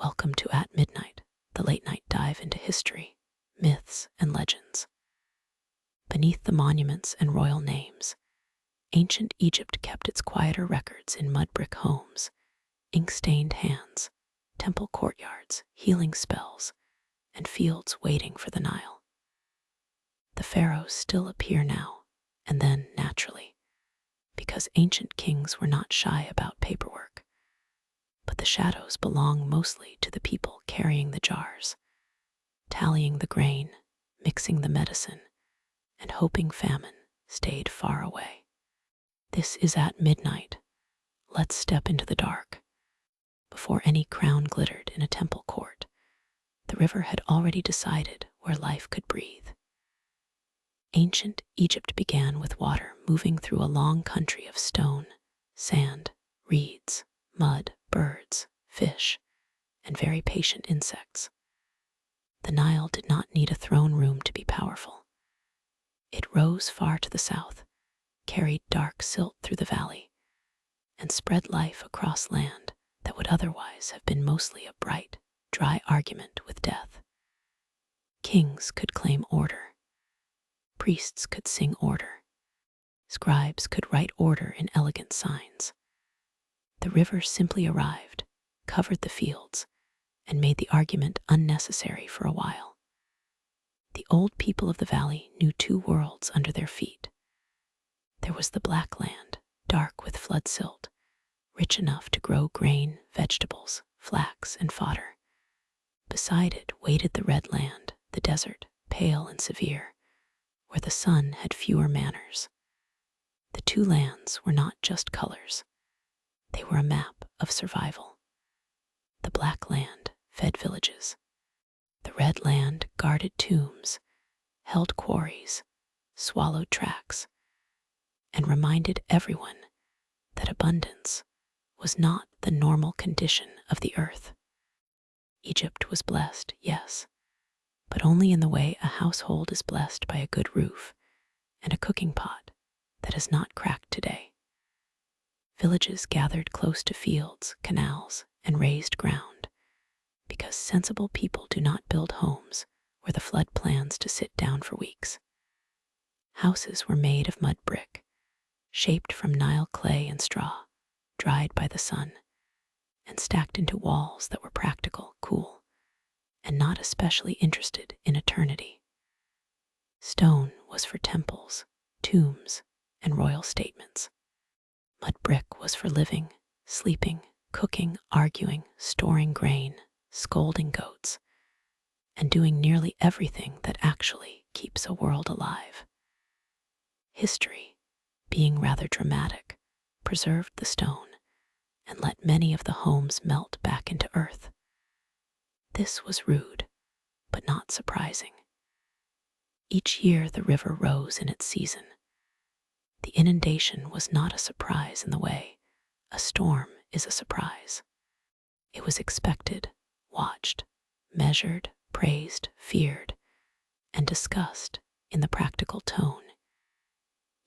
Welcome to At Midnight, the late-night dive into history, myths, and legends. Beneath the monuments and royal names, ancient Egypt kept its quieter records in mud-brick homes, ink-stained hands, temple courtyards, healing spells, and fields waiting for the Nile. The pharaohs still appear now, and then naturally, because ancient kings were not shy about paperwork. But the shadows belong mostly to the people carrying the jars, tallying the grain, mixing the medicine, and hoping famine stayed far away. This is At Midnight. Let's step into the dark. Before any crown glittered in a temple court, the river had already decided where life could breathe. Ancient Egypt began with water moving through a long country of stone, sand, reeds, mud, birds, fish, and very patient insects. The Nile did not need a throne room to be powerful. It rose far to the south, carried dark silt through the valley, and spread life across land that would otherwise have been mostly a bright, dry argument with death. Kings could claim order. Priests could sing order. Scribes could write order in elegant signs. The river simply arrived, covered the fields, and made the argument unnecessary for a while. The old people of the valley knew two worlds under their feet. There was the black land, dark with flood silt, rich enough to grow grain, vegetables, flax, and fodder. Beside it waited the red land, the desert, pale and severe, where the sun had fewer manners. The two lands were not just colors. They were a map of survival. The black land fed villages. The red land guarded tombs, held quarries, swallowed tracks, and reminded everyone that abundance was not the normal condition of the earth. Egypt was blessed, yes, but only in the way a household is blessed by a good roof and a cooking pot that has not cracked today. Villages gathered close to fields, canals, and raised ground, because sensible people do not build homes where the flood plans to sit down for weeks. Houses were made of mud brick, shaped from Nile clay and straw, dried by the sun, and stacked into walls that were practical, cool, and not especially interested in eternity. Stone was for temples, tombs, and royal statements. Mud brick was for living, sleeping, cooking, arguing, storing grain, scolding goats, and doing nearly everything that actually keeps a world alive. History, being rather dramatic, preserved the stone and let many of the homes melt back into earth. This was rude, but not surprising. Each year the river rose in its season. The inundation was not a surprise in the way a storm is a surprise. It was expected, watched, measured, praised, feared, and discussed in the practical tone,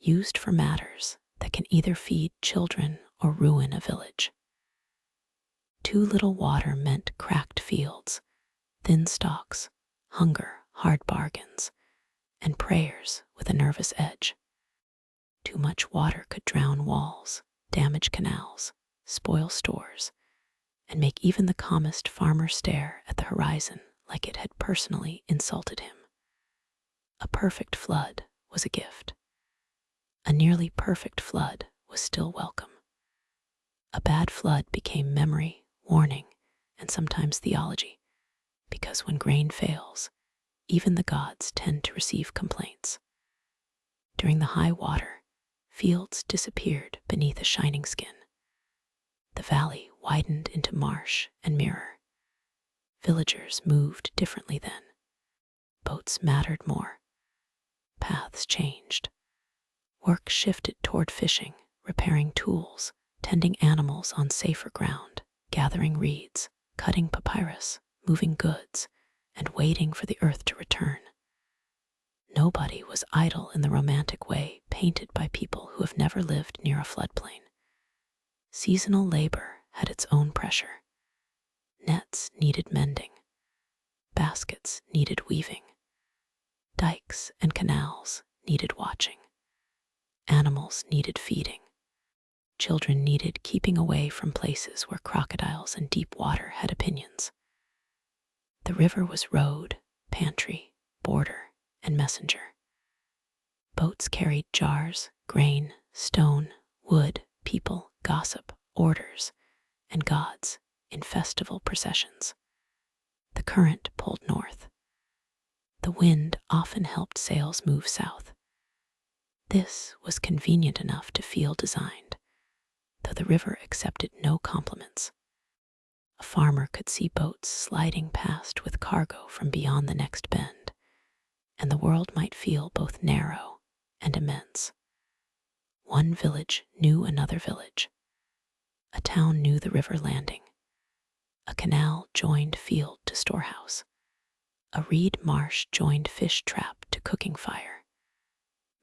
used for matters that can either feed children or ruin a village. Too little water meant cracked fields, thin stalks, hunger, hard bargains, and prayers with a nervous edge. Too much water could drown walls, damage canals, spoil stores, and make even the calmest farmer stare at the horizon like it had personally insulted him. A perfect flood was a gift. A nearly perfect flood was still welcome. A bad flood became memory, warning, and sometimes theology, because when grain fails, even the gods tend to receive complaints. During the high water, fields disappeared beneath a shining skin. The valley widened into marsh and mirror. Villagers moved differently then. Boats mattered more. Paths changed. Work shifted toward fishing, repairing tools, tending animals on safer ground, gathering reeds, cutting papyrus, moving goods, and waiting for the earth to return. Nobody was idle in the romantic way painted by people who have never lived near a floodplain. Seasonal labor had its own pressure. Nets needed mending, baskets needed weaving, dikes and canals needed watching, animals needed feeding, children needed keeping away from places where crocodiles and deep water had opinions. The river was road, pantry, border, and messenger. Boats carried jars, grain, stone, wood, people, gossip, orders, and gods in festival processions. The current pulled north. The wind often helped sails move south. This was convenient enough to feel designed, though the river accepted no compliments. A farmer could see boats sliding past with cargo from beyond the next bend, and the world might feel both narrow and immense. One village knew another village. A town knew the river landing. A canal joined field to storehouse. A reed marsh joined fish trap to cooking fire.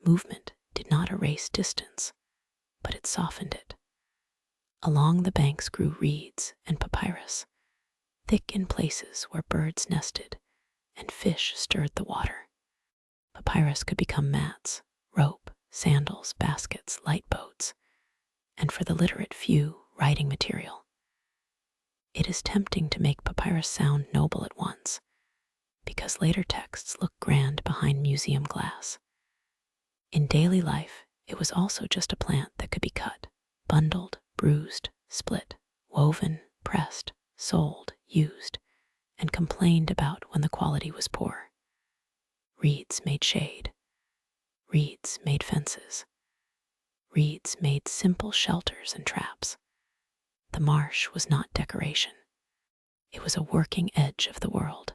Movement did not erase distance, but it softened it. Along the banks grew reeds and papyrus, thick in places where birds nested and fish stirred the water. Papyrus could become mats, rope, sandals, baskets, light boats, and for the literate few, writing material. It is tempting to make papyrus sound noble at once, because later texts look grand behind museum glass. In daily life, it was also just a plant that could be cut, bundled, bruised, split, woven, pressed, sold, used, and complained about when the quality was poor. Reeds made shade. Reeds made fences. Reeds made simple shelters and traps. The marsh was not decoration. It was a working edge of the world.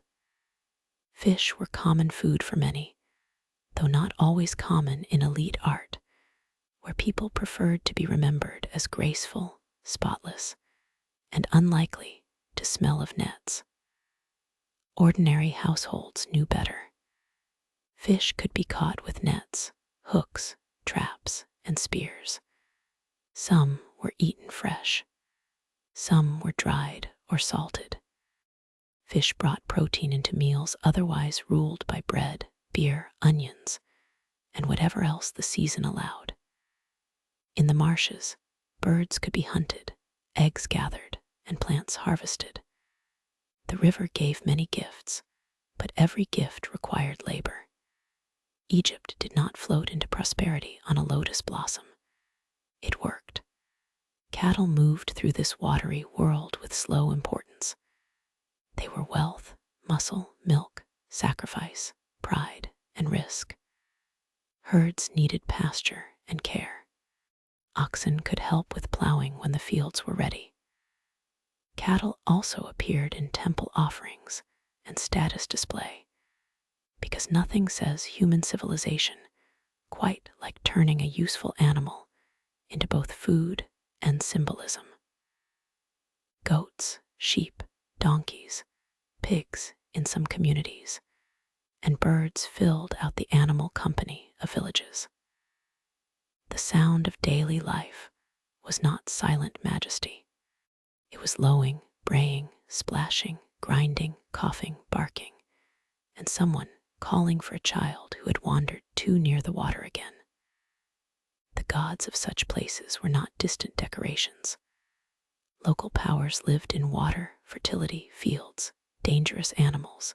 Fish were common food for many, though not always common in elite art, where people preferred to be remembered as graceful, spotless, and unlikely to smell of nets. Ordinary households knew better. Fish could be caught with nets, hooks, traps, and spears. Some were eaten fresh. Some were dried or salted. Fish brought protein into meals otherwise ruled by bread, beer, onions, and whatever else the season allowed. In the marshes, birds could be hunted, eggs gathered, and plants harvested. The river gave many gifts, but every gift required labor. Egypt did not float into prosperity on a lotus blossom. It worked. Cattle moved through this watery world with slow importance. They were wealth, muscle, milk, sacrifice, pride, and risk. Herds needed pasture and care. Oxen could help with plowing when the fields were ready. Cattle also appeared in temple offerings and status display, because nothing says human civilization quite like turning a useful animal into both food and symbolism. Goats, sheep, donkeys, pigs in some communities, and birds filled out the animal company of villages. The sound of daily life was not silent majesty. It was lowing, braying, splashing, grinding, coughing, barking, and someone calling for a child who had wandered too near the water again. The gods of such places were not distant decorations. Local powers lived in water, fertility, fields, dangerous animals,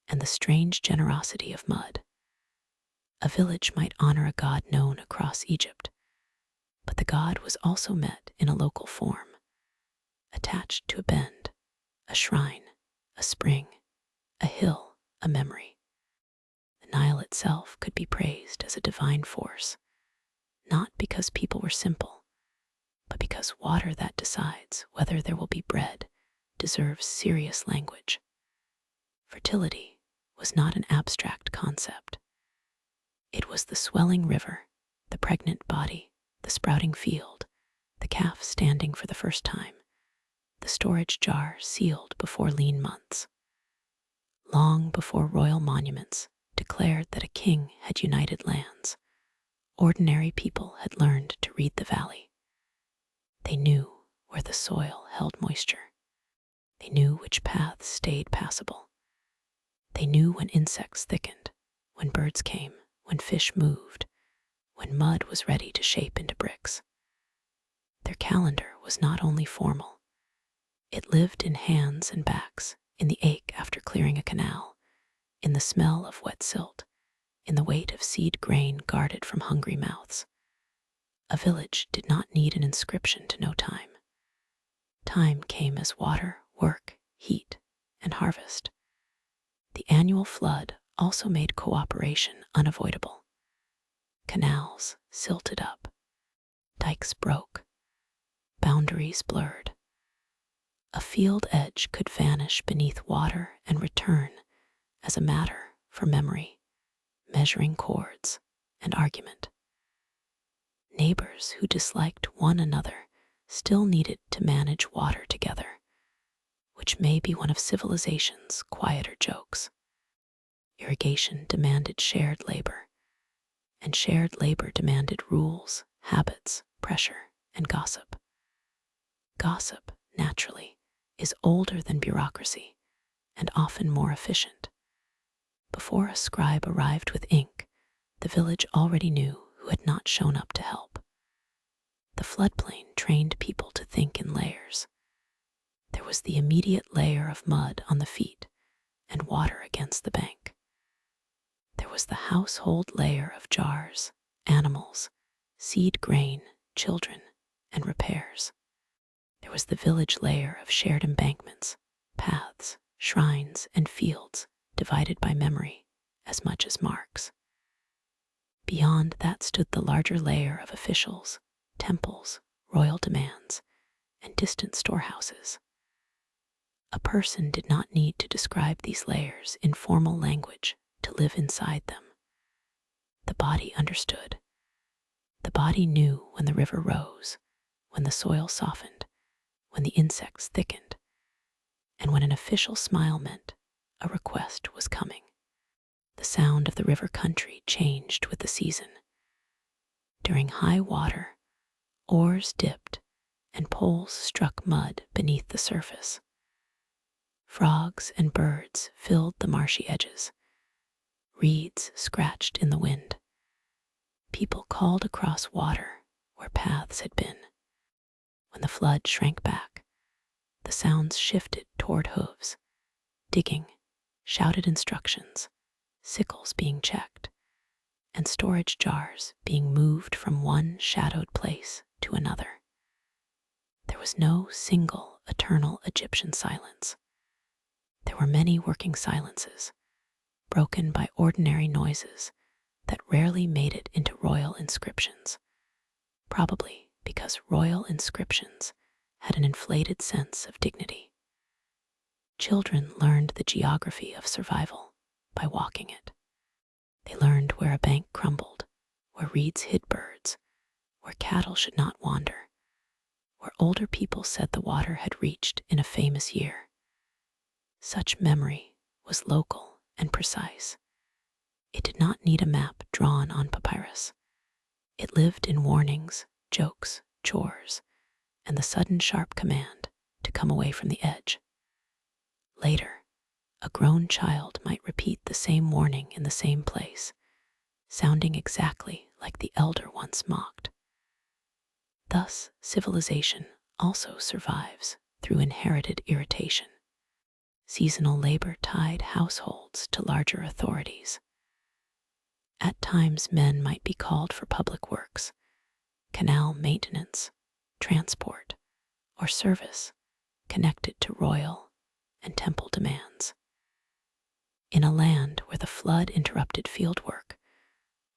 and the strange generosity of mud. A village might honor a god known across Egypt, but the god was also met in a local form, attached to a bend, a shrine, a spring, a hill, a memory. The Nile itself could be praised as a divine force, not because people were simple, but because water that decides whether there will be bread deserves serious language. Fertility was not an abstract concept. It was the swelling river, the pregnant body, the sprouting field, the calf standing for the first time, the storage jar sealed before lean months. Long before royal monuments declared that a king had united lands, ordinary people had learned to read the valley. They knew where the soil held moisture. They knew which paths stayed passable. They knew when insects thickened, when birds came, when fish moved, when mud was ready to shape into bricks. Their calendar was not only formal. It lived in hands and backs, in the ache after clearing a canal, in the smell of wet silt, in the weight of seed grain guarded from hungry mouths. A village did not need an inscription to know time. Time came as water, work, heat, and harvest. The annual flood also made cooperation unavoidable. Canals silted up, dikes broke, boundaries blurred. A field edge could vanish beneath water and return as a matter for memory, measuring cords, and argument. Neighbors who disliked one another still needed to manage water together, which may be one of civilization's quieter jokes. Irrigation demanded shared labor, and shared labor demanded rules, habits, pressure, and gossip. Gossip, naturally, is older than bureaucracy and often more efficient. Before a scribe arrived with ink, the village already knew who had not shown up to help. The floodplain trained people to think in layers. There was the immediate layer of mud on the feet and water against the bank. There was the household layer of jars, animals, seed grain, children, and repairs. There was the village layer of shared embankments, paths, shrines, and fields divided by memory as much as marks. Beyond that stood the larger layer of officials, temples, royal demands, and distant storehouses. A person did not need to describe these layers in formal language to live inside them. The body understood. The body knew when the river rose, when the soil softened, when the insects thickened, and when an official smile meant a request was coming. The sound of the river country changed with the season. During high water, oars dipped and poles struck mud beneath the surface. Frogs and birds filled the marshy edges. Reeds scratched in the wind. People called across water where paths had been. When the flood shrank back, the sounds shifted toward hooves, digging, shouted instructions, sickles being checked, and storage jars being moved from one shadowed place to another. There was no single eternal Egyptian silence. There were many working silences, broken by ordinary noises that rarely made it into royal inscriptions, probably because royal inscriptions had an inflated sense of dignity. Children learned the geography of survival by walking it. They learned where a bank crumbled, where reeds hid birds, where cattle should not wander, where older people said the water had reached in a famous year. Such memory was local and precise. It did not need a map drawn on papyrus. It lived in warnings, jokes, chores, and the sudden sharp command to come away from the edge. Later, a grown child might repeat the same warning in the same place, sounding exactly like the elder once mocked. Thus, civilization also survives through inherited irritation. Seasonal labor tied households to larger authorities. At times, men might be called for public works, canal maintenance, transport, or service connected to royal and temple demands. In a land where the flood interrupted fieldwork,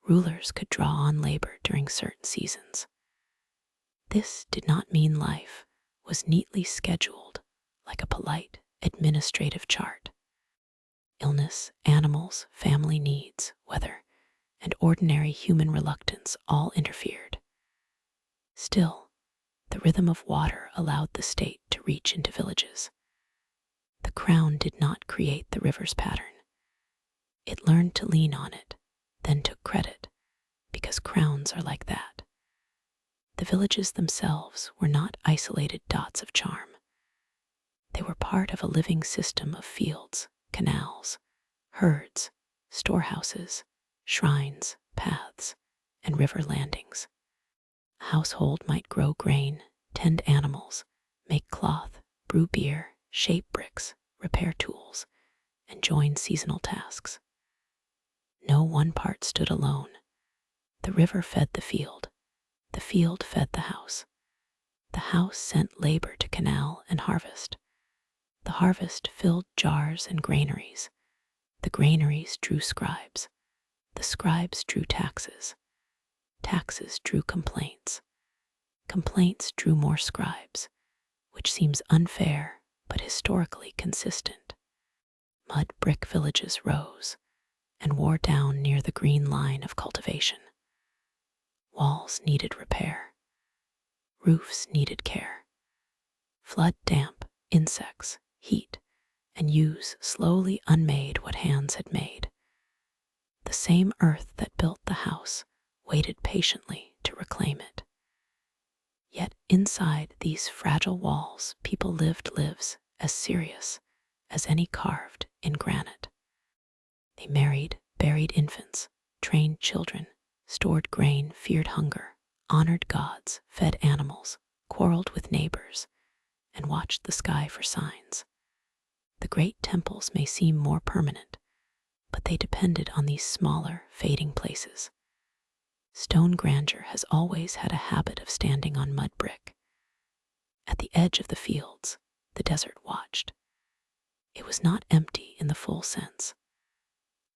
rulers could draw on labor during certain seasons. This did not mean life was neatly scheduled like a polite administrative chart. Illness, animals, family needs, weather, and ordinary human reluctance all interfered. Still, the rhythm of water allowed the state to reach into villages. The crown did not create the river's pattern. It learned to lean on it, then took credit, because crowns are like that. The villages themselves were not isolated dots of charm. They were part of a living system of fields, canals, herds, storehouses, shrines, paths, and river landings. A household might grow grain, tend animals, make cloth, brew beer, shape bricks, repair tools, and join seasonal tasks. No one part stood alone. The river fed the field fed the house sent labor to canal and harvest. The harvest filled jars and granaries. The granaries drew scribes. The scribes drew taxes. Taxes drew complaints. Complaints drew more scribes, which seems unfair but historically consistent. Mud brick villages rose and wore down near the green line of cultivation. Walls needed repair. Roofs needed care. Flood damp, insects, heat, and use slowly unmade what hands had made. The same earth that built the house waited patiently to reclaim it. Yet inside these fragile walls, people lived lives as serious as any carved in granite. They married, buried infants, trained children, stored grain, feared hunger, honored gods, fed animals, quarreled with neighbors, and watched the sky for signs. The great temples may seem more permanent, but they depended on these smaller, fading places. Stone grandeur has always had a habit of standing on mud brick. At the edge of the fields, the desert watched. It was not empty in the full sense.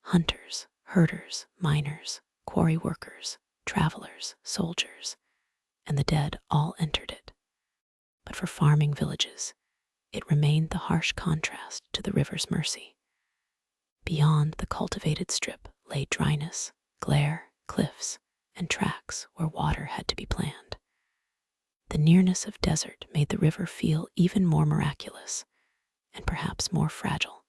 Hunters, herders, miners, quarry workers, travelers, soldiers, and the dead all entered it. But for farming villages, it remained the harsh contrast to the river's mercy. Beyond the cultivated strip lay dryness, glare, cliffs, and tracks where water had to be planned. The nearness of desert made the river feel even more miraculous and perhaps more fragile.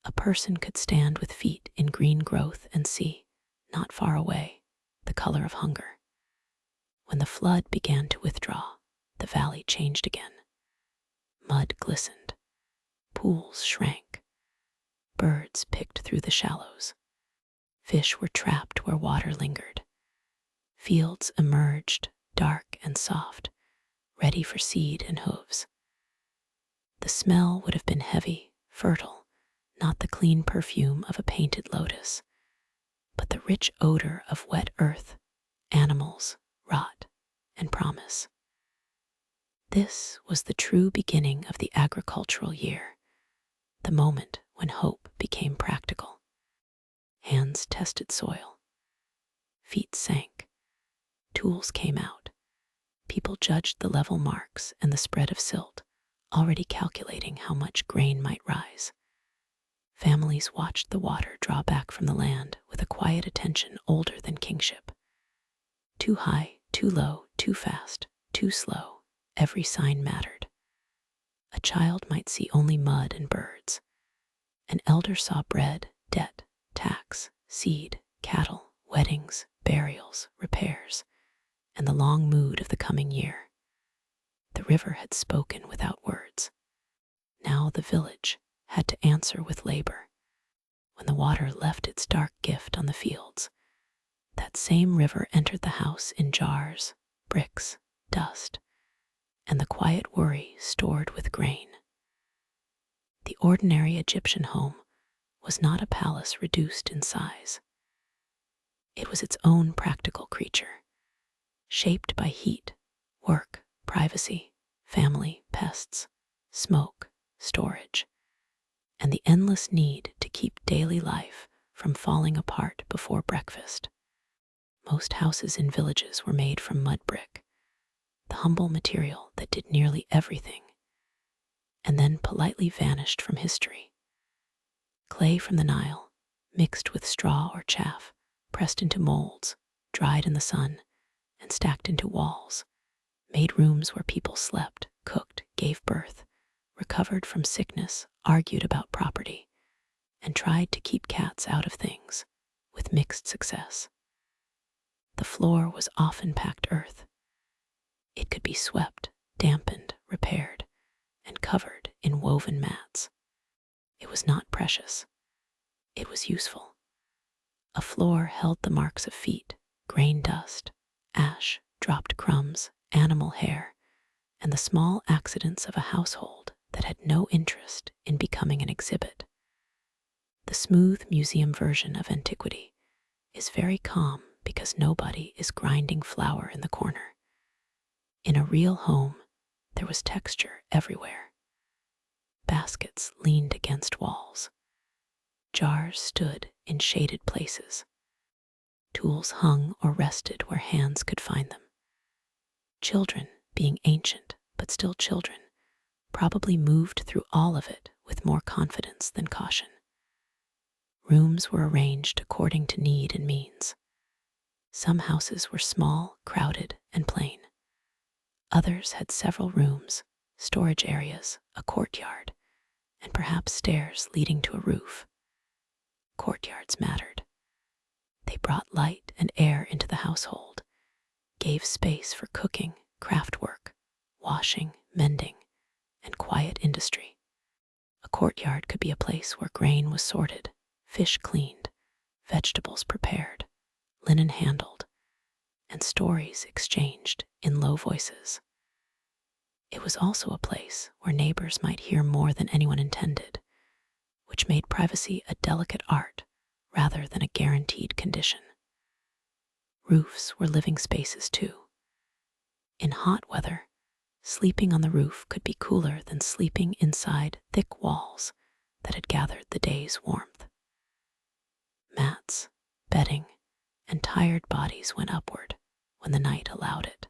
A person could stand with feet in green growth and see, not far away, the color of hunger. When the flood began to withdraw, the valley changed again. Mud glistened. Pools shrank. Birds picked through the shallows. Fish were trapped where water lingered. Fields emerged, dark and soft, ready for seed and hooves. The smell would have been heavy, fertile, not the clean perfume of a painted lotus, but the rich odor of wet earth, animals, rot, and promise. This was the true beginning of the agricultural year, the moment when hope became practical. Hands tested soil. Feet sank. Tools came out. People judged the level marks and the spread of silt, already calculating how much grain might rise. Families watched the water draw back from the land with a quiet attention older than kingship. Too high, too low, too fast, too slow, every sign mattered. A child might see only mud and birds. An elder saw bread, debt, tax, seed, cattle, weddings, burials, repairs, and the long mood of the coming year. The river had spoken without words. Now the village had to answer with labor. When the water left its dark gift on the fields, that same river entered the house in jars, bricks, dust, and the quiet worry stored with grain. The ordinary Egyptian home was not a palace reduced in size. It was its own practical creature, shaped by heat, work, privacy, family, pests, smoke, storage, and the endless need to keep daily life from falling apart before breakfast. Most houses in villages were made from mud brick, the humble material that did nearly everything, and then politely vanished from history. Clay from the Nile, mixed with straw or chaff, pressed into molds, dried in the sun, and stacked into walls, made rooms where people slept, cooked, gave birth, recovered from sickness, argued about property, and tried to keep cats out of things, with mixed success. The floor was often packed earth. It could be swept, dampened, repaired, and covered in woven mats. It was not precious. It was useful. A floor held the marks of feet, grain dust, ash, dropped crumbs, animal hair, and the small accidents of a household that had no interest in becoming an exhibit. The smooth museum version of antiquity is very calm because nobody is grinding flour in the corner. In a real home, there was texture everywhere. Baskets leaned against walls. Jars stood in shaded places. Tools hung or rested where hands could find them. Children, being ancient but still children, probably moved through all of it with more confidence than caution. Rooms were arranged according to need and means. Some houses were small, crowded, and plain. Others had several rooms, storage areas, a courtyard, and perhaps stairs leading to a roof. Courtyards mattered. They brought light and air into the household, gave space for cooking, craft work, washing, mending, and quiet industry. A courtyard could be a place where grain was sorted, fish cleaned, vegetables prepared, linen handled, and stories exchanged in low voices. It was also a place where neighbors might hear more than anyone intended, which made privacy a delicate art rather than a guaranteed condition. Roofs were living spaces too. In hot weather, sleeping on the roof could be cooler than sleeping inside thick walls that had gathered the day's warmth. Mats, bedding, and tired bodies went upward when the night allowed it.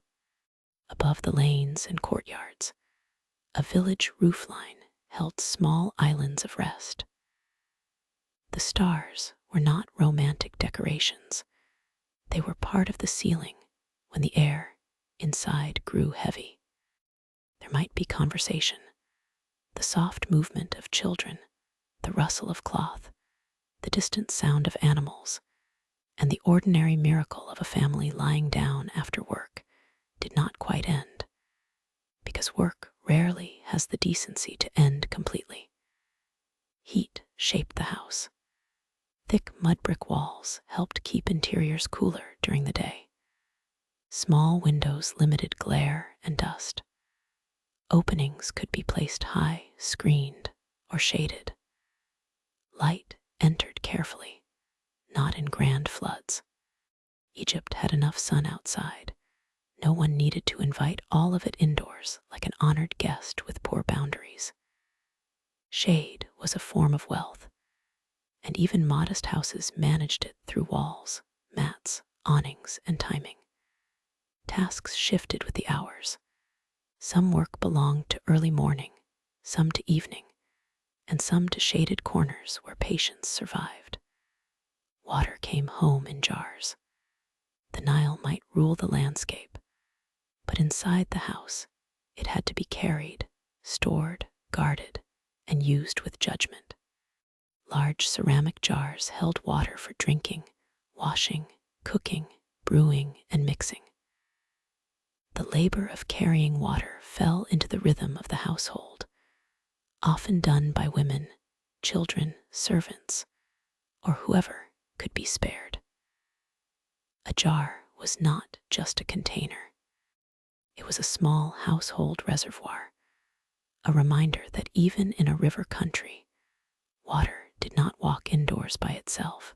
Above the lanes and courtyards, a village roofline held small islands of rest. The stars were not romantic decorations. They were part of the ceiling when the air inside grew heavy. There might be conversation, the soft movement of children, the rustle of cloth, the distant sound of animals, and the ordinary miracle of a family lying down after work did not quite end, because work rarely has the decency to end completely. Heat shaped the house. Thick mud brick walls helped keep interiors cooler during the day. Small windows limited glare and dust. Openings could be placed high, screened, or shaded. Light entered carefully, not in grand floods. Egypt had enough sun outside. No one needed to invite all of it indoors like an honored guest with poor boundaries. Shade was a form of wealth, and even modest houses managed it through walls, mats, awnings, and timing. Tasks shifted with the hours. Some work belonged to early morning, some to evening, and some to shaded corners where patience survived. Water came home in jars. The Nile might rule the landscape, but inside the house, it had to be carried, stored, guarded, and used with judgment. Large ceramic jars held water for drinking, washing, cooking, brewing, and mixing. The labor of carrying water fell into the rhythm of the household, often done by women, children, servants, or whoever could be spared. A jar was not just a container. It was a small household reservoir, a reminder that even in a river country, water did not walk indoors by itself.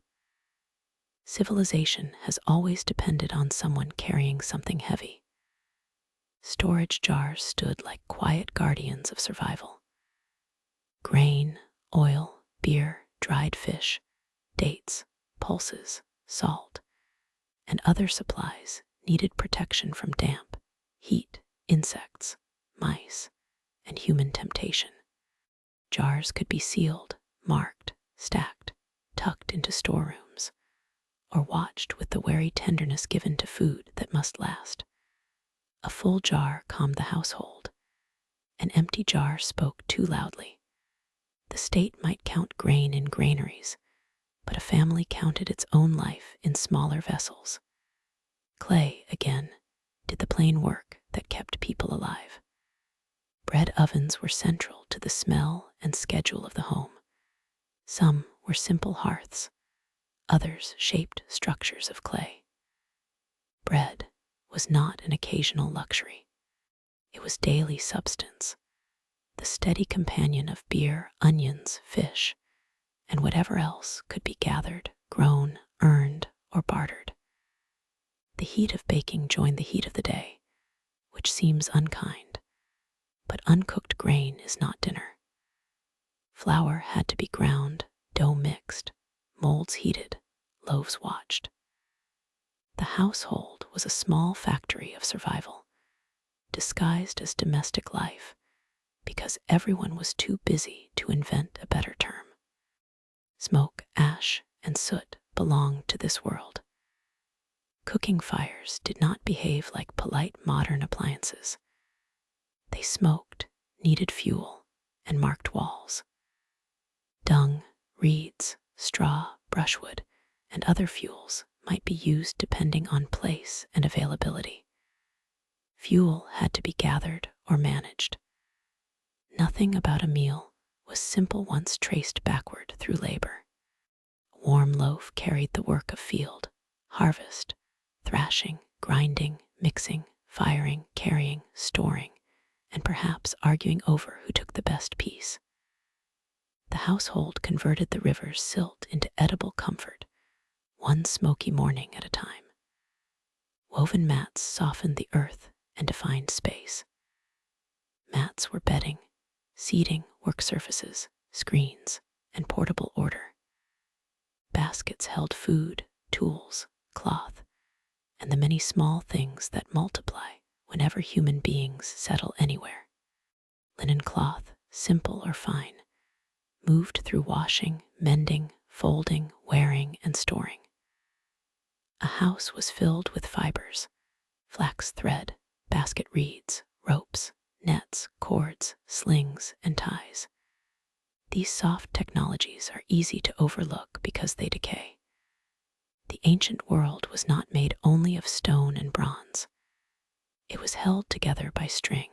Civilization has always depended on someone carrying something heavy. Storage jars stood like quiet guardians of survival. Grain, oil, beer, dried fish, dates, pulses, salt, and other supplies needed protection from damp, heat, insects, mice, and human temptation. Jars could be sealed, marked, stacked, tucked into storerooms, or watched with the wary tenderness given to food that must last. A full jar calmed the household. An empty jar spoke too loudly. The state might count grain in granaries, but a family counted its own life in smaller vessels. Clay, again, did the plain work that kept people alive. Bread ovens were central to the smell and schedule of the home. Some were simple hearths, others shaped structures of clay. Bread was not an occasional luxury. It was daily substance, the steady companion of beer, onions, fish, and whatever else could be gathered, grown, earned, or bartered. The heat of baking joined the heat of the day, which seems unkind, but uncooked grain is not dinner. Flour had to be ground, dough mixed, molds heated, loaves watched. The household was a small factory of survival, disguised as domestic life, because everyone was too busy to invent a better term. Smoke, ash, and soot belonged to this world. Cooking fires did not behave like polite modern appliances. They smoked, needed fuel, and marked walls. Dung, reeds, straw, brushwood, and other fuels might be used depending on place and availability. Fuel had to be gathered or managed. Nothing about a meal was simple once traced backward through labor. A warm loaf carried the work of field, harvest, thrashing, grinding, mixing, firing, carrying, storing, and perhaps arguing over who took the best piece. The household converted the river's silt into edible comfort, one smoky morning at a time. Woven mats softened the earth and defined space. Mats were bedding, seating, work surfaces, screens, and portable order. Baskets held food, tools, cloth, and the many small things that multiply whenever human beings settle anywhere. Linen cloth, simple or fine, moved through washing, mending, folding, wearing, and storing. A house was filled with fibers, flax thread, basket reeds, ropes, nets, cords, slings, and ties. These soft technologies are easy to overlook because they decay. The ancient world was not made only of stone and bronze. It was held together by string,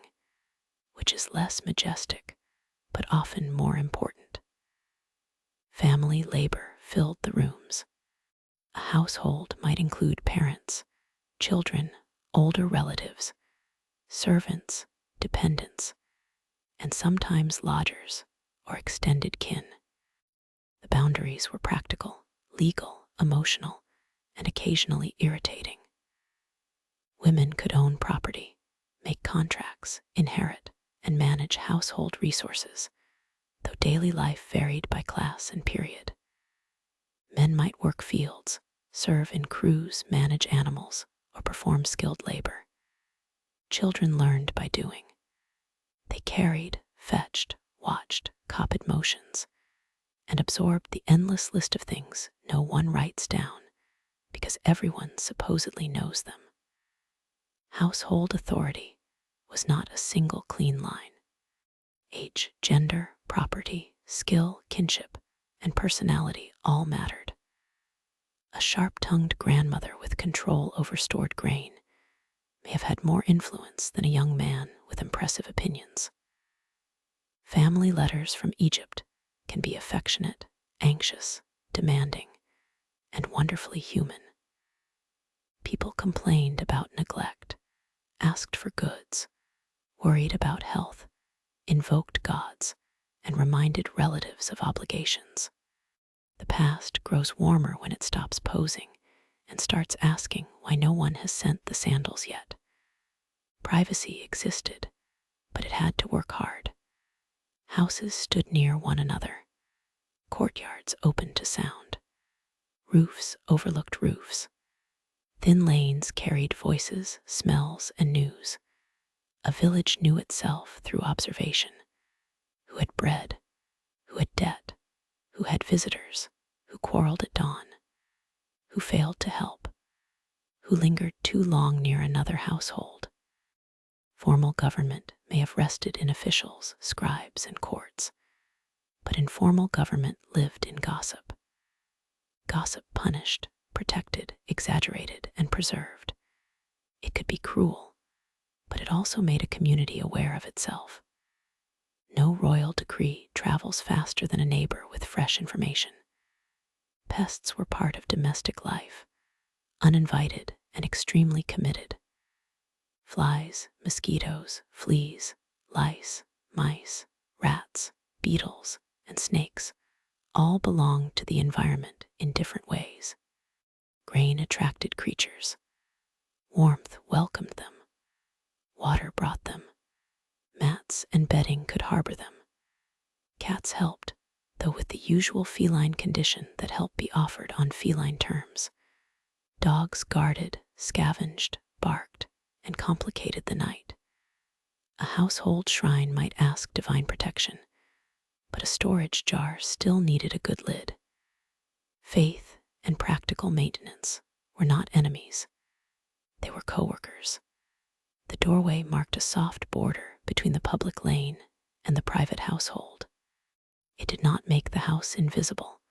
which is less majestic, but often more important. Family labor filled the rooms. A household might include parents, children, older relatives, servants, dependents, and sometimes lodgers or extended kin. The boundaries were practical, legal, emotional, and occasionally irritating. Women could own property, make contracts, inherit, and manage household resources, though daily life varied by class and period. Men might work fields, serve in crews, manage animals, or perform skilled labor. Children learned by doing. They carried, fetched, watched, copied motions, and absorbed the endless list of things no one writes down because everyone supposedly knows them. Household authority was not a single clean line. Age, gender, property, skill, kinship, and personality all mattered. A sharp-tongued grandmother with control over stored grain may have had more influence than a young man with impressive opinions. Family letters from Egypt can be affectionate, anxious, demanding, and wonderfully human. People complained about neglect, asked for goods, worried about health, invoked gods, and reminded relatives of obligations. The past grows warmer when it stops posing and starts asking why no one has sent the sandals yet. Privacy existed, but it had to work hard. Houses stood near one another. Courtyards opened to sound. Roofs overlooked roofs. Thin lanes carried voices, smells, and news. A village knew itself through observation. Who had bread? Who had debt? Who had visitors? Who quarreled at dawn? Who failed to help? Who lingered too long near another household? Formal government may have rested in officials, scribes, and courts, but informal government lived in gossip. Gossip punished, protected, exaggerated, and preserved. It could be cruel, but it also made a community aware of itself. No royal decree travels faster than a neighbor with fresh information. Pests were part of domestic life, uninvited and extremely committed. Flies, mosquitoes, fleas, lice, mice, rats, beetles, and snakes all belonged to the environment in different ways. Grain attracted creatures. Warmth welcomed them. Water brought them. Mats and bedding could harbor them. Cats helped, though with the usual feline condition that help be offered on feline terms. Dogs guarded, scavenged, barked, and complicated the night. A household shrine might ask divine protection, but a storage jar still needed a good lid. Faith and practical maintenance were not enemies. They were co-workers. The doorway marked a soft border between the public lane and the private household. It did not make the house invisible,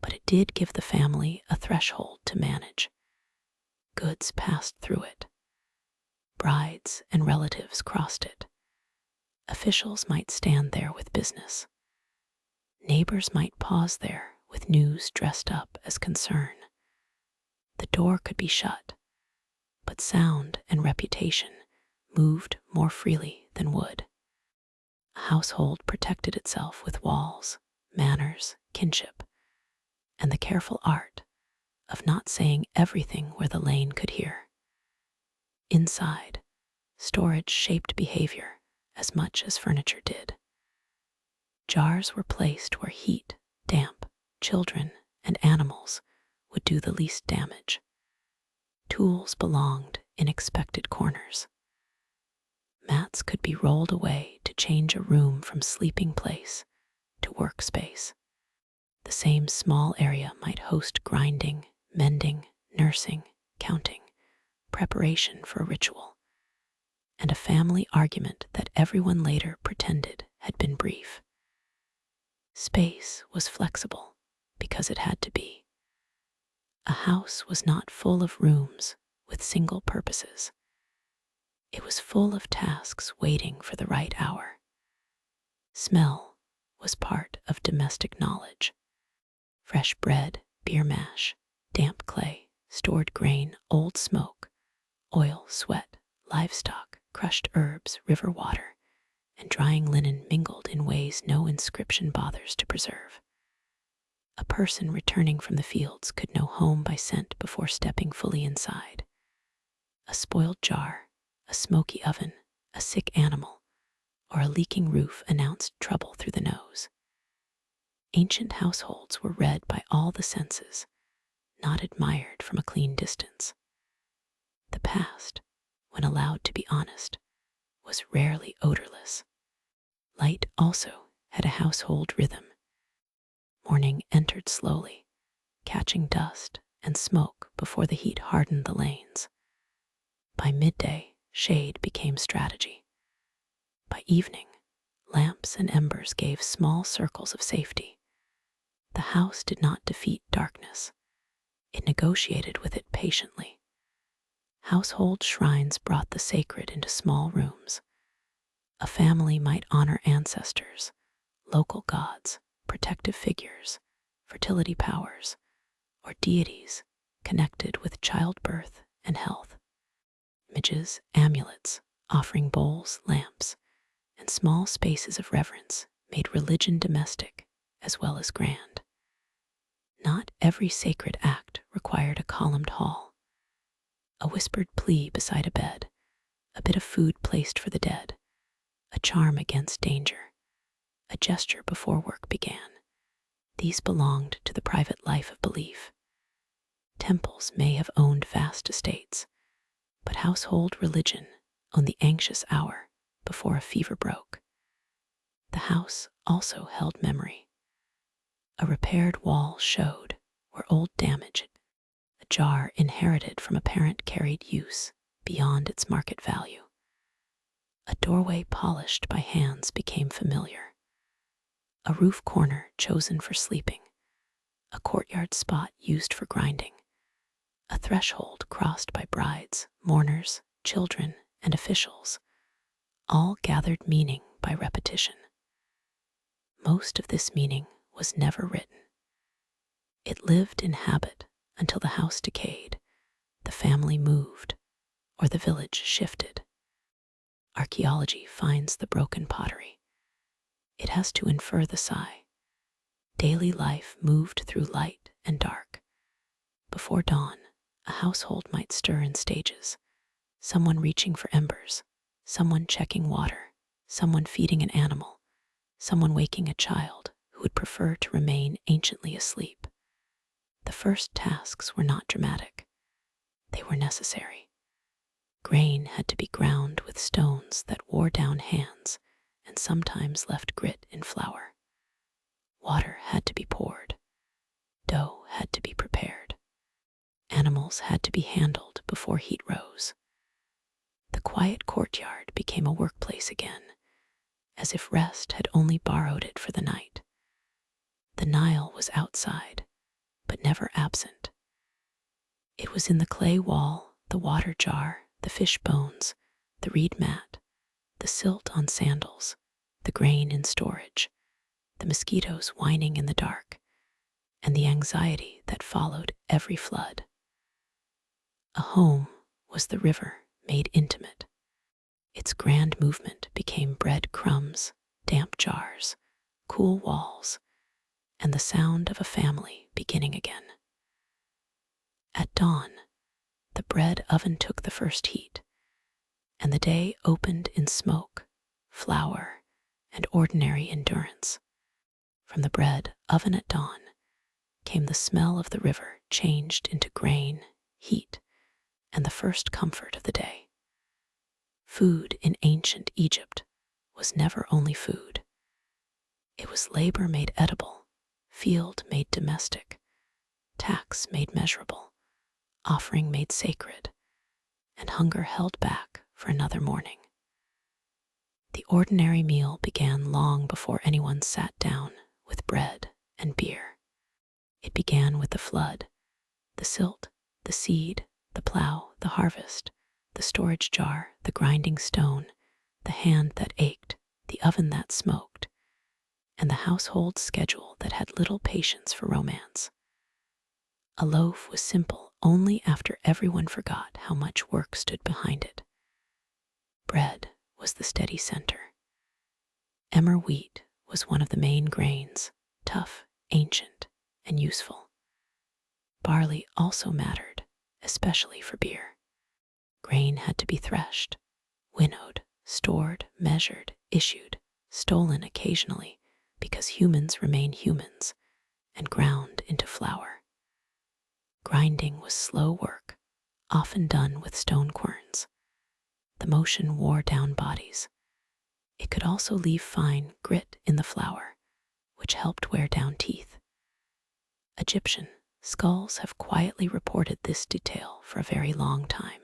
but it did give the family a threshold to manage. Goods passed through it. Brides and relatives crossed it. Officials might stand there with business. Neighbors might pause there with news dressed up as concern. The door could be shut, but sound and reputation moved more freely than wood. A household protected itself with walls, manners, kinship, and the careful art of not saying everything where the lane could hear. Inside, storage shaped behavior as much as furniture did. Jars were placed where heat, damp, children, and animals would do the least damage. Tools belonged in expected corners. Mats could be rolled away to change a room from sleeping place to workspace. The same small area might host grinding, mending, nursing, counting, preparation for a ritual, and a family argument that everyone later pretended had been brief. Space was flexible because it had to be. A house was not full of rooms with single purposes. It was full of tasks waiting for the right hour. Smell was part of domestic knowledge. Fresh bread, beer mash, damp clay, stored grain, old smoke, oil, sweat, livestock, crushed herbs, river water, and drying linen mingled in ways no inscription bothers to preserve. A person returning from the fields could know home by scent before stepping fully inside. A spoiled jar, a smoky oven, a sick animal, or a leaking roof announced trouble through the nose. Ancient households were read by all the senses, not admired from a clean distance. The past, when allowed to be honest, was rarely odorless. Light also had a household rhythm. Morning entered slowly, catching dust and smoke before the heat hardened the lanes. By midday, shade became strategy. By evening, lamps and embers gave small circles of safety. The house did not defeat darkness. It negotiated with it patiently. Household shrines brought the sacred into small rooms. A family might honor ancestors, local gods, protective figures, fertility powers, or deities connected with childbirth and health. Images, amulets, offering bowls, lamps, and small spaces of reverence made religion domestic as well as grand. Not every sacred act required a columned hall. A whispered plea beside a bed, a bit of food placed for the dead, a charm against danger, a gesture before work began. These belonged to the private life of belief. Temples may have owned vast estates, but household religion owned the anxious hour before a fever broke. The house also held memory. A repaired wall showed where old damage, a jar inherited from a parent carried use beyond its market value. A doorway polished by hands became familiar. A roof corner chosen for sleeping, a courtyard spot used for grinding, a threshold crossed by brides, mourners, children, and officials, all gathered meaning by repetition. most of this meaning was never written. It lived in habit until the house decayed, the family moved, or the village shifted. Archaeology finds the broken pottery. It has to infer the sigh. Daily life moved through light and dark. Before dawn, a household might stir in stages, someone reaching for embers, someone checking water, someone feeding an animal, someone waking a child who would prefer to remain anciently asleep. The first tasks were not dramatic. They were necessary. Grain had to be ground with stones that wore down hands and sometimes left grit in flour. Water had to be poured. Dough had to be prepared. Animals had to be handled before heat rose. The quiet courtyard became a workplace again, as if rest had only borrowed it for the night. The Nile was outside, but never absent. It was in the clay wall, the water jar, the fish bones, the reed mat, the silt on sandals, the grain in storage, the mosquitoes whining in the dark, and the anxiety that followed every flood. A home was the river made intimate. Its grand movement became bread crumbs, damp jars, cool walls, and the sound of a family beginning again. At dawn, the bread oven took the first heat, and the day opened in smoke, flour, and ordinary endurance. From the bread oven at dawn came the smell of the river changed into grain, heat, and the first comfort of the day. Food in ancient Egypt was never only food. It was labor made edible, field made domestic, tax made measurable, offering made sacred, and hunger held back for another morning. The ordinary meal began long before anyone sat down with bread and beer. It began with the flood, the silt, the seed, the plow, the harvest, the storage jar, the grinding stone, the hand that ached, the oven that smoked, and the household schedule that had little patience for romance. A loaf was simple only after everyone forgot how much work stood behind it. Bread was the steady center. Emmer wheat was one of the main grains, tough, ancient, and useful. Barley also mattered, especially for beer. Grain had to be threshed, winnowed, stored, measured, issued, stolen occasionally, because humans remain humans, and ground into flour. Grinding was slow work, often done with stone querns. The motion wore down bodies. It could also leave fine grit in the flour, which helped wear down teeth. Egyptian skulls have quietly reported this detail for a very long time.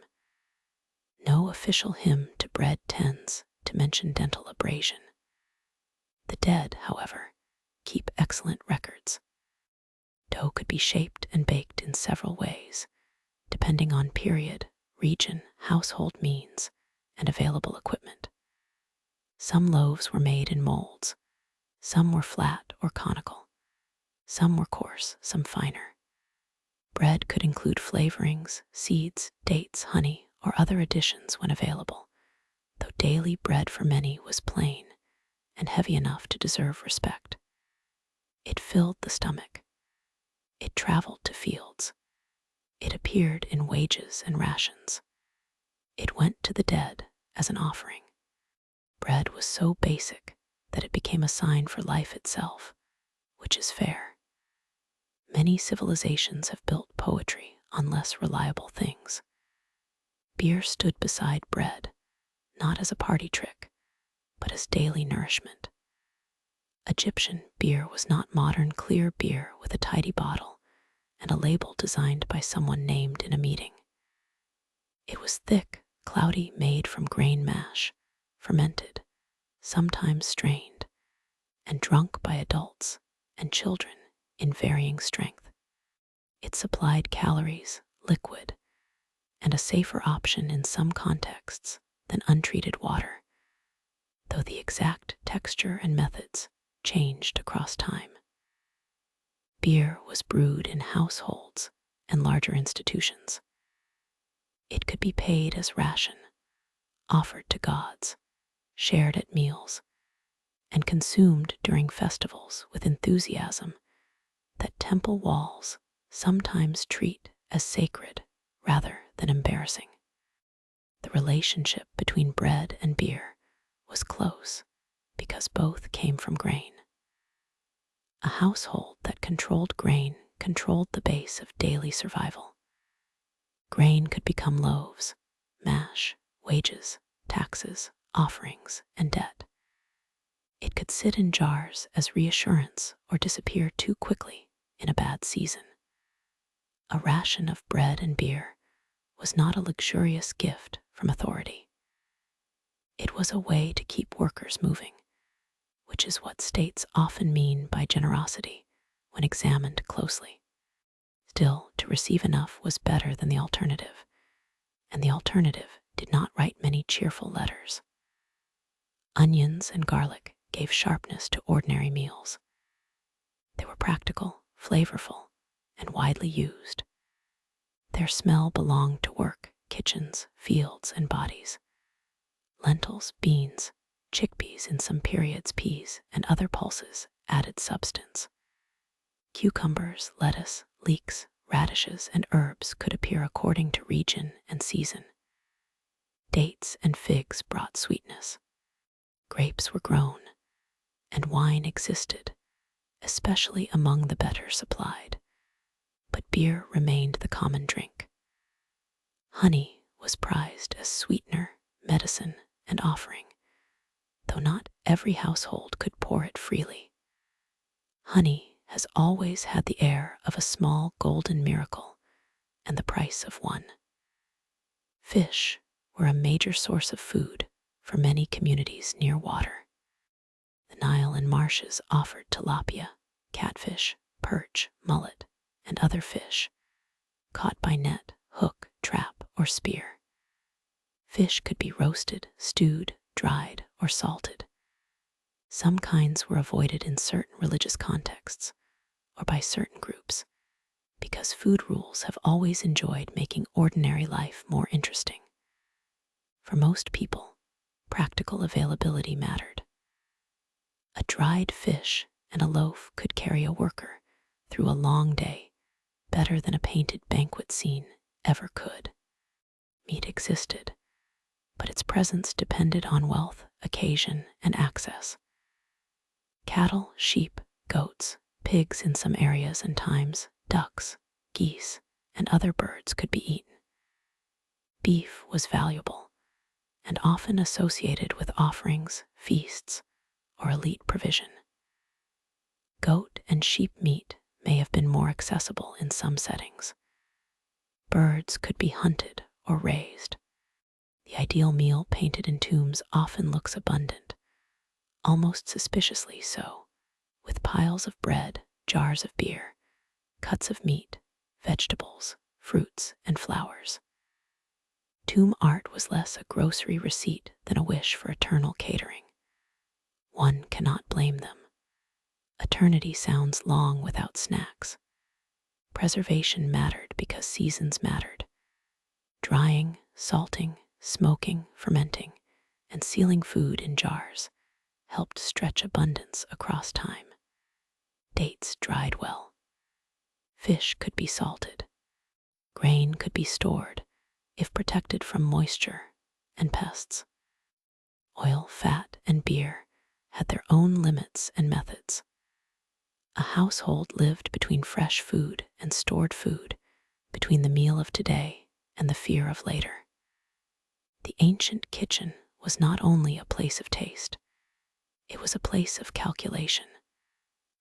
No official hymn to bread tends to mention dental abrasion. The dead, however, keep excellent records. Dough could be shaped and baked in several ways, depending on period, region, household means, and available equipment. Some loaves were made in molds, some were flat or conical, some were coarse, some finer. Bread could include flavorings, seeds, dates, honey, or other additions when available, though daily bread for many was plain and heavy enough to deserve respect. It filled the stomach. It traveled to fields. It appeared in wages and rations. It went to the dead as an offering. Bread was so basic that it became a sign for life itself, which is fair. Many civilizations have built poetry on less reliable things. Beer stood beside bread, not as a party trick, but as daily nourishment. Egyptian beer was not modern clear beer with a tidy bottle and a label designed by someone named in a meeting. It was thick, cloudy, made from grain mash, fermented, sometimes strained, and drunk by adults and children in varying strength. It supplied calories, liquid, and a safer option in some contexts than untreated water, though the exact texture and methods changed across time. Beer was brewed in households and larger institutions. It could be paid as ration, offered to gods, shared at meals, and consumed during festivals with enthusiasm that temple walls sometimes treat as sacred rather than embarrassing. The relationship between bread and beer was close because both came from grain. A household that controlled grain controlled the base of daily survival. Grain could become loaves, mash, wages, taxes, offerings, and debt. It could sit in jars as reassurance or disappear too quickly in a bad season. A ration of bread and beer was not a luxurious gift from authority. It was a way to keep workers moving, which is what states often mean by generosity when examined closely. Still, to receive enough was better than the alternative, and the alternative did not write many cheerful letters. Onions and garlic gave sharpness to ordinary meals. They were practical, flavorful, and widely used. Their smell belonged to work, kitchens, fields, and bodies. Lentils, beans, chickpeas, in some periods peas, and other pulses added substance. Cucumbers, lettuce, leeks, radishes, and herbs could appear according to region and season. Dates and figs brought sweetness. Grapes were grown, and wine existed, especially among the better supplied. But beer remained the common drink. Honey was prized as sweetener, medicine, and offering, though not every household could pour it freely. Honey has always had the air of a small golden miracle and the price of one. Fish were a major source of food for many communities near water. The Nile and marshes offered tilapia, catfish, perch, mullet, and other fish, caught by net, hook, trap, or spear. Fish could be roasted, stewed, dried, or salted. Some kinds were avoided in certain religious contexts or by certain groups, because food rules have always enjoyed making ordinary life more interesting. For most people, practical availability mattered. A dried fish and a loaf could carry a worker through a long day better than a painted banquet scene ever could. Meat existed, but its presence depended on wealth, occasion, and access. Cattle, sheep, goats, pigs in some areas and times, ducks, geese, and other birds could be eaten. Beef was valuable and often associated with offerings, feasts, or elite provision. Goat and sheep meat may have been more accessible in some settings. Birds could be hunted or raised. The ideal meal painted in tombs often looks abundant, almost suspiciously so, with piles of bread, jars of beer, cuts of meat, vegetables, fruits, and flowers. Tomb art was less a grocery receipt than a wish for eternal catering. One cannot blame them. Eternity sounds long without snacks. Preservation mattered because seasons mattered. Drying, salting, smoking, fermenting, and sealing food in jars helped stretch abundance across time. Dates dried well. Fish could be salted. Grain could be stored if protected from moisture and pests. Oil, fat, and beer had their own limits and methods. A household lived between fresh food and stored food, between the meal of today and the fear of later. The ancient kitchen was not only a place of taste, it was a place of calculation.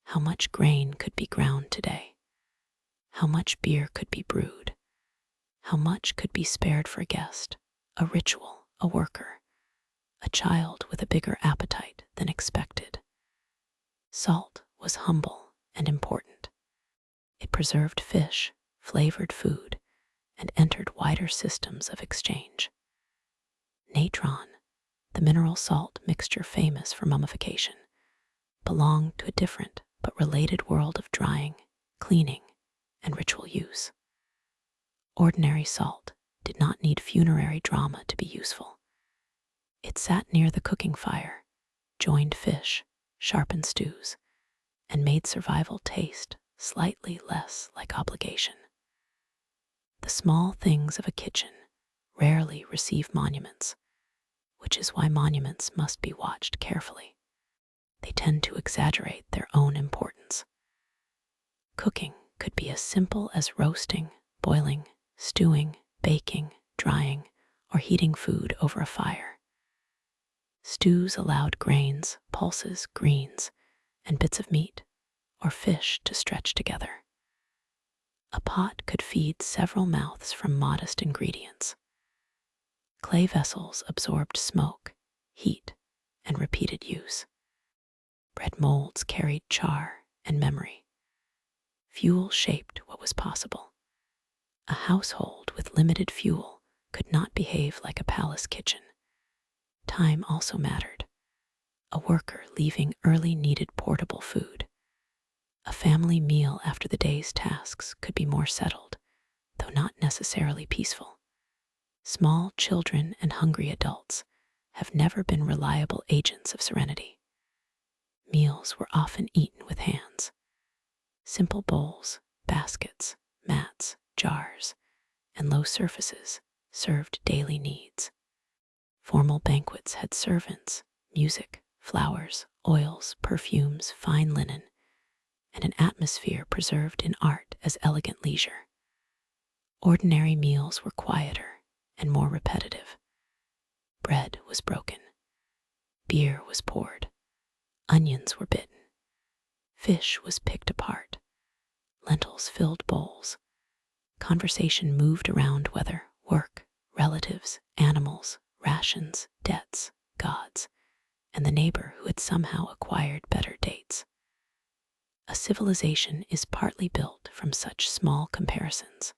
How much grain could be ground today? How much beer could be brewed? How much could be spared for a guest, a ritual, a worker, a child with a bigger appetite than expected? Salt was humble and important. It preserved fish, flavored food, and entered wider systems of exchange. Natron, the mineral salt mixture famous for mummification, belonged to a different but related world of drying, cleaning, and ritual use. Ordinary salt did not need funerary drama to be useful. It sat near the cooking fire, joined fish, sharpened stews, and made survival taste slightly less like obligation. The small things of a kitchen rarely receive monuments, which is why monuments must be watched carefully. They tend to exaggerate their own importance. Cooking could be as simple as roasting, boiling, stewing, baking, drying, or heating food over a fire. Stews allowed grains, pulses, greens, and bits of meat or fish to stretch together. A pot could feed several mouths from modest ingredients. Clay vessels absorbed smoke, heat, and repeated use. Bread molds carried char and memory. Fuel shaped what was possible. A household with limited fuel could not behave like a palace kitchen. Time also mattered. A worker leaving early needed portable food. A family meal after the day's tasks could be more settled, though not necessarily peaceful. Small children and hungry adults have never been reliable agents of serenity. Meals were often eaten with hands. Simple bowls, baskets, mats, jars, and low surfaces served daily needs. Formal banquets had servants, music, flowers, oils, perfumes, fine linen, and an atmosphere preserved in art as elegant leisure. Ordinary meals were quieter and more repetitive. Bread was broken. Beer was poured. Onions were bitten. Fish was picked apart. Lentils filled bowls. Conversation moved around whether work, relatives, animals, rations, debts, gods, and the neighbor who had somehow acquired better dates. A civilization is partly built from such small comparisons.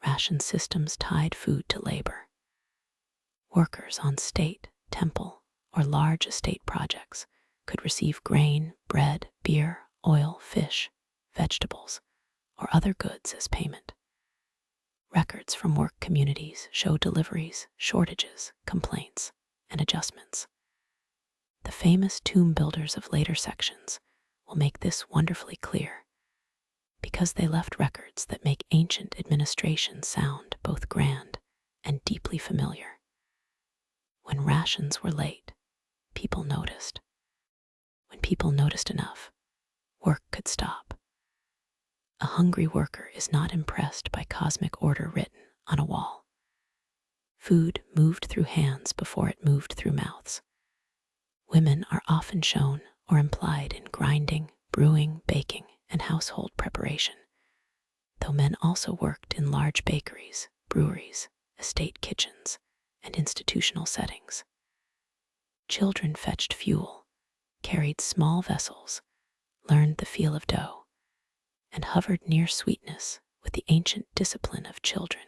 Ration systems tied food to labor. Workers on state, temple, or large estate projects could receive grain, bread, beer, oil, fish, vegetables, or other goods as payment. Records from work communities show deliveries, shortages, complaints, and adjustments. The famous tomb builders of later sections will make this wonderfully clear, because they left records that make ancient administration sound both grand and deeply familiar. When rations were late, people noticed. When people noticed enough, work could stop. A hungry worker is not impressed by cosmic order written on a wall. Food moved through hands before it moved through mouths. Women are often shown or implied in grinding, brewing, baking, and household preparation, though men also worked in large bakeries, breweries, estate kitchens, and institutional settings. Children fetched fuel, carried small vessels, learned the feel of dough, and hovered near sweetness with the ancient discipline of children,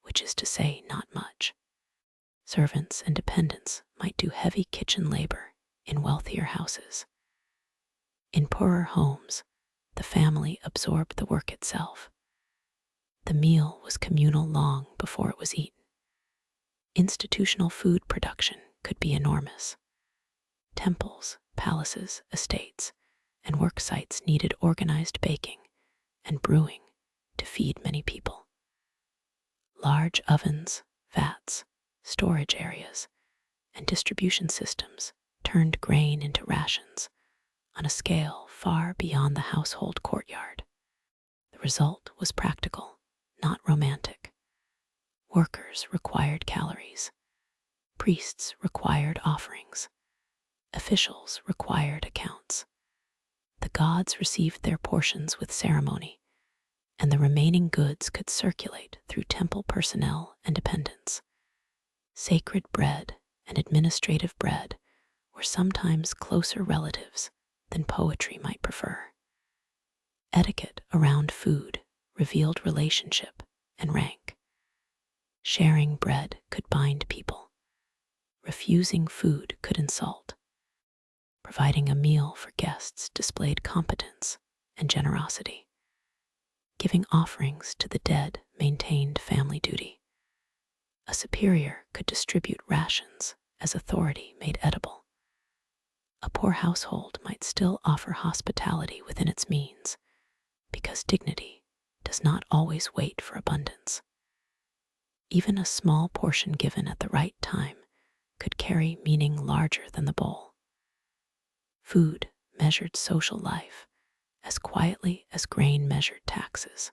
which is to say not much. Servants and dependents might do heavy kitchen labor in wealthier houses. In poorer homes, the family absorbed the work itself. The meal was communal long before it was eaten. Institutional food production could be enormous. Temples, palaces, estates, and work sites needed organized baking and brewing to feed many people. Large ovens, vats, storage areas, and distribution systems turned grain into rations on a scale far beyond the household courtyard. The result was practical, not romantic. Workers required calories. Priests required offerings. Officials required accounts. The gods received their portions with ceremony, and the remaining goods could circulate through temple personnel and dependents. Sacred bread and administrative bread were sometimes closer relatives than poetry might prefer. Etiquette around food revealed relationship and rank. Sharing bread could bind people. Refusing food could insult. providing a meal for guests displayed competence and generosity. Giving offerings to the dead maintained family duty. A superior could distribute rations as authority made edible. A poor household might still offer hospitality within its means, because dignity does not always wait for abundance. Even a small portion given at the right time could carry meaning larger than the bowl. Food measured social life as quietly as grain measured taxes.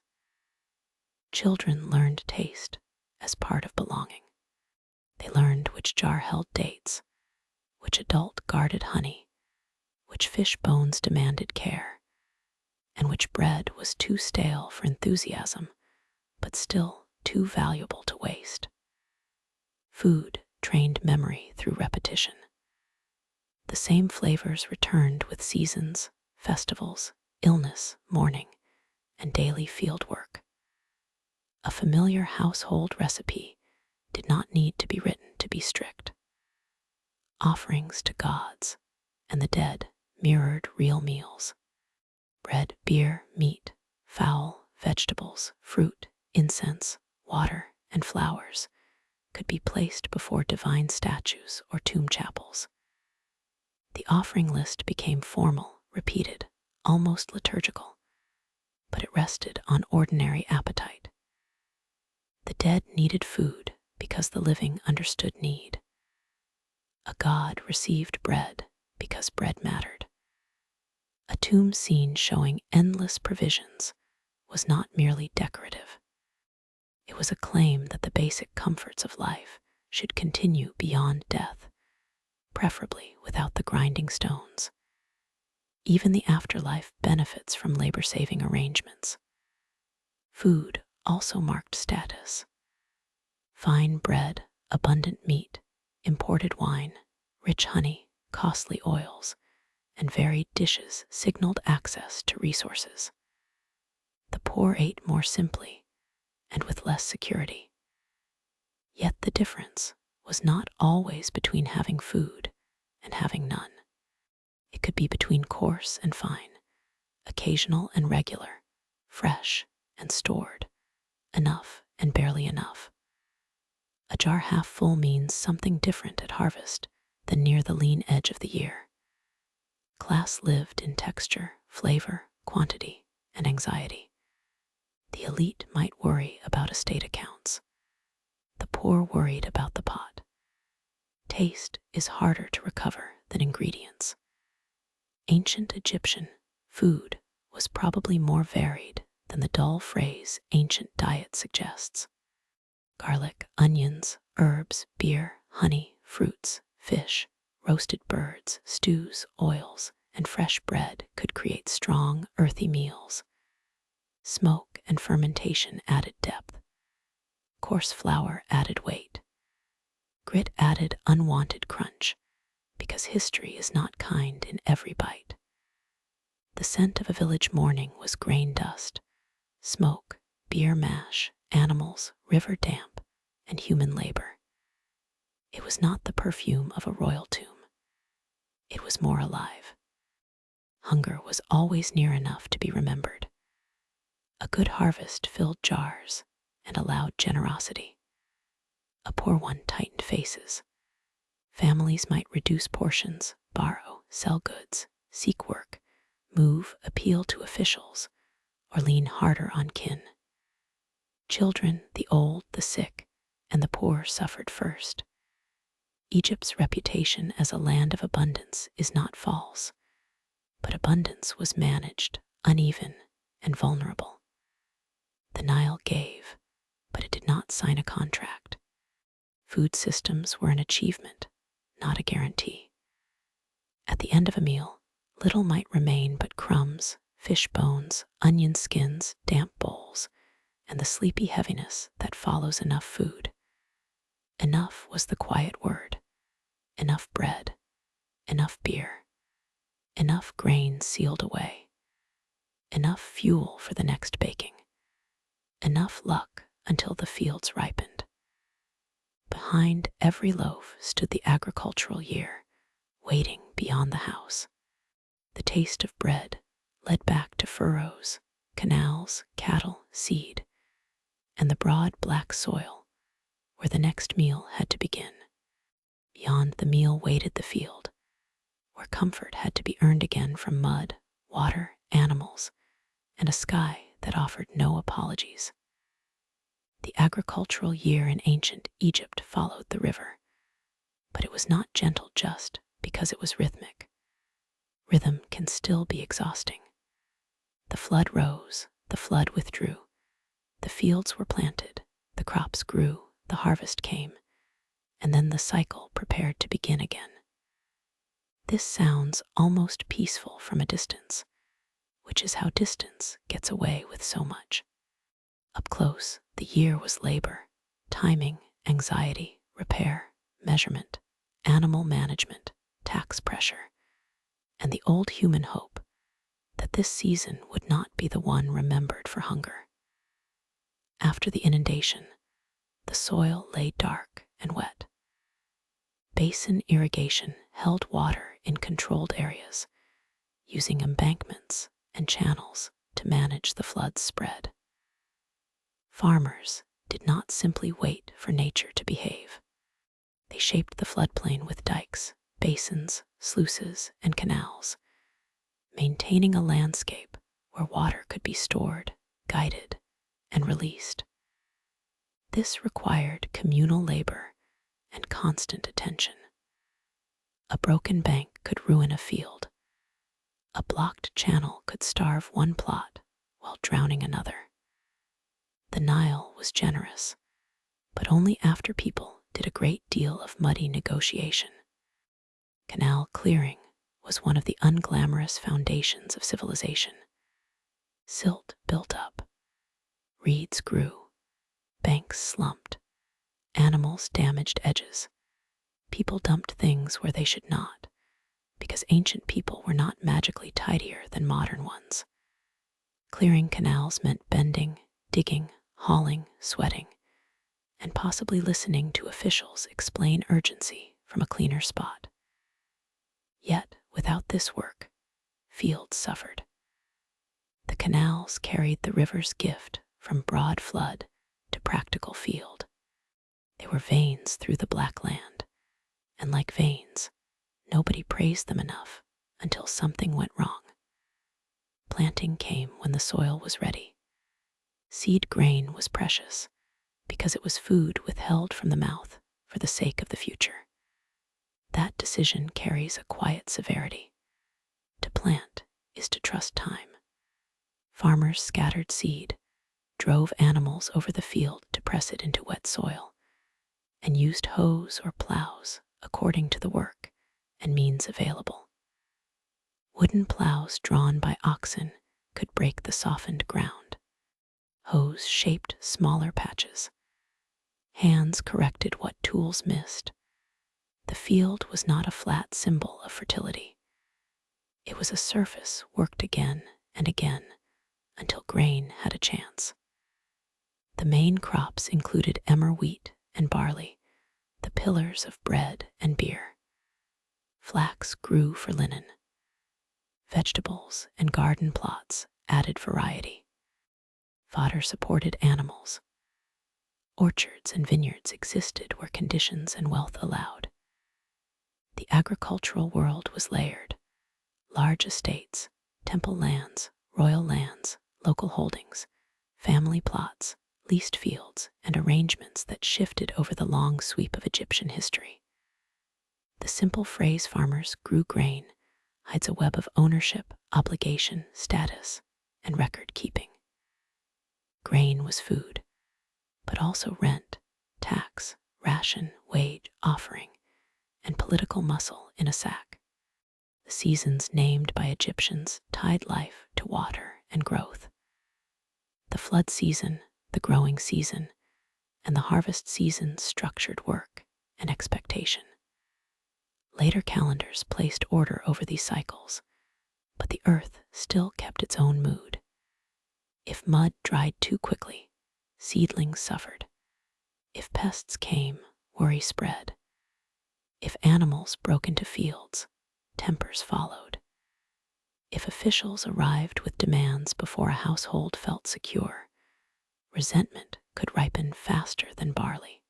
Children learned taste as part of belonging. They learned which jar held dates, which adult guarded honey, which fish bones demanded care, and which bread was too stale for enthusiasm, but still too valuable to waste. Food trained memory through repetition. The same flavors returned with seasons, festivals, illness, mourning, and daily field work. A familiar household recipe did not need to be written to be strict. Offerings to gods and the dead mirrored real meals. Bread, beer, meat, fowl, vegetables, fruit, incense, water, and flowers could be placed before divine statues or tomb chapels. The offering list became formal, repeated, almost liturgical, but it rested on ordinary appetite. The dead needed food because the living understood need. A god received bread because bread mattered. A tomb scene showing endless provisions was not merely decorative. It was a claim that the basic comforts of life should continue beyond death, preferably without the grinding stones. Even the afterlife benefits from labor-saving arrangements. Food also marked status. Fine bread, abundant meat, imported wine, rich honey, costly oils, and varied dishes signaled access to resources. The poor ate more simply and with less security. Yet the difference was not always between having food and having none. It could be between coarse and fine, occasional and regular, fresh and stored, enough and barely enough. A jar half full means something different at harvest than near the lean edge of the year. Class lived in texture, flavor, quantity, and anxiety. The elite might worry about estate accounts. The poor worried about the pot. Taste is harder to recover than ingredients. Ancient Egyptian food was probably more varied than the dull phrase ancient diet suggests. Garlic, onions, herbs, beer, honey, fruits, fish, roasted birds, stews, oils, and fresh bread could create strong, earthy meals. Smoke and fermentation added depth. Coarse flour added weight. Grit added unwanted crunch, because history is not kind in every bite. The scent of a village morning was grain dust, smoke, beer mash, animals, river damp, and human labor. It was not the perfume of a royal tomb. It was more alive. Hunger was always near enough to be remembered. A good harvest filled jars and allowed generosity. A poor one tightened faces. Families might reduce portions, borrow, sell goods, seek work, move, appeal to officials, or lean harder on kin. Children, the old, the sick, and the poor suffered first. Egypt's reputation as a land of abundance is not false, but abundance was managed, uneven, and vulnerable. The Nile gave, but it did not sign a contract. Food systems were an achievement, not a guarantee. At the end of a meal, little might remain but crumbs, fish bones, onion skins, damp bowls, and the sleepy heaviness that follows enough food. Enough was the quiet word. Enough bread, enough beer, enough grain sealed away, enough fuel for the next baking, enough luck until the fields ripened. Behind every loaf stood the agricultural year, waiting beyond the house. The taste of bread led back to furrows, canals, cattle, seed, and the broad black soil where the next meal had to begin. Beyond the meal waited the field, where comfort had to be earned again from mud, water, animals, and a sky that offered no apologies. The agricultural year in ancient Egypt followed the river, but it was not gentle just because it was rhythmic. Rhythm can still be exhausting. The flood rose, the flood withdrew. The fields were planted, the crops grew, the harvest came, and then the cycle prepared to begin again. This sounds almost peaceful from a distance, which is how distance gets away with so much. Up close, the year was labor, timing, anxiety, repair, measurement, animal management, tax pressure, and the old human hope that this season would not be the one remembered for hunger. After the inundation, the soil lay dark and wet. Basin irrigation held water in controlled areas, using embankments and channels to manage the flood's spread. Farmers did not simply wait for nature to behave. They shaped the floodplain with dikes, basins, sluices, and canals, maintaining a landscape where water could be stored, guided, and released. This required communal labor and constant attention. A broken bank could ruin a field. A blocked channel could starve one plot while drowning another. The Nile was generous, but only after people did a great deal of muddy negotiation. Canal clearing was one of the unglamorous foundations of civilization. Silt built up, reeds grew, banks slumped, animals damaged edges. People dumped things where they should not, because ancient people were not magically tidier than modern ones. Clearing canals meant bending, digging, hauling, sweating, and possibly listening to officials explain urgency from a cleaner spot. Yet, without this work, fields suffered. The canals carried the river's gift from broad flood to practical field. They were veins through the black land, and like veins, nobody praised them enough until something went wrong. Planting came when the soil was ready. Seed grain was precious because it was food withheld from the mouth for the sake of the future. That decision carries a quiet severity. To plant is to trust time. Farmers scattered seed, drove animals over the field to press it into wet soil, and used hoes or plows according to the work and means available. Wooden plows drawn by oxen could break the softened ground. Hoes shaped smaller patches. Hands corrected what tools missed. The field was not a flat symbol of fertility. It was a surface worked again and again until grain had a chance. The main crops included emmer wheat and barley, the pillars of bread and beer. Flax grew for linen. Vegetables and garden plots added variety. Fodder supported animals. Orchards and vineyards existed where conditions and wealth allowed. The agricultural world was layered. Large estates, temple lands, royal lands, local holdings, family plots, leased fields, and arrangements that shifted over the long sweep of Egyptian history. The simple phrase farmers grew grain hides a web of ownership, obligation, status, and record keeping. Grain was food, but also rent, tax, ration, wage, offering, and political muscle in a sack. The seasons named by Egyptians tied life to water and growth. The flood season, the growing season, and the harvest season structured work and expectation. Later calendars placed order over these cycles, but the earth still kept its own mood. If mud dried too quickly, seedlings suffered. If pests came, worry spread. If animals broke into fields, tempers followed. If officials arrived with demands before a household felt secure, resentment could ripen faster than barley.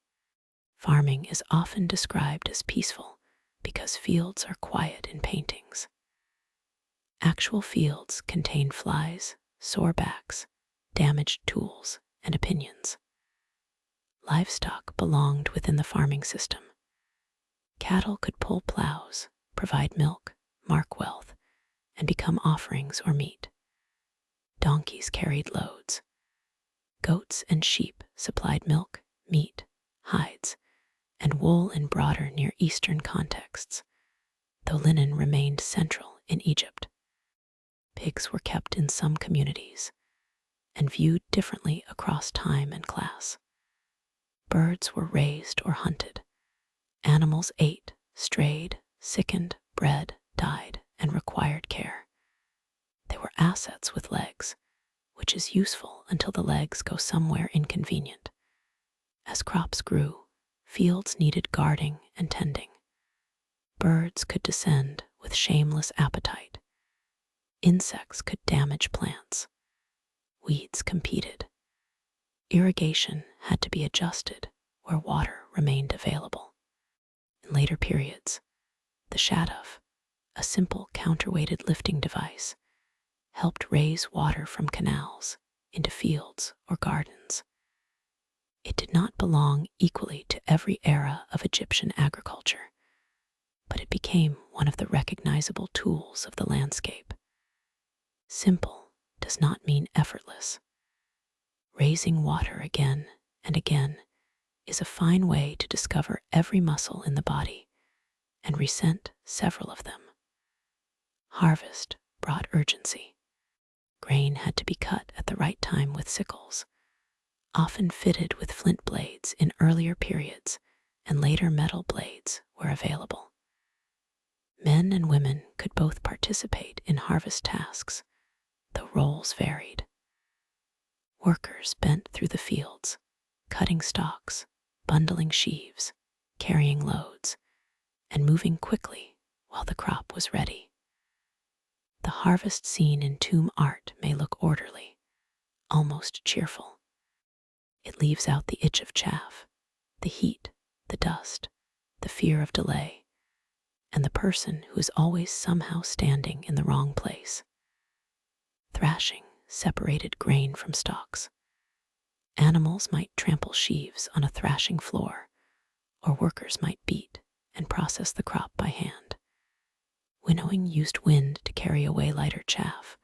Farming is often described as peaceful because fields are quiet in paintings. Actual fields contain flies, sore backs, damaged tools, and opinions. Livestock belonged within the farming system. Cattle could pull plows, provide milk, mark wealth, and become offerings or meat. Donkeys carried loads. Goats and sheep supplied milk, meat, hides, and wool in broader Near Eastern contexts, though linen remained central in Egypt. Pigs were kept in some communities and viewed differently across time and class. Birds were raised or hunted. Animals ate, strayed, sickened, bred, died, and required care. They were assets with legs, which is useful until the legs go somewhere inconvenient. As crops grew, fields needed guarding and tending. Birds could descend with shameless appetite. Insects could damage plants. Weeds competed. Irrigation had to be adjusted where water remained available. In later periods, the shaduf, a simple counterweighted lifting device, helped raise water from canals into fields or gardens. It did not belong equally to every era of Egyptian agriculture, but it became one of the recognizable tools of the landscape. Simple does not mean effortless. Raising water again and again is a fine way to discover every muscle in the body and resent several of them. Harvest brought urgency. Grain had to be cut at the right time with sickles, often fitted with flint blades in earlier periods, and later metal blades were available. Men and women could both participate in harvest tasks, though roles varied. Workers bent through the fields, cutting stalks, bundling sheaves, carrying loads, and moving quickly while the crop was ready. The harvest scene in tomb art may look orderly, almost cheerful. It leaves out the itch of chaff, the heat, the dust, the fear of delay, and the person who is always somehow standing in the wrong place. Thrashing separated grain from stalks. Animals might trample sheaves on a thrashing floor, or workers might beat and process the crop by hand. Winnowing used wind to carry away lighter chaff,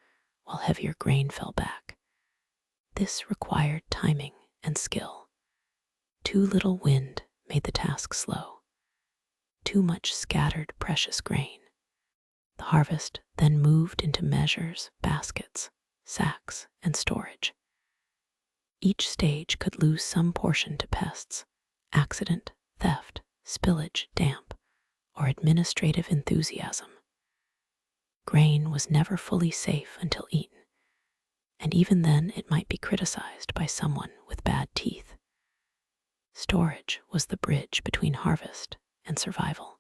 while heavier grain fell back. This required timing and skill. Too little wind made the task slow. Too much scattered precious grain. The harvest then moved into measures, baskets, sacks, and storage. Each stage could lose some portion to pests, accident, theft, spillage, damp, or administrative enthusiasm. Grain was never fully safe until eaten, and even then it might be criticized by someone with bad teeth. Storage was the bridge between harvest and survival.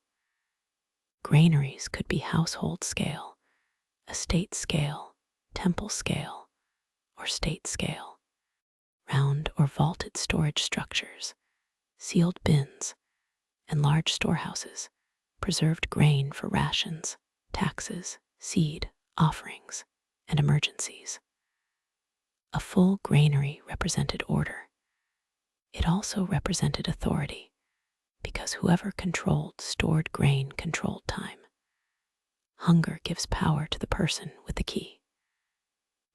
Granaries could be household scale, estate scale, temple scale, or state scale. Round or vaulted storage structures, sealed bins, and large storehouses preserved grain for rations, taxes, seed, offerings, and emergencies. A full granary represented order. It also represented authority, because whoever controlled stored grain controlled time. Hunger gives power to the person with the key.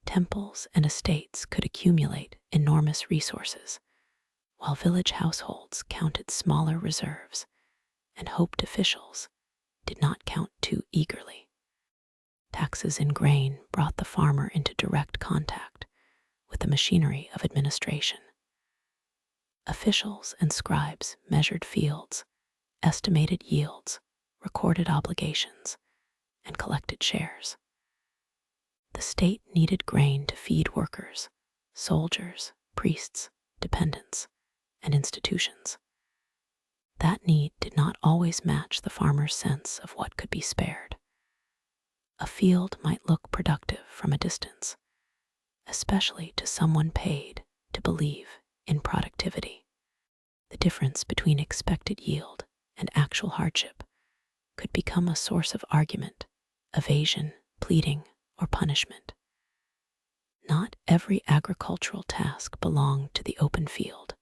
Temples and estates could accumulate enormous resources, while village households counted smaller reserves, and hoped officials did not count too eagerly. Taxes in grain brought the farmer into direct contact with the machinery of administration. Officials and scribes measured fields, estimated yields, recorded obligations, and collected shares. The state needed grain to feed workers, soldiers, priests, dependents, and institutions. That need did not always match the farmer's sense of what could be spared. A field might look productive from a distance, especially to someone paid to believe in productivity. The difference between expected yield and actual hardship could become a source of argument, evasion, pleading, or punishment. Not every agricultural task belonged to the open field.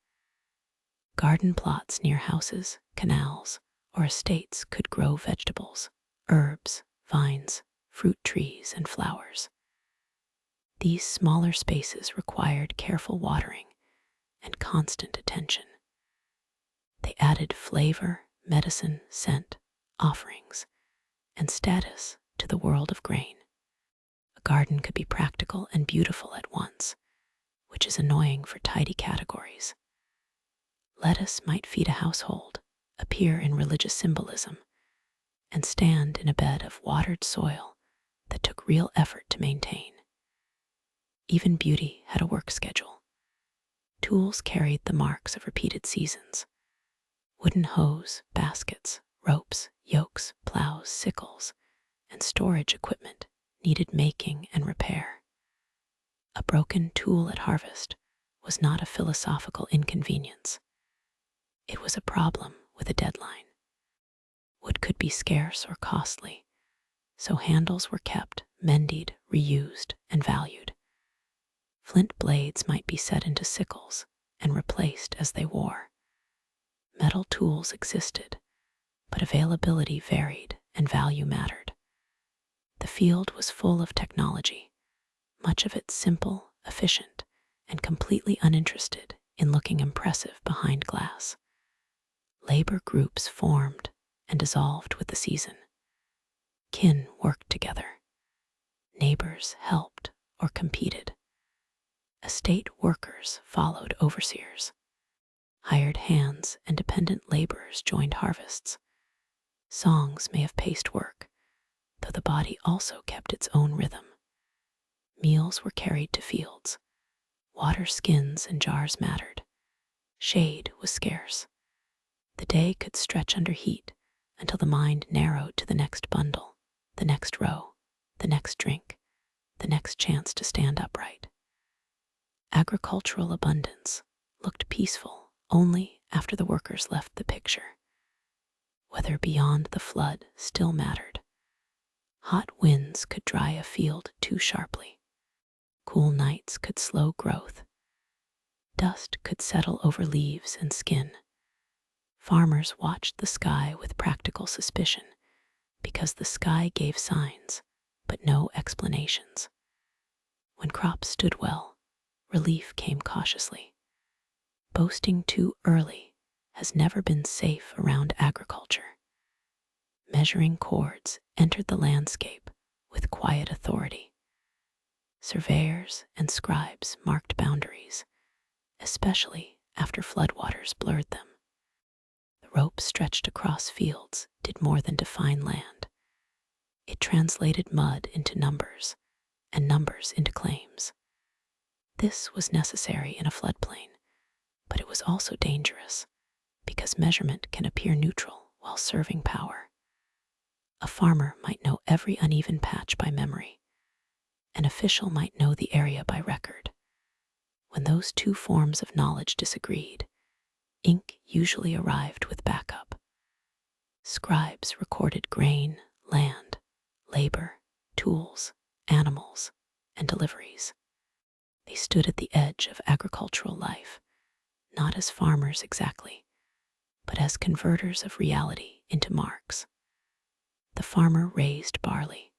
Garden plots near houses, canals, or estates could grow vegetables, herbs, vines, fruit trees, and flowers. These smaller spaces required careful watering and constant attention. They added flavor, medicine, scent, offerings, and status to the world of grain. A garden could be practical and beautiful at once, which is annoying for tidy categories. Lettuce might feed a household, appear in religious symbolism, and stand in a bed of watered soil that took real effort to maintain. Even beauty had a work schedule. Tools carried the marks of repeated seasons. Wooden hoes, baskets, ropes, yokes, plows, sickles, and storage equipment needed making and repair. A broken tool at harvest was not a philosophical inconvenience. It was a problem with a deadline. Wood could be scarce or costly, so handles were kept, mended, reused, and valued. Flint blades might be set into sickles and replaced as they wore. Metal tools existed, but availability varied and value mattered. The field was full of technology, much of it simple, efficient, and completely uninterested in looking impressive behind glass. Labor groups formed and dissolved with the season. Kin worked together. Neighbors helped or competed. Estate workers followed overseers. Hired hands and dependent laborers joined harvests. Songs may have paced work, though the body also kept its own rhythm. Meals were carried to fields. Water skins and jars mattered. Shade was scarce. The day could stretch under heat until the mind narrowed to the next bundle, the next row, the next drink, the next chance to stand upright. Agricultural abundance looked peaceful only after the workers left the picture. Weather beyond the flood still mattered. Hot winds could dry a field too sharply. Cool nights could slow growth. Dust could settle over leaves and skin. Farmers watched the sky with practical suspicion because the sky gave signs, but no explanations. When crops stood well, relief came cautiously. Boasting too early has never been safe around agriculture. Measuring cords entered the landscape with quiet authority. Surveyors and scribes marked boundaries, especially after floodwaters blurred them. The rope stretched across fields did more than define land. It translated mud into numbers and numbers into claims. This was necessary in a floodplain, but it was also dangerous because measurement can appear neutral while serving power. A farmer might know every uneven patch by memory. An official might know the area by record. When those two forms of knowledge disagreed, ink usually arrived with backup. Scribes recorded grain, land, labor, tools, animals, and deliveries. They stood at the edge of agricultural life, not as farmers exactly, but as converters of reality into marks. The farmer raised barley.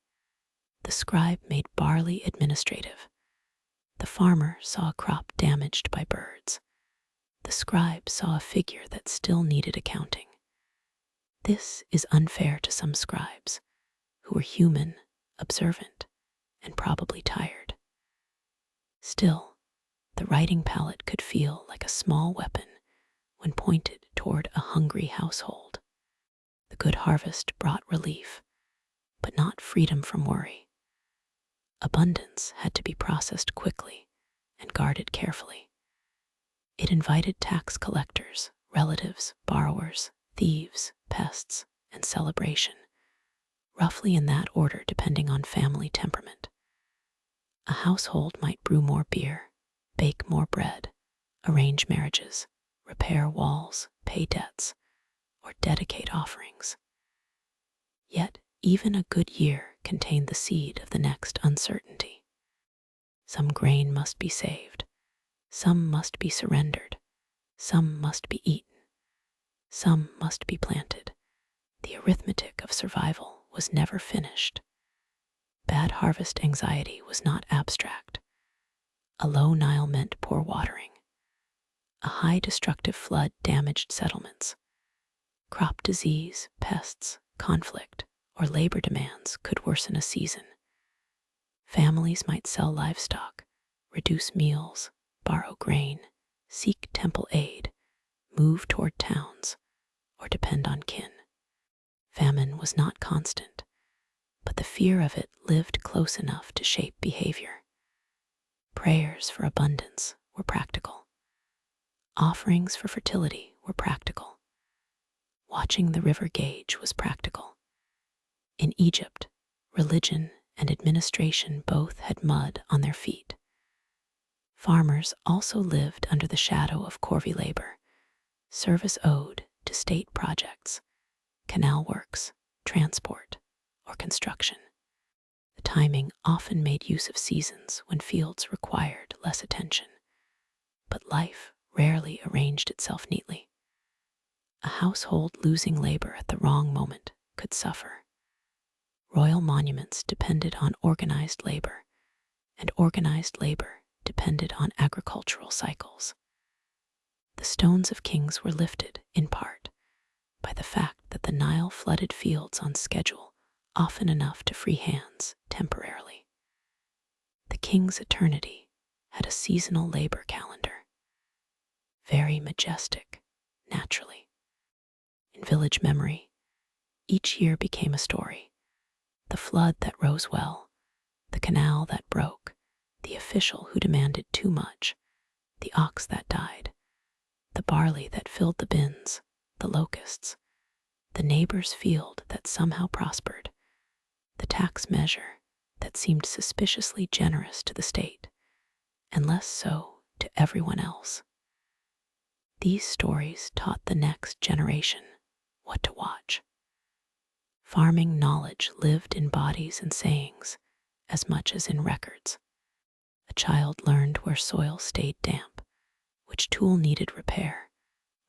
The scribe made barley administrative. The farmer saw a crop damaged by birds. The scribe saw a figure that still needed accounting. This is unfair to some scribes, who were human, observant, and probably tired. Still, the writing palette could feel like a small weapon when pointed toward a hungry household. The good harvest brought relief, but not freedom from worry. Abundance had to be processed quickly and guarded carefully. It invited tax collectors, relatives, borrowers, thieves, pests, and celebration, roughly in that order depending on family temperament. A household might brew more beer, bake more bread, arrange marriages, repair walls, pay debts, or dedicate offerings. Yet, even a good year contained the seed of the next uncertainty. Some grain must be saved, some must be surrendered, some must be eaten, some must be planted. The arithmetic of survival was never finished. Bad harvest anxiety was not abstract. A low Nile meant poor watering. A high destructive flood damaged settlements. Crop disease, pests, conflict, or labor demands could worsen a season. Families might sell livestock, reduce meals, borrow grain, seek temple aid, move toward towns, or depend on kin. Famine was not constant, but the fear of it lived close enough to shape behavior. Prayers for abundance were practical. Offerings for fertility were practical. Watching the river gauge was practical. In Egypt, religion and administration both had mud on their feet. Farmers also lived under the shadow of corvée labor, service owed to state projects, canal works, transport, or construction. The timing often made use of seasons when fields required less attention, but life rarely arranged itself neatly. A household losing labor at the wrong moment could suffer. Royal monuments depended on organized labor, and organized labor depended on agricultural cycles. The stones of kings were lifted, in part, by the fact that the Nile flooded fields on schedule often enough to free hands temporarily. The king's eternity had a seasonal labor calendar, very majestic, naturally. In village memory, each year became a story. The flood that rose well, the canal that broke, the official who demanded too much, the ox that died, the barley that filled the bins, the locusts, the neighbor's field that somehow prospered, the tax measure that seemed suspiciously generous to the state, and less so to everyone else. These stories taught the next generation what to watch. Farming knowledge lived in bodies and sayings as much as in records. A child learned where soil stayed damp, which tool needed repair,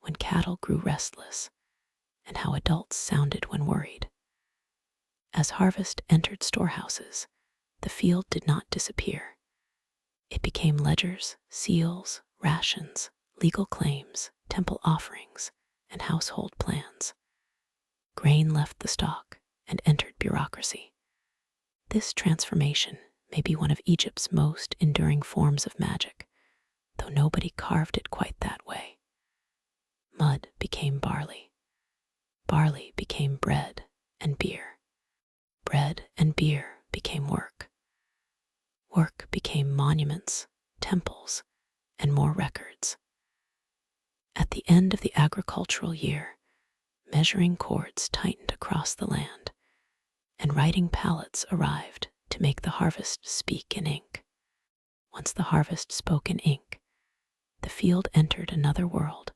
when cattle grew restless, and how adults sounded when worried. As harvest entered storehouses, the field did not disappear. It became ledgers, seals, rations, legal claims, temple offerings, and household plans. Grain left the stalk and entered bureaucracy. This transformation may be one of Egypt's most enduring forms of magic, though nobody carved it quite that way. Mud became barley. Barley became bread and beer. Bread and beer became work. Work became monuments, temples, and more records. At the end of the agricultural year, measuring cords tightened across the land, and writing pallets arrived to make the harvest speak in ink. Once the harvest spoke in ink, the field entered another world,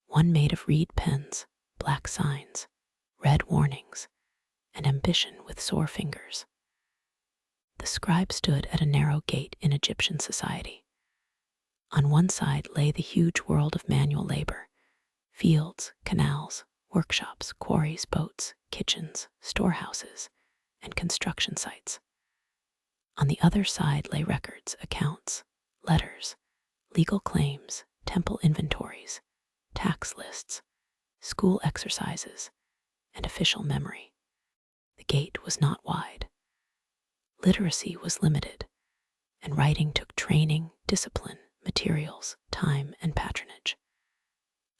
one made of reed pens, black signs, red warnings, and ambition with sore fingers. The scribe stood at a narrow gate in Egyptian society. On one side lay the huge world of manual labor, fields, canals, workshops, quarries, boats, kitchens, storehouses, and construction sites. On the other side lay records, accounts, letters, legal claims, temple inventories, tax lists, school exercises, and official memory. The gate was not wide. Literacy was limited, and writing took training, discipline, materials, time, and patronage.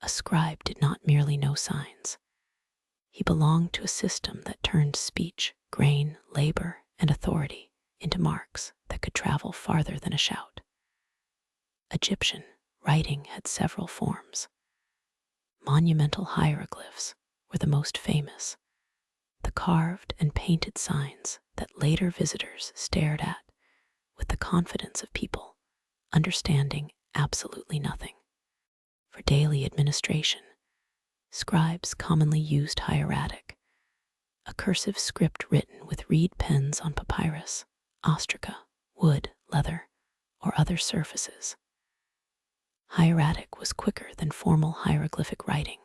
A scribe did not merely know signs. He belonged to a system that turned speech, grain, labor, and authority into marks that could travel farther than a shout. Egyptian writing had several forms. Monumental hieroglyphs were the most famous. the carved and painted signs that later visitors stared at with the confidence of people understanding absolutely nothing. For daily administration, scribes commonly used hieratic, a cursive script written with reed pens on papyrus, ostraca, wood, leather, or other surfaces. Hieratic was quicker than formal hieroglyphic writing,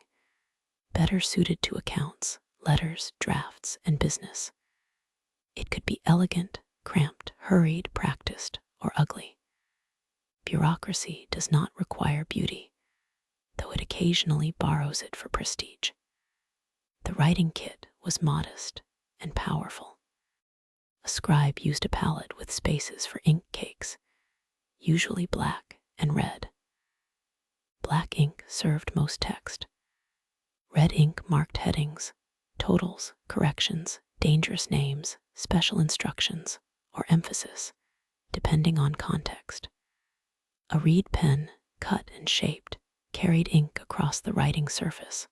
better suited to accounts, letters, drafts, and business. It could be elegant, cramped, hurried, practiced, or ugly. Bureaucracy does not require beauty, though it occasionally borrows it for prestige. The writing kit was modest and powerful. A scribe used a palette with spaces for ink cakes, usually black and red. Black ink served most text. Red ink marked headings, totals, corrections, dangerous names, special instructions, or emphasis, depending on context. A reed pen, cut and shaped, carried ink across the writing surface.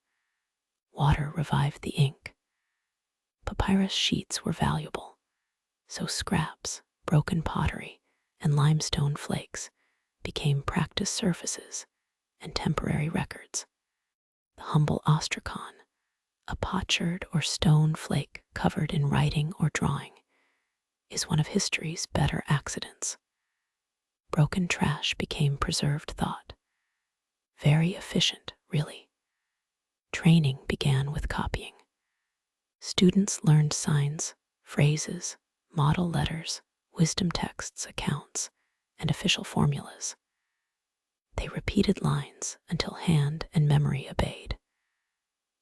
Water revived the ink. Papyrus sheets were valuable, so scraps, broken pottery, and limestone flakes became practice surfaces and temporary records. The humble ostrakhan, a potsherd or stone flake covered in writing or drawing, is one of history's better accidents. Broken trash became preserved thought. Very efficient, really. Training began with copying. Students learned signs, phrases, model letters, wisdom texts, accounts, and official formulas. They repeated lines until hand and memory obeyed.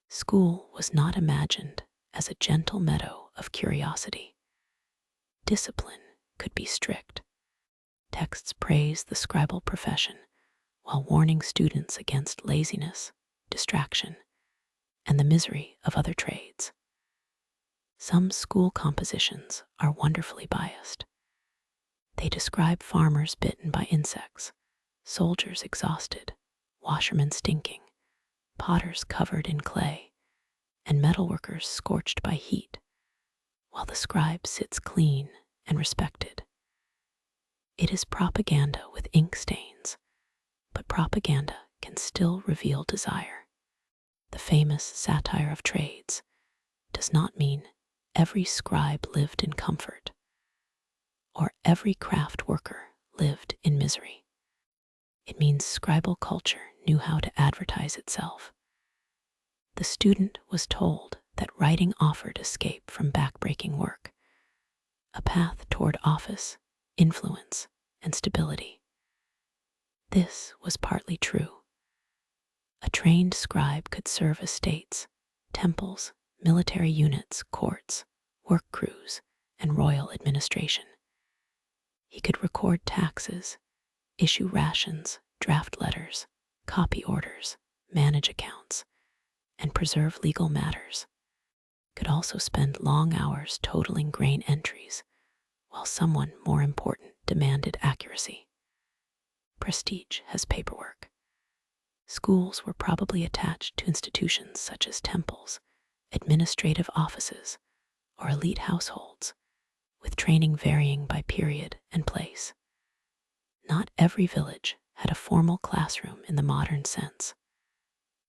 School was not imagined as a gentle meadow of curiosity. Discipline could be strict. Texts praised the scribal profession while warning students against laziness, distraction, and the misery of other trades. Some school compositions are wonderfully biased. They describe farmers bitten by insects, soldiers exhausted, washermen stinking, potters covered in clay, and metalworkers scorched by heat, while the scribe sits clean and respected. It is propaganda with ink stains, but propaganda can still reveal desire. The famous satire of trades does not mean every scribe lived in comfort, or every craft worker lived in misery. It means scribal culture knew how to advertise itself. The student was told that writing offered escape from backbreaking work, a path toward office, influence, and stability. This was partly true. A trained scribe could serve estates, temples, military units, courts, work crews, and royal administration. He could record taxes, issue rations, draft letters, copy orders, manage accounts, and preserve legal matters. Could also spend long hours totaling grain entries, while someone more important demanded accuracy. Prestige has paperwork. Schools were probably attached to institutions such as temples, administrative offices, or elite households, with training varying by period and place. Not every village had a formal classroom in the modern sense.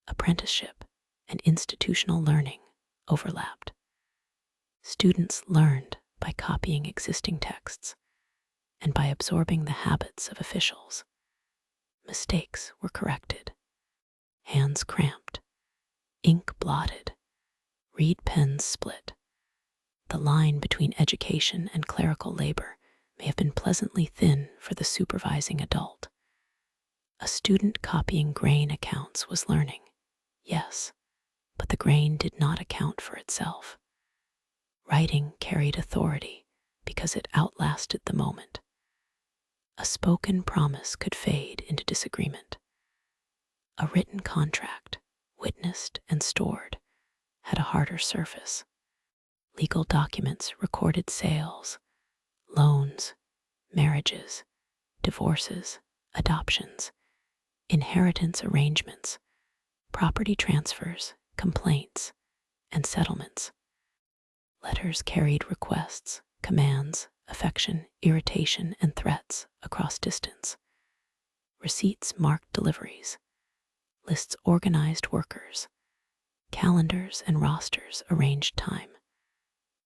Apprenticeship and institutional learning overlapped. Students learned by copying existing texts and by absorbing the habits of officials. Mistakes were corrected. Hands cramped, ink blotted, reed pens split. The line between education and clerical labor may have been pleasantly thin for the supervising adult. A student copying grain accounts was learning, yes, but the grain did not account for itself. Writing carried authority because it outlasted the moment. A spoken promise could fade into disagreement. A written contract, witnessed and stored, had a harder surface. Legal documents recorded sales, loans, marriages, divorces, adoptions, inheritance arrangements, property transfers, complaints, and settlements. Letters carried requests, commands, affection, irritation, and threats across distance. Receipts marked deliveries. Lists organized workers. Calendars and rosters arranged time.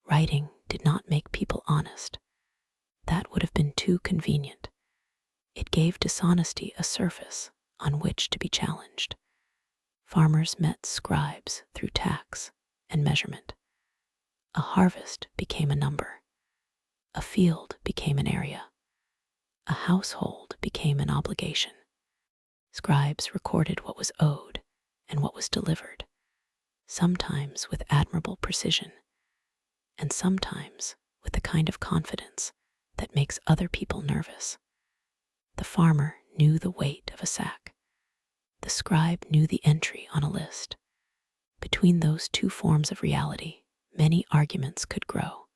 Writing did not make people honest. That would have been too convenient. It gave dishonesty a surface on which to be challenged. Farmers met scribes through tax and measurement. A harvest became a number. A field became an area. A household became an obligation. Scribes recorded what was owed and what was delivered, sometimes with admirable precision, and sometimes with the kind of confidence that makes other people nervous. The farmer knew the weight of a sack. The scribe knew the entry on a list. Between those two forms of reality, many arguments could grow.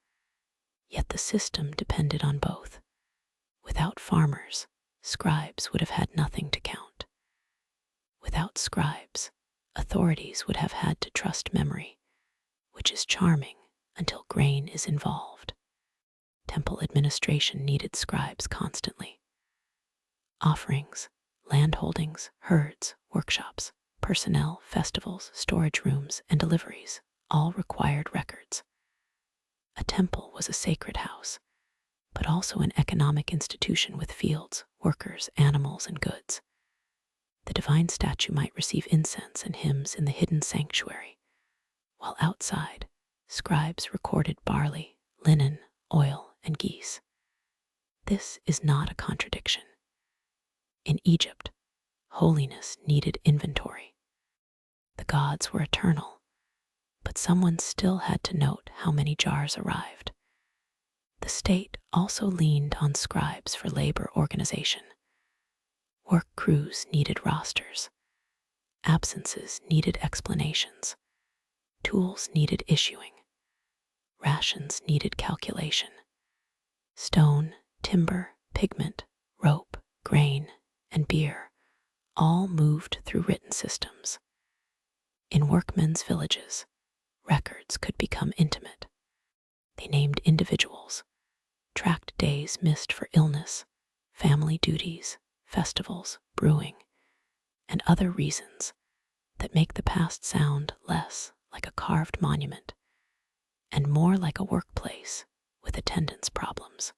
Yet the system depended on both. Without farmers, scribes would have had nothing to count. Without scribes, authorities would have had to trust memory, which is charming until grain is involved. Temple administration needed scribes constantly. Offerings, land holdings, herds, workshops, personnel, festivals, storage rooms, and deliveries all required records. A temple was a sacred house, but also an economic institution with fields, workers, animals, and goods. The divine statue might receive incense and hymns in the hidden sanctuary, while outside, scribes recorded barley, linen, oil, and geese. This is not a contradiction. In Egypt, holiness needed inventory. The gods were eternal, but someone still had to note how many jars arrived. The state also leaned on scribes for labor organization. Work crews needed rosters. Absences needed explanations. Tools needed issuing. Rations needed calculation. Stone, timber, pigment, rope, grain, and beer all moved through written systems. In workmen's villages, records could become intimate. They named individuals, tracked days missed for illness, family duties, festivals, brewing, and other reasons that make the past sound less like a carved monument and more like a workplace with attendance problems.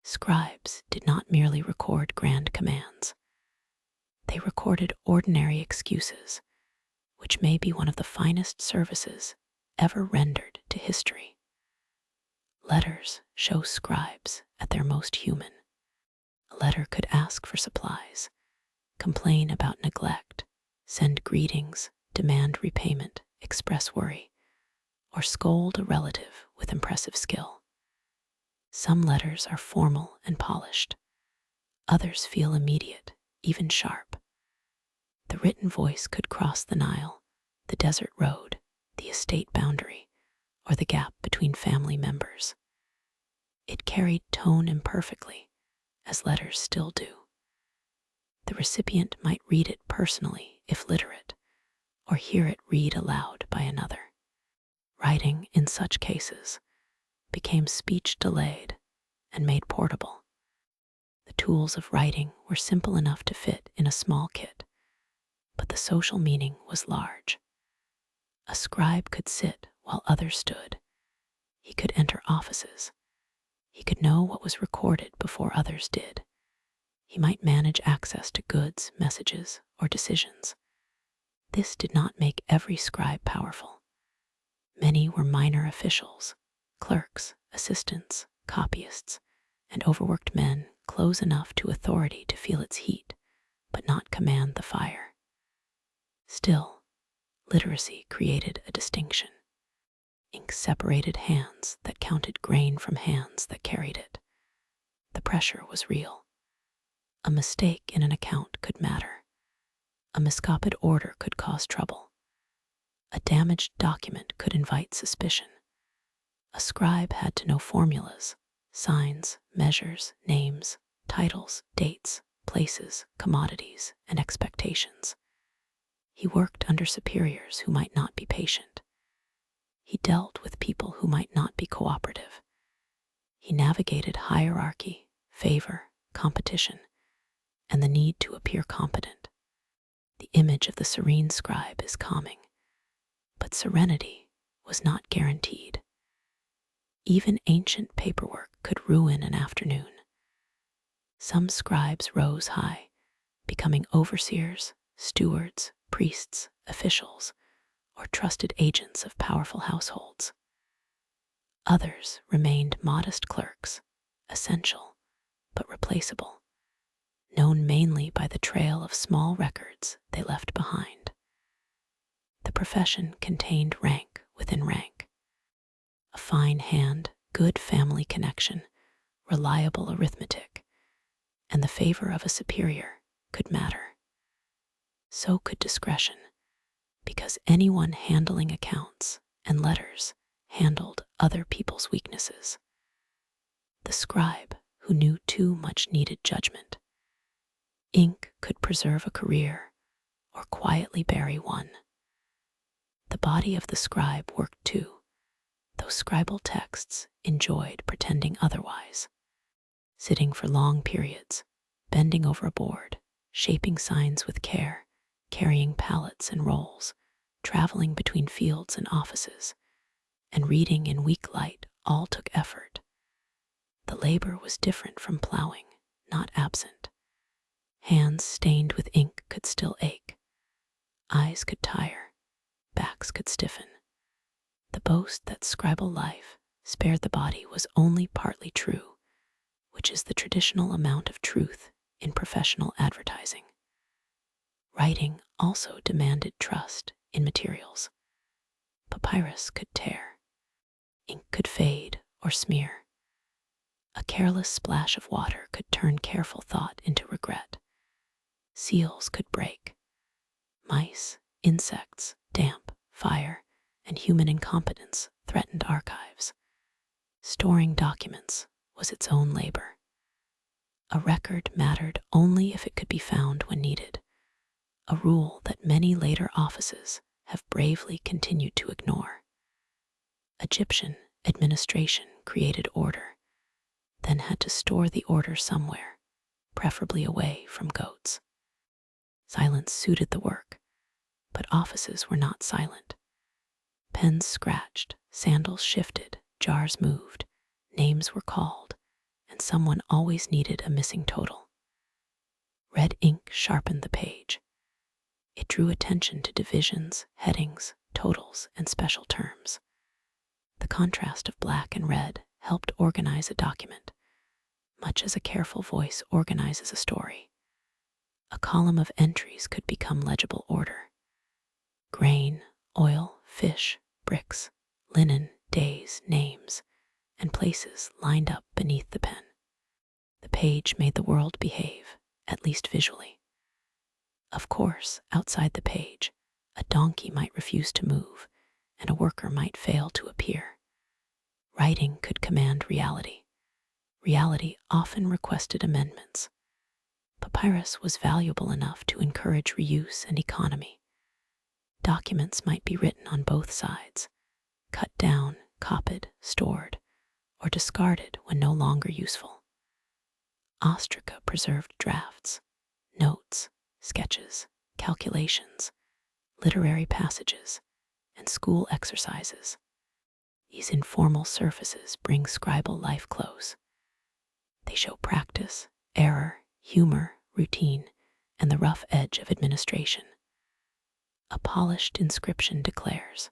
Scribes did not merely record grand commands. They recorded ordinary excuses, which may be one of the finest services ever rendered to history. Letters show scribes at their most human. A letter could ask for supplies, complain about neglect, send greetings, demand repayment, express worry, or scold a relative with impressive skill. Some letters are formal and polished. Others feel immediate, even sharp. The written voice could cross the Nile, the desert road, the estate boundary, or the gap between family members. It carried tone imperfectly, as letters still do. The recipient might read it personally if literate, or hear it read aloud by another. Writing, in such cases, became speech delayed and made portable. The tools of writing were simple enough to fit in a small kit, but the social meaning was large. A scribe could sit while others stood. He could enter offices. He could know what was recorded before others did. He might manage access to goods, messages, or decisions. This did not make every scribe powerful. Many were minor officials, clerks, assistants, copyists, and overworked men close enough to authority to feel its heat, but not command the fire. Still, literacy created a distinction. Ink separated hands that counted grain from hands that carried it. The pressure was real. A mistake in an account could matter. A miscopied order could cause trouble. A damaged document could invite suspicion. A scribe had to know formulas, signs, measures, names, titles, dates, places, commodities, and expectations. He worked under superiors who might not be patient. he dealt with people who might not be cooperative. He navigated hierarchy, favor, competition, and the need to appear competent. The image of the serene scribe is calming, but serenity was not guaranteed. Even ancient paperwork could ruin an afternoon. Some scribes rose high, becoming overseers, stewards, priests, officials, or trusted agents of powerful households. Others remained modest clerks, essential but replaceable, known mainly by the trail of small records they left behind. The profession contained rank within rank. A fine hand, good family connection, reliable arithmetic, and the favor of a superior could matter. So could discretion, because anyone handling accounts and letters handled other people's weaknesses. The scribe who knew too much needed judgment. Ink could preserve a career or quietly bury one. The body of the scribe worked too, though scribal texts enjoyed pretending otherwise. Sitting for long periods, bending over a board, shaping signs with care, carrying pallets and rolls, traveling between fields and offices, and reading in weak light all took effort. The labor was different from plowing, not absent. Hands stained with ink could still ache. Eyes could tire. Backs could stiffen. The boast that scribal life spared the body was only partly true, which is the traditional amount of truth in professional advertising. Writing also demanded trust in materials. Papyrus could tear. Ink could fade or smear. A careless splash of water could turn careful thought into regret. Seals could break. Mice, insects, damp, fire, and human incompetence threatened archives. Storing documents was its own labor. A record mattered only if it could be found when needed, a rule that many later offices have bravely continued to ignore. Egyptian administration created order, then had to store the order somewhere, preferably away from goats. Silence suited the work, but offices were not silent. Pens scratched, sandals shifted, jars moved, names were called, and someone always needed a missing total. Red ink sharpened the page. It drew attention to divisions, headings, totals, and special terms. The contrast of black and red helped organize a document, much as a careful voice organizes a story. A column of entries could become legible order. Grain, oil, fish, bricks, linen, days, names, and places lined up beneath the pen. The page made the world behave, at least visually. Of course, outside the page, a donkey might refuse to move, and a worker might fail to appear. Writing could command reality. Reality often requested amendments. Papyrus was valuable enough to encourage reuse and economy. Documents might be written on both sides, cut down, copied, stored, or discarded when no longer useful. Ostraca preserved drafts, notes, sketches, calculations, literary passages, and school exercises. These informal surfaces bring scribal life close. They show practice, error, humor, routine, and the rough edge of administration. A polished inscription declares,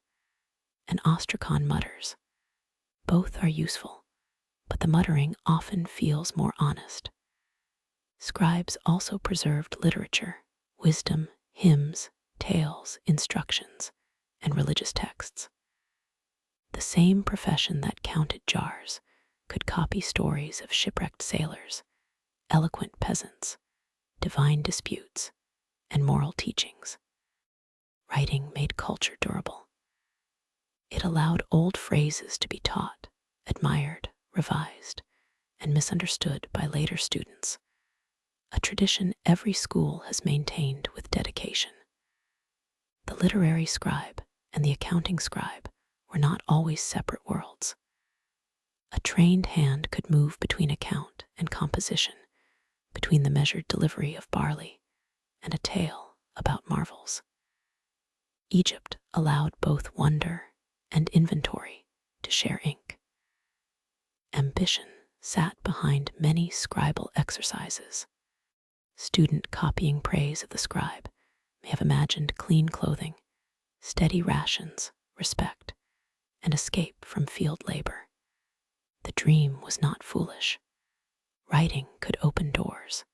an ostracon mutters. Both are useful, but the muttering often feels more honest. Scribes also preserved literature, wisdom, hymns, tales, instructions, and religious texts. The same profession that counted jars could copy stories of shipwrecked sailors, eloquent peasants, divine disputes, and moral teachings. Writing made culture durable. It allowed old phrases to be taught, admired, revised, and misunderstood by later students, a tradition every school has maintained with dedication. The literary scribe and the accounting scribe were not always separate worlds. A trained hand could move between account and composition, between the measured delivery of barley and a tale about marvels. Egypt allowed both wonder and inventory to share ink. Ambition sat behind many scribal exercises. Student copying praise of the scribe may have imagined clean clothing, steady rations, respect, and escape from field labor. The dream was not foolish. Writing could open doors.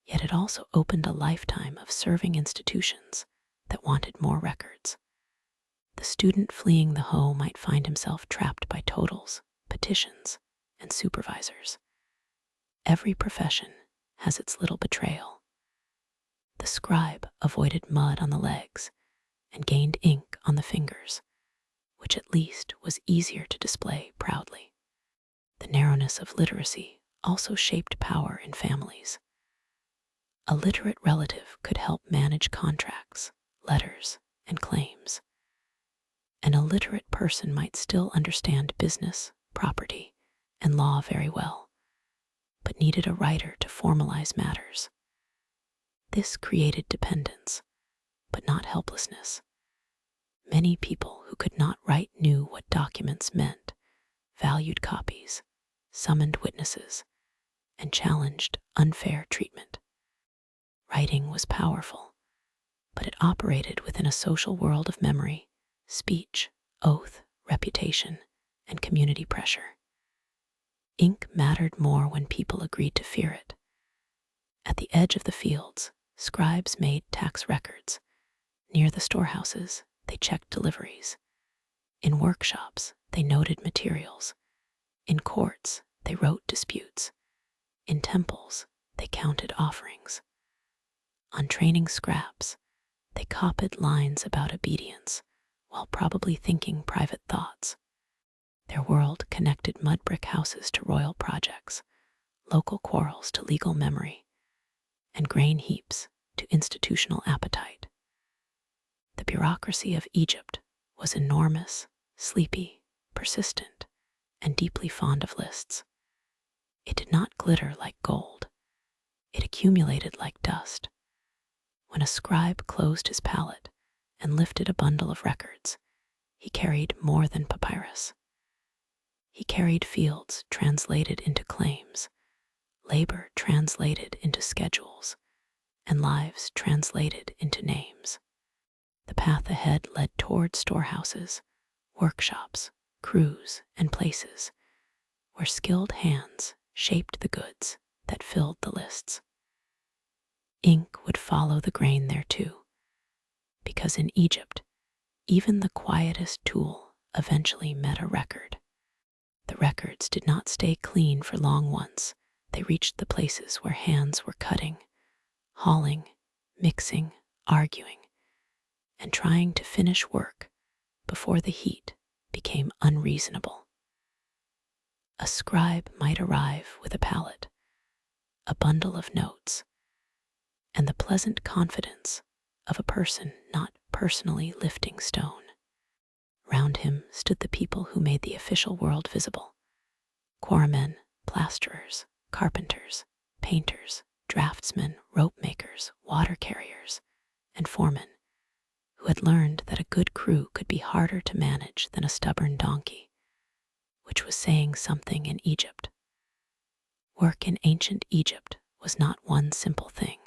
Yet it also opened a lifetime of serving institutions that wanted more records. The student fleeing the hoe might find himself trapped by totals, petitions, and supervisors. Every profession has its little betrayal. The scribe avoided mud on the legs and gained ink on the fingers, which at least was easier to display proudly. The narrowness of literacy also shaped power in families. A literate relative could help manage contracts, letters, and claims. An illiterate person might still understand business, property, and law very well, but needed a writer to formalize matters. This created dependence, but not helplessness. Many people who could not write knew what documents meant, valued copies, summoned witnesses, and challenged unfair treatment. Writing was powerful, but it operated within a social world of memory, speech, oath, reputation, and community pressure. Ink mattered more when people agreed to fear it. At the edge of the fields, scribes made tax records. Near the storehouses, they checked deliveries. In workshops, they noted materials. In courts, they wrote disputes. In temples, they counted offerings. On training scraps, they copied lines about obedience while probably thinking private thoughts. Their world connected mud brick houses to royal projects, local quarrels to legal memory, and grain heaps to institutional appetite. The bureaucracy of Egypt was enormous, sleepy, persistent, and deeply fond of lists. It did not glitter like gold. It accumulated like dust. When a scribe closed his pallet and lifted a bundle of records, he carried more than papyrus. He carried fields translated into claims, labor translated into schedules, and lives translated into names. The path ahead led toward storehouses, workshops, crews, and places where skilled hands shaped the goods that filled the lists. Ink would follow the grain there too, because in Egypt, even the quietest tool eventually met a record. The records did not stay clean for long once they reached the places where hands were cutting, hauling, mixing, arguing, and trying to finish work before the heat became unreasonable. A scribe might arrive with a pallet, a bundle of notes, and the pleasant confidence of a person not personally lifting stone. Round him stood the people who made the official world visible: quarrymen, plasterers, carpenters, painters, draftsmen, rope makers, water carriers, and foremen, who had learned that a good crew could be harder to manage than a stubborn donkey, which was saying something in Egypt. Work in ancient Egypt was not one simple thing.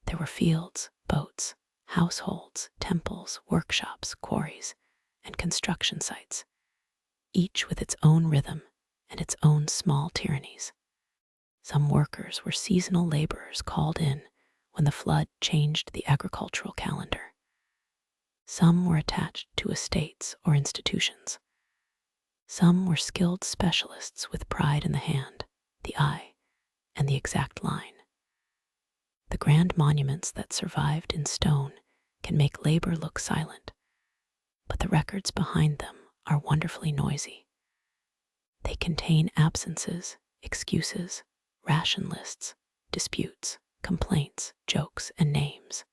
There were fields, boats, households, temples, workshops, quarries, and construction sites, each with its own rhythm and its own small tyrannies. Some workers were seasonal laborers called in when the flood changed the agricultural calendar. Some were attached to estates or institutions. Some were skilled specialists with pride in the hand, the eye, and the exact line. The grand monuments that survived in stone can make labor look silent, but the records behind them are wonderfully noisy. They contain absences, excuses, ration lists, disputes, complaints, jokes, and names.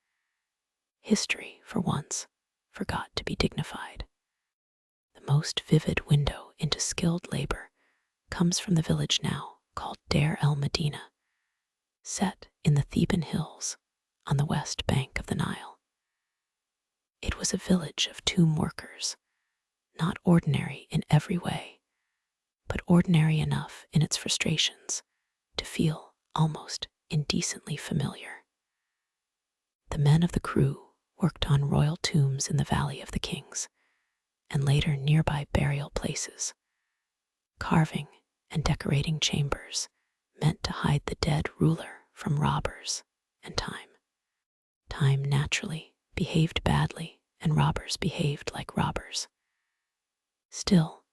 History, for once, forgot to be dignified. most vivid window into skilled labor comes from the village now called Deir el Medina, set in the Theban hills on the west bank of the Nile. It was a village of tomb workers, not ordinary in every way, but ordinary enough in its frustrations to feel almost indecently familiar. The men of the crew worked on royal tombs in the Valley of the Kings and later nearby burial places, carving and decorating chambers meant to hide the dead ruler from robbers and time. Time naturally behaved badly, and robbers behaved like robbers. Still,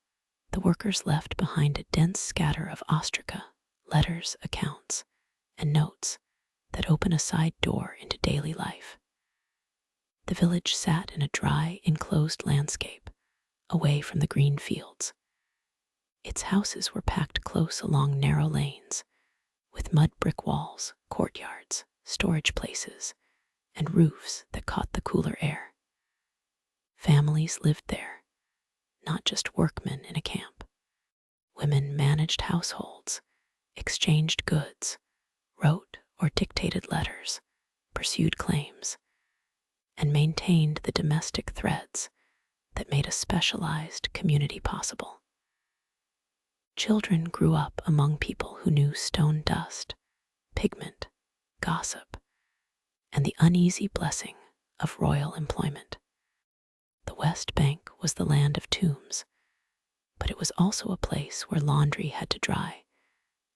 the workers left behind a dense scatter of ostraca, letters, accounts, and notes that open a side door into daily life. The village sat in a dry, enclosed landscape, away from the green fields. Its houses were packed close along narrow lanes, with mud brick walls, courtyards, storage places, and roofs that caught the cooler air. Families lived there, not just workmen in a camp. Women managed households, exchanged goods, wrote or dictated letters, pursued claims, and maintained the domestic threads that made a specialized community possible. Children grew up among people who knew stone dust, pigment, gossip, and the uneasy blessing of royal employment. The West Bank was the land of tombs, but it was also a place where laundry had to dry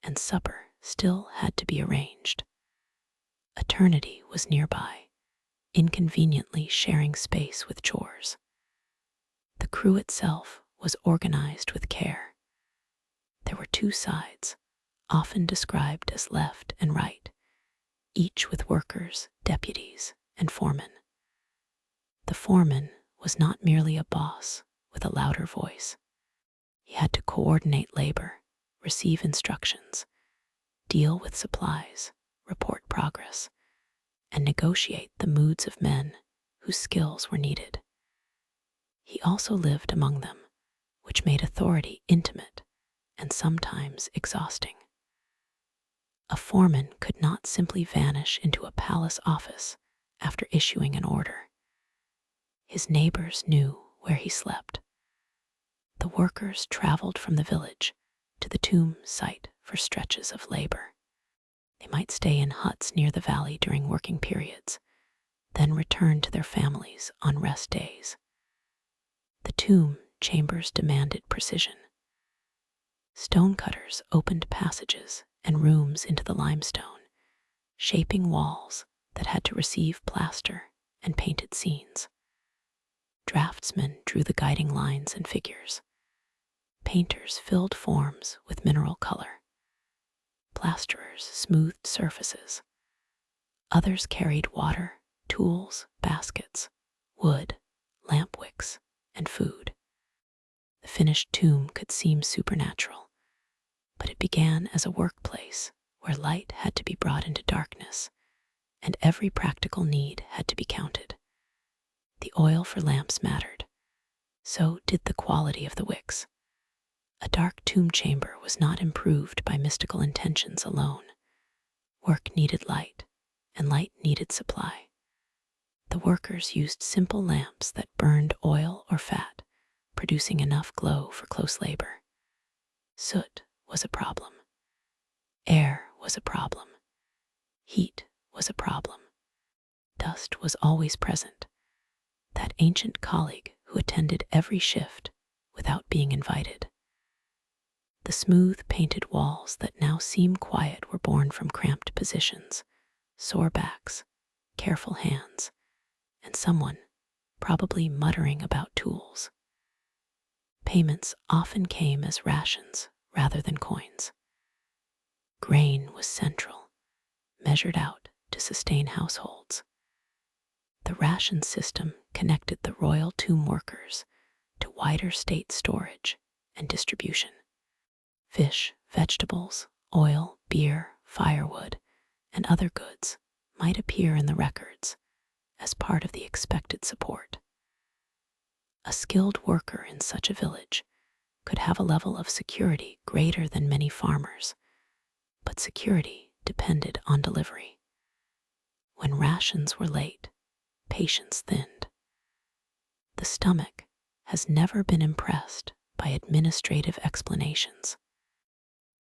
and supper still had to be arranged. Eternity was nearby, inconveniently sharing space with chores. The crew itself was organized with care. There were two sides, often described as left and right, each with workers, deputies, and foremen. The foreman was not merely a boss with a louder voice. He had to coordinate labor, receive instructions, deal with supplies, report progress, and negotiate the moods of men whose skills were needed. He also lived among them, which made authority intimate and sometimes exhausting. A foreman could not simply vanish into a palace office after issuing an order. His neighbors knew where he slept. The workers traveled from the village to the tomb site for stretches of labor. They might stay in huts near the valley during working periods, then return to their families on rest days. The tomb chambers demanded precision. Stonecutters opened passages and rooms into the limestone, shaping walls that had to receive plaster and painted scenes. Draftsmen drew the guiding lines and figures. Painters filled forms with mineral color. Plasterers smoothed surfaces. Others carried water, tools, baskets, wood, lamp wicks, and food. The finished tomb could seem supernatural, but it began as a workplace where light had to be brought into darkness, and every practical need had to be counted. The oil for lamps mattered. So did the quality of the wicks. A dark tomb chamber was not improved by mystical intentions alone. Work needed light, and light needed supply. The workers used simple lamps that burned oil or fat, producing enough glow for close labor. Soot was a problem. Air was a problem. Heat was a problem. Dust was always present. That ancient colleague who attended every shift without being invited. The smooth painted walls that now seem quiet were born from cramped positions, sore backs, careful hands, and someone probably muttering about tools. Payments often came as rations rather than coins. Grain was central, measured out to sustain households. The ration system connected the royal tomb workers to wider state storage and distribution. Fish, vegetables, oil, beer, firewood, and other goods might appear in the records as part of the expected support. A skilled worker in such a village could have a level of security greater than many farmers, but security depended on delivery. When rations were late, patience thinned. The stomach has never been impressed by administrative explanations.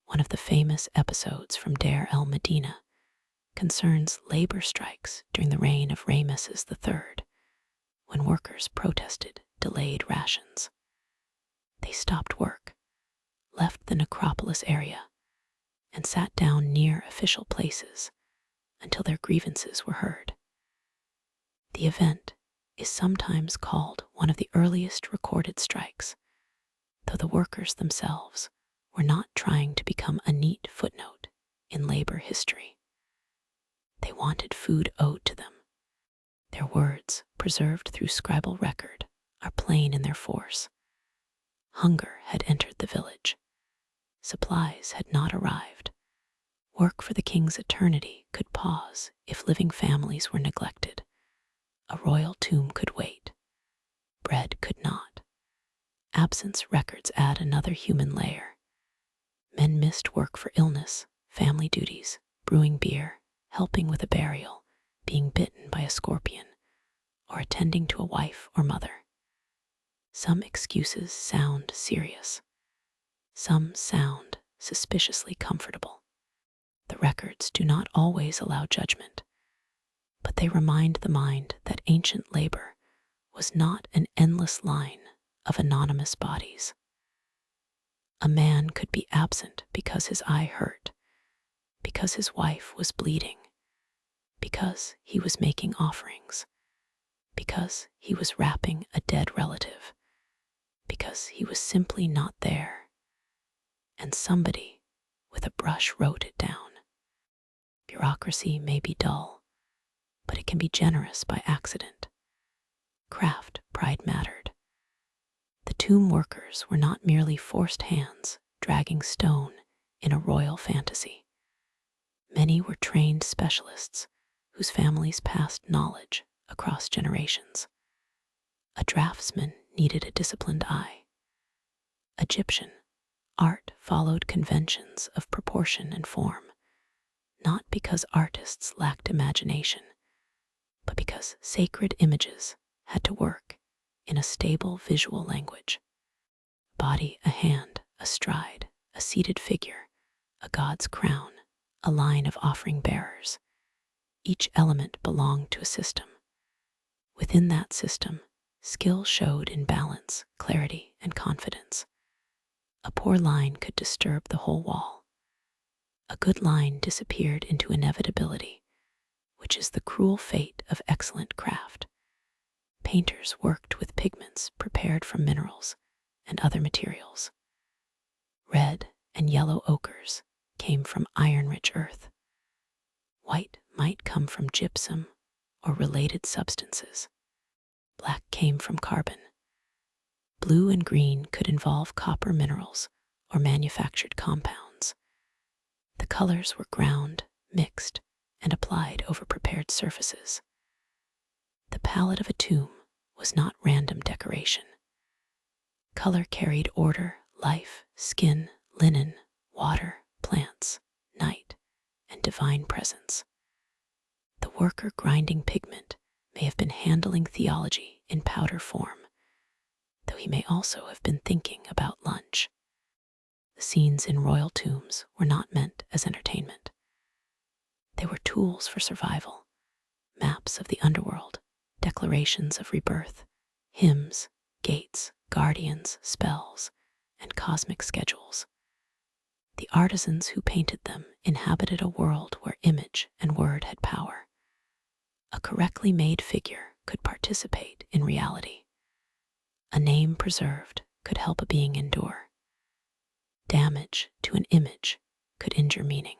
One of the famous episodes from Deir el-Medina concerns labor strikes during the reign of Ramesses III, when workers protested delayed rations. They stopped work, left the necropolis area, and sat down near official places until their grievances were heard. The event is sometimes called one of the earliest recorded strikes, though the workers themselves were not trying to become a neat footnote in labor history. They wanted food owed to them. Their words, preserved through scribal record, are plain in their force. Hunger had entered the village. Supplies had not arrived. Work for the king's eternity could pause if living families were neglected. A royal tomb could wait. Bread could not. Absence records add another human layer. Men missed work for illness, family duties, brewing beer, helping with a burial, being bitten by a scorpion, or attending to a wife or mother. Some excuses sound serious. Some sound suspiciously comfortable. The records do not always allow judgment, but they remind the mind that ancient labor was not an endless line of anonymous bodies. A man could be absent because his eye hurt, because his wife was bleeding, because he was making offerings, because he was wrapping a dead relative, because he was simply not there, and somebody with a brush wrote it down. Bureaucracy may be dull, but it can be generous by accident. Craft pride mattered. The tomb workers were not merely forced hands dragging stone in a royal fantasy. Many were trained specialists whose families passed knowledge across generations. A draftsman needed a disciplined eye. Egyptian art followed conventions of proportion and form, not because artists lacked imagination, but because sacred images had to work in a stable visual language. A body, a hand, a stride, a seated figure, a god's crown, a line of offering bearers. Each element belonged to a system. Within that system, skill showed in balance, clarity, and confidence. A poor line could disturb the whole wall. A good line disappeared into inevitability, which is the cruel fate of excellent craft. Painters worked with pigments prepared from minerals and other materials. Red and yellow ochres came from iron-rich earth. White might come from gypsum or related substances. Black came from carbon. Blue and green could involve copper minerals or manufactured compounds. The colors were ground, mixed, and applied over prepared surfaces. The palette of a tomb was not random decoration. Color carried order, life, skin, linen, water, plants, night, and divine presence. The worker grinding pigment may have been handling theology in powder form, though he may also have been thinking about lunch. The scenes in royal tombs were not meant as entertainment. They were tools for survival, maps of the underworld, declarations of rebirth, hymns, gates, guardians, spells, and cosmic schedules. The artisans who painted them inhabited a world where image and word had power. A correctly made figure could participate in reality. A name preserved could help a being endure. Damage to an image could injure meaning.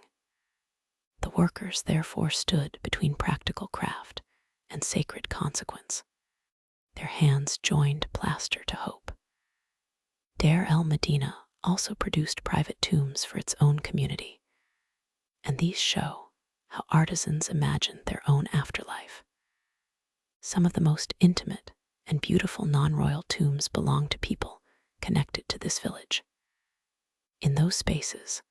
The workers therefore stood between practical craft and sacred consequence. Their hands joined plaster to hope. Deir el-Medina also produced private tombs for its own community, and these show how artisans imagined their own afterlife. Some of the most intimate and beautiful non-royal tombs belonged to people connected to this village. In those spaces,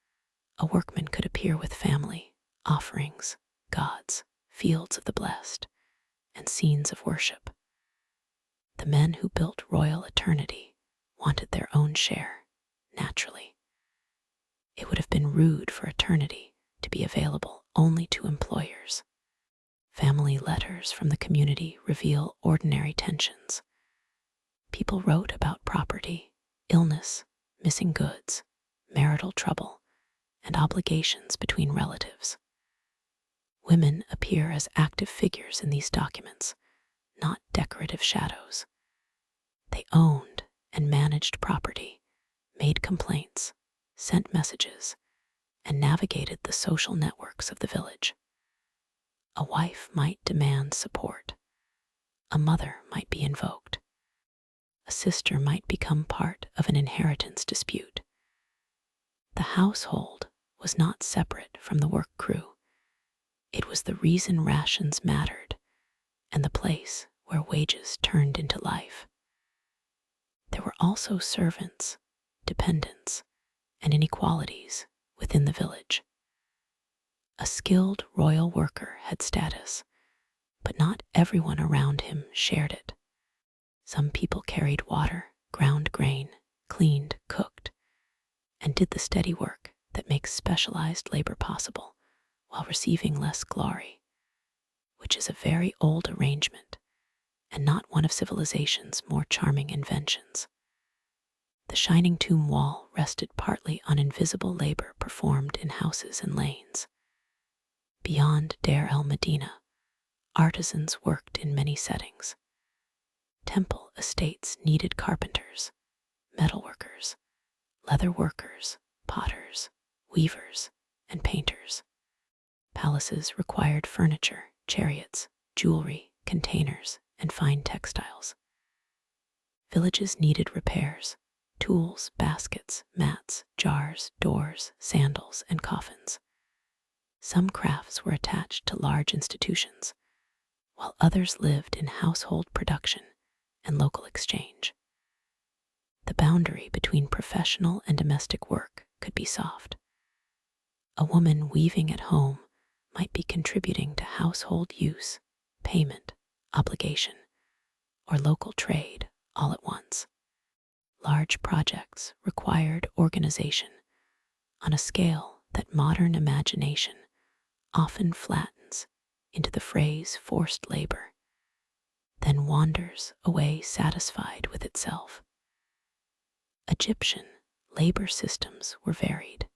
a workman could appear with family, offerings, gods, fields of the blessed, and scenes of worship. The men who built royal eternity wanted their own share, naturally. It would have been rude for eternity to be available only to employers. Family letters from the community reveal ordinary tensions. People wrote about property, illness, missing goods, marital trouble, and obligations between relatives. Women appear as active figures in these documents, not decorative shadows. They owned and managed property, made complaints, sent messages, and navigated the social networks of the village. A wife might demand support. A mother might be invoked. A sister might become part of an inheritance dispute. The household was not separate from the work crew. It was the reason rations mattered and the place where wages turned into life. There were also servants, dependents, and inequalities within the village. A skilled royal worker had status, but not everyone around him shared it. Some people carried water, ground grain, cleaned, cooked, and did the steady work that makes specialized labor possible while receiving less glory, which is a very old arrangement and not one of civilization's more charming inventions. The shining tomb wall rested partly on invisible labor performed in houses and lanes. Beyond Deir el-Medina, artisans worked in many settings. Temple estates needed carpenters, metalworkers, leather workers, potters, weavers, and painters. Palaces required furniture, chariots, jewelry, containers, and fine textiles. Villages needed repairs, tools, baskets, mats, jars, doors, sandals, and coffins. Some crafts were attached to large institutions, while others lived in household production and local exchange. The boundary between professional and domestic work could be soft. A woman weaving at home might be contributing to household use, payment, obligation, or local trade all at once. Large projects required organization on a scale that modern imagination often flattens into the phrase forced labor, then wanders away satisfied with itself. Egyptian labor systems were varied.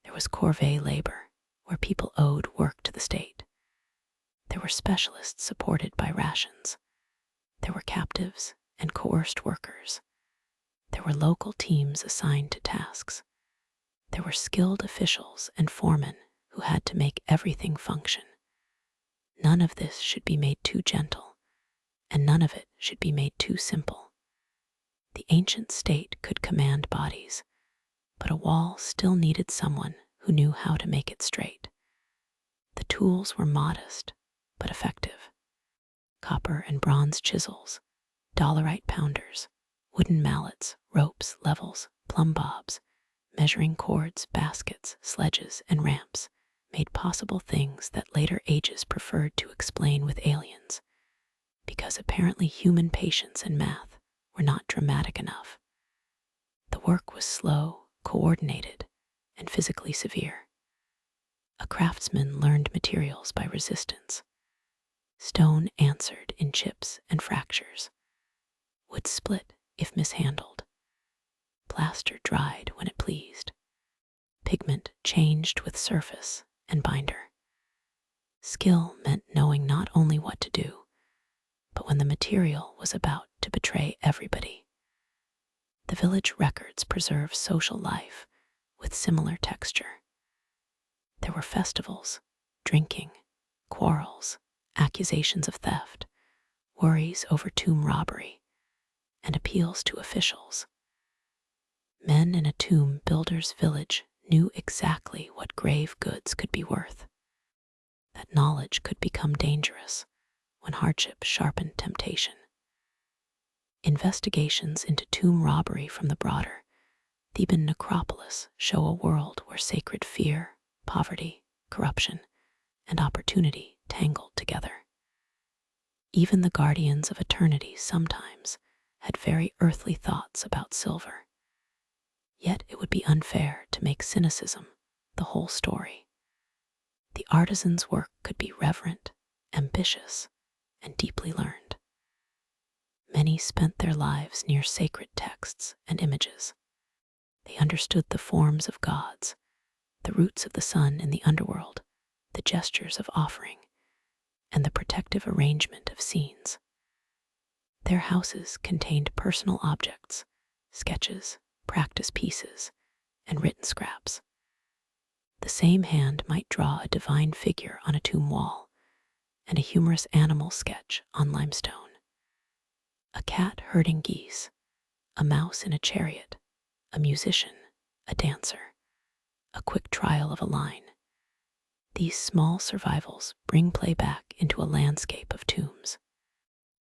There was corvée labor, where people owed work to the state. There were specialists supported by rations. There were captives and coerced workers. There were local teams assigned to tasks. There were skilled officials and foremen who had to make everything function. None of this should be made too gentle, and none of it should be made too simple. The ancient state could command bodies, but a wall still needed someone who knew how to make it straight. The tools were modest, but effective. Copper and bronze chisels, dolerite pounders, wooden mallets, ropes, levels, plumb bobs, measuring cords, baskets, sledges, and ramps made possible things that later ages preferred to explain with aliens, because apparently human patience and math were not dramatic enough. The work was slow, coordinated, and physically severe. A craftsman learned materials by resistance. Stone answered in chips and fractures. Wood split if mishandled. Plaster dried when it pleased. Pigment changed with surface and binder. Skill meant knowing not only what to do, but when the material was about to betray everybody. The village records preserve social life with similar texture. There were festivals, drinking, quarrels, accusations of theft, worries over tomb robbery, and appeals to officials. Men in a tomb builder's village knew exactly what grave goods could be worth. That knowledge could become dangerous when hardship sharpened temptation. Investigations into tomb robbery from the broader Theban necropolis show a world where sacred fear, poverty, corruption, and opportunity tangled together. Even the guardians of eternity sometimes had very earthly thoughts about silver. Yet it would be unfair to make cynicism the whole story. The artisan's work could be reverent, ambitious, and deeply learned. Many spent their lives near sacred texts and images. They understood the forms of gods, the roots of the sun in the underworld, the gestures of offering, and the protective arrangement of scenes. Their houses contained personal objects, sketches, practice pieces, and written scraps. The same hand might draw a divine figure on a tomb wall and a humorous animal sketch on limestone. A cat herding geese, a mouse in a chariot, a musician, a dancer, a quick trial of a line. These small survivals bring play back into a landscape of tombs.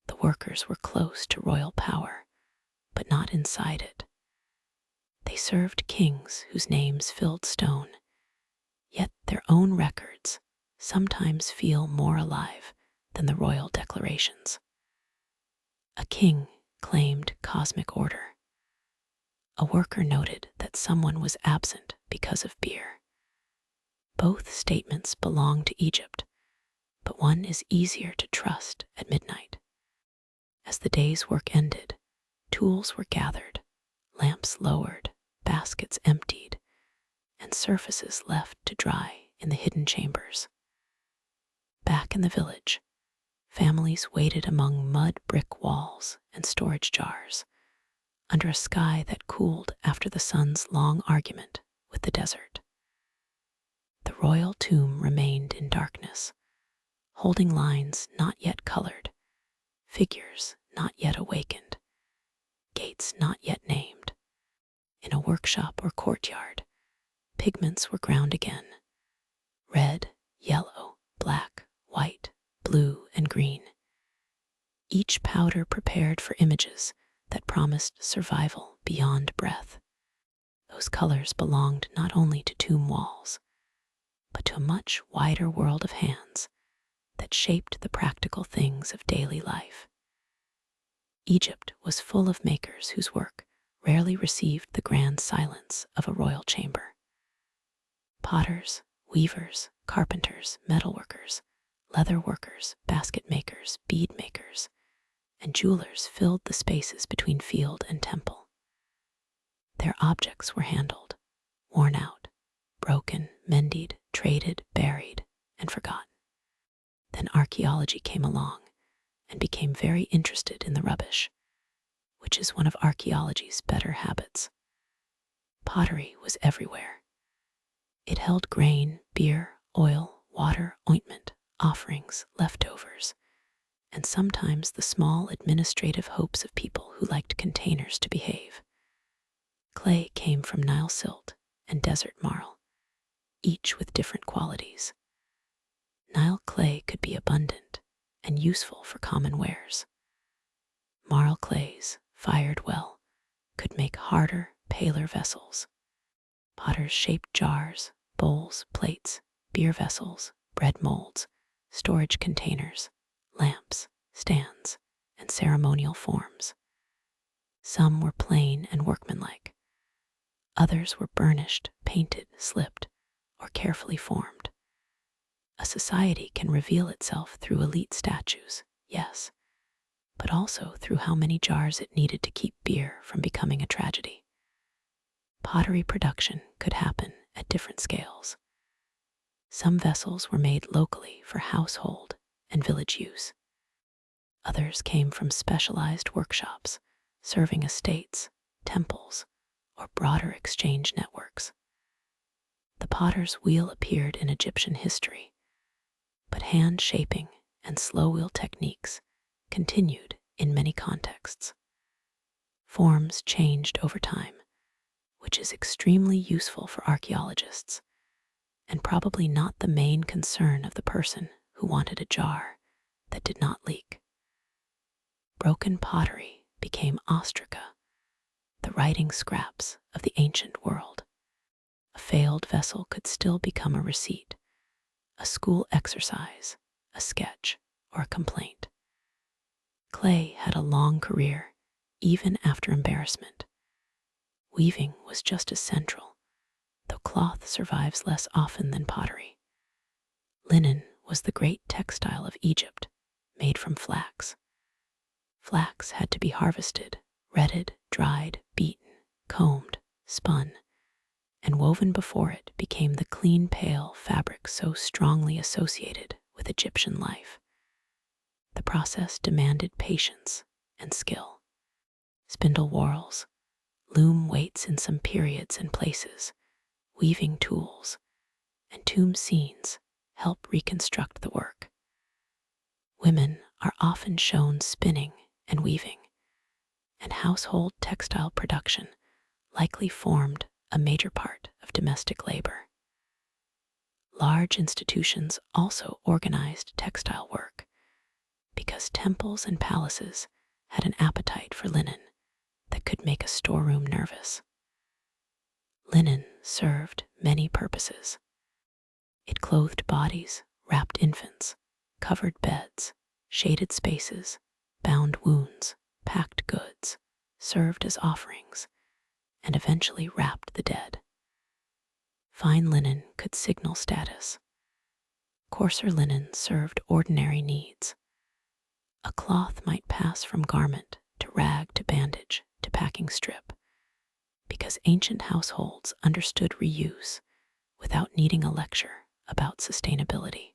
The workers were close to royal power, but not inside it. They served kings whose names filled stone, yet their own records sometimes feel more alive than the royal declarations. A king claimed cosmic order. A worker noted that someone was absent because of beer. Both statements belong to Egypt, but one is easier to trust at midnight. As the day's work ended, tools were gathered, lamps lowered, baskets emptied, and surfaces left to dry in the hidden chambers. Back in the village, families waited among mud brick walls and storage jars, under a sky that cooled after the sun's long argument with the desert. The royal tomb remained in darkness, holding lines not yet colored, figures not yet awakened, gates not yet named. In a workshop or courtyard, pigments were ground again: red, yellow, black, white, blue, and green. Each powder prepared for images that promised survival beyond breath. Those colors belonged not only to tomb walls, but to a much wider world of hands that shaped the practical things of daily life. Egypt was full of makers whose work rarely received the grand silence of a royal chamber. Potters, weavers, carpenters, metalworkers, leather workers, basket makers, bead makers, and jewelers filled the spaces between field and temple. Their objects were handled, worn out, broken, mended, traded, buried, and forgotten. Then archaeology came along and became very interested in the rubbish, which is one of archaeology's better habits. Pottery was everywhere. It held grain, beer, oil, water, ointment, offerings, leftovers, and sometimes the small administrative hopes of people who liked containers to behave. Clay came from Nile silt and desert marl, each with different qualities. Nile clay could be abundant and useful for common wares. Marl clays, fired well, could make harder, paler vessels. Potters shaped jars, bowls, plates, beer vessels, bread molds, storage containers, lamps, stands, and ceremonial forms. Some were plain and workmanlike. Others were burnished, painted, slipped, or carefully formed. A society can reveal itself through elite statues, yes, but also through how many jars it needed to keep beer from becoming a tragedy. Pottery production could happen at different scales. Some vessels were made locally for household and village use. Others came from specialized workshops, serving estates, temples, or broader exchange networks. The potter's wheel appeared in Egyptian history, but hand shaping and slow wheel techniques continued in many contexts. Forms changed over time, which is extremely useful for archaeologists, and probably not the main concern of the person who wanted a jar that did not leak. Broken pottery became ostraca, the writing scraps of the ancient world. A failed vessel could still become a receipt, a school exercise, a sketch, or a complaint. Clay had a long career, even after embarrassment. Weaving was just as central, though cloth survives less often than pottery. Linen was the great textile of Egypt, made from flax. Flax had to be harvested, retted, dried, beaten, combed, spun, and woven before it became the clean, pale fabric so strongly associated with Egyptian life. The process demanded patience and skill. Spindle whorls, loom weights in some periods and places, weaving tools, and tomb scenes help reconstruct the work. Women are often shown spinning and weaving, and household textile production likely formed a major part of domestic labor. Large institutions also organized textile work because temples and palaces had an appetite for linen that could make a storeroom nervous. Linen served many purposes. It clothed bodies, wrapped infants, covered beds, shaded spaces, bound wounds, packed goods, served as offerings, and eventually wrapped the dead. Fine linen could signal status. Coarser linen served ordinary needs. A cloth might pass from garment to rag to bandage to packing strip, because ancient households understood reuse without needing a lecture about sustainability.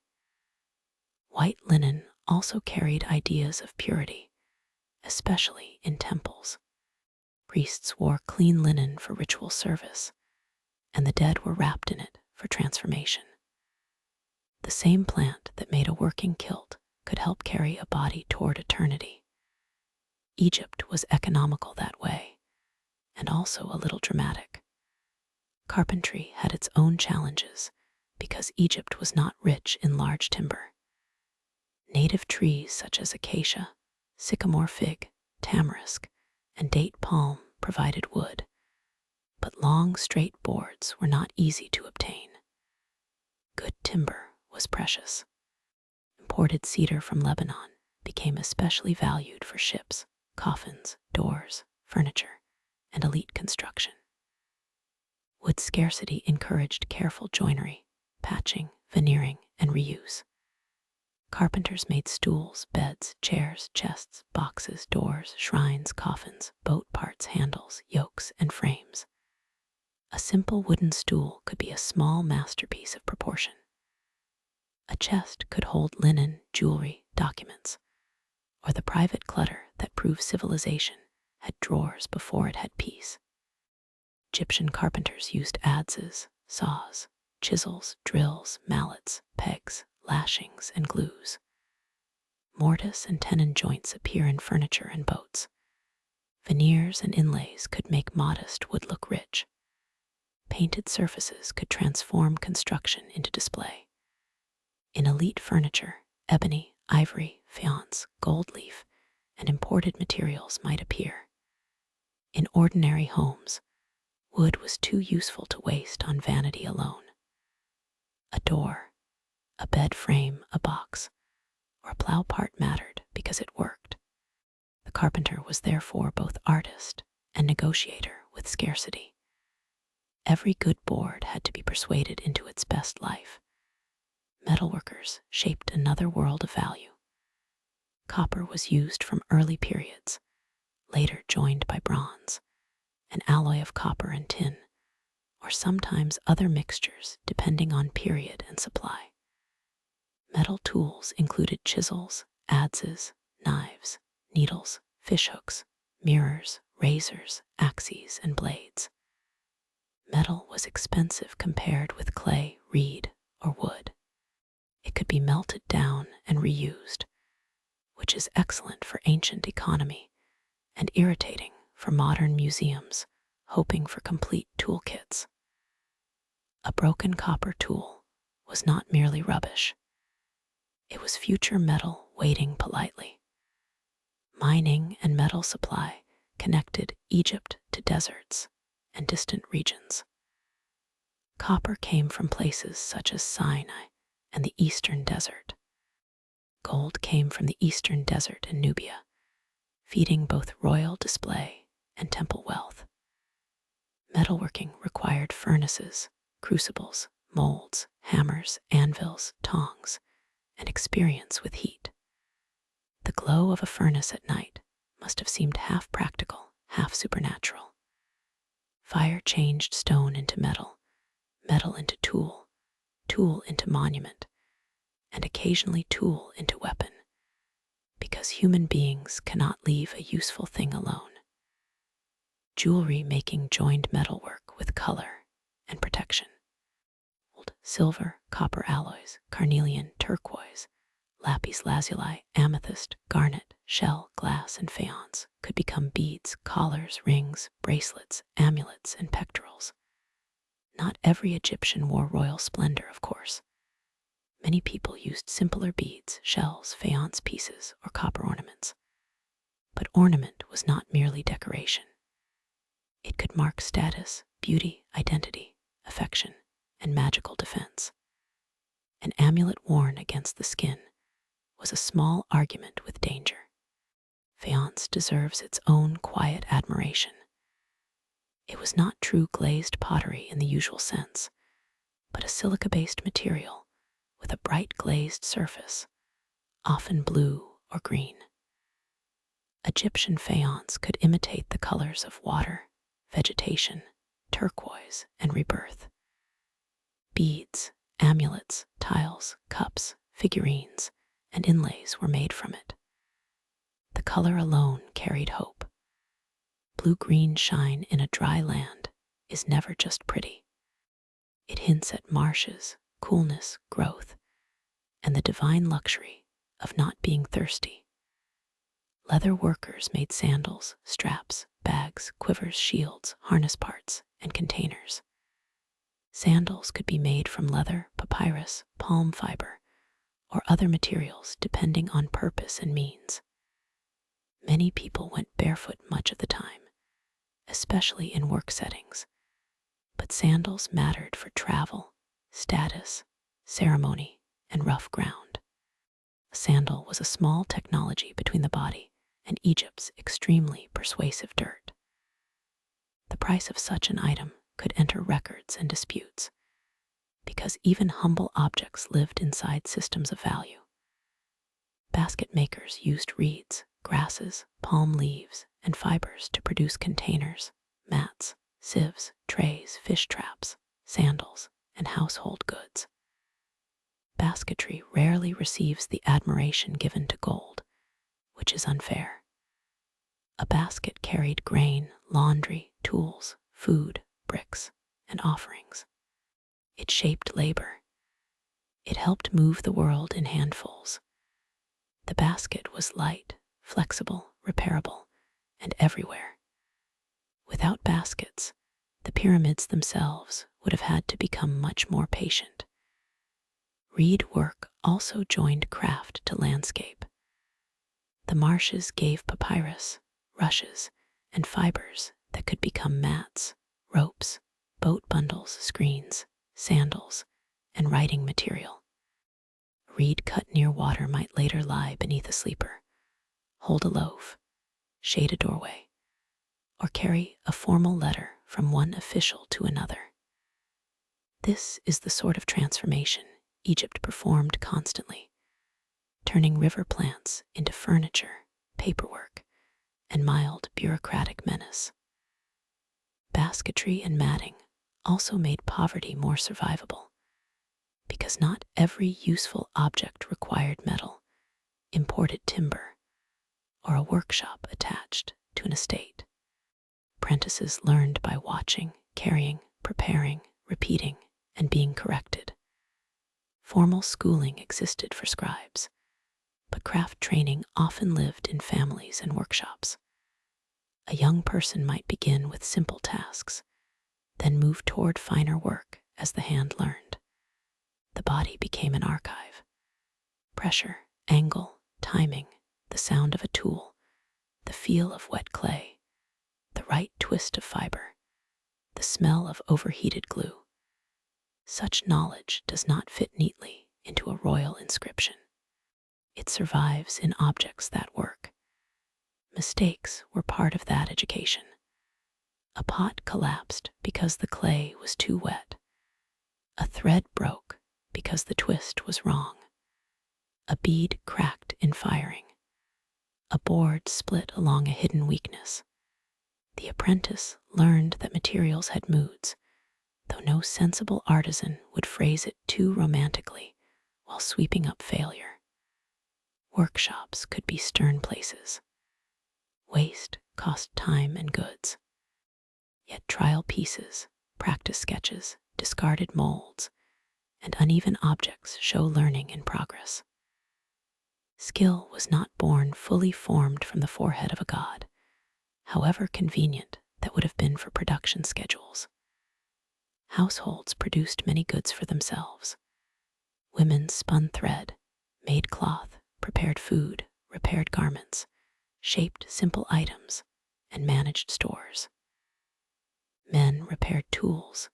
White linen also carried ideas of purity, especially in temples. Priests wore clean linen for ritual service, and the dead were wrapped in it for transformation. The same plant that made a working kilt could help carry a body toward eternity. Egypt was economical that way, and also a little dramatic. Carpentry had its own challenges because Egypt was not rich in large timber. Native trees such as acacia, sycamore fig, tamarisk, and date palm provided wood, but long, straight boards were not easy to obtain. Good timber was precious. Imported cedar from Lebanon became especially valued for ships, coffins, doors, furniture, and elite construction. Wood scarcity encouraged careful joinery, patching, veneering, and reuse. Carpenters made stools, beds, chairs, chests, boxes, doors, shrines, coffins, boat parts, handles, yokes, and frames. A simple wooden stool could be a small masterpiece of proportion. A chest could hold linen, jewelry, documents, or the private clutter that proved civilization had drawers before it had peace. Egyptian carpenters used adzes, saws, chisels, drills, mallets, pegs, lashings, and glues. Mortise and tenon joints appear in furniture and boats. Veneers and inlays could make modest wood look rich. Painted surfaces could transform construction into display. In elite furniture, ebony, ivory, faience, gold leaf, and imported materials might appear. In ordinary homes, wood was too useful to waste on vanity alone. A door, a bed frame, a box, or a plow part mattered because it worked. The carpenter was therefore both artist and negotiator with scarcity. Every good board had to be persuaded into its best life. Metalworkers shaped another world of value. Copper was used from early periods, later joined by bronze, an alloy of copper and tin, or sometimes other mixtures depending on period and supply. Metal tools included chisels, adzes, knives, needles, fishhooks, mirrors, razors, axes, and blades. Metal was expensive compared with clay, reed, or wood. It could be melted down and reused, which is excellent for ancient economy and irritating for modern museums hoping for complete toolkits. A broken copper tool was not merely rubbish. It was future metal waiting politely. Mining and metal supply connected Egypt to deserts and distant regions. Copper came from places such as Sinai and the Eastern Desert. Gold came from the Eastern Desert and Nubia, feeding both royal display and temple wealth. Metalworking required furnaces, crucibles, molds, hammers, anvils, tongs, and experience with heat. The glow of a furnace at night must have seemed half practical, half supernatural. Fire changed stone into metal, metal into tool, tool into monument, and occasionally tool into weapon, because human beings cannot leave a useful thing alone. Jewelry making joined metalwork with color and protection. Gold, silver, copper alloys, carnelian, turquoise, lapis lazuli, amethyst, garnet, shell, glass, and faience could become beads, collars, rings, bracelets, amulets, and pectorals. Not every Egyptian wore royal splendor, of course. Many people used simpler beads, shells, faience pieces, or copper ornaments. But ornament was not merely decoration. It could mark status, beauty, identity, affection, and magical defense. An amulet worn against the skin was a small argument with danger. Faience deserves its own quiet admiration. It was not true glazed pottery in the usual sense, but a silica-based material with a bright glazed surface, often blue or green. Egyptian faience could imitate the colors of water, vegetation, turquoise, and rebirth. Beads, amulets, tiles, cups, figurines, and inlays were made from it. The color alone carried hope. Blue-green shine in a dry land is never just pretty. It hints at marshes, coolness, growth, and the divine luxury of not being thirsty. Leather workers made sandals, straps, bags, quivers, shields, harness parts, and containers. Sandals could be made from leather, papyrus, palm fiber, or other materials depending on purpose and means. Many people went barefoot much of the time, especially in work settings, but sandals mattered for travel, status, ceremony, and rough ground. A sandal was a small technology between the body and Egypt's extremely persuasive dirt. The price of such an item could enter records and disputes, because even humble objects lived inside systems of value. Basket makers used reeds, grasses, palm leaves, and fibers to produce containers, mats, sieves, trays, fish traps, sandals, and household goods. Basketry rarely receives the admiration given to gold, which is unfair. A basket carried grain, laundry, tools, food, bricks, and offerings. It shaped labor. It helped move the world in handfuls. The basket was light, flexible, repairable, and everywhere. Without baskets, the pyramids themselves would have had to become much more patient. Reed work also joined craft to landscape. The marshes gave papyrus, rushes, and fibers that could become mats, ropes, boat bundles, screens, sandals, and writing material. A reed cut near water might later lie beneath a sleeper, hold a loaf, shade a doorway, or carry a formal letter from one official to another. This is the sort of transformation Egypt performed constantly, turning river plants into furniture, paperwork, and mild bureaucratic menace. Basketry and matting also made poverty more survivable, because not every useful object required metal, imported timber, or a workshop attached to an estate. Apprentices learned by watching, carrying, preparing, repeating, and being corrected. Formal schooling existed for scribes, but craft training often lived in families and workshops. A young person might begin with simple tasks, then move toward finer work as the hand learned. The body became an archive. Pressure, angle, timing, the sound of a tool the feel of wet clay, the right twist of fiber, the smell of overheated glue. Such knowledge does not fit neatly into a royal inscription. It survives in objects that work. Mistakes were part of that education. A pot collapsed because the clay was too wet. A thread broke because the twist was wrong. A bead cracked in firing. A board split along a hidden weakness. The apprentice learned that materials had moods, though no sensible artisan would phrase it too romantically while sweeping up failure. Workshops could be stern places. Waste cost time and goods. Yet trial pieces, practice sketches, discarded molds, and uneven objects show learning in progress. Skill was not born fully formed from the forehead of a god, however convenient that would have been for production schedules. Households produced many goods for themselves. Women spun thread, made cloth, prepared food, repaired garments, shaped simple items, and managed stores. Men repaired tools,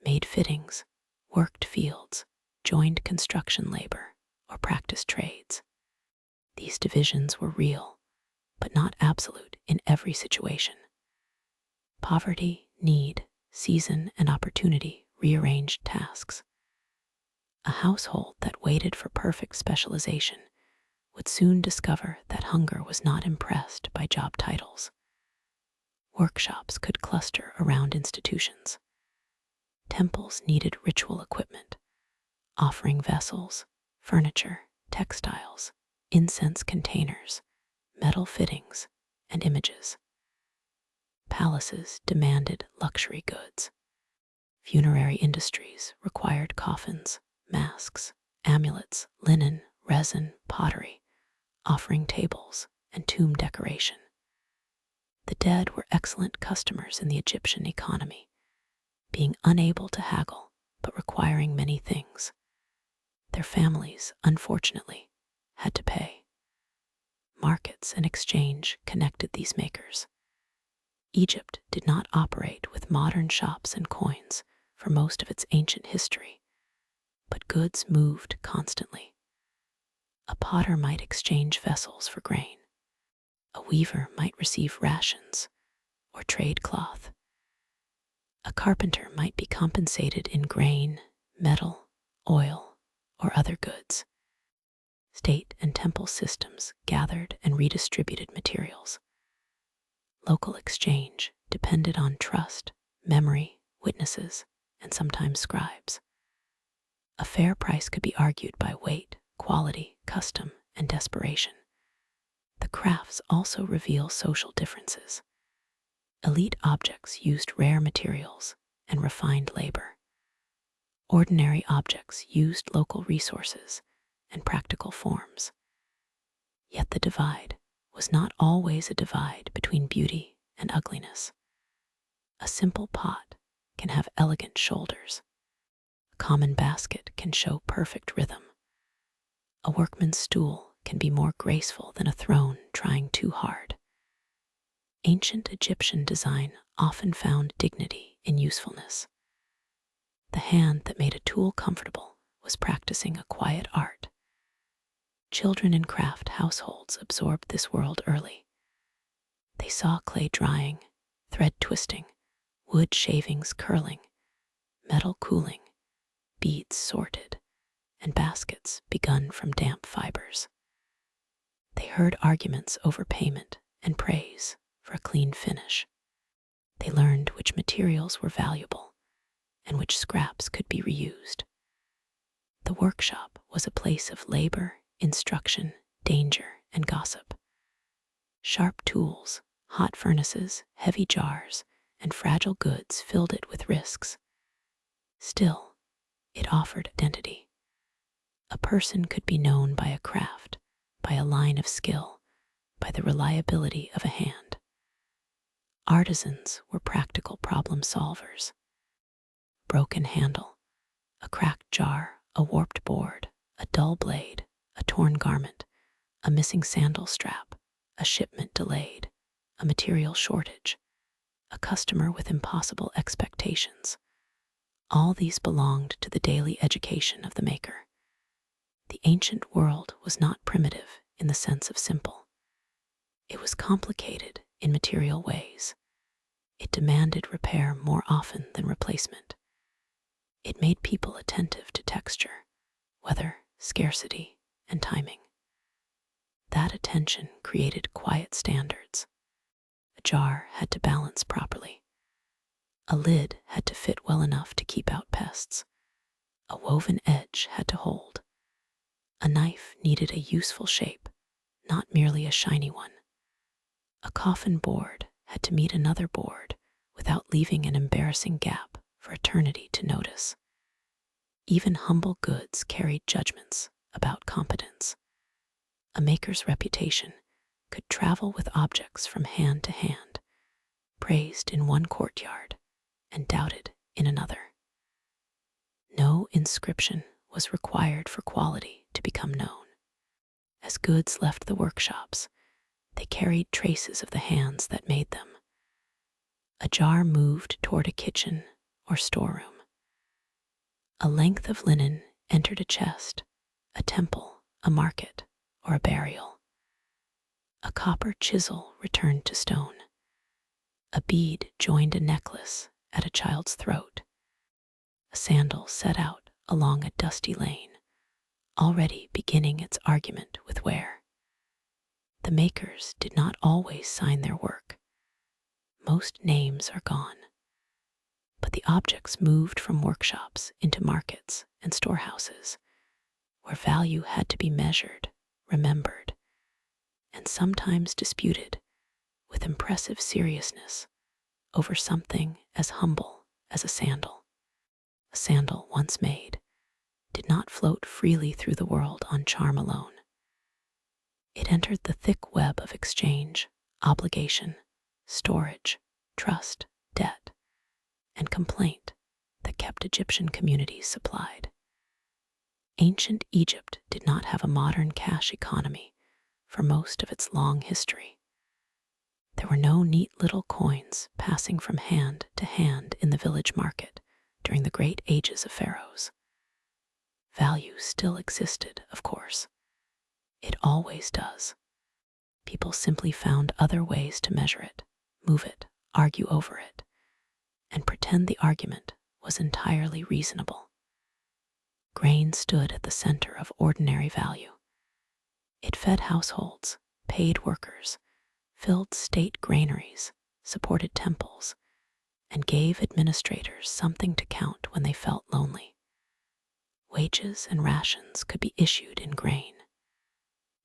made fittings, worked fields, joined construction labor, or practiced trades. These divisions were real, but not absolute in every situation. Poverty, need, season, and opportunity rearranged tasks. A household that waited for perfect specialization would soon discover that hunger was not impressed by job titles. Workshops could cluster around institutions. Temples needed ritual equipment, offering vessels, furniture, textiles, incense containers, metal fittings, and images. Palaces demanded luxury goods. Funerary industries required coffins, masks, amulets, linen, resin, pottery, offering tables, and tomb decoration. The dead were excellent customers in the Egyptian economy, being unable to haggle but requiring many things. Their families, unfortunately, had to pay. Markets and exchange connected these makers. Egypt did not operate with modern shops and coins for most of its ancient history, but goods moved constantly. A potter might exchange vessels for grain. A weaver might receive rations or trade cloth. A carpenter might be compensated in grain, metal, oil, or other goods. State and temple systems gathered and redistributed materials. Local exchange depended on trust, memory, witnesses, and sometimes scribes. A fair price could be argued by weight, quality, custom, and desperation. The crafts also reveal social differences. Elite objects used rare materials and refined labor. Ordinary objects used local resources and practical forms. Yet the divide was not always a divide between beauty and ugliness. A simple pot can have elegant shoulders. A common basket can show perfect rhythm. A workman's stool can be more graceful than a throne trying too hard. Ancient Egyptian design often found dignity in usefulness. The hand that made a tool comfortable was practicing a quiet art. Children in craft households absorbed this world early. They saw clay drying, thread twisting, wood shavings curling, metal cooling, beads sorted, and baskets begun from damp fibers. They heard arguments over payment and praise for a clean finish. They learned which materials were valuable and which scraps could be reused. The workshop was a place of labor, instruction, danger, and gossip. Sharp tools, hot furnaces, heavy jars, and fragile goods filled it with risks. Still, it offered identity. A person could be known by a craft, by a line of skill, by the reliability of a hand. Artisans were practical problem solvers. Broken handle, a cracked jar, a warped board, a dull blade, a torn garment, a missing sandal strap, a shipment delayed, a material shortage, a customer with impossible expectations. All these belonged to the daily education of the maker. The ancient world was not primitive in the sense of simple. It was complicated in material ways. It demanded repair more often than replacement. It made people attentive to texture, weather, scarcity, and timing. That attention created quiet standards. A jar had to balance properly. A lid had to fit well enough to keep out pests. A woven edge had to hold. A knife needed a useful shape, not merely a shiny one. A coffin board had to meet another board without leaving an embarrassing gap for eternity to notice. Even humble goods carried judgments about competence. A maker's reputation could travel with objects from hand to hand, praised in one courtyard and doubted in another. No inscription was required for quality to become known. As goods left the workshops, they carried traces of the hands that made them. A jar moved toward a kitchen or storeroom. A length of linen entered a chest, a temple, a market, or a burial. A copper chisel returned to stone. A bead joined a necklace at a child's throat. A sandal set out along a dusty lane, already beginning its argument with wear. The makers did not always sign their work. Most names are gone. But the objects moved from workshops into markets and storehouses, where value had to be measured, remembered, and sometimes disputed with impressive seriousness over something as humble as a sandal. A sandal once made did not float freely through the world on charm alone. It entered the thick web of exchange, obligation, storage, trust, debt, and complaint that kept Egyptian communities supplied. Ancient Egypt did not have a modern cash economy for most of its long history. There were no neat little coins passing from hand to hand in the village market during the great ages of pharaohs. Value still existed, of course. It always does. People simply found other ways to measure it, move it, argue over it, and pretend the argument was entirely reasonable. Grain stood at the center of ordinary value. It fed households, paid workers, filled state granaries, supported temples, and gave administrators something to count when they felt lonely. Wages and rations could be issued in grain.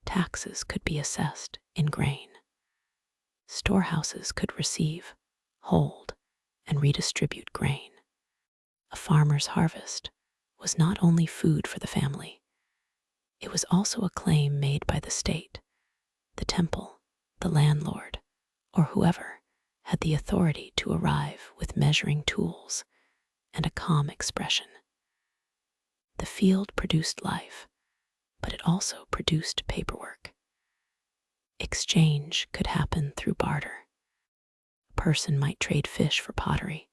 Taxes could be assessed in grain. Storehouses could receive, hold, and redistribute grain. A farmer's harvest was not only food for the family, it was also a claim made by the state, the temple, the landlord, or whoever had the authority to arrive with measuring tools and a calm expression. The field produced life, but it also produced paperwork. Exchange could happen through barter. A person might trade fish for pottery,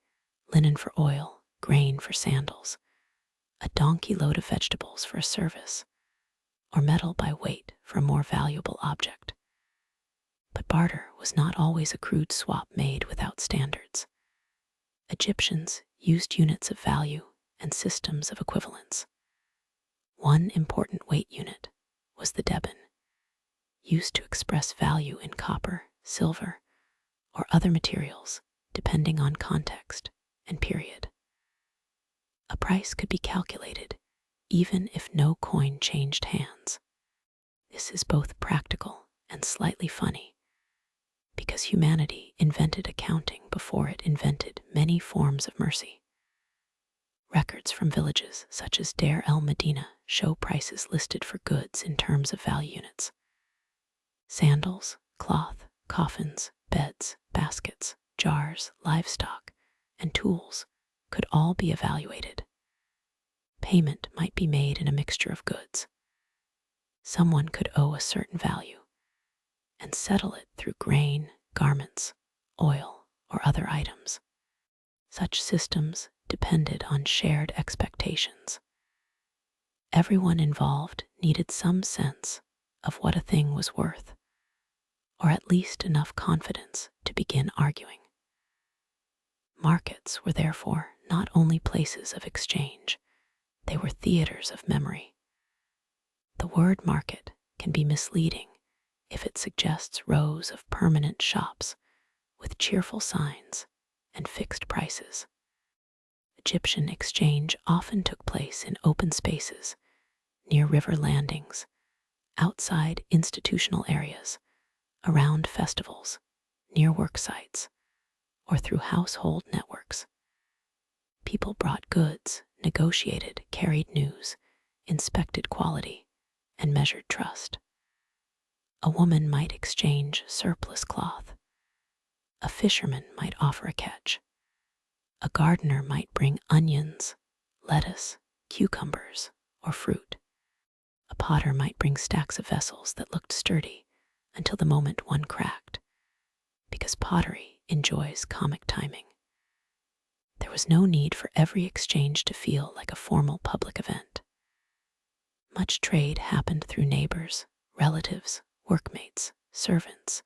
linen for oil, grain for sandals, a donkey load of vegetables for a service, or metal by weight for a more valuable object. But barter was not always a crude swap made without standards. Egyptians used units of value and systems of equivalence. One important weight unit was the deben, used to express value in copper, silver, or other materials depending on context and period. A price could be calculated even if no coin changed hands. This is both practical and slightly funny, because humanity invented accounting before it invented many forms of mercy. Records from villages such as Deir el-Medina show prices listed for goods in terms of value units. Sandals, cloth, coffins, beds, baskets, jars, livestock, and tools could all be evaluated. Payment might be made in a mixture of goods. Someone could owe a certain value and settle it through grain, garments, oil, or other items. Such systems depended on shared expectations. Everyone involved needed some sense of what a thing was worth, or at least enough confidence to begin arguing. Markets were therefore not only places of exchange, they were theaters of memory. The word market can be misleading if it suggests rows of permanent shops with cheerful signs and fixed prices. Egyptian exchange often took place in open spaces, near river landings, outside institutional areas, around festivals, near work sites, or through household networks. People brought goods, negotiated, carried news, inspected quality, and measured trust. A woman might exchange surplus cloth. A fisherman might offer a catch. A gardener might bring onions, lettuce, cucumbers, or fruit. A potter might bring stacks of vessels that looked sturdy until the moment one cracked, because pottery enjoys comic timing. There was no need for every exchange to feel like a formal public event. Much trade happened through neighbors, relatives, workmates, servants,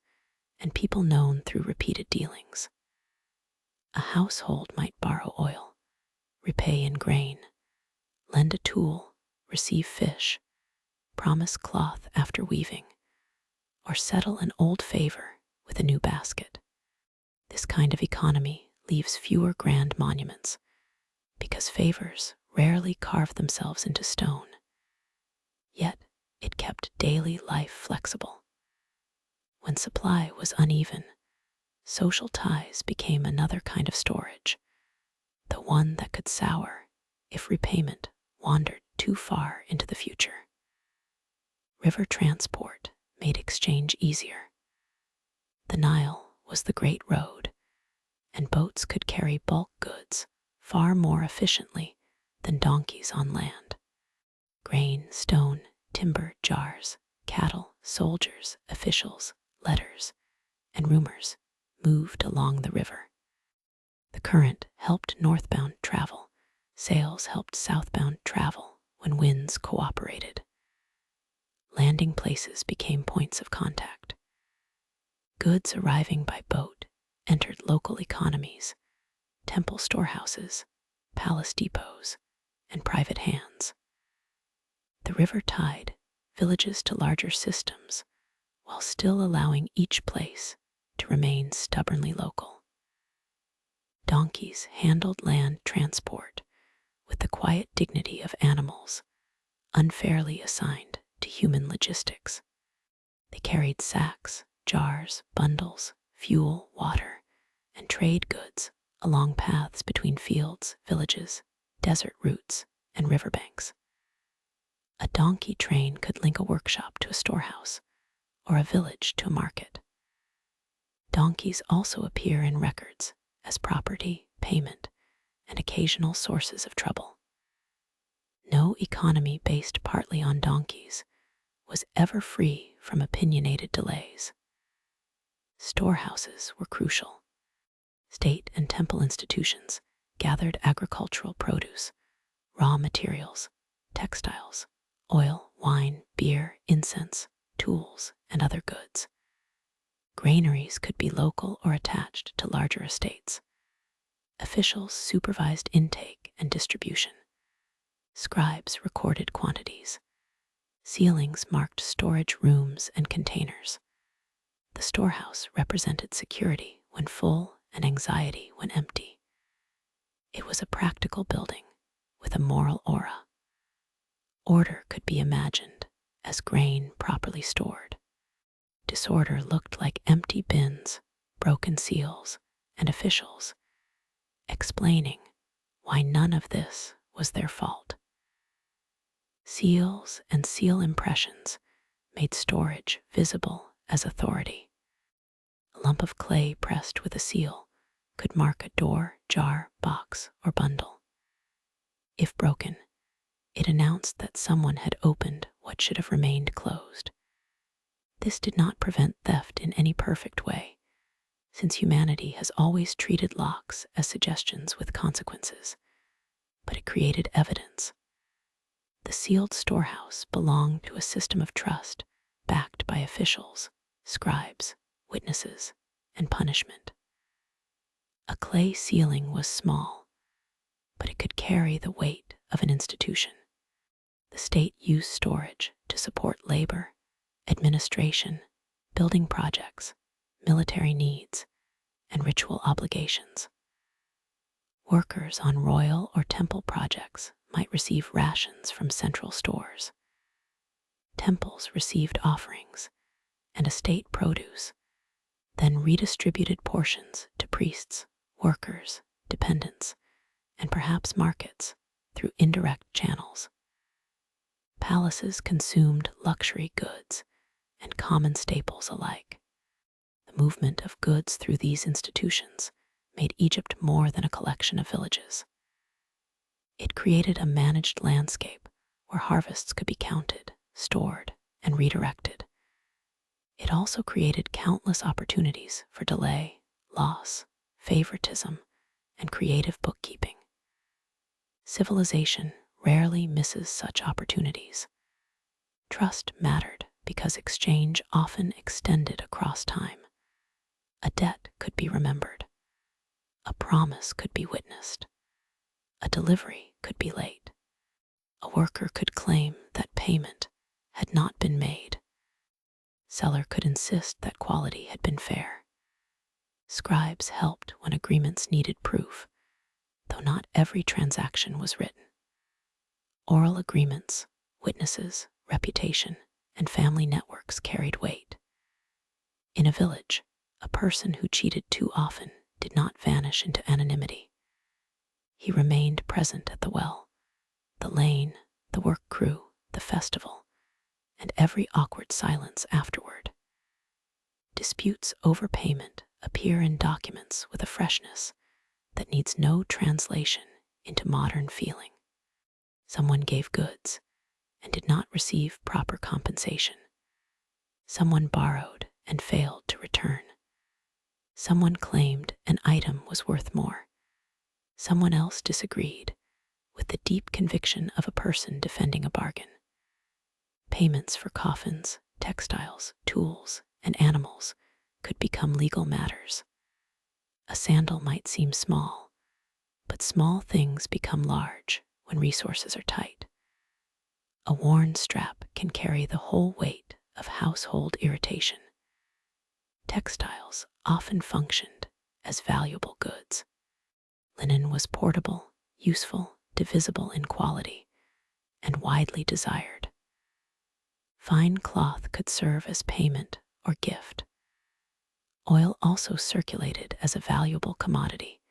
and people known through repeated dealings. A household might borrow oil, repay in grain, lend a tool, receive fish, promise cloth after weaving, or settle an old favor with a new basket. This kind of economy leaves fewer grand monuments because favors rarely carve themselves into stone. Yet it kept daily life flexible. When supply was uneven, social ties became another kind of storage, the one that could sour if repayment wandered too far into the future. River transport made exchange easier. The Nile was the great road, and boats could carry bulk goods far more efficiently than donkeys on land. Grain, stone, timber, jars, cattle, soldiers, officials, letters, and rumors moved along the river. The current helped northbound travel. Sails helped southbound travel when winds cooperated. Landing places became points of contact. Goods arriving by boat entered local economies, temple storehouses, palace depots, and private hands. The river tied villages to larger systems while still allowing each place to remain stubbornly local. Donkeys handled land transport with the quiet dignity of animals unfairly assigned to human logistics. They carried sacks, jars, bundles, fuel, water, and trade goods along paths between fields, villages, desert routes, and riverbanks. A donkey train could link a workshop to a storehouse or a village to a market. Donkeys also appear in records as property, payment, and occasional sources of trouble. No economy based partly on donkeys was ever free from opinionated delays. Storehouses were crucial. State and temple institutions gathered agricultural produce, raw materials, textiles, oil, wine, beer, incense, tools, and other goods. Granaries could be local or attached to larger estates. Officials supervised intake and distribution. Scribes recorded quantities. Ceilings marked storage rooms and containers. The storehouse represented security when full and anxiety when empty. It was a practical building with a moral aura. Order could be imagined as grain properly stored. Disorder looked like empty bins, broken seals, and officials, explaining why none of this was their fault. Seals and seal impressions made storage visible as authority. A lump of clay pressed with a seal could mark a door, jar, box, or bundle. If broken, it announced that someone had opened what should have remained closed. This did not prevent theft in any perfect way, since humanity has always treated locks as suggestions with consequences, but it created evidence. The sealed storehouse belonged to a system of trust backed by officials, scribes, witnesses, and punishment. A clay ceiling was small, but it could carry the weight of an institution. The state used storage to support labor, administration, building projects, military needs, and ritual obligations. Workers on royal or temple projects might receive rations from central stores. Temples received offerings and estate produce, then redistributed portions to priests, workers, dependents, and perhaps markets through indirect channels. Palaces consumed luxury goods and common staples alike. The movement of goods through these institutions made Egypt more than a collection of villages. It created a managed landscape where harvests could be counted, stored, and redirected. It also created countless opportunities for delay, loss, favoritism, and creative bookkeeping. Civilization rarely misses such opportunities. Trust mattered because exchange often extended across time. A debt could be remembered. A promise could be witnessed. A delivery could be late. A worker could claim that payment had not been made. Seller could insist that quality had been fair. Scribes helped when agreements needed proof, though not every transaction was written. Oral agreements, witnesses, reputation, and family networks carried weight. In a village, a person who cheated too often did not vanish into anonymity. He remained present at the well, the lane, the work crew, the festival, and every awkward silence afterward. Disputes over payment appear in documents with a freshness that needs no translation into modern feeling. Someone gave goods and did not receive proper compensation. Someone borrowed and failed to return. Someone claimed an item was worth more. Someone else disagreed, with the deep conviction of a person defending a bargain. Payments for coffins, textiles, tools, and animals could become legal matters. A sandal might seem small, but small things become large when resources are tight. A worn strap can carry the whole weight of household irritation. Textiles often functioned as valuable goods. Linen was portable, useful, divisible in quality, and widely desired. Fine cloth could serve as payment or gift. Oil also circulated as a valuable commodity,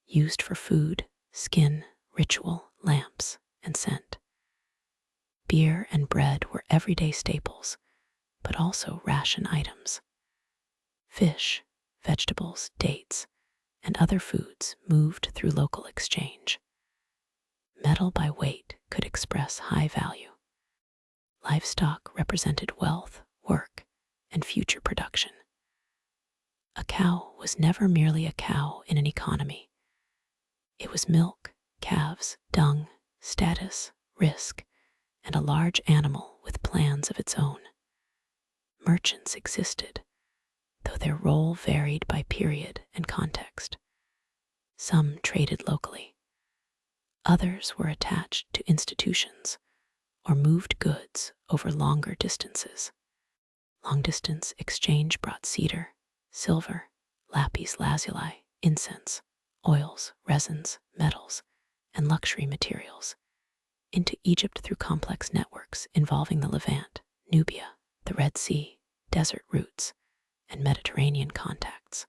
used for food, skin, ritual, lamps, and scent. Beer and bread were everyday staples, but also ration items. Fish, vegetables, dates, and other foods moved through local exchange. Metal by weight could express high value. Livestock represented wealth, work, and future production. A cow was never merely a cow in an economy. It was milk, calves, dung, status, risk, and a large animal with plans of its own. Merchants existed, though their role varied by period and context. Some traded locally. Others were attached to institutions or moved goods over longer distances. Long-distance exchange brought cedar, silver, lapis lazuli, incense, oils, resins, metals, and luxury materials into Egypt through complex networks involving the Levant, Nubia, the Red Sea, desert routes, and Mediterranean contacts.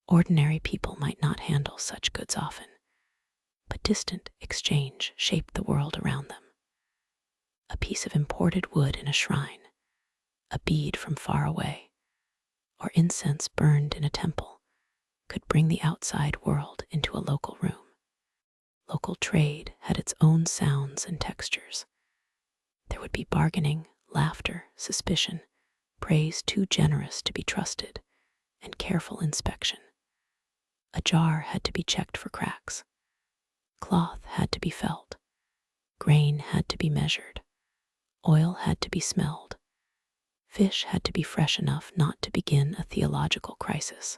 Ordinary people might not handle such goods often, but distant exchange shaped the world around them. A piece of imported wood in a shrine, a bead from far away, or incense burned in a temple could bring the outside world into a local room. Local trade had its own sounds and textures. There would be bargaining, laughter, suspicion, praise too generous to be trusted, and careful inspection. A jar had to be checked for cracks. Cloth had to be felt. Grain had to be measured. Oil had to be smelled. Fish had to be fresh enough not to begin a theological crisis.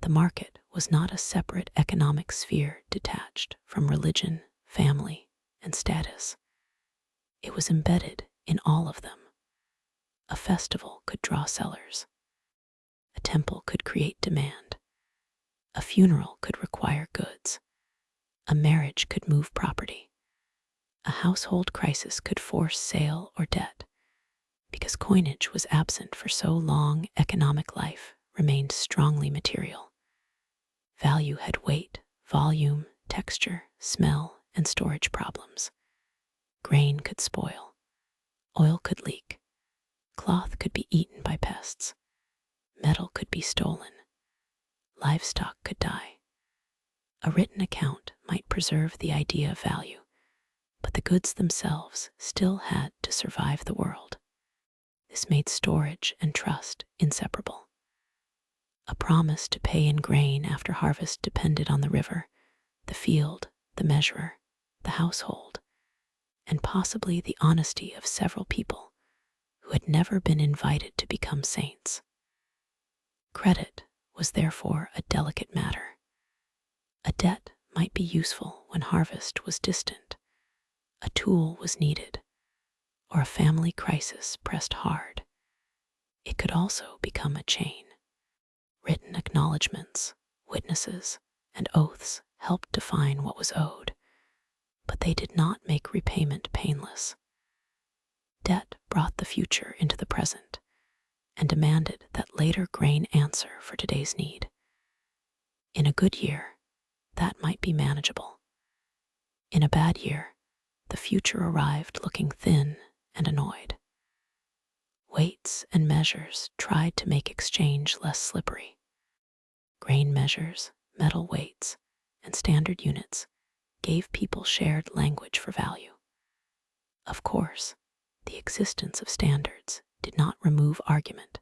The market was not a separate economic sphere detached from religion, family, and status. It was embedded in all of them. A festival could draw sellers. A temple could create demand. A funeral could require goods. A marriage could move property. A household crisis could force sale or debt. Because coinage was absent for so long, economic life remained strongly material. Value had weight, volume, texture, smell, and storage problems. Grain could spoil. Oil could leak. Cloth could be eaten by pests. Metal could be stolen. Livestock could die. A written account might preserve the idea of value, but the goods themselves still had to survive the world. This made storage and trust inseparable. A promise to pay in grain after harvest depended on the river, the field, the measurer, the household, and possibly the honesty of several people who had never been invited to become saints. Credit was therefore a delicate matter. A debt might be useful when harvest was distant, a tool was needed, or a family crisis pressed hard. It could also become a chain. Written acknowledgments, witnesses, and oaths helped define what was owed, but they did not make repayment painless. Debt brought the future into the present and demanded that later grain answer for today's need. In a good year, that might be manageable. In a bad year, the future arrived looking thin and annoyed. Weights and measures tried to make exchange less slippery. Grain measures, metal weights, and standard units gave people shared language for value. Of course, the existence of standards did not remove argument.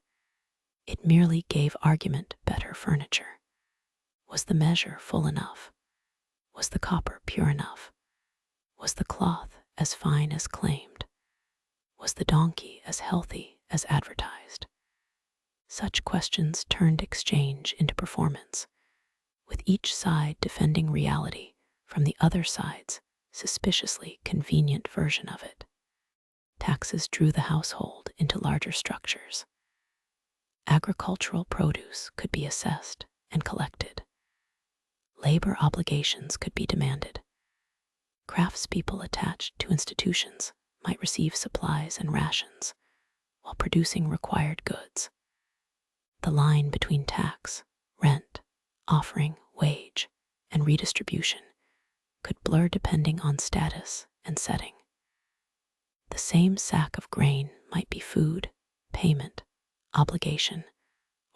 It merely gave argument better furniture. Was the measure full enough? Was the copper pure enough? Was the cloth as fine as claimed? Was the donkey as healthy as advertised? Such questions turned exchange into performance, with each side defending reality from the other side's suspiciously convenient version of it. Taxes drew the household into larger structures. Agricultural produce could be assessed and collected. Labor obligations could be demanded. Craftspeople attached to institutions might receive supplies and rations while producing required goods. The line between tax, rent, offering, wage, and redistribution could blur depending on status and setting. The same sack of grain might be food, payment, obligation,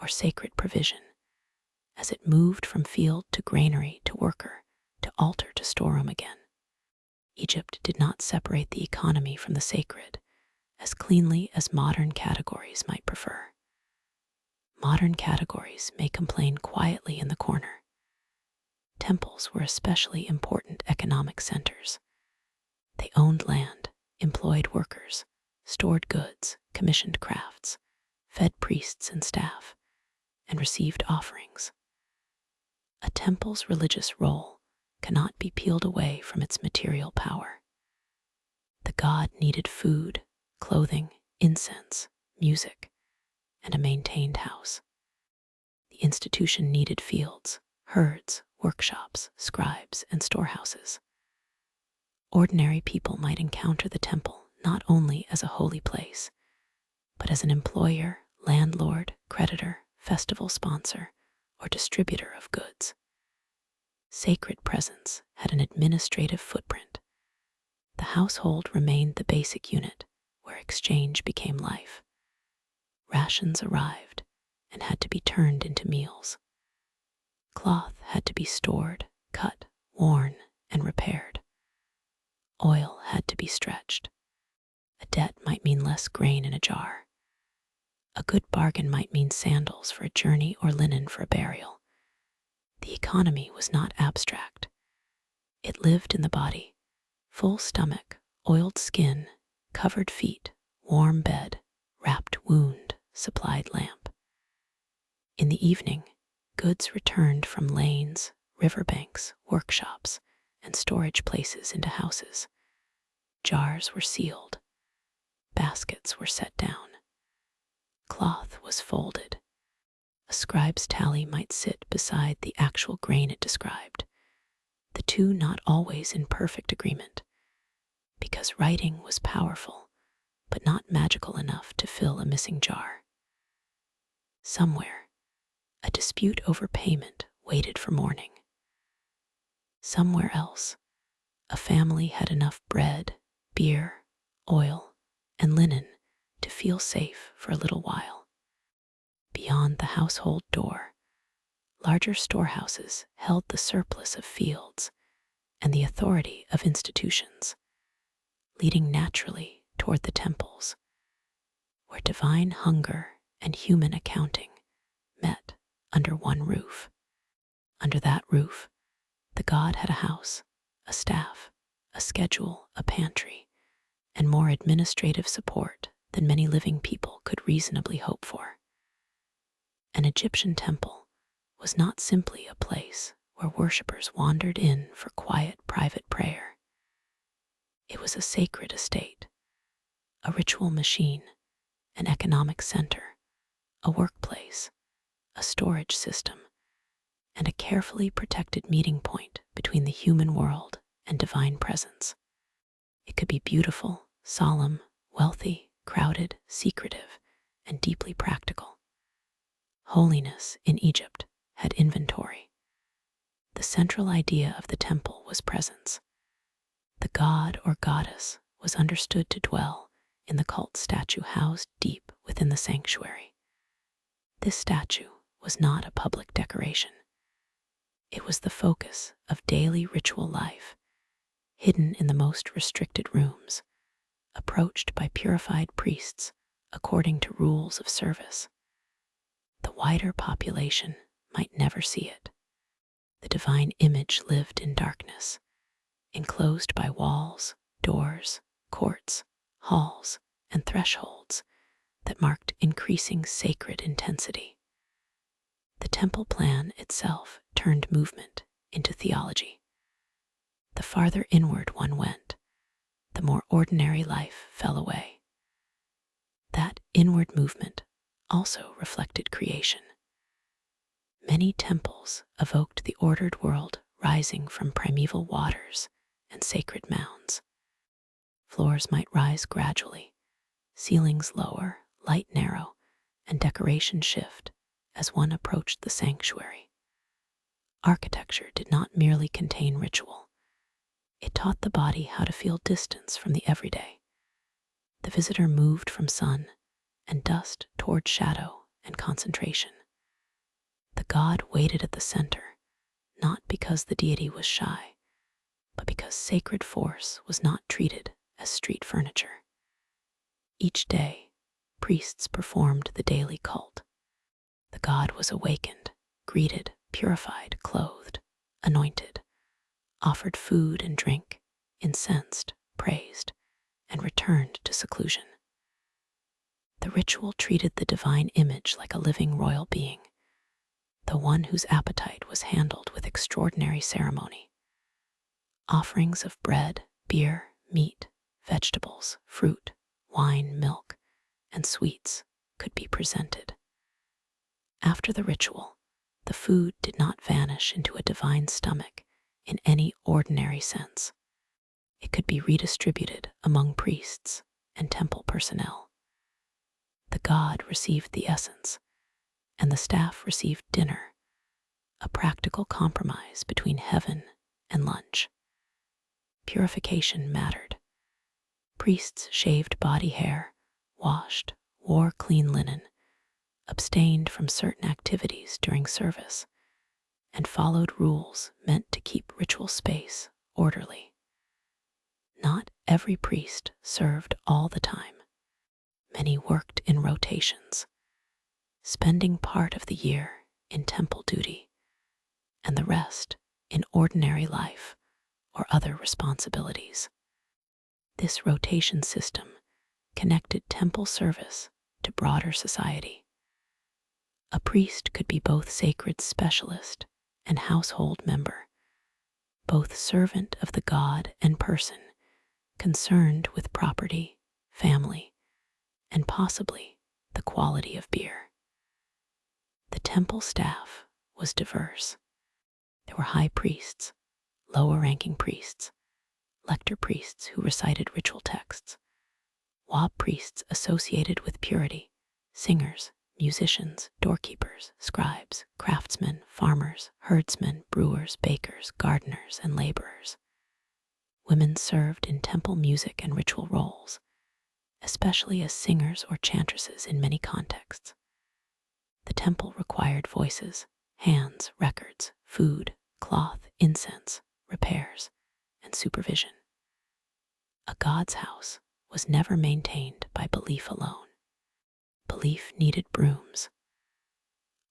or sacred provision, as it moved from field to granary to worker to altar to storeroom again. Egypt did not separate the economy from the sacred as cleanly as modern categories might prefer. Modern categories may complain quietly in the corner. Temples were especially important economic centers. They owned land, employed workers, stored goods, commissioned crafts, fed priests and staff, and received offerings. A temple's religious role cannot be peeled away from its material power. The god needed food, clothing, incense, music, and a maintained house. The institution needed fields, herds, workshops, scribes, and storehouses. Ordinary people might encounter the temple not only as a holy place, but as an employer, landlord, creditor, festival sponsor, or distributor of goods. Sacred presence had an administrative footprint. The household remained the basic unit where exchange became life. Rations arrived and had to be turned into meals. Cloth had to be stored, cut, worn, and repaired. Oil had to be stretched. A debt might mean less grain in a jar. A good bargain might mean sandals for a journey or linen for a burial. The economy was not abstract. It lived in the body: full stomach, oiled skin, covered feet, warm bed, wrapped wound, supplied lamp. In the evening, goods returned from lanes, riverbanks, workshops, and storage places into houses. Jars were sealed. Baskets were set down. Cloth was folded. A scribe's tally might sit beside the actual grain it described, the two not always in perfect agreement, because writing was powerful, but not magical enough to fill a missing jar. Somewhere, a dispute over payment waited for morning. Somewhere else, a family had enough bread, beer, oil, and linen to feel safe for a little while. Beyond the household door, larger storehouses held the surplus of fields and the authority of institutions, leading naturally toward the temples, where divine hunger and human accounting met under one roof. Under that roof, the god had a house, a staff, a schedule, a pantry, and more administrative support than many living people could reasonably hope for. An Egyptian temple was not simply a place where worshippers wandered in for quiet private prayer. It was a sacred estate, a ritual machine, an economic center, a workplace, a storage system, and a carefully protected meeting point between the human world and divine presence. It could be beautiful, solemn, wealthy, crowded, secretive, and deeply practical. Holiness in Egypt had inventory. The central idea of the temple was presence. The god or goddess was understood to dwell in the cult statue housed deep within the sanctuary. This statue was not a public decoration. It was the focus of daily ritual life, hidden in the most restricted rooms, approached by purified priests according to rules of service. The wider population might never see it. The divine image lived in darkness, enclosed by walls, doors, courts, halls, and thresholds that marked increasing sacred intensity. The temple plan itself turned movement into theology. The farther inward one went, the more ordinary life fell away. That inward movement also reflected creation. Many temples evoked the ordered world rising from primeval waters and sacred mounds. Floors might rise gradually, ceilings lower, light narrow, and decoration shift as one approached the sanctuary. Architecture did not merely contain ritual. It taught the body how to feel distance from the everyday. The visitor moved from sun and dust toward shadow and concentration. The god waited at the center, not because the deity was shy, but because sacred force was not treated as street furniture. Each day, priests performed the daily cult. The god was awakened, greeted, purified, clothed, anointed, offered food and drink, incensed, praised, and returned to seclusion. The ritual treated the divine image like a living royal being, the one whose appetite was handled with extraordinary ceremony. Offerings of bread, beer, meat, vegetables, fruit, wine, milk, and sweets could be presented. After the ritual, the food did not vanish into a divine stomach in any ordinary sense. It could be redistributed among priests and temple personnel. The god received the essence, and the staff received dinner, a practical compromise between heaven and lunch. Purification mattered. Priests shaved body hair, washed, wore clean linen, abstained from certain activities during service, and followed rules meant to keep ritual space orderly. Not every priest served all the time. Many worked in rotations, spending part of the year in temple duty and the rest in ordinary life or other responsibilities. This rotation system connected temple service to broader society. A priest could be both sacred specialist and household member, both servant of the god and person, concerned with property, family, and possibly the quality of beer. The temple staff was diverse. There were high priests, lower-ranking priests, lector priests who recited ritual texts, wab priests associated with purity, singers, musicians, doorkeepers, scribes, craftsmen, farmers, herdsmen, brewers, bakers, gardeners, and laborers. Women served in temple music and ritual roles, especially as singers or chantresses in many contexts. The temple required voices, hands, records, food, cloth, incense, repairs, and supervision. A god's house was never maintained by belief alone. Belief needed brooms.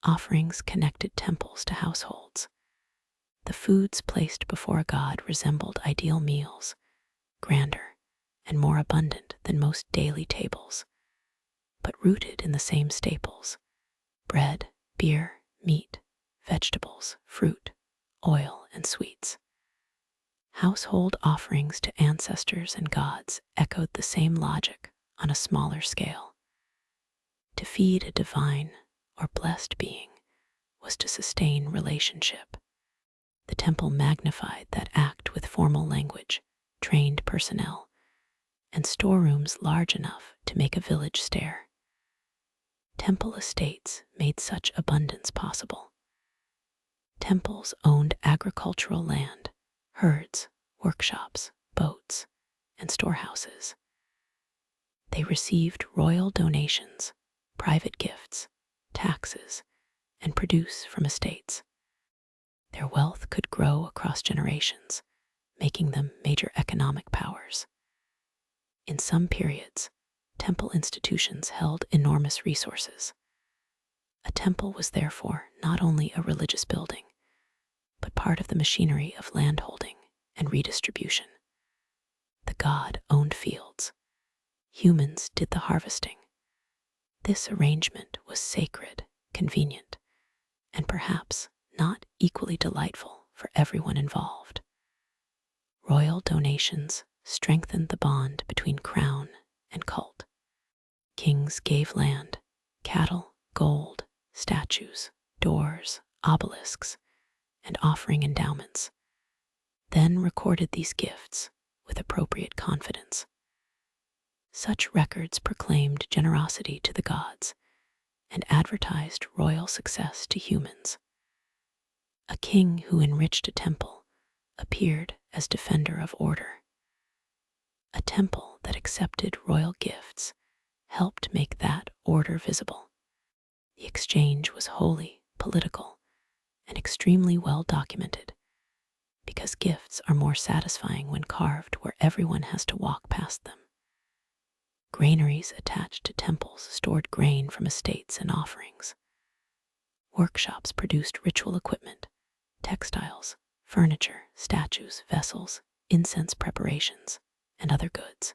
Offerings connected temples to households. The foods placed before a god resembled ideal meals, grander and more abundant than most daily tables, but rooted in the same staples: bread, beer, meat, vegetables, fruit, oil, and sweets. Household offerings to ancestors and gods echoed the same logic on a smaller scale. To feed a divine or blessed being was to sustain relationship. The temple magnified that act with formal language, trained personnel, and storerooms large enough to make a village stare. Temple estates made such abundance possible. Temples owned agricultural land, herds, workshops, boats, and storehouses. They received royal donations, private gifts, taxes, and produce from estates. Their wealth could grow across generations, making them major economic powers. In some periods, temple institutions held enormous resources. A temple was therefore not only a religious building, but part of the machinery of landholding and redistribution. The god owned fields. Humans did the harvesting. This arrangement was sacred, convenient, and perhaps not equally delightful for everyone involved. Royal donations strengthened the bond between crown and cult. Kings gave land, cattle, gold, statues, doors, obelisks, and offering endowments, then recorded these gifts with appropriate confidence. Such records proclaimed generosity to the gods and advertised royal success to humans. A king who enriched a temple appeared as defender of order. A temple that accepted royal gifts helped make that order visible. The exchange was wholly political and extremely well documented, because gifts are more satisfying when carved where everyone has to walk past them. Granaries attached to temples stored grain from estates and offerings. Workshops produced ritual equipment, textiles, furniture, statues, vessels, incense preparations, and other goods.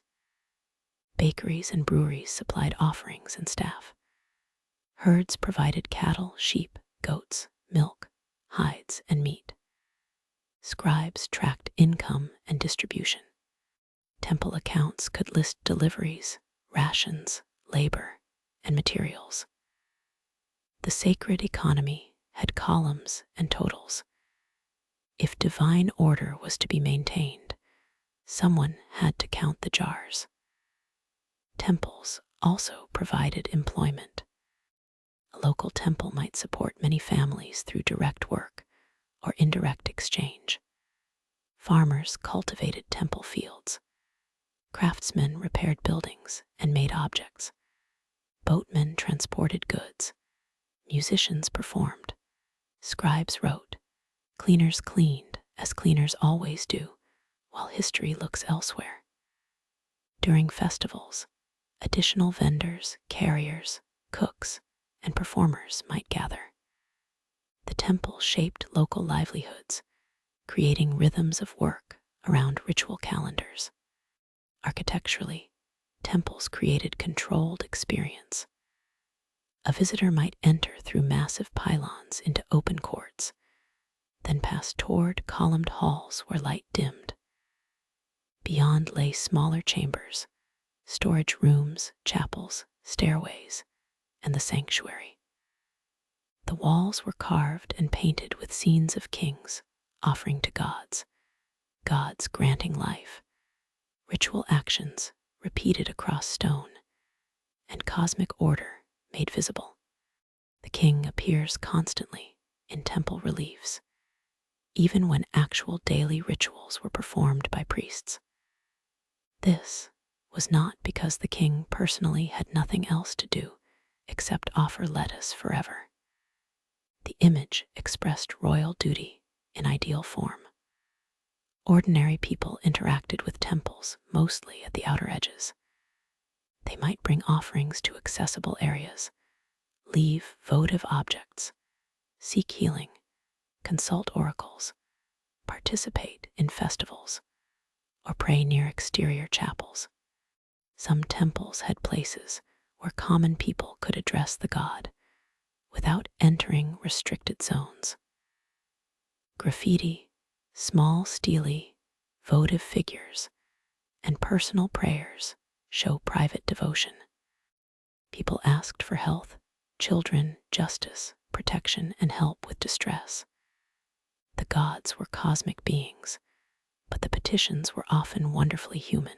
Bakeries and breweries supplied offerings and staff. Herds provided cattle, sheep, goats, milk, hides, and meat. Scribes tracked income and distribution. Temple accounts could list deliveries, rations, labor, and materials. The sacred economy had columns and totals. If divine order was to be maintained, someone had to count the jars. Temples also provided employment. A local temple might support many families through direct work or indirect exchange. Farmers cultivated temple fields. Craftsmen repaired buildings and made objects. Boatmen transported goods. Musicians performed. Scribes wrote. Cleaners cleaned, as cleaners always do, while history looks elsewhere. During festivals, additional vendors, carriers, cooks, and performers might gather. The temple shaped local livelihoods, creating rhythms of work around ritual calendars. Architecturally, temples created controlled experience. A visitor might enter through massive pylons into open courts, then pass toward columned halls where light dimmed. Beyond lay smaller chambers, storage rooms, chapels, stairways, and the sanctuary. The walls were carved and painted with scenes of kings offering to gods, gods granting life, ritual actions repeated across stone, and cosmic order made visible. The king appears constantly in temple reliefs, even when actual daily rituals were performed by priests. This was not because the king personally had nothing else to do except offer lettuce forever. The image expressed royal duty in ideal form. Ordinary people interacted with temples mostly at the outer edges. They might bring offerings to accessible areas, leave votive objects, seek healing, consult oracles, participate in festivals, or pray near exterior chapels. Some temples had places where common people could address the god without entering restricted zones. Graffiti, small stele, votive figures, and personal prayers show private devotion. People asked for health, children, justice, protection, and help with distress. The gods were cosmic beings, but the petitions were often wonderfully human.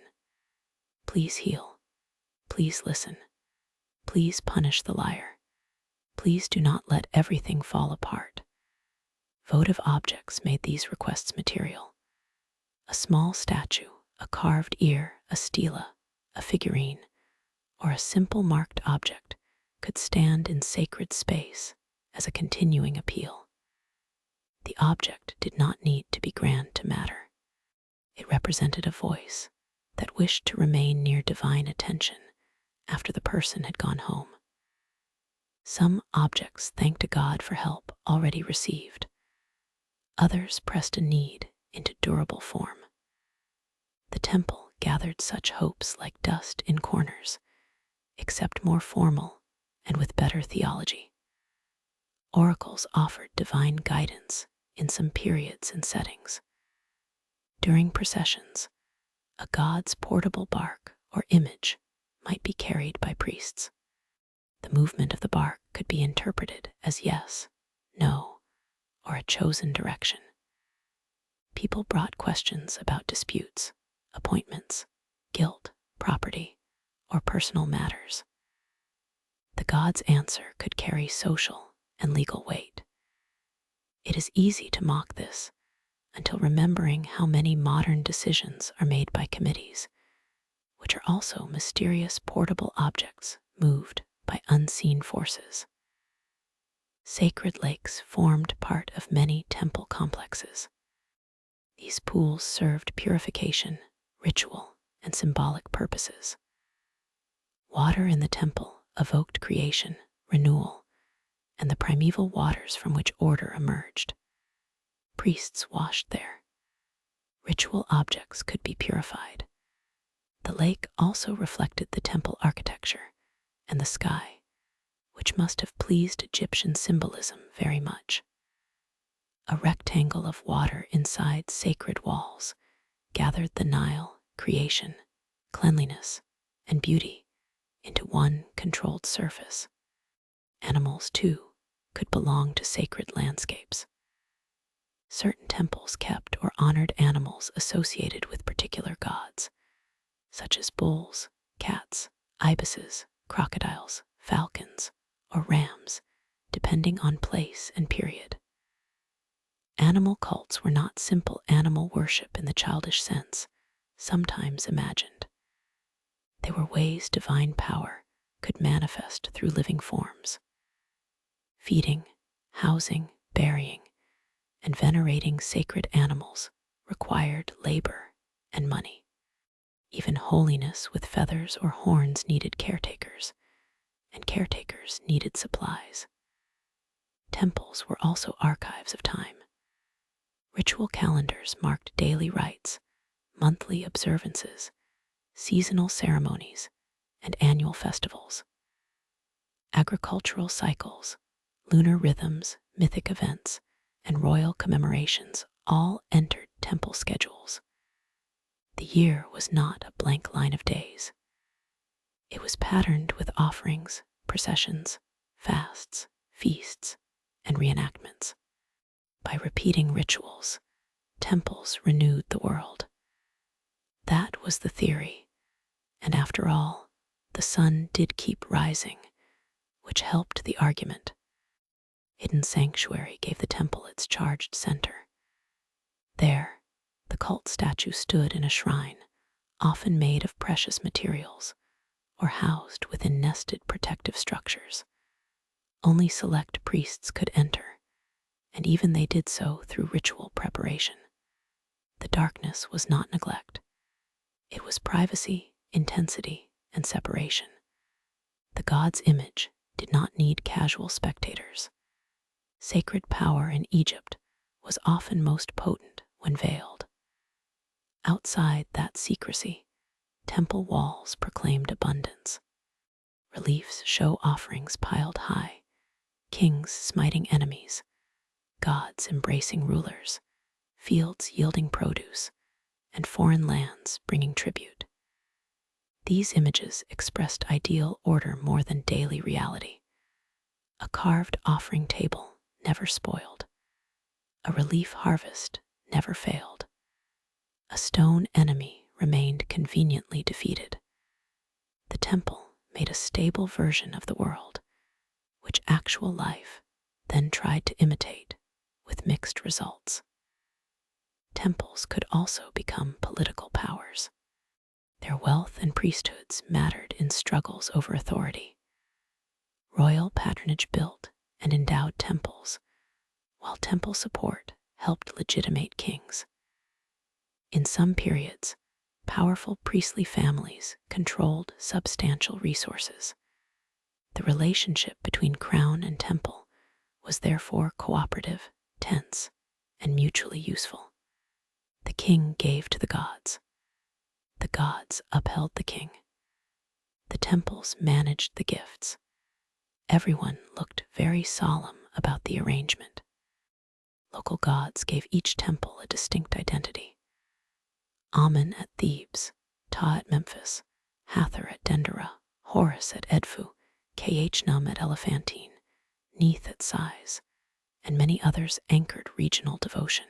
Please heal. Please listen. Please punish the liar. Please do not let everything fall apart. Votive objects made these requests material. A small statue, a carved ear, a stela, a figurine, or a simple marked object could stand in sacred space as a continuing appeal. The object did not need to be grand to matter. It represented a voice that wished to remain near divine attention after the person had gone home. Some objects thanked a god for help already received. Others pressed a need into durable form. The temple gathered such hopes like dust in corners, except more formal and with better theology. Oracles offered divine guidance in some periods and settings. During processions, a god's portable bark or image might be carried by priests. The movement of the bark could be interpreted as yes, no, or a chosen direction. People brought questions about disputes, appointments, guilt, property, or personal matters. The god's answer could carry social and legal weight. It is easy to mock this until remembering how many modern decisions are made by committees, which are also mysterious portable objects moved by unseen forces. Sacred lakes formed part of many temple complexes. These pools served purification, ritual, and symbolic purposes. Water in the temple evoked creation, renewal, and the primeval waters from which order emerged. Priests washed there. Ritual objects could be purified. The lake also reflected the temple architecture and the sky, which must have pleased Egyptian symbolism very much. A rectangle of water inside sacred walls gathered the Nile, creation, cleanliness, and beauty into one controlled surface. Animals, too, could belong to sacred landscapes. Certain temples kept or honored animals associated with particular gods, such as bulls, cats, ibises, crocodiles, falcons, or rams, depending on place and period. Animal cults were not simple animal worship in the childish sense, sometimes imagined. They were ways divine power could manifest through living forms. Feeding, housing, burying, and venerating sacred animals required labor and money. Even holiness with feathers or horns needed caretakers, and caretakers needed supplies. Temples were also archives of time. Ritual calendars marked daily rites, monthly observances, seasonal ceremonies, and annual festivals. Agricultural cycles, lunar rhythms, mythic events, and royal commemorations all entered temple schedules. The year was not a blank line of days. It was patterned with offerings, processions, fasts, feasts, and reenactments. By repeating rituals, temples renewed the world. That was the theory, and after all, the sun did keep rising, which helped the argument. Hidden sanctuary gave the temple its charged center. There, the cult statue stood in a shrine, often made of precious materials, or housed within nested protective structures. Only select priests could enter, and even they did so through ritual preparation. The darkness was not neglect. It was privacy, intensity, and separation. The god's image did not need casual spectators. Sacred power in Egypt was often most potent when veiled. Outside that secrecy, temple walls proclaimed abundance. Reliefs show offerings piled high, kings smiting enemies, gods embracing rulers, fields yielding produce, and foreign lands bringing tribute. These images expressed ideal order more than daily reality. A carved offering table never spoiled. A relief harvest never failed. A stone enemy remained conveniently defeated. The temple made a stable version of the world, which actual life then tried to imitate with mixed results. Temples could also become political powers. Their wealth and priesthoods mattered in struggles over authority. Royal patronage built and endowed temples, while temple support helped legitimate kings. In some periods, powerful priestly families controlled substantial resources. The relationship between crown and temple was therefore cooperative, tense, and mutually useful. The king gave to the gods. The gods upheld the king. The temples managed the gifts. Everyone looked very solemn about the arrangement. Local gods gave each temple a distinct identity. Amun at Thebes, Ptah at Memphis, Hathor at Dendera, Horus at Edfu, Khnum at Elephantine, Neith at Sais, and many others anchored regional devotion.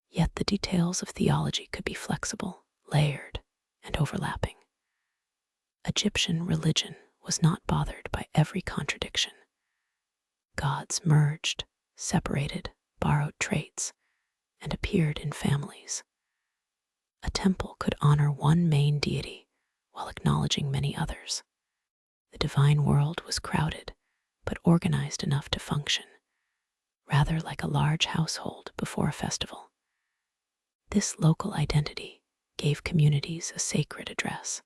Yet the details of theology could be flexible, layered, and overlapping. Egyptian religion was not bothered by every contradiction. Gods merged, separated, borrowed traits, and appeared in families. A temple could honor one main deity while acknowledging many others. The divine world was crowded, but organized enough to function, rather like a large household before a festival. This local identity gave communities a sacred address.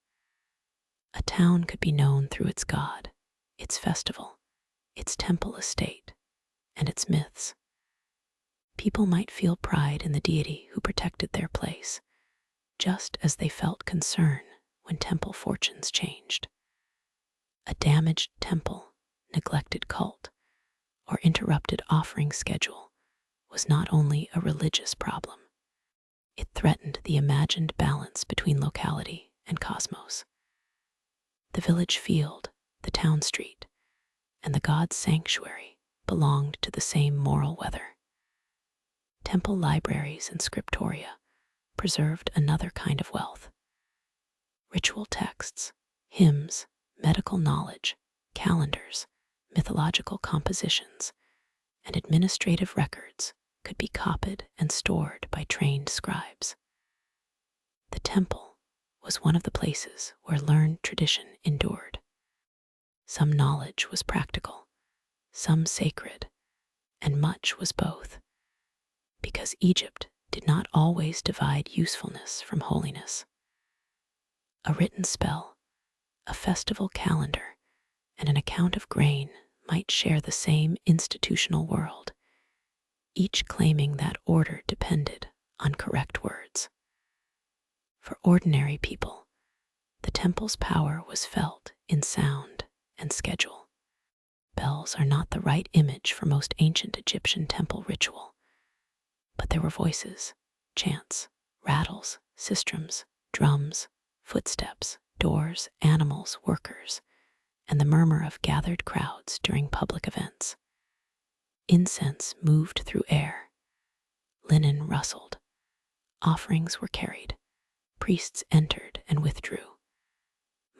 A town could be known through its god, its festival, its temple estate, and its myths. People might feel pride in the deity who protected their place, just as they felt concern when temple fortunes changed. A damaged temple, neglected cult, or interrupted offering schedule was not only a religious problem. It threatened the imagined balance between locality and cosmos. The village field, the town street, and the god's sanctuary belonged to the same moral weather. Temple libraries and scriptoria preserved another kind of wealth. Ritual texts, hymns, medical knowledge, calendars, mythological compositions, and administrative records could be copied and stored by trained scribes. The temple was one of the places where learned tradition endured. Some knowledge was practical, some sacred, and much was both, because Egypt did not always divide usefulness from holiness. A written spell, a festival calendar, and an account of grain might share the same institutional world, each claiming that order depended on correct words. For ordinary people, the temple's power was felt in sound and schedule. Bells are not the right image for most ancient Egyptian temple ritual, but there were voices, chants, rattles, sistrums, drums, footsteps, doors, animals, workers, and the murmur of gathered crowds during public events. Incense moved through air, linen rustled, offerings were carried, priests entered and withdrew.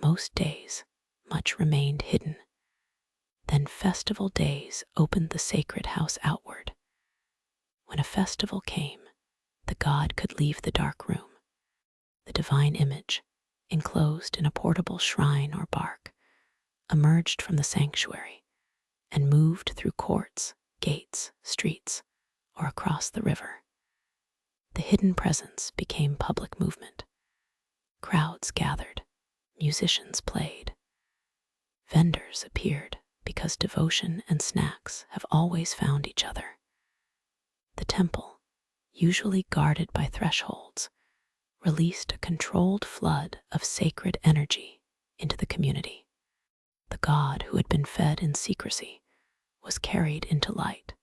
Most days, much remained hidden. Then festival days opened the sacred house outward. When a festival came, the god could leave the dark room. The divine image, enclosed in a portable shrine or bark, emerged from the sanctuary and moved through courts, gates, streets, or across the river. The hidden presence became public movement. Crowds gathered, musicians played. Vendors appeared because devotion and snacks have always found each other. The temple, usually guarded by thresholds, released a controlled flood of sacred energy into the community. The god who had been fed in secrecy was carried into light,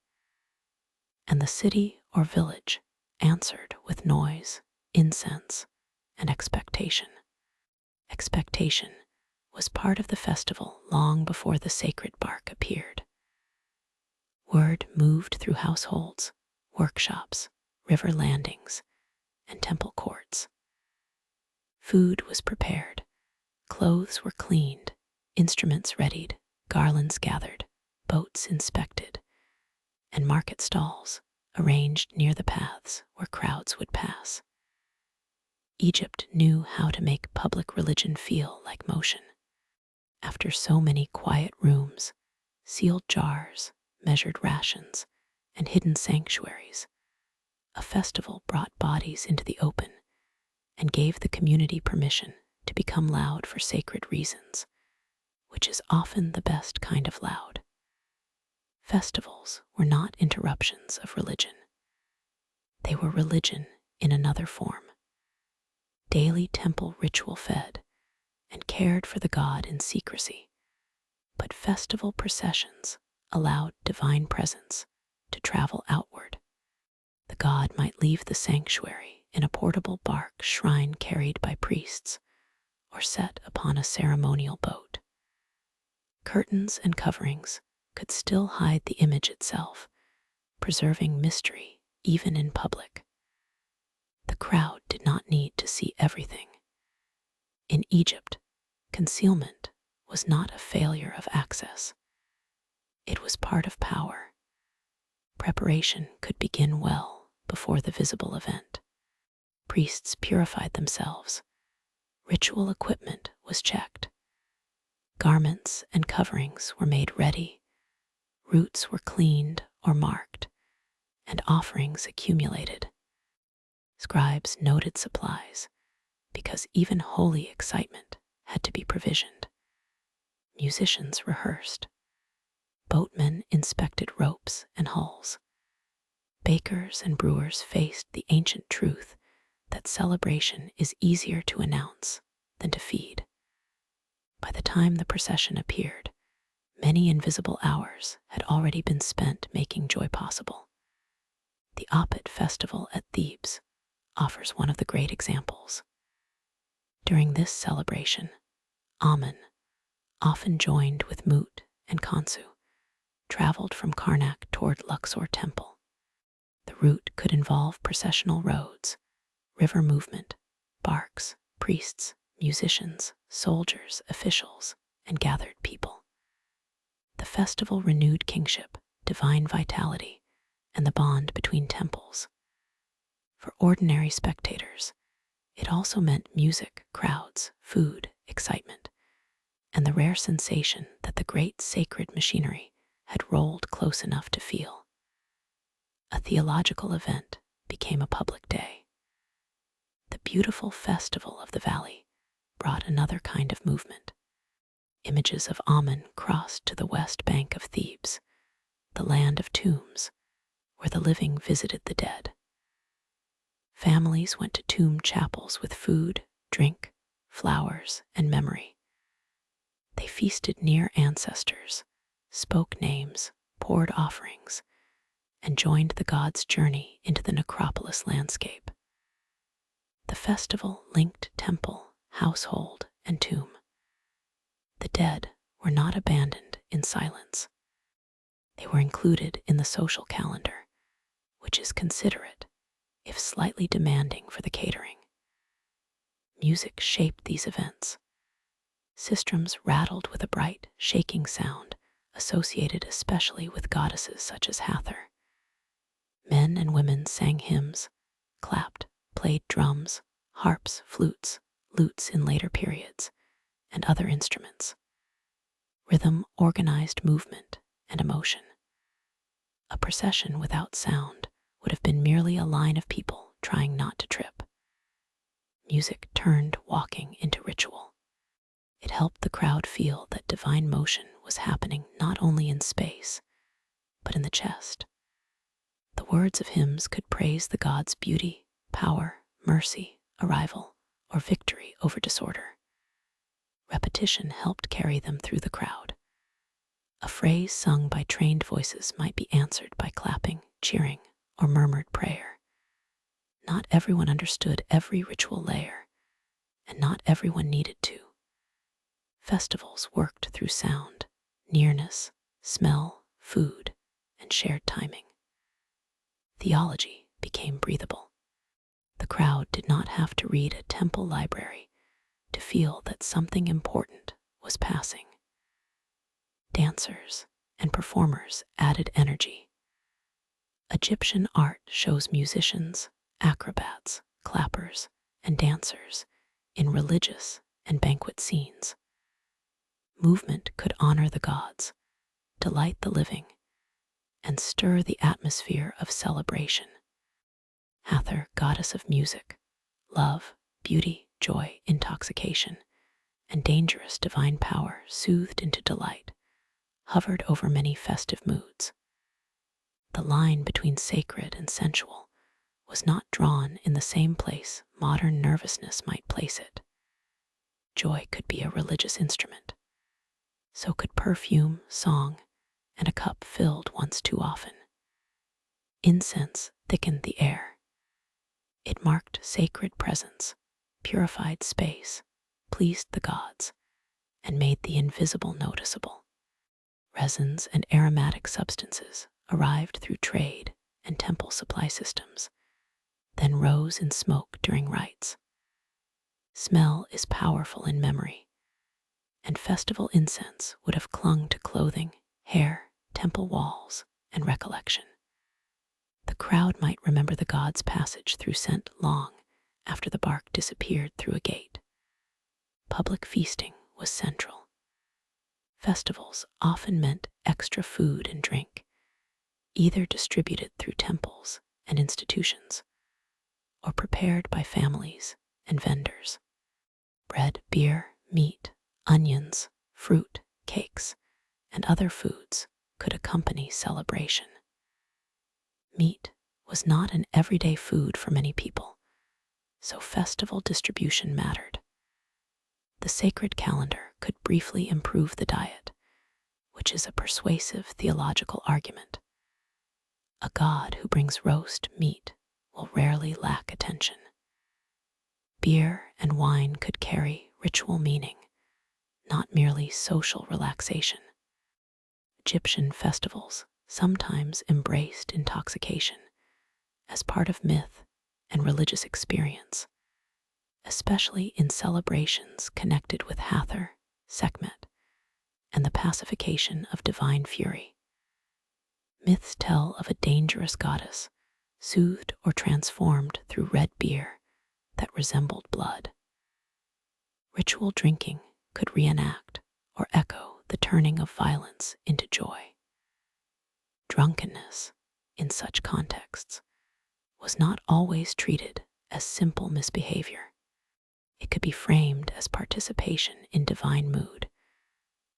and the city or village answered with noise, incense, and expectation. Expectation was part of the festival long before the sacred bark appeared. Word moved through households, workshops, river landings, and temple courts. Food was prepared, clothes were cleaned, instruments readied, garlands gathered, boats inspected, and market stalls arranged near the paths where crowds would pass. Egypt knew how to make public religion feel like motion. After so many quiet rooms, sealed jars, measured rations, and hidden sanctuaries, a festival brought bodies into the open and gave the community permission to become loud for sacred reasons, which is often the best kind of loud. Festivals were not interruptions of religion. They were religion in another form. Daily temple ritual fed and cared for the god in secrecy, but festival processions allowed divine presence to travel outward. The god might leave the sanctuary in a portable bark shrine carried by priests, or set upon a ceremonial boat. Curtains and coverings could still hide the image itself, preserving mystery even in public. The crowd did not need to see everything. In Egypt, concealment was not a failure of access. It was part of power. Preparation could begin well before the visible event. Priests purified themselves. Ritual equipment was checked. Garments and coverings were made ready. Roots were cleaned or marked, and offerings accumulated. Scribes noted supplies because even holy excitement had to be provisioned. Musicians rehearsed. Boatmen inspected ropes and hulls. Bakers and brewers faced the ancient truth that celebration is easier to announce than to feed. By the time the procession appeared, many invisible hours had already been spent making joy possible. The Apit festival at Thebes offers one of the great examples. During this celebration, Amun, often joined with Mut and Khonsu, traveled from Karnak toward Luxor Temple. The route could involve processional roads, river movement, barks, priests, musicians, soldiers, officials, and gathered people. The festival renewed kingship, divine vitality, and the bond between temples. For ordinary spectators, it also meant music, crowds, food, excitement, and the rare sensation that the great sacred machinery had rolled close enough to feel. A theological event became a public day. The beautiful festival of the valley brought another kind of movement. Images of Amun crossed to the west bank of Thebes, the land of tombs, where the living visited the dead. Families went to tomb chapels with food, drink, flowers, and memory. They feasted near ancestors, spoke names, poured offerings, and joined the gods' journey into the necropolis landscape. The festival linked temple, household, and tomb. The dead were not abandoned in silence. They were included in the social calendar, which is considerate, if slightly demanding for the catering. Music shaped these events. Sistrums rattled with a bright, shaking sound associated especially with goddesses such as Hathor. Men and women sang hymns, clapped, played drums, harps, flutes, lutes in later periods, and other instruments. Rhythm organized movement and emotion. A procession without sound would have been merely a line of people trying not to trip. Music turned walking into ritual. It helped the crowd feel that divine motion was happening not only in space, but in the chest. The words of hymns could praise the gods' beauty, power, mercy, arrival, or victory over disorder. Repetition helped carry them through the crowd. A phrase sung by trained voices might be answered by clapping, cheering, or murmured prayer. Not everyone understood every ritual layer, and not everyone needed to. Festivals worked through sound, nearness, smell, food, and shared timing. Theology became breathable. The crowd did not have to read a temple library to feel that something important was passing. Dancers and performers added energy. Egyptian art shows musicians, acrobats, clappers, and dancers in religious and banquet scenes. Movement could honor the gods, delight the living, and stir the atmosphere of celebration. Hathor, goddess of music, love, beauty, joy, intoxication, and dangerous divine power soothed into delight, hovered over many festive moods. The line between sacred and sensual was not drawn in the same place modern nervousness might place it. Joy could be a religious instrument. So could perfume, song, and a cup filled once too often. Incense thickened the air. It marked sacred presence, purified space, pleased the gods, and made the invisible noticeable. Resins and aromatic substances arrived through trade and temple supply systems, then rose in smoke during rites. Smell is powerful in memory, and festival incense would have clung to clothing, hair, temple walls, and recollection. The crowd might remember the god's passage through scent long after the bark disappeared through a gate. Public feasting was central. Festivals often meant extra food and drink, either distributed through temples and institutions, or prepared by families and vendors. Bread, beer, meat, onions, fruit, cakes, and other foods could accompany celebration. Meat was not an everyday food for many people, so festival distribution mattered. The sacred calendar could briefly improve the diet, which is a persuasive theological argument. A god who brings roast meat will rarely lack attention. Beer and wine could carry ritual meaning, not merely social relaxation. Egyptian festivals sometimes embraced intoxication as part of myth and religious experience, especially in celebrations connected with Hathor, Sekhmet, and the pacification of divine fury. Myths tell of a dangerous goddess, soothed or transformed through red beer that resembled blood. Ritual drinking could reenact or echo the turning of violence into joy. Drunkenness, in such contexts, was not always treated as simple misbehavior. It could be framed as participation in divine mood,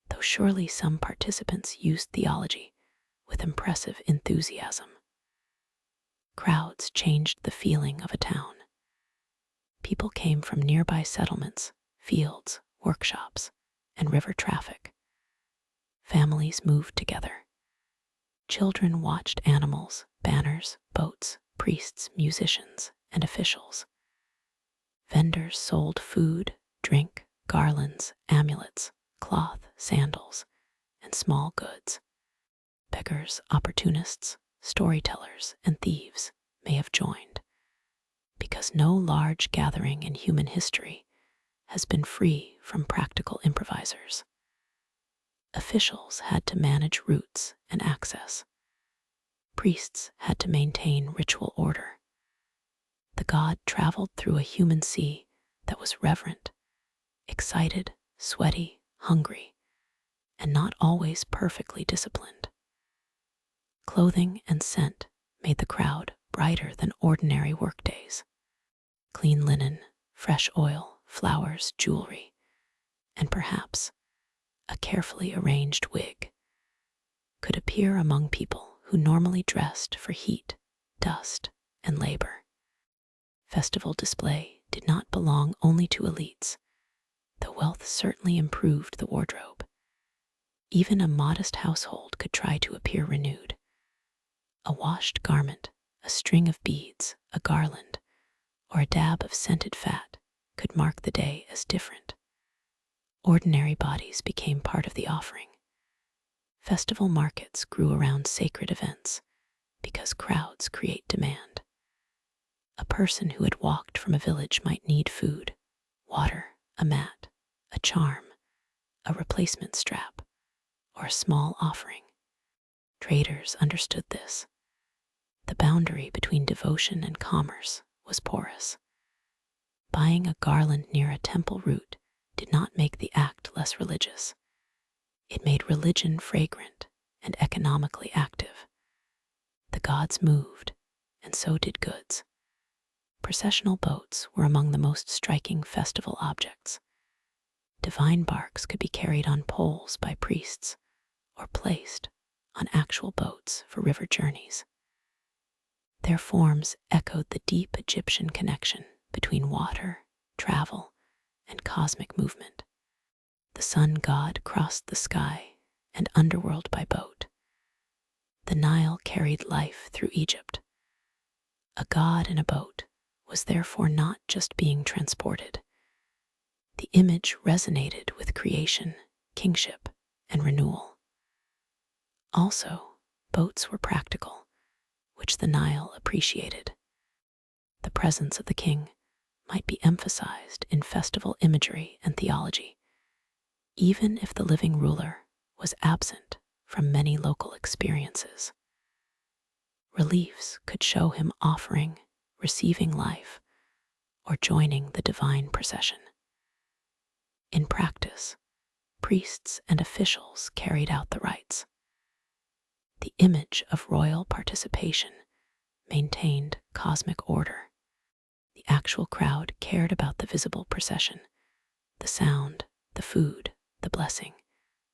though surely some participants used theology with impressive enthusiasm. Crowds changed the feeling of a town. People came from nearby settlements, fields, workshops, and river traffic. Families moved together. Children watched animals, banners, boats, priests, musicians, and officials. Vendors sold food, drink, garlands, amulets, cloth, sandals, and small goods. Beggars, opportunists, storytellers, and thieves may have joined, because no large gathering in human history has been free from practical improvisers. Officials had to manage routes and access. Priests had to maintain ritual order. The god traveled through a human sea that was reverent, excited, sweaty, hungry, and not always perfectly disciplined. Clothing and scent made the crowd brighter than ordinary workdays. Clean linen, fresh oil, flowers, jewelry, and perhaps a carefully arranged wig could appear among people who normally dressed for heat, dust, and labor. Festival display did not belong only to elites, though wealth certainly improved the wardrobe. Even a modest household could try to appear renewed. A washed garment, a string of beads, a garland, or a dab of scented fat could mark the day as different. Ordinary bodies became part of the offering. Festival markets grew around sacred events because crowds create demand. A person who had walked from a village might need food, water, a mat, a charm, a replacement strap, or a small offering. Traders understood this. The boundary between devotion and commerce was porous. Buying a garland near a temple root did not make the act less religious. It made religion fragrant and economically active. The gods moved, and so did goods. Processional boats were among the most striking festival objects. Divine barks could be carried on poles by priests or placed on actual boats for river journeys. Their forms echoed the deep Egyptian connection between water, travel, and cosmic movement. The sun god crossed the sky and underworld by boat. The Nile carried life through Egypt. A god in a boat was therefore not just being transported. The image resonated with creation, kingship, and renewal. Also, boats were practical, which the Nile appreciated. The presence of the king might be emphasized in festival imagery and theology, even if the living ruler was absent from many local experiences. Reliefs could show him offering, receiving life, or joining the divine procession. In practice, priests and officials carried out the rites. The image of royal participation maintained cosmic order. The actual crowd cared about the visible procession, the sound, the food, the blessing,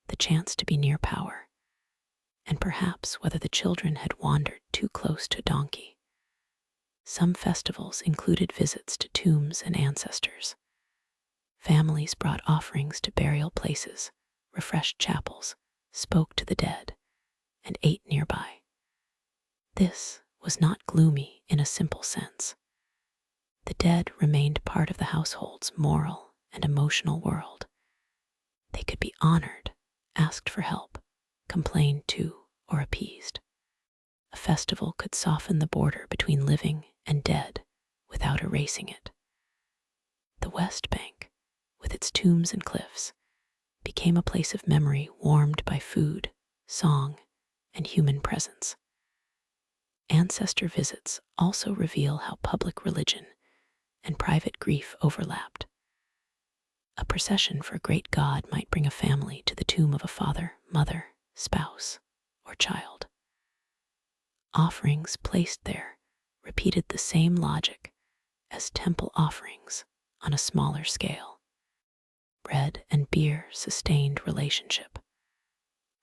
the chance to be near power, and perhaps whether the children had wandered too close to a donkey. Some festivals included visits to tombs and ancestors. Families brought offerings to burial places, refreshed chapels, spoke to the dead, and ate nearby. This was not gloomy in a simple sense. The dead remained part of the household's moral and emotional world. They could be honored, asked for help, complained to, or appeased. A festival could soften the border between living and dead without erasing it. The West Bank, with its tombs and cliffs, became a place of memory warmed by food, song, and human presence. Ancestor visits also reveal how public religion and private grief overlapped. A procession for a great god might bring a family to the tomb of a father, mother, spouse, or child. Offerings placed there repeated the same logic as temple offerings on a smaller scale. Bread and beer sustained relationship.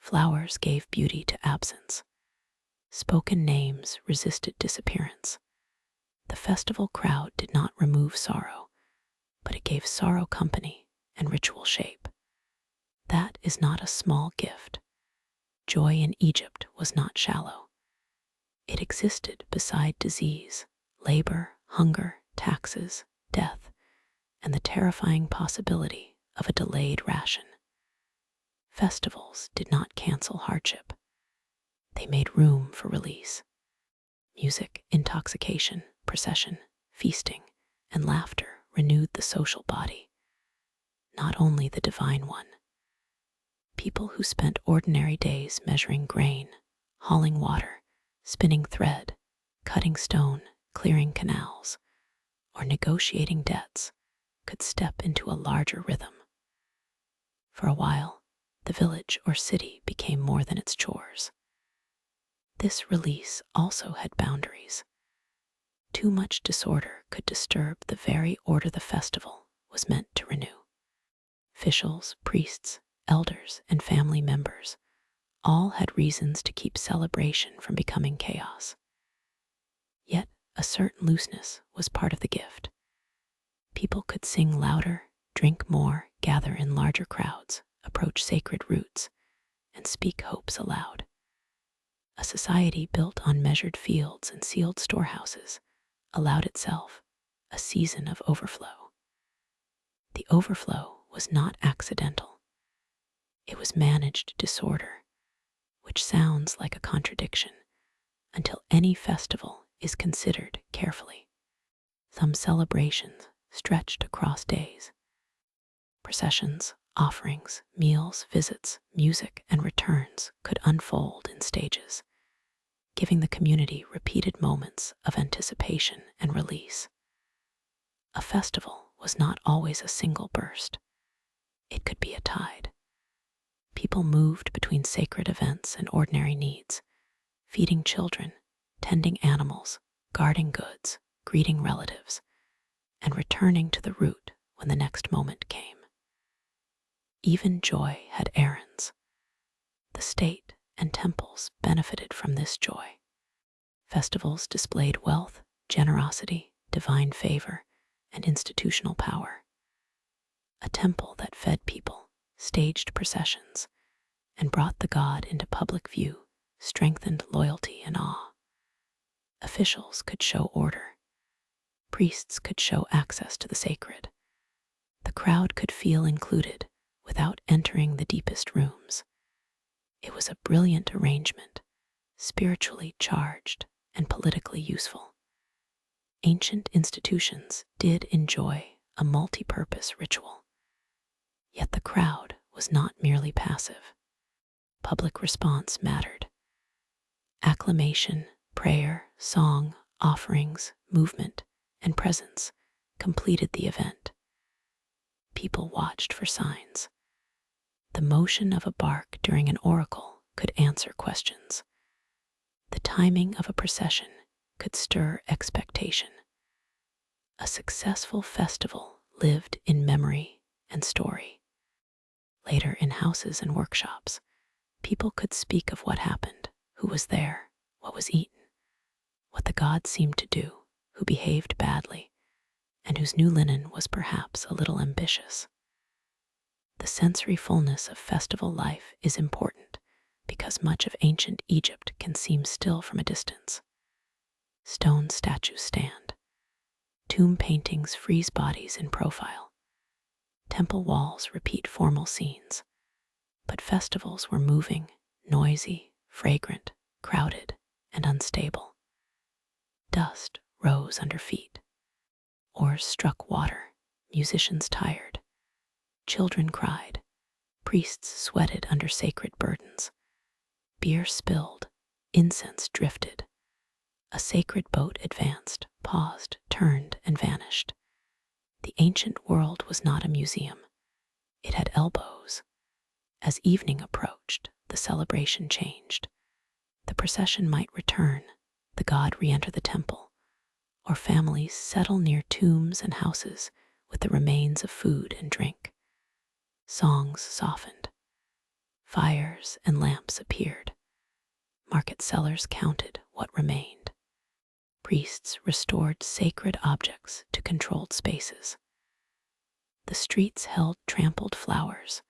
Flowers gave beauty to absence. Spoken names resisted disappearance. The festival crowd did not remove sorrow, but it gave sorrow company and ritual shape. That is not a small gift. Joy in Egypt was not shallow. It existed beside disease, labor, hunger, taxes, death, and the terrifying possibility of a delayed ration. Festivals did not cancel hardship. They made room for release. Music, intoxication, procession, feasting, and laughter renewed the social body, not only the divine one. People who spent ordinary days measuring grain, hauling water, spinning thread, cutting stone, clearing canals, or negotiating debts could step into a larger rhythm. For a while, the village or city became more than its chores. This release also had boundaries. Too much disorder could disturb the very order the festival was meant to renew. Officials, priests, elders, and family members all had reasons to keep celebration from becoming chaos. Yet a certain looseness was part of the gift. People could sing louder, drink more, gather in larger crowds, approach sacred roots, and speak hopes aloud. A society built on measured fields and sealed storehouses allowed itself a season of overflow. The overflow was not accidental. It was managed disorder, which sounds like a contradiction until any festival is considered carefully. Some celebrations stretched across days. Processions, offerings, meals, visits, music, and returns could unfold in stages, giving the community repeated moments of anticipation and release. A festival was not always a single burst. It could be a tide. People moved between sacred events and ordinary needs, feeding children, tending animals, guarding goods, greeting relatives, and returning to the root when the next moment came. Even joy had errands. The state and temples benefited from this joy. Festivals displayed wealth, generosity, divine favor, and institutional power. A temple that fed people, staged processions, and brought the god into public view strengthened loyalty and awe. Officials could show order. Priests could show access to the sacred. The crowd could feel included without entering the deepest rooms. It was a brilliant arrangement, spiritually charged and politically useful. Ancient institutions did enjoy a multi-purpose ritual. Yet the crowd was not merely passive. Public response mattered. Acclamation, prayer, song, offerings, movement, and presence completed the event. People watched for signs. The motion of a bark during an oracle could answer questions. The timing of a procession could stir expectation. A successful festival lived in memory and story. Later, in houses and workshops, people could speak of what happened, who was there, what was eaten, what the god seemed to do, who behaved badly, and whose new linen was perhaps a little ambitious. The sensory fullness of festival life is important because much of ancient Egypt can seem still from a distance. Stone statues stand. Tomb paintings freeze bodies in profile. Temple walls repeat formal scenes. But festivals were moving, noisy, fragrant, crowded, and unstable. Dust rose under feet. Oars struck water, musicians tired. Children cried, priests sweated under sacred burdens. Beer spilled, incense drifted. A sacred boat advanced, paused, turned, and vanished. The ancient world was not a museum. It had elbows. As evening approached, the celebration changed. The procession might return, the god re-enter the temple, or families settle near tombs and houses with the remains of food and drink. Songs softened. fires, and lamps appeared. Market sellers counted what remained. Priests restored sacred objects to controlled spaces. The streets held trampled flowers,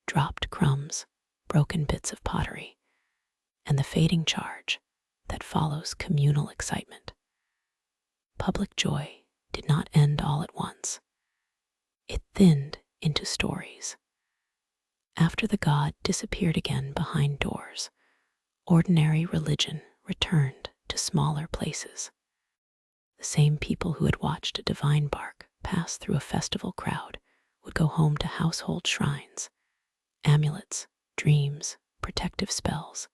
dropped crumbs, broken bits of pottery, and the fading charge that follows communal excitement. Public joy did not end all at once. It thinned into stories. After the god disappeared again behind doors, ordinary religion returned to smaller places. The same people who had watched a divine bark pass through a festival crowd would go home to household shrines, amulets, dreams, protective spells,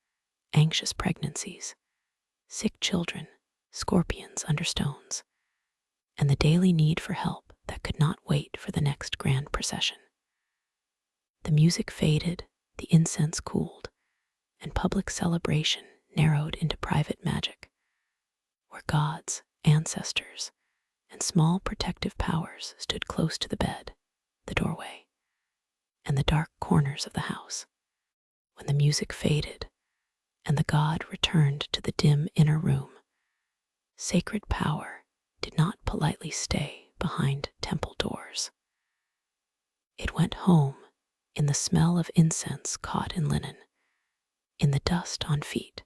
anxious pregnancies, sick children, scorpions under stones, and the daily need for help that could not wait for the next grand procession. The music faded, the incense cooled, and public celebration narrowed into private magic, where gods, ancestors, and small protective powers stood close to the bed, the doorway, and the dark corners of the house. When the music faded and the god returned to the dim inner room, sacred power did not politely stay behind temple doors. It went home in the smell of incense caught in linen, in the dust on feet,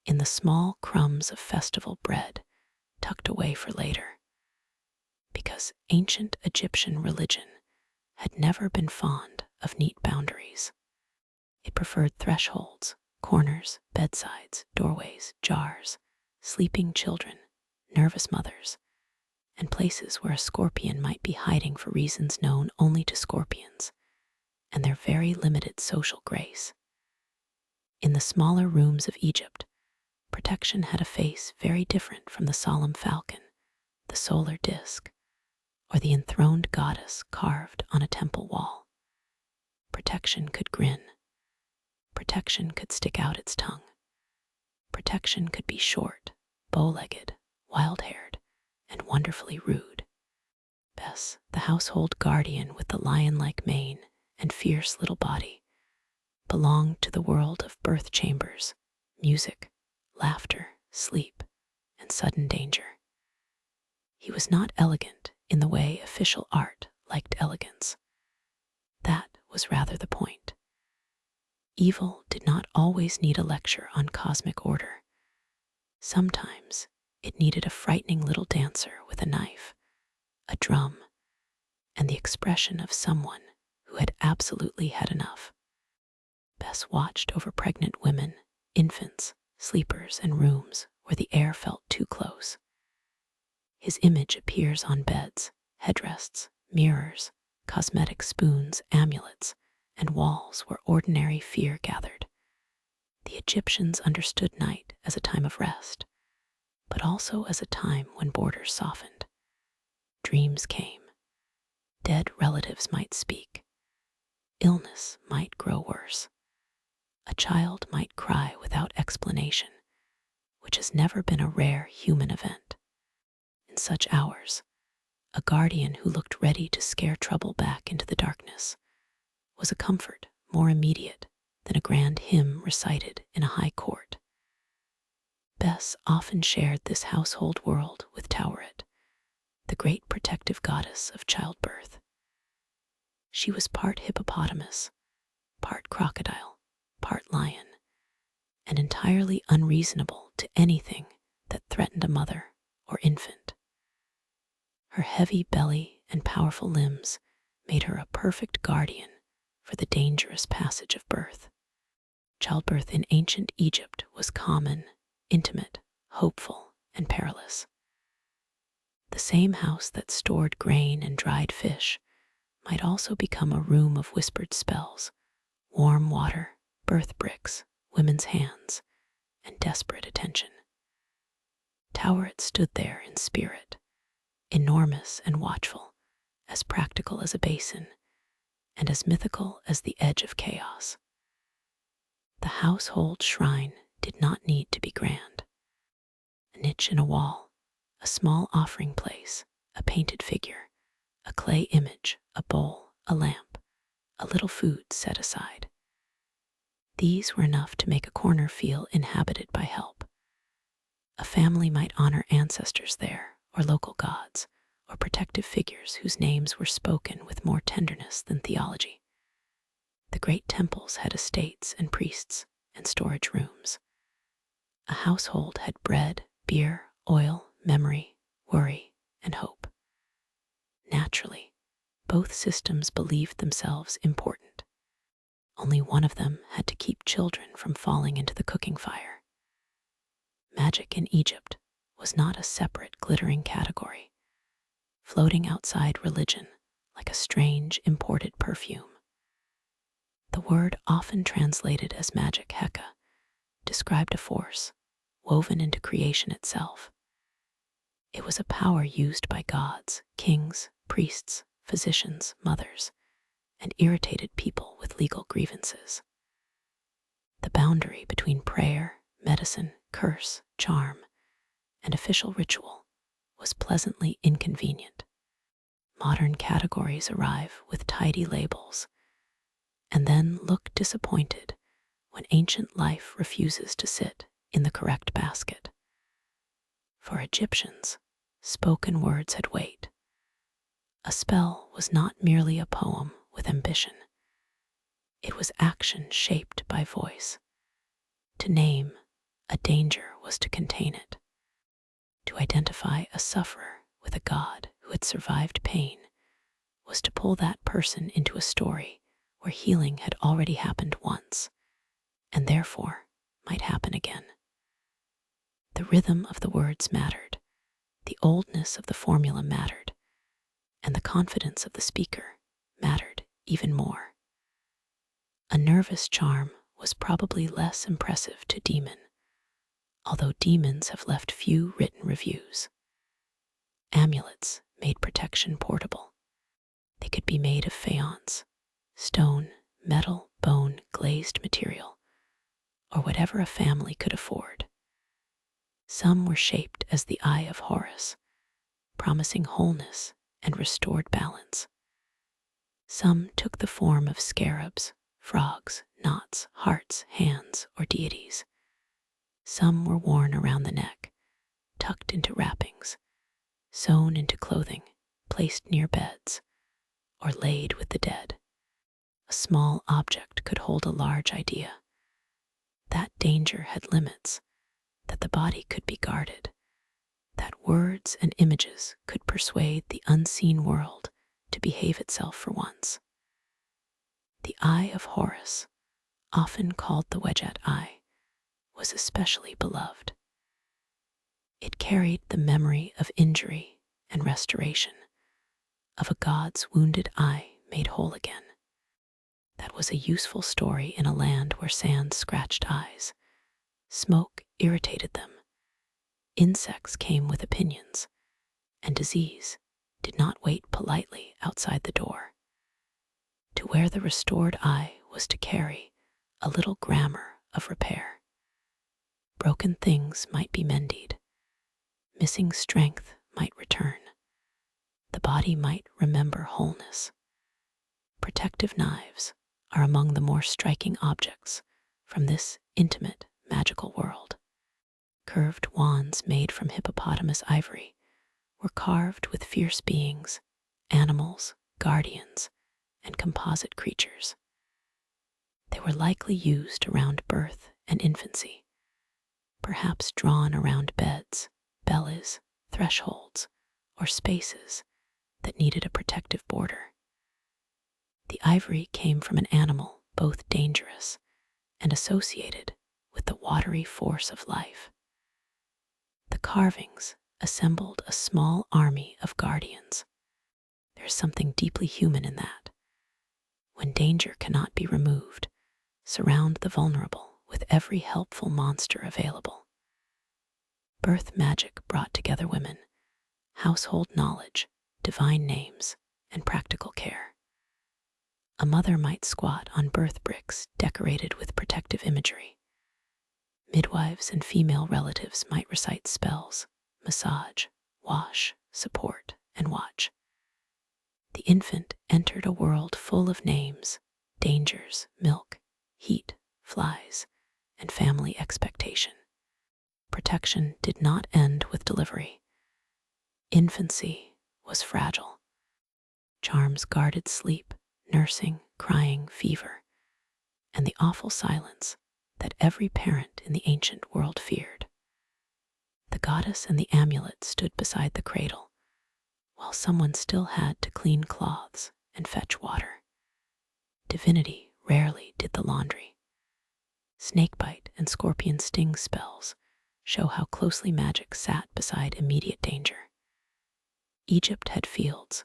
in the small crumbs of festival bread tucked away for later. Because ancient Egyptian religion had never been fond of neat boundaries. It preferred thresholds, corners, bedsides, doorways, jars, sleeping children, nervous mothers, and places where a scorpion might be hiding for reasons known only to scorpions and their very limited social grace. In the smaller rooms of Egypt, protection had a face very different from the solemn falcon, the solar disk, or the enthroned goddess carved on a temple wall. Protection could grin. Protection could stick out its tongue. Protection could be short, bow-legged, wild-haired, and wonderfully rude. Bess, the household guardian with the lion-like mane and fierce little body, belonged to the world of birth chambers, music, laughter, sleep, and sudden danger. He was not elegant in the way official art liked elegance. That was rather the point. Evil did not always need a lecture on cosmic order. Sometimes it needed a frightening little dancer with a knife, a drum, and the expression of someone who had absolutely had enough. Bess watched over pregnant women, infants, sleepers, and rooms where the air felt too close. His image appears on beds, headrests, mirrors, cosmetic spoons, amulets, and walls where ordinary fear gathered. The Egyptians understood night as a time of rest, but also as a time when borders softened. Dreams came. Dead relatives might speak. Illness might grow worse. A child might cry without explanation, which has never been a rare human event. In such hours, a guardian who looked ready to scare trouble back into the darkness was a comfort more immediate than a grand hymn recited in a high court. Bess often shared this household world with Tauret, the great protective goddess of childbirth. She was part hippopotamus, part crocodile, part lion, and entirely unreasonable to anything that threatened a mother or infant. Her heavy belly and powerful limbs made her a perfect guardian for the dangerous passage of birth. Childbirth in ancient Egypt was common, intimate, hopeful, and perilous. The same house that stored grain and dried fish might also become a room of whispered spells, warm water, birth bricks, women's hands, and desperate attention. Tauret stood there in spirit, enormous and watchful, as practical as a basin, and as mythical as the edge of chaos. The household shrine did not need to be grand. A niche in a wall, a small offering place, a painted figure, a clay image, a bowl, a lamp, a little food set aside. These were enough to make a corner feel inhabited by help. A family might honor ancestors there, or local gods, or protective figures whose names were spoken with more tenderness than theology. The great temples had estates and priests and storage rooms. A household had bread, beer, oil, memory, worry, and hope. Naturally, both systems believed themselves important. Only one of them had to keep children from falling into the cooking fire. Magic in Egypt was not a separate glittering category, floating outside religion like a strange imported perfume. The word, often translated as magic Heka, described a force woven into creation itself. It was a power used by gods, kings, priests, physicians, mothers, and irritated people with legal grievances. The boundary between prayer, medicine, curse, charm, and official ritual was pleasantly inconvenient. Modern categories arrive with tidy labels, and then look disappointed when ancient life refuses to sit in the correct basket. For Egyptians, spoken words had weight. A spell was not merely a poem with ambition. It was action shaped by voice. To name a danger was to contain it. To identify a sufferer with a god who had survived pain was to pull that person into a story where healing had already happened once, and therefore might happen again. The rhythm of the words mattered, the oldness of the formula mattered, and the confidence of the speaker mattered even more. A nervous charm was probably less impressive to demon, although demons have left few written reviews. Amulets made protection portable. They could be made of faience, stone, metal, bone, glazed material, or whatever a family could afford. Some were shaped as the eye of Horus, promising wholeness and restored balance. Some took the form of scarabs, frogs, knots, hearts, hands, or deities. Some were worn around the neck, tucked into wrappings, sewn into clothing, placed near beds, or laid with the dead. A small object could hold a large idea. That danger had limits, that the body could be guarded, that words and images could persuade the unseen world to behave itself for once. The eye of Horus, often called the Wedget eye, was especially beloved. It carried the memory of injury and restoration, of a god's wounded eye made whole again. That was a useful story in a land where sand scratched eyes, smoke irritated them, insects came with opinions, and disease did not wait politely outside the door. To wear the restored eye was to carry a little grammar of repair. Broken things might be mended. Missing strength might return. The body might remember wholeness. Protective knives are among the more striking objects from this intimate, magical world. Curved wands made from hippopotamus ivory were carved with fierce beings, animals, guardians, and composite creatures. They were likely used around birth and infancy, perhaps drawn around beds, bellies, thresholds, or spaces that needed a protective border. The ivory came from an animal both dangerous and associated with the watery force of life. The carvings assembled a small army of guardians. There's something deeply human in that. When danger cannot be removed, surround the vulnerable with every helpful monster available. Birth magic brought together women, household knowledge, divine names, and practical care. A mother might squat on birth bricks decorated with protective imagery. Midwives and female relatives might recite spells, massage, wash, support, and watch. The infant entered a world full of names, dangers, milk, heat, flies, and family expectation. Protection did not end with delivery. Infancy was fragile. Charms guarded sleep, nursing, crying, fever, and the awful silence that every parent in the ancient world feared. The goddess and the amulet stood beside the cradle, while someone still had to clean cloths and fetch water. Divinity rarely did the laundry. Snakebite and scorpion sting spells show how closely magic sat beside immediate danger. Egypt had fields,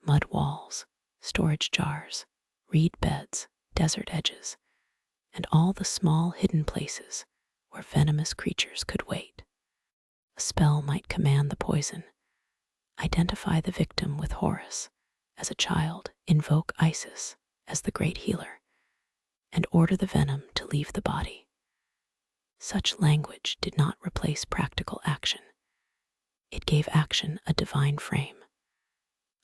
mud walls, storage jars, reed beds, desert edges, and all the small hidden places where venomous creatures could wait. A spell might command the poison, identify the victim with Horus as a child, invoke Isis as the great healer, and order the venom to leave the body. Such language did not replace practical action. It gave action a divine frame.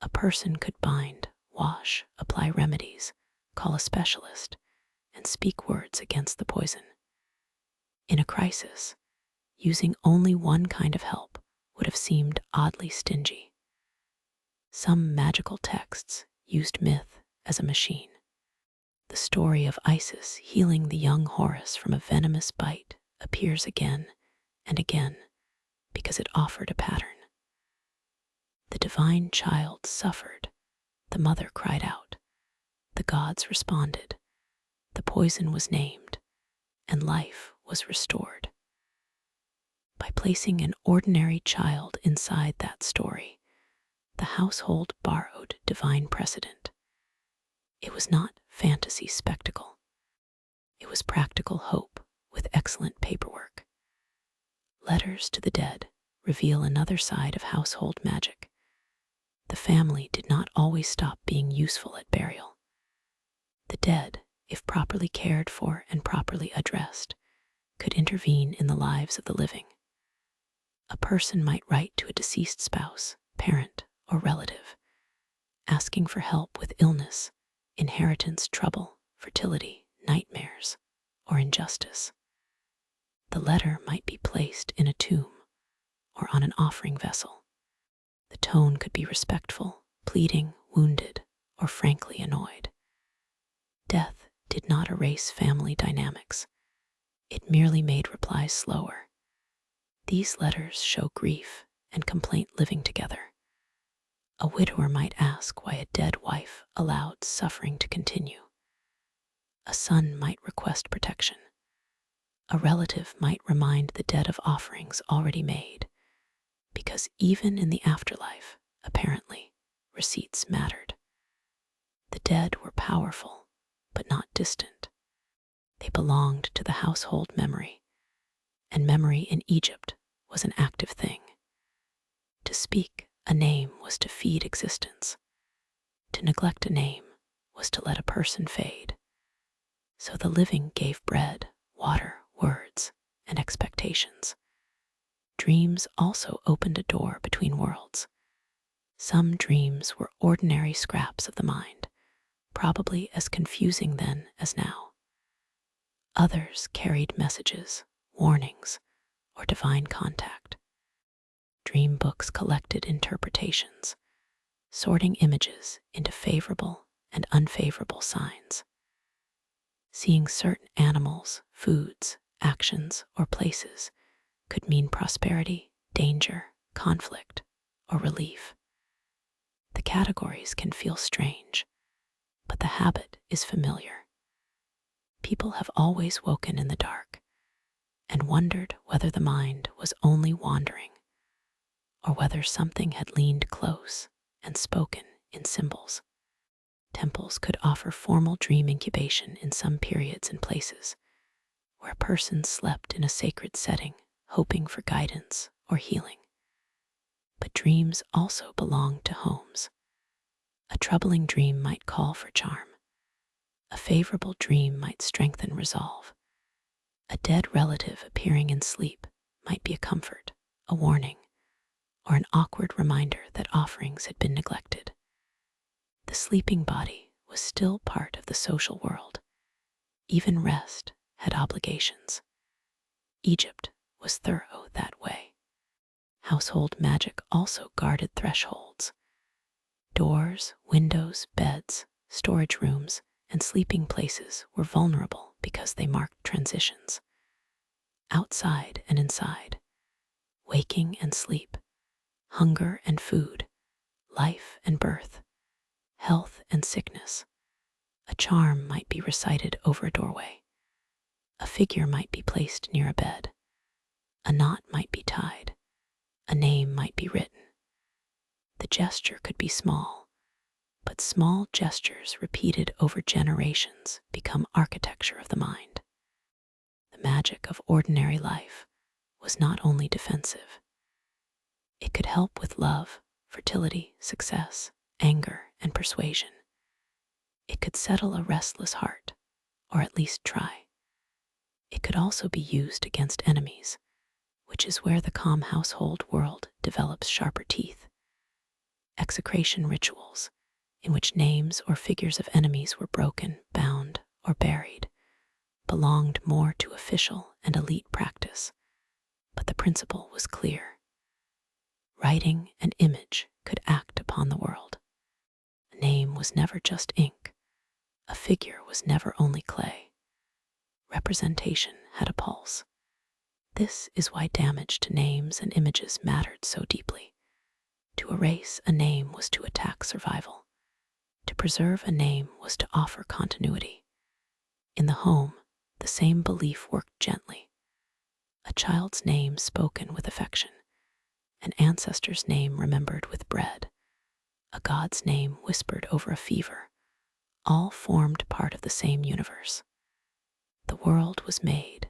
A person could bind, wash, apply remedies, call a specialist, and speak words against the poison. In a crisis, using only one kind of help would have seemed oddly stingy. Some magical texts used myth as a machine. The story of Isis healing the young Horus from a venomous bite appears again and again because it offered a pattern. The divine child suffered. The mother cried out. The gods responded. The poison was named, and life was restored. By placing an ordinary child inside that story, the household borrowed divine precedent. It was not fantasy spectacle. It was practical hope with excellent paperwork. Letters to the dead reveal another side of household magic. The family did not always stop being useful at burial. The dead, if properly cared for and properly addressed, could intervene in the lives of the living. A person might write to a deceased spouse, parent, or relative, asking for help with illness, inheritance trouble, fertility, nightmares, or injustice. The letter might be placed in a tomb or on an offering vessel. The tone could be respectful, pleading, wounded, or frankly annoyed. Death did not erase family dynamics. It merely made replies slower. These letters show grief and complaint living together. A widower might ask why a dead wife allowed suffering to continue. A son might request protection. A relative might remind the dead of offerings already made, because even in the afterlife, apparently, receipts mattered. The dead were powerful, but not distant. They belonged to the household memory, and memory in Egypt was an active thing. To speak a name was to feed existence. To neglect a name was to let a person fade. So the living gave bread, water, words, and expectations. Dreams also opened a door between worlds. Some dreams were ordinary scraps of the mind, probably as confusing then as now. Others carried messages, warnings, or divine contact. Dream books collected interpretations, sorting images into favorable and unfavorable signs. Seeing certain animals, foods, actions, or places could mean prosperity, danger, conflict, or relief. The categories can feel strange, but the habit is familiar. People have always woken in the dark and wondered whether the mind was only wandering or whether something had leaned close and spoken in symbols. Temples could offer formal dream incubation in some periods and places, where a person slept in a sacred setting, hoping for guidance or healing. But dreams also belong to homes. A troubling dream might call for charm. A favorable dream might strengthen resolve. A dead relative appearing in sleep might be a comfort, a warning, or an awkward reminder that offerings had been neglected. The sleeping body was still part of the social world. Even rest had obligations. Egypt was thorough that way. Household magic also guarded thresholds. Doors, windows, beds, storage rooms, and sleeping places were vulnerable because they marked transitions. Outside and inside, waking and sleep, hunger and food, life and birth, health and sickness. A charm might be recited over a doorway. A figure might be placed near a bed. A knot might be tied. A name might be written. The gesture could be small, but small gestures repeated over generations become architecture of the mind. The magic of ordinary life was not only defensive. It could help with love, fertility, success, anger, and persuasion. It could settle a restless heart, or at least try. It could also be used against enemies, which is where the calm household world develops sharper teeth. Execration rituals, in which names or figures of enemies were broken, bound, or buried, belonged more to official and elite practice, but the principle was clear. Writing and image could act upon the world. A name was never just ink. A figure was never only clay. Representation had a pulse. This is why damage to names and images mattered so deeply. To erase a name was to attack survival. To preserve a name was to offer continuity. In the home, the same belief worked gently. A child's name spoken with affection, an ancestor's name remembered with bread, a god's name whispered over a fever, all formed part of the same universe. The world was made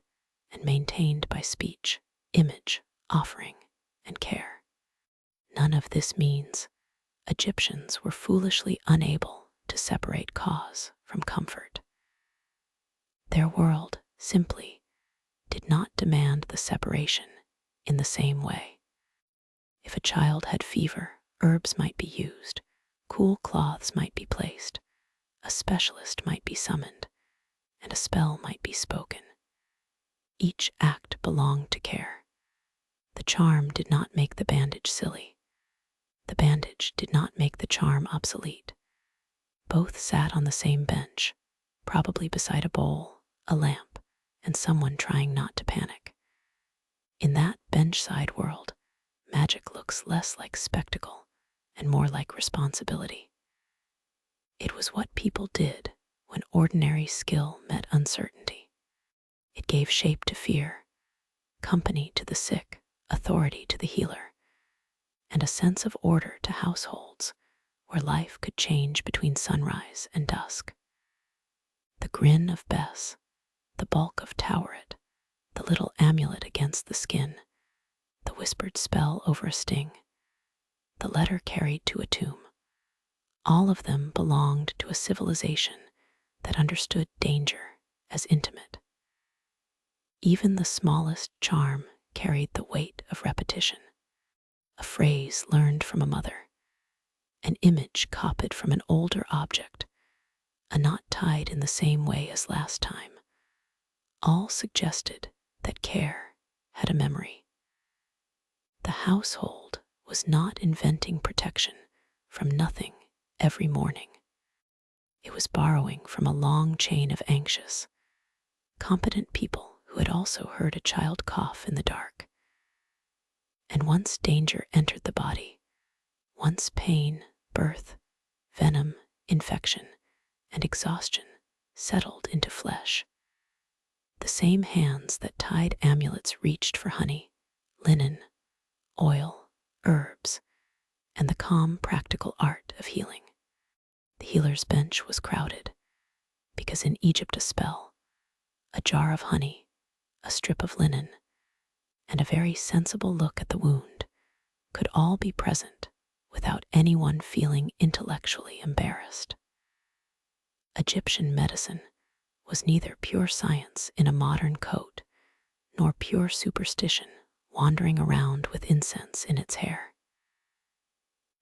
and maintained by speech, image, offering, and care. None of this means Egyptians were foolishly unable to separate cause from comfort. Their world simply did not demand the separation in the same way. If a child had fever, herbs might be used, cool cloths might be placed, a specialist might be summoned, and a spell might be spoken. Each act belonged to care. The charm did not make the bandage silly. The bandage did not make the charm obsolete. Both sat on the same bench, probably beside a bowl, a lamp, and someone trying not to panic. In that bench-side world, magic looks less like spectacle and more like responsibility. It was what people did when ordinary skill met uncertainty. It gave shape to fear, company to the sick, authority to the healer, and a sense of order to households where life could change between sunrise and dusk. The grin of Bess, the bulk of Toweret, the little amulet against the skin, the whispered spell over a sting, the letter carried to a tomb, all of them belonged to a civilization that understood danger as intimate. Even the smallest charm carried the weight of repetition. A phrase learned from a mother, an image copied from an older object, a knot tied in the same way as last time, all suggested that care had a memory. The household was not inventing protection from nothing every morning. It was borrowing from a long chain of anxious, competent people who had also heard a child cough in the dark. And once danger entered the body, once pain, birth, venom, infection, and exhaustion settled into flesh, the same hands that tied amulets reached for honey, linen, oil, herbs, and the calm, practical art of healing. The healer's bench was crowded, because in Egypt a spell, a jar of honey, a strip of linen, and a very sensible look at the wound could all be present without anyone feeling intellectually embarrassed. Egyptian medicine was neither pure science in a modern coat, nor pure superstition wandering around with incense in its hair.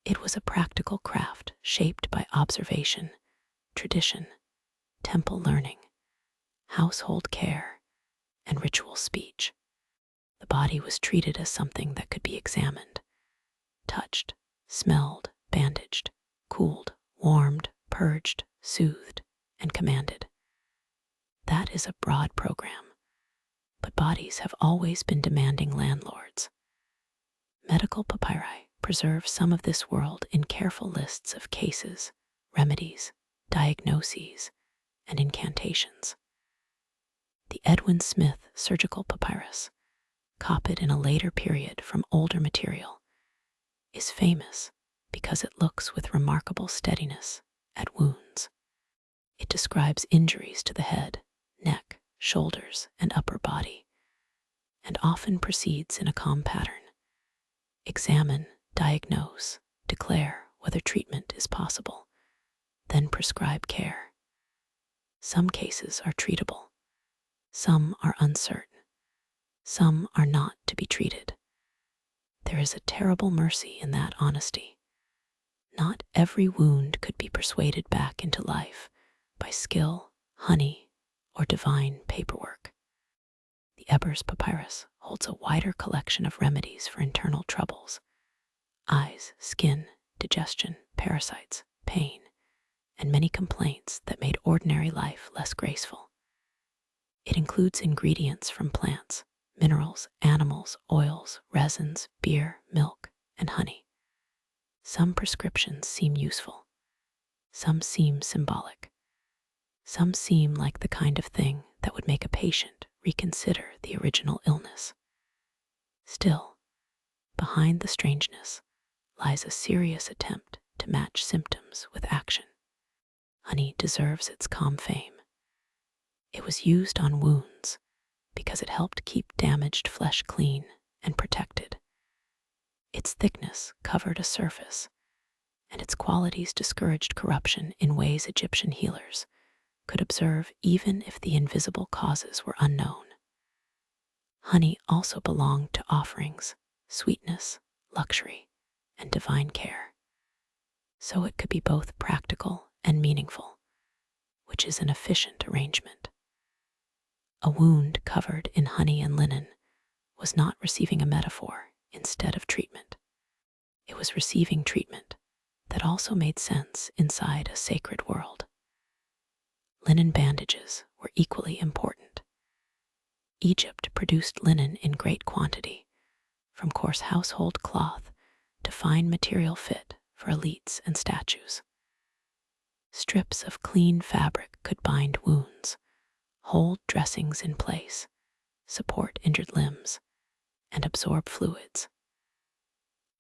It was a practical craft shaped by observation, tradition, temple learning, household care, and ritual speech. The body was treated as something that could be examined, touched, smelled, bandaged, cooled, warmed, purged, soothed, and commanded. That is a broad program, but bodies have always been demanding landlords. Medical papyri preserve some of this world in careful lists of cases, remedies, diagnoses, and incantations. The Edwin Smith surgical papyrus, copied in a later period from older material, is famous because it looks with remarkable steadiness at wounds. It describes injuries to the head, neck, shoulders, and upper body, and often proceeds in a calm pattern. Examine, diagnose, declare whether treatment is possible, then prescribe care. Some cases are treatable, some are uncertain, some are not to be treated. There is a terrible mercy in that honesty. Not every wound could be persuaded back into life by skill, honey, or divine paperwork. The Ebers Papyrus holds a wider collection of remedies for internal troubles: eyes, skin, digestion, parasites, pain, and many complaints that made ordinary life less graceful. It includes ingredients from plants, minerals, animals, oils, resins, beer, milk, and honey. Some prescriptions seem useful. Some seem symbolic. Some seem like the kind of thing that would make a patient reconsider the original illness. Still, behind the strangeness lies a serious attempt to match symptoms with action. Honey deserves its calm fame. It was used on wounds because it helped keep damaged flesh clean and protected. Its thickness covered a surface, and its qualities discouraged corruption in ways Egyptian healers could observe even if the invisible causes were unknown. Honey also belonged to offerings, sweetness, luxury, and divine care. So it could be both practical and meaningful, which is an efficient arrangement. A wound covered in honey and linen was not receiving a metaphor instead of treatment. It was receiving treatment that also made sense inside a sacred world. Linen bandages were equally important. Egypt produced linen in great quantity, from coarse household cloth to fine material fit for elites and statues. Strips of clean fabric could bind wounds, hold dressings in place, support injured limbs, and absorb fluids.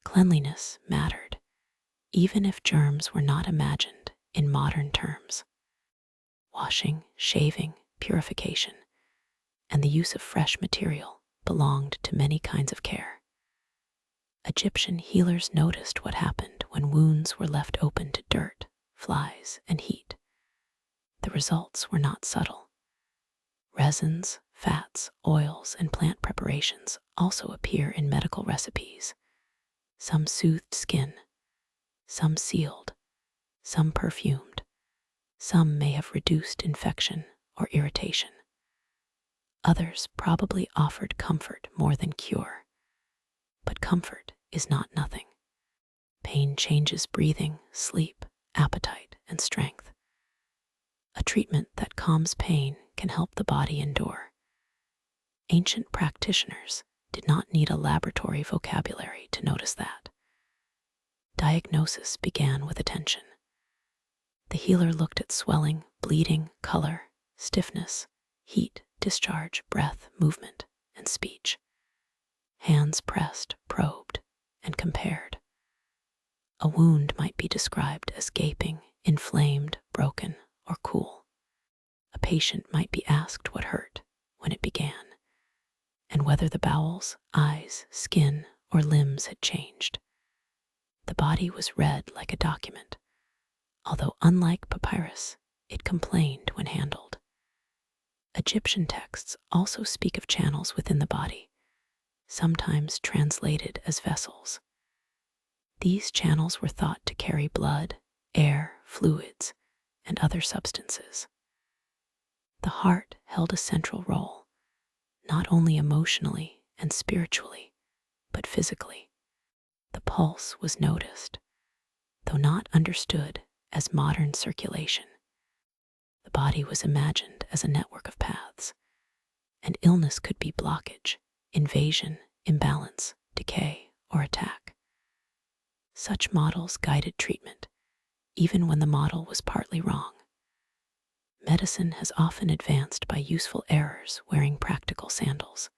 Cleanliness mattered, even if germs were not imagined in modern terms. Washing, shaving, purification, and the use of fresh material belonged to many kinds of care. Egyptian healers noticed what happened when wounds were left open to dirt, flies, and heat. The results were not subtle. Resins, fats, oils, and plant preparations also appear in medical recipes. Some soothed skin, some sealed, some perfumed. Some may have reduced infection or irritation. Others probably offered comfort more than cure. But comfort is not nothing. Pain changes breathing, sleep, appetite, and strength. A treatment that calms pain can help the body endure. Ancient practitioners did not need a laboratory vocabulary to notice that. Diagnosis began with attention. The healer looked at swelling, bleeding, color, stiffness, heat, discharge, breath, movement, and speech. Hands pressed, probed, and compared. A wound might be described as gaping, inflamed, broken, or cool. A patient might be asked what hurt when it began, and whether the bowels, eyes, skin, or limbs had changed. The body was read like a document. Although unlike papyrus, it complained when handled. Egyptian texts also speak of channels within the body, sometimes translated as vessels. These channels were thought to carry blood, air, fluids, and other substances. The heart held a central role, not only emotionally and spiritually, but physically. The pulse was noticed, though not understood as modern circulation. The body was imagined as a network of paths, and illness could be blockage, invasion, imbalance, decay, or attack. Such models guided treatment, even when the model was partly wrong. Medicine has often advanced by useful errors wearing practical sandals.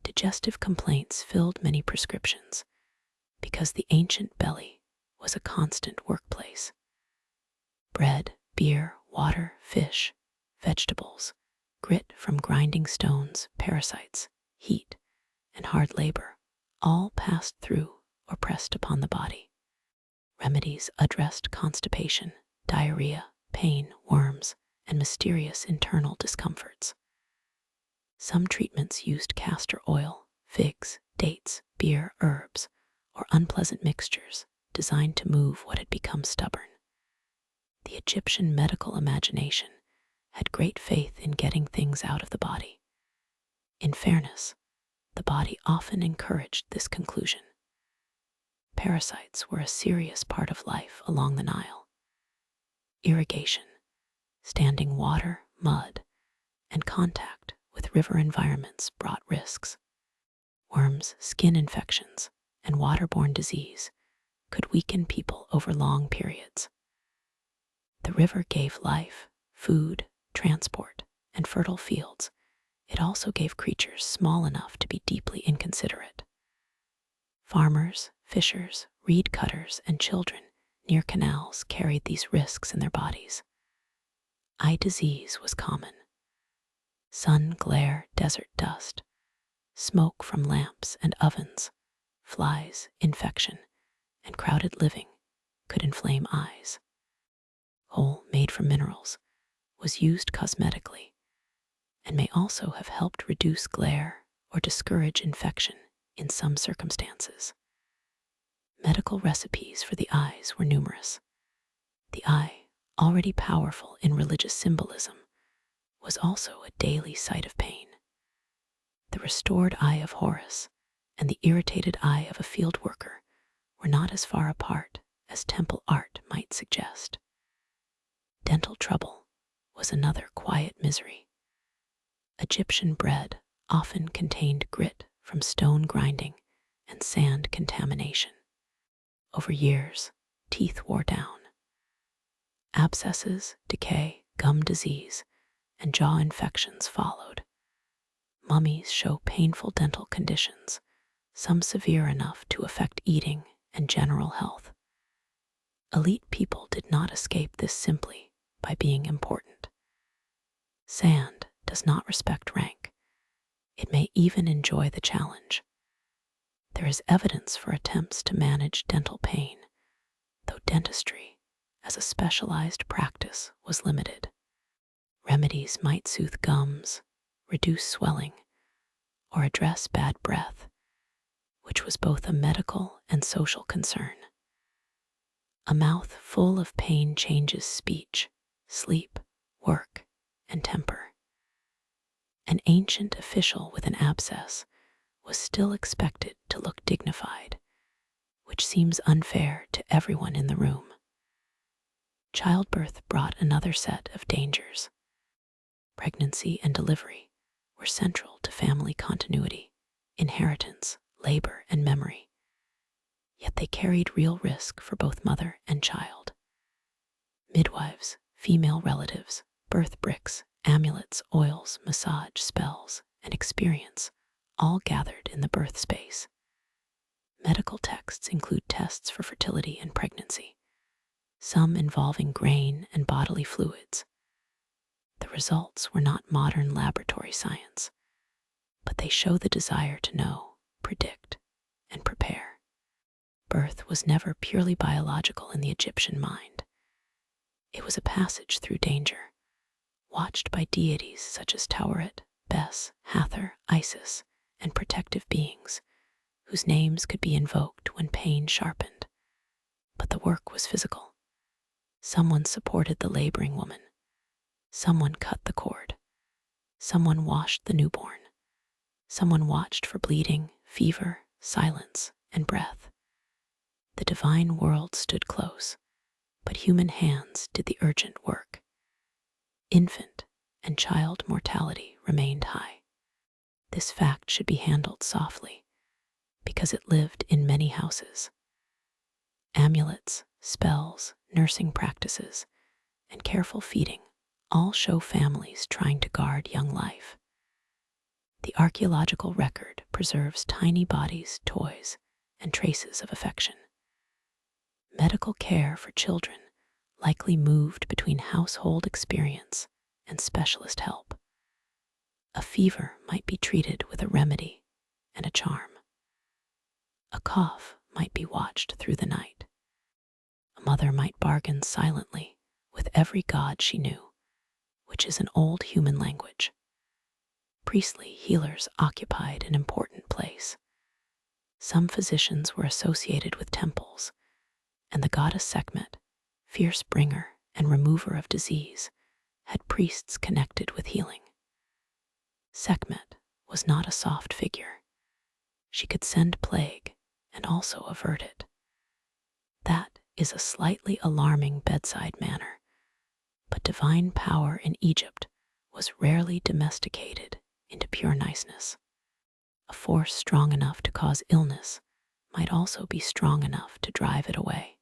Digestive complaints filled many prescriptions because the ancient belly was a constant workplace. Bread, beer, water, fish, vegetables, grit from grinding stones, parasites, heat, and hard labor all passed through or pressed upon the body. Remedies addressed constipation, diarrhea, pain, worms, and mysterious internal discomforts. Some treatments used castor oil, figs, dates, beer, herbs, or unpleasant mixtures designed to move what had become stubborn. The Egyptian medical imagination had great faith in getting things out of the body. In fairness, the body often encouraged this conclusion. Parasites were a serious part of life along the Nile. Irrigation, standing water, mud, and contact with river environments brought risks. Worms, skin infections, and waterborne disease could weaken people over long periods. The river gave life, food, transport, and fertile fields. It also gave creatures small enough to be deeply inconsiderate. Farmers, fishers, reed cutters, and children near canals carried these risks in their bodies. Eye disease was common. Sun glare, desert dust, smoke from lamps and ovens, flies, infection, and crowded living could inflame eyes. Coal made from minerals was used cosmetically and may also have helped reduce glare or discourage infection in some circumstances. Medical recipes for the eyes were numerous. The eye, already powerful in religious symbolism, was also a daily sight of pain. The restored eye of Horus and the irritated eye of a field worker were not as far apart as temple art might suggest. Dental trouble was another quiet misery. Egyptian bread often contained grit from stone grinding and sand contamination. Over years, teeth wore down. Abscesses, decay, gum disease, and jaw infections followed. Mummies show painful dental conditions, some severe enough to affect eating and general health. Elite people did not escape this simply by being important. Sand does not respect rank. It may even enjoy the challenge. There is evidence for attempts to manage dental pain, though dentistry, as a specialized practice, was limited. Remedies might soothe gums, reduce swelling, or address bad breath, which was both a medical and social concern. A mouth full of pain changes speech, sleep, work, and temper. An ancient official with an abscess was still expected to look dignified, which seems unfair to everyone in the room. Childbirth brought another set of dangers. Pregnancy and delivery were central to family continuity, inheritance, labor, and memory. Yet they carried real risk for both mother and child. Midwives, female relatives, birth bricks, amulets, oils, massage, spells, and experience all gathered in the birth space. Medical texts include tests for fertility and pregnancy, some involving grain and bodily fluids. The results were not modern laboratory science, but they show the desire to know, predict, and prepare. Birth was never purely biological in the Egyptian mind. It was a passage through danger, watched by deities such as Tauret, Bes, Hathor, Isis, and protective beings whose names could be invoked when pain sharpened. But the work was physical. Someone supported the laboring woman. Someone cut the cord. Someone washed the newborn. Someone watched for bleeding, fever, silence, and breath. The divine world stood close, but human hands did the urgent work. Infant and child mortality remained high. This fact should be handled softly, because it lived in many houses. Amulets, spells, nursing practices, and careful feeding all show families trying to guard young life. The archaeological record preserves tiny bodies, toys, and traces of affection. Medical care for children likely moved between household experience and specialist help. A fever might be treated with a remedy and a charm. A cough might be watched through the night. A mother might bargain silently with every god she knew, which is an old human language. Priestly healers occupied an important place. Some physicians were associated with temples, and the goddess Sekhmet, fierce bringer and remover of disease, had priests connected with healing. Sekhmet was not a soft figure. She could send plague and also avert it. That is a slightly alarming bedside manner, but divine power in Egypt was rarely domesticated into pure niceness. A force strong enough to cause illness might also be strong enough to drive it away.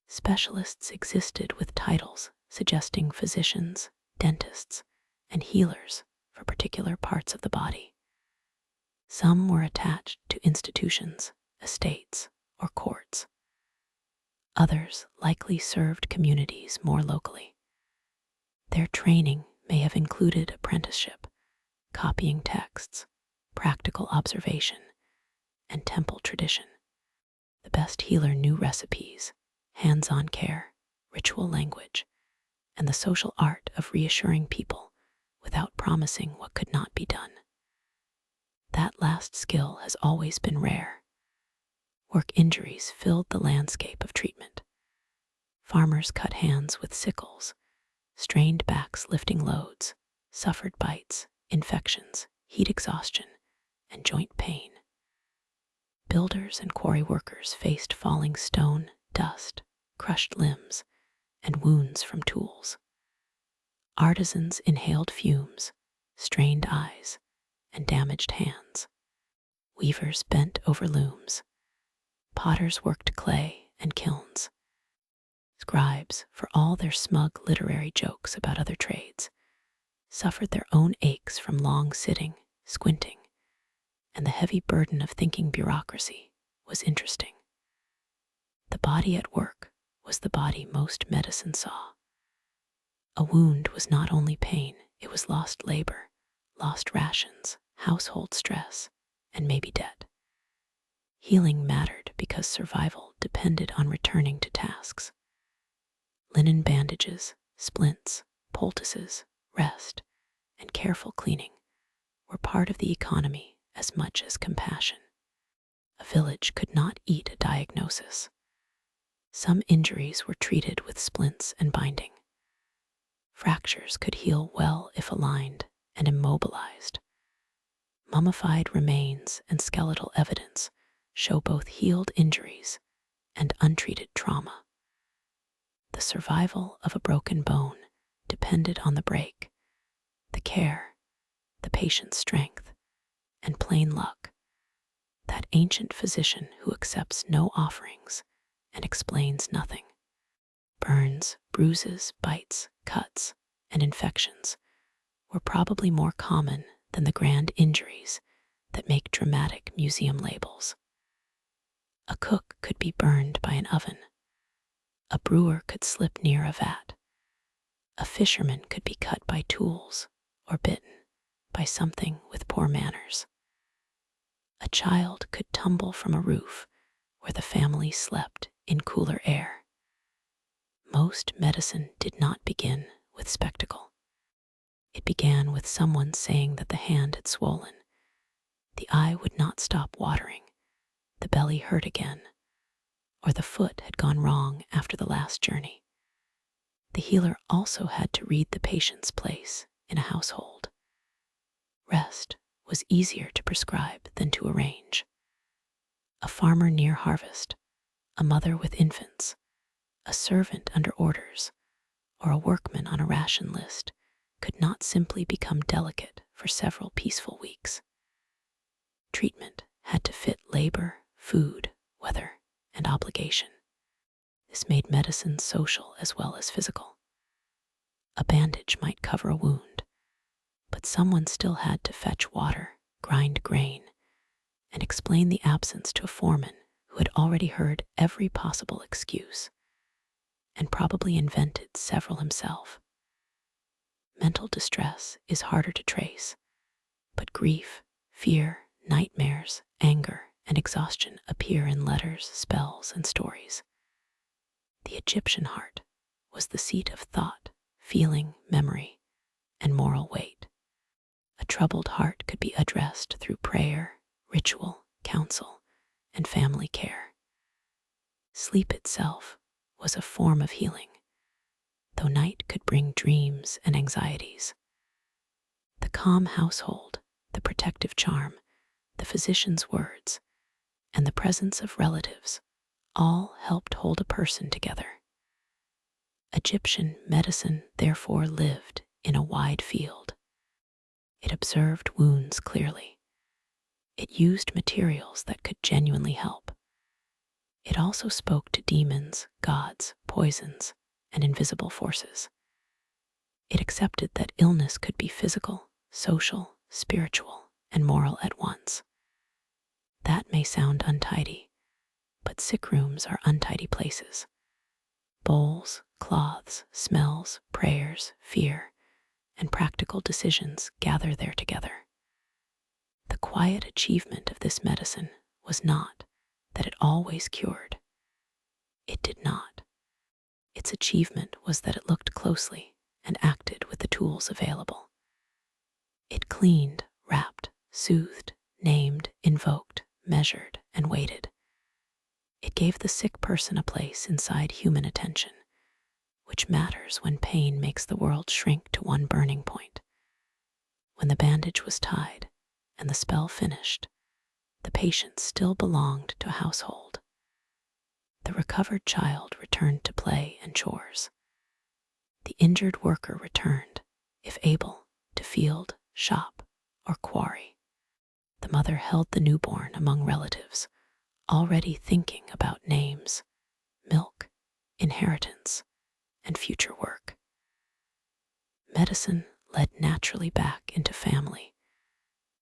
Specialists existed with titles suggesting physicians, dentists, and healers for particular parts of the body. Some were attached to institutions, estates, or courts. Others likely served communities more locally. Their training may have included apprenticeship, copying texts, practical observation, and temple tradition. The best healer knew recipes, hands-on care, ritual language, and the social art of reassuring people without promising what could not be done. That last skill has always been rare. Work injuries filled the landscape of treatment. Farmers cut hands with sickles, strained backs lifting loads, suffered bites, infections, heat exhaustion, and joint pain. Builders and quarry workers faced falling stone, dust, crushed limbs, and wounds from tools. Artisans inhaled fumes, strained eyes, and damaged hands. Weavers bent over looms. Potters worked clay and kilns. Scribes, for all their smug literary jokes about other trades, suffered their own aches from long sitting, squinting, and the heavy burden of thinking bureaucracy was interesting. The body at work was the body most medicine saw. A wound was not only pain, it was lost labor, lost rations, household stress, and maybe debt. Healing mattered because survival depended on returning to tasks. Linen bandages, splints, poultices, rest, and careful cleaning were part of the economy as much as compassion. A village could not eat a diagnosis. Some injuries were treated with splints and binding. Fractures could heal well if aligned and immobilized. Mummified remains and skeletal evidence show both healed injuries and untreated trauma. The survival of a broken bone depended on the break, the care, the patient's strength, and plain luck. That ancient physician who accepts no offerings and explains nothing. Burns, bruises, bites, cuts, and infections were probably more common than the grand injuries that make dramatic museum labels. A cook could be burned by an oven. A brewer could slip near a vat. A fisherman could be cut by tools or bitten by something with poor manners. A child could tumble from a roof where the family slept in cooler air. Most medicine did not begin with spectacle. It began with someone saying that the hand had swollen, the eye would not stop watering, the belly hurt again, or the foot had gone wrong after the last journey. The healer also had to read the patient's place in a household. Rest was easier to prescribe than to arrange. A farmer near harvest, a mother with infants, a servant under orders, or a workman on a ration list could not simply become delicate for several peaceful weeks. Treatment had to fit labor, food, weather, and obligation. This made medicine social as well as physical. A bandage might cover a wound, but someone still had to fetch water, grind grain, and explain the absence to a foreman who had already heard every possible excuse and probably invented several himself. Mental distress is harder to trace, but grief, fear, nightmares, anger, and exhaustion appear in letters, spells, and stories. The Egyptian heart was the seat of thought, feeling, memory, and moral weight. A troubled heart could be addressed through prayer, ritual, counsel, and family care. Sleep itself was a form of healing, though night could bring dreams and anxieties. The calm household, the protective charm, the physician's words, and the presence of relatives all helped hold a person together. Egyptian medicine therefore lived in a wide field. It observed wounds clearly. It used materials that could genuinely help. It also spoke to demons, gods, poisons, and invisible forces. It accepted that illness could be physical, social, spiritual, and moral at once. That may sound untidy, but sick rooms are untidy places. Bowls, cloths, smells, prayers, fear, and practical decisions gather there together. The quiet achievement of this medicine was not that it always cured. It did not. Its achievement was that it looked closely and acted with the tools available. It cleaned, wrapped, soothed, named, invoked, measured, and waited. It gave the sick person a place inside human attention, which matters when pain makes the world shrink to one burning point. When the bandage was tied and the spell finished, the patient still belonged to a household. The recovered child returned to play and chores. The injured worker returned, if able, to field, shop, or quarry. The mother held the newborn among relatives, already thinking about names, milk, inheritance, and future work. Medicine led naturally back into family,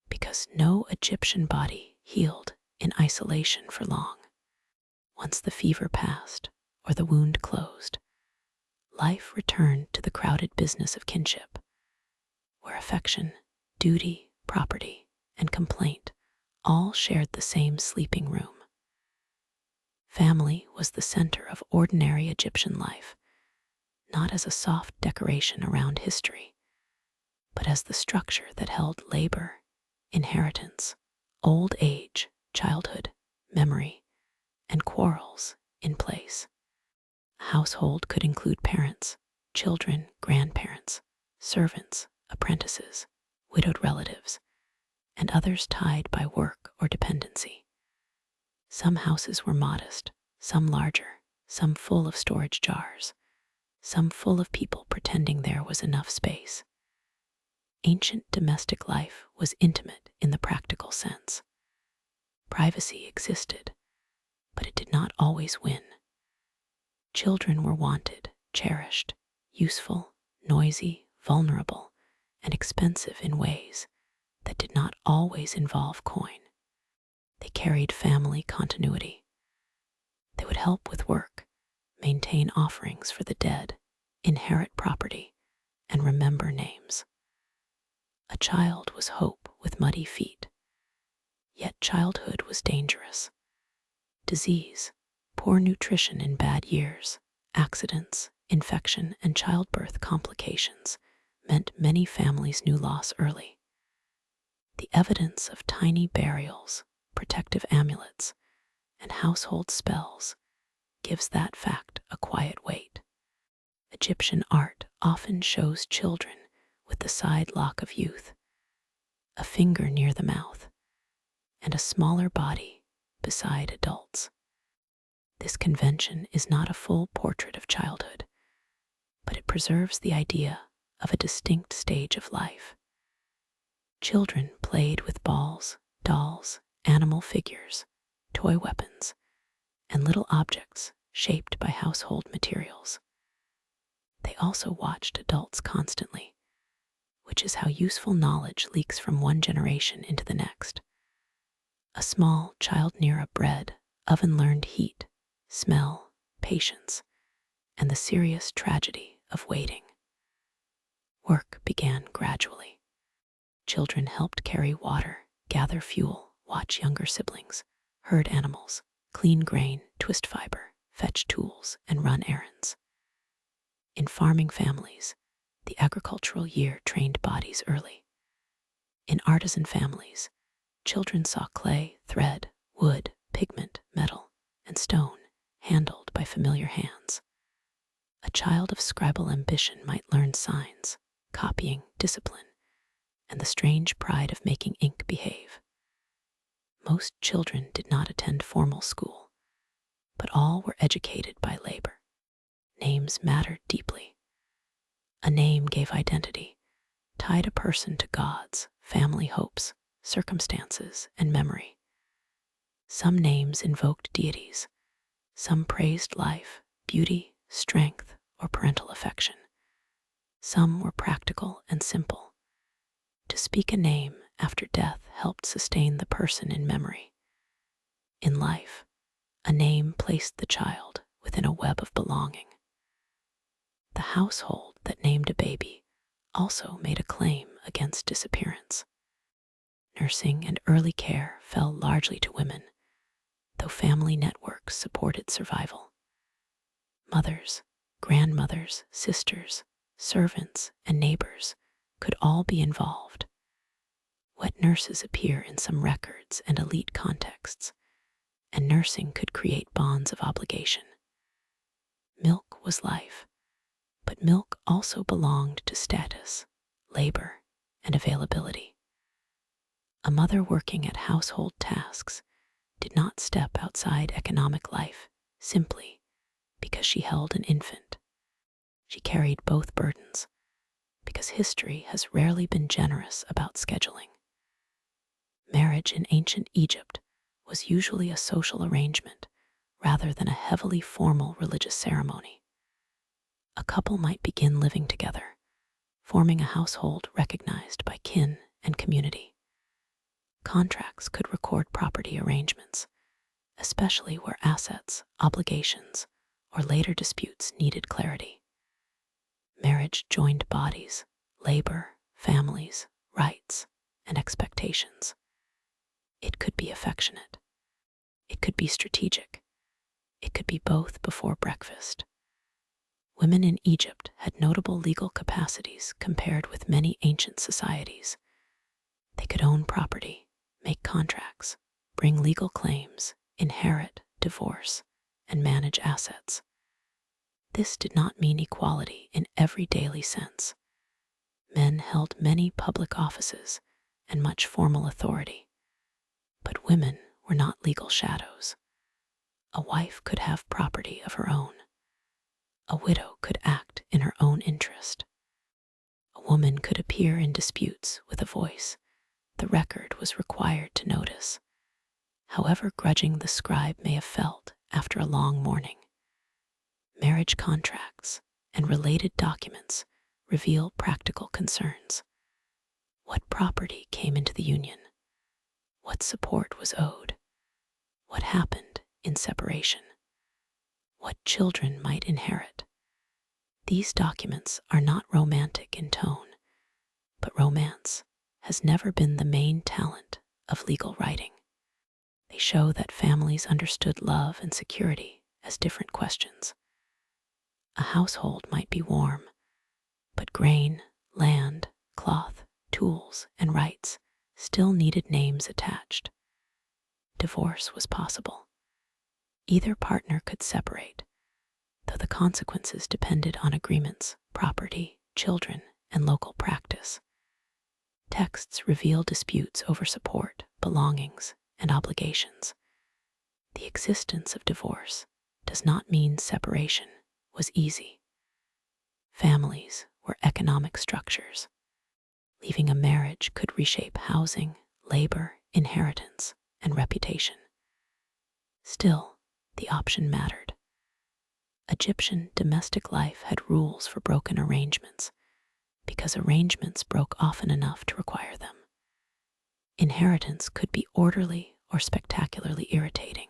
because no Egyptian body healed in isolation for long. Once the fever passed or the wound closed, life returned to the crowded business of kinship, where affection, duty, property, and complaint all shared the same sleeping room. Family was the center of ordinary Egyptian life, not as a soft decoration around history, but as the structure that held labor, inheritance, old age, childhood, memory, and quarrels in place. A household could include parents, children, grandparents, servants, apprentices, widowed relatives, and others tied by work or dependency. Some houses were modest, some larger, some full of storage jars, some full of people pretending there was enough space. Ancient domestic life was intimate in the practical sense. Privacy existed, but it did not always win. Children were wanted, cherished, useful, noisy, vulnerable, and expensive in ways that did not always involve coin. They carried family continuity. They would help with work, maintain offerings for the dead, inherit property, and remember names. A child was hope with muddy feet, yet childhood was dangerous. Disease, poor nutrition in bad years, accidents, infection, and childbirth complications meant many families knew loss early. The evidence of tiny burials, protective amulets, and household spells gives that fact a quiet weight. Egyptian art often shows children with the side lock of youth, a finger near the mouth, and a smaller body beside adults. This convention is not a full portrait of childhood, but it preserves the idea of a distinct stage of life. Children played with balls, dolls, animal figures, toy weapons, and little objects shaped by household materials. They also watched adults constantly, which is how useful knowledge leaks from one generation into the next. A small child near a bread oven learned heat, smell, patience, and the serious tragedy of waiting. Work began gradually. Children helped carry water, gather fuel, watch younger siblings, herd animals, clean grain, twist fiber, fetch tools, and run errands. In farming families, the agricultural year trained bodies early. In artisan families, children saw clay, thread, wood, pigment, metal, and stone handled by familiar hands. A child of scribal ambition might learn signs, copying, discipline, and the strange pride of making ink behave. Most children did not attend formal school, but all were educated by labor. Names mattered deeply. A name gave identity, tied a person to gods, family hopes, circumstances, and memory. Some names invoked deities, some praised life, beauty, strength, or parental affection. Some were practical and simple. To speak a name after death helped sustain the person in memory. In life, a name placed the child within a web of belonging. The household that named a baby also made a claim against disappearance. Nursing and early care fell largely to women, though family networks supported survival. Mothers, grandmothers, sisters, servants, and neighbors could all be involved. Wet nurses appear in some records and elite contexts, and nursing could create bonds of obligation. Milk was life, but milk also belonged to status, labor, and availability. A mother working at household tasks did not step outside economic life simply because she held an infant. She carried both burdens because history has rarely been generous about scheduling. Marriage in ancient Egypt was usually a social arrangement rather than a heavily formal religious ceremony. A couple might begin living together, forming a household recognized by kin and community. Contracts could record property arrangements, especially where assets, obligations, or later disputes needed clarity. Marriage joined bodies, labor, families, rights, and expectations. It could be affectionate. It could be strategic. It could be both before breakfast. Women in Egypt had notable legal capacities compared with many ancient societies. They could own property, make contracts, bring legal claims, inherit, divorce, and manage assets. This did not mean equality in every daily sense. Men held many public offices and much formal authority, but women were not legal shadows. A wife could have property of her own. A widow could act in her own interest. A woman could appear in disputes with a voice the record was required to notice, however grudging the scribe may have felt after a long mourning. Marriage contracts and related documents reveal practical concerns. What property came into the union? What support was owed? What happened in separation? What children might inherit? These documents are not romantic in tone, but romance has never been the main talent of legal writing. They show that families understood love and security as different questions. A household might be warm, but grain, land, cloth, tools, and rights still needed names attached. Divorce was possible. Either partner could separate, though the consequences depended on agreements, property, children, and local practice. Texts reveal disputes over support, belongings, and obligations. The existence of divorce does not mean separation was easy. Families were economic structures. Leaving a marriage could reshape housing, labor, inheritance, and reputation. Still, the option mattered. Egyptian domestic life had rules for broken arrangements, because arrangements broke often enough to require them. Inheritance could be orderly or spectacularly irritating.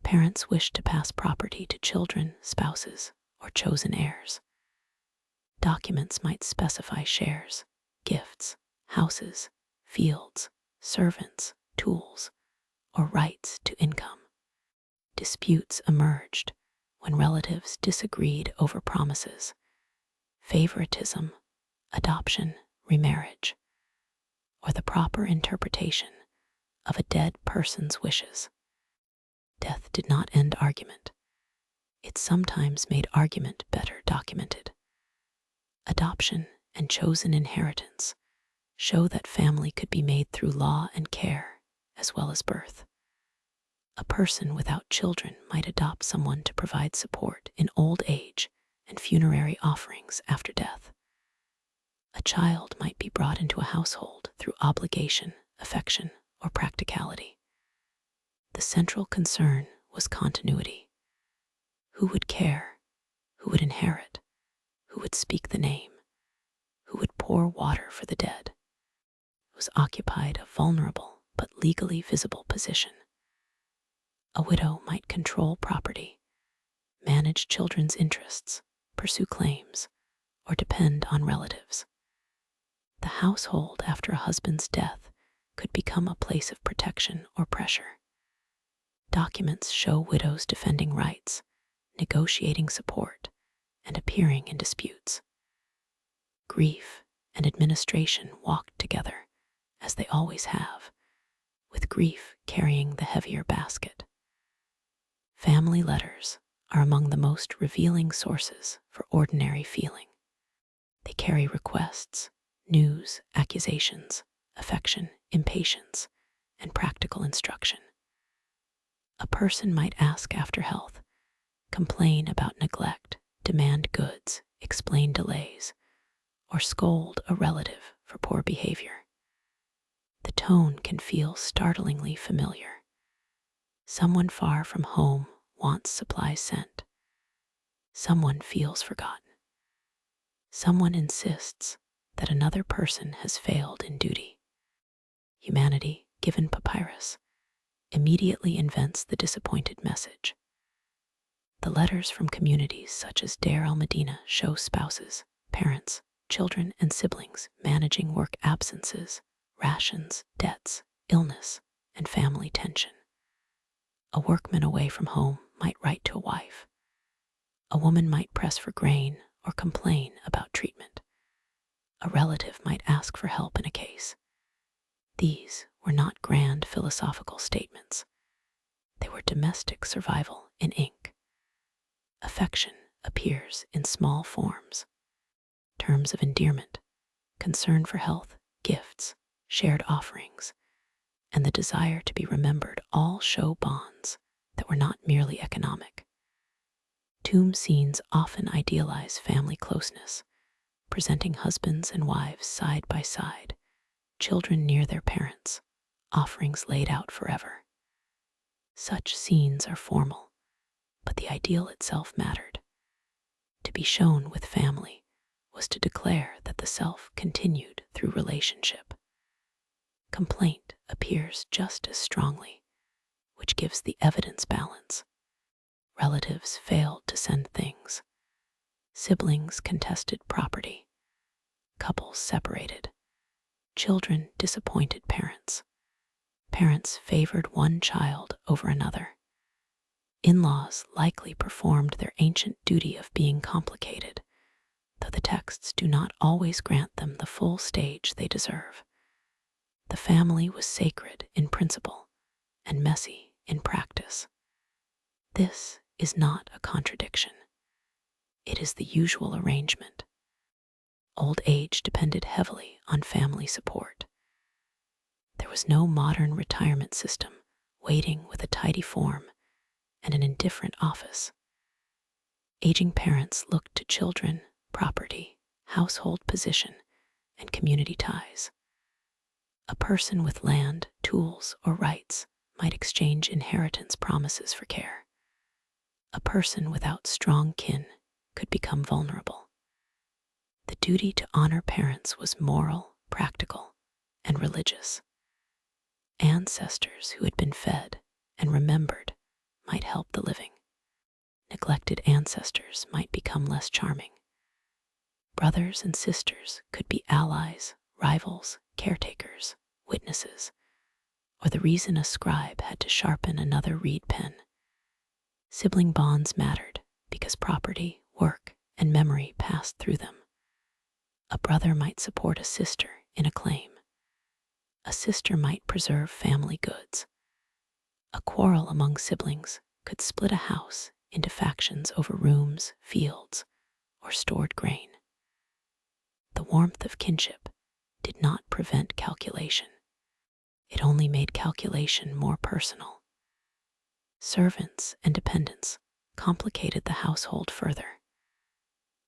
Parents wished to pass property to children, spouses, or chosen heirs. Documents might specify shares, gifts, houses, fields, servants, tools, or rights to income. Disputes emerged when relatives disagreed over promises, favoritism, adoption, remarriage, or the proper interpretation of a dead person's wishes. Death did not end argument. It sometimes made argument better documented. Adoption and chosen inheritance show that family could be made through law and care, as well as birth. A person without children might adopt someone to provide support in old age and funerary offerings after death. A child might be brought into a household through obligation, affection, or practicality. The central concern was continuity. Who would care? Who would inherit? Who would speak the name? Who would pour water for the dead? It was occupied a vulnerable but legally visible position. A widow might control property, manage children's interests, pursue claims, or depend on relatives. The household after a husband's death could become a place of protection or pressure. Documents show widows defending rights, negotiating support, and appearing in disputes. Grief and administration walked together, as they always have, with grief carrying the heavier basket. Family letters are among the most revealing sources for ordinary feeling. They carry requests, news, accusations, affection, impatience, and practical instruction. A person might ask after health, complain about neglect, demand goods, explain delays, or scold a relative for poor behavior. The tone can feel startlingly familiar. Someone far from home wants supplies sent. Someone feels forgotten. Someone insists that another person has failed in duty. Humanity, given papyrus, immediately invents the disappointed message. The letters from communities such as Deir el-Medina show spouses, parents, children, and siblings managing work absences, rations, debts, illness, and family tension. A workman away from home might write to a wife. A woman might press for grain or complain about treatment. A relative might ask for help in a case. These were not grand philosophical statements. They were domestic survival in ink. Affection appears in small forms. Terms of endearment, concern for health, gifts, shared offerings, and the desire to be remembered all show bonds that were not merely economic. Tomb scenes often idealize family closeness, presenting husbands and wives side by side, children near their parents, offerings laid out forever. Such scenes are formal, but the ideal itself mattered. To be shown with family was to declare that the self continued through relationship. Complaint appears just as strongly, which gives the evidence balance. Relatives failed to send things. Siblings contested property. Couples separated. Children disappointed parents. Parents favored one child over another. In-laws likely performed their ancient duty of being complicated, though the texts do not always grant them the full stage they deserve. The family was sacred in principle and messy in practice. This is not a contradiction. It is the usual arrangement. Old age depended heavily on family support. There was no modern retirement system waiting with a tidy form and an indifferent office. Aging parents looked to children, property, household position, and community ties. A person with land, tools, or rights might exchange inheritance promises for care. A person without strong kin could become vulnerable. The duty to honor parents was moral, practical, and religious. Ancestors who had been fed and remembered might help the living. Neglected ancestors might become less charming. Brothers and sisters could be allies, rivals, caretakers, witnesses, or the reason a scribe had to sharpen another reed pen. Sibling bonds mattered because property, work, and memory passed through them. A brother might support a sister in a claim. A sister might preserve family goods. A quarrel among siblings could split a house into factions over rooms, fields, or stored grain. The warmth of kinship did not prevent calculation. It only made calculation more personal. Servants and dependents complicated the household further.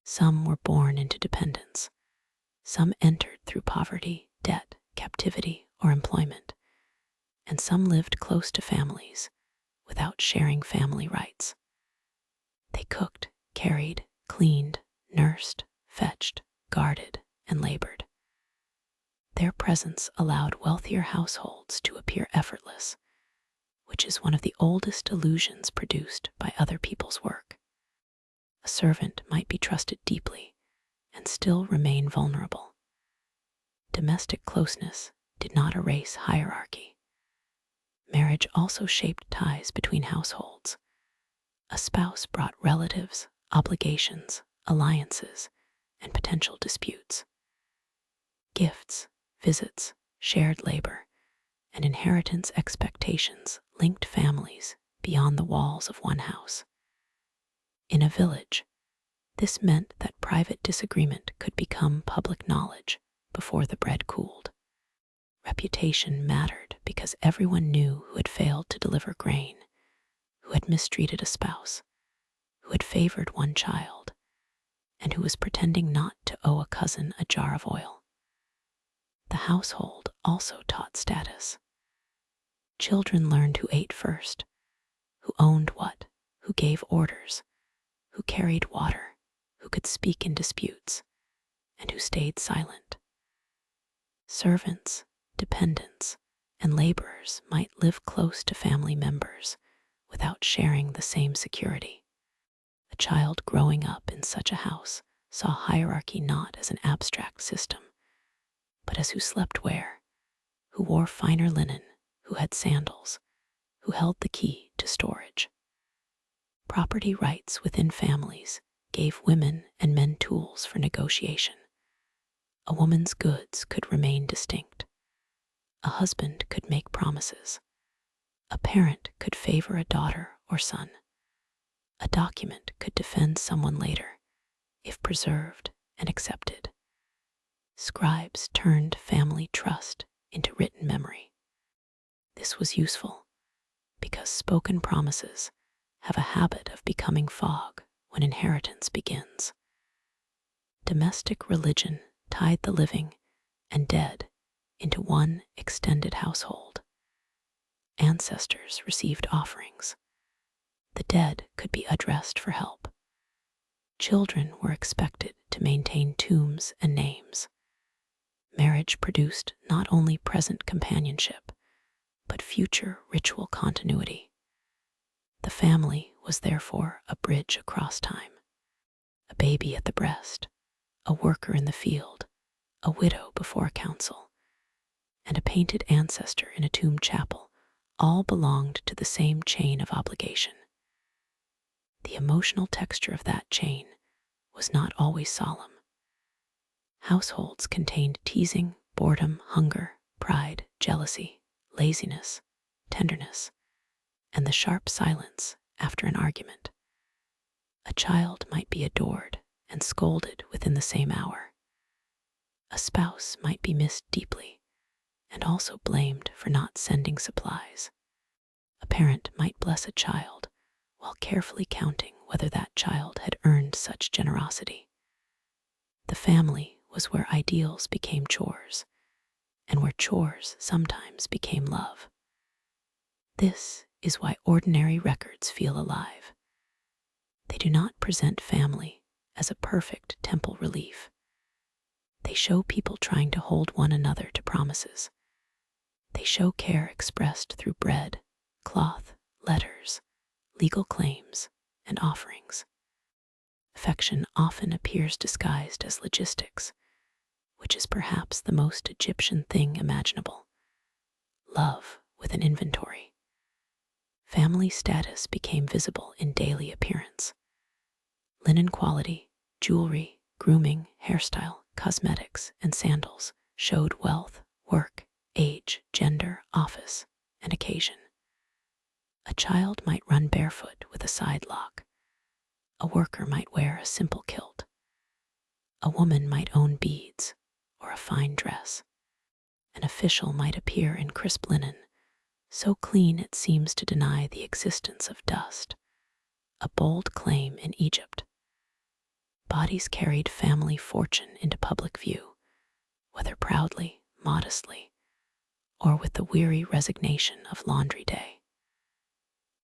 Some were born into dependence. Some entered through poverty, debt, captivity, or employment. And some lived close to families without sharing family rights. They cooked, carried, cleaned, nursed, fetched, guarded, and labored. Their presence allowed wealthier households to appear effortless, which is one of the oldest illusions produced by other people's work. A servant might be trusted deeply and still remain vulnerable. Domestic closeness did not erase hierarchy. Marriage also shaped ties between households. A spouse brought relatives, obligations, alliances, and potential disputes. Gifts, visits, shared labor, and inheritance expectations linked families beyond the walls of one house. In a village, this meant that private disagreement could become public knowledge before the bread cooled. Reputation mattered because everyone knew who had failed to deliver grain, who had mistreated a spouse, who had favored one child, and who was pretending not to owe a cousin a jar of oil. The household also taught status. Children learned who ate first, who owned what, who gave orders, who carried water, who could speak in disputes, and who stayed silent. Servants, dependents, and laborers might live close to family members without sharing the same security. A child growing up in such a house saw hierarchy not as an abstract system, but as who slept where, who wore finer linen, who had sandals, who held the key to storage. Property rights within families gave women and men tools for negotiation. A woman's goods could remain distinct. A husband could make promises. A parent could favor a daughter or son. A document could defend someone later, if preserved and accepted. Scribes turned family trust into written memory. This was useful because spoken promises have a habit of becoming fog when inheritance begins. Domestic religion tied the living and dead into one extended household. Ancestors received offerings. The dead could be addressed for help. Children were expected to maintain tombs and names. Marriage produced not only present companionship, but future ritual continuity. The family was therefore a bridge across time. A baby at the breast, a worker in the field, a widow before a council, and a painted ancestor in a tomb chapel all belonged to the same chain of obligation. The emotional texture of that chain was not always solemn. Households contained teasing, boredom, hunger, pride, jealousy, laziness, tenderness, and the sharp silence after an argument. A child might be adored and scolded within the same hour. A spouse might be missed deeply and also blamed for not sending supplies. A parent might bless a child while carefully counting whether that child had earned such generosity. The family was where ideals became chores, and where chores sometimes became love. This is why ordinary records feel alive. They do not present family as a perfect temple relief. They show people trying to hold one another to promises. They show care expressed through bread, cloth, letters, legal claims, and offerings. Affection often appears disguised as logistics, which is perhaps the most Egyptian thing imaginable. Love with an inventory. Family status became visible in daily appearance. Linen quality, jewelry, grooming, hairstyle, cosmetics, and sandals showed wealth, work, age, gender, office, and occasion. A child might run barefoot with a side lock. A worker might wear a simple kilt. A woman might own beads or a fine dress. An official might appear in crisp linen, so clean it seems to deny the existence of dust. A bold claim in Egypt. Bodies carried family fortune into public view, whether proudly, modestly, or with the weary resignation of laundry day.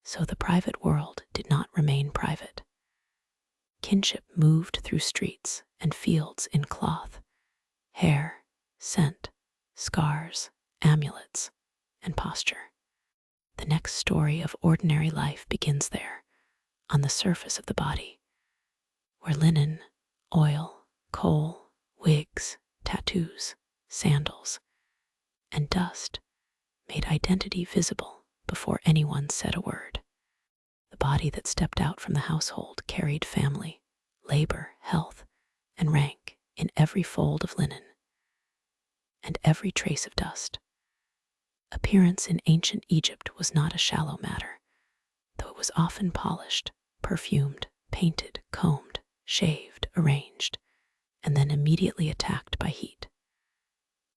So the private world did not remain private. Kinship moved through streets and fields in cloth, hair, scent, scars, amulets, and posture. The next story of ordinary life begins there, on the surface of the body, where linen, oil, coal, wigs, tattoos, sandals, and dust made identity visible before anyone said a word. The body that stepped out from the household carried family, labor, health, and rank in every fold of linen and every trace of dust. Appearance in ancient Egypt was not a shallow matter, though it was often polished, perfumed, painted, combed, shaved, arranged, and then immediately attacked by heat.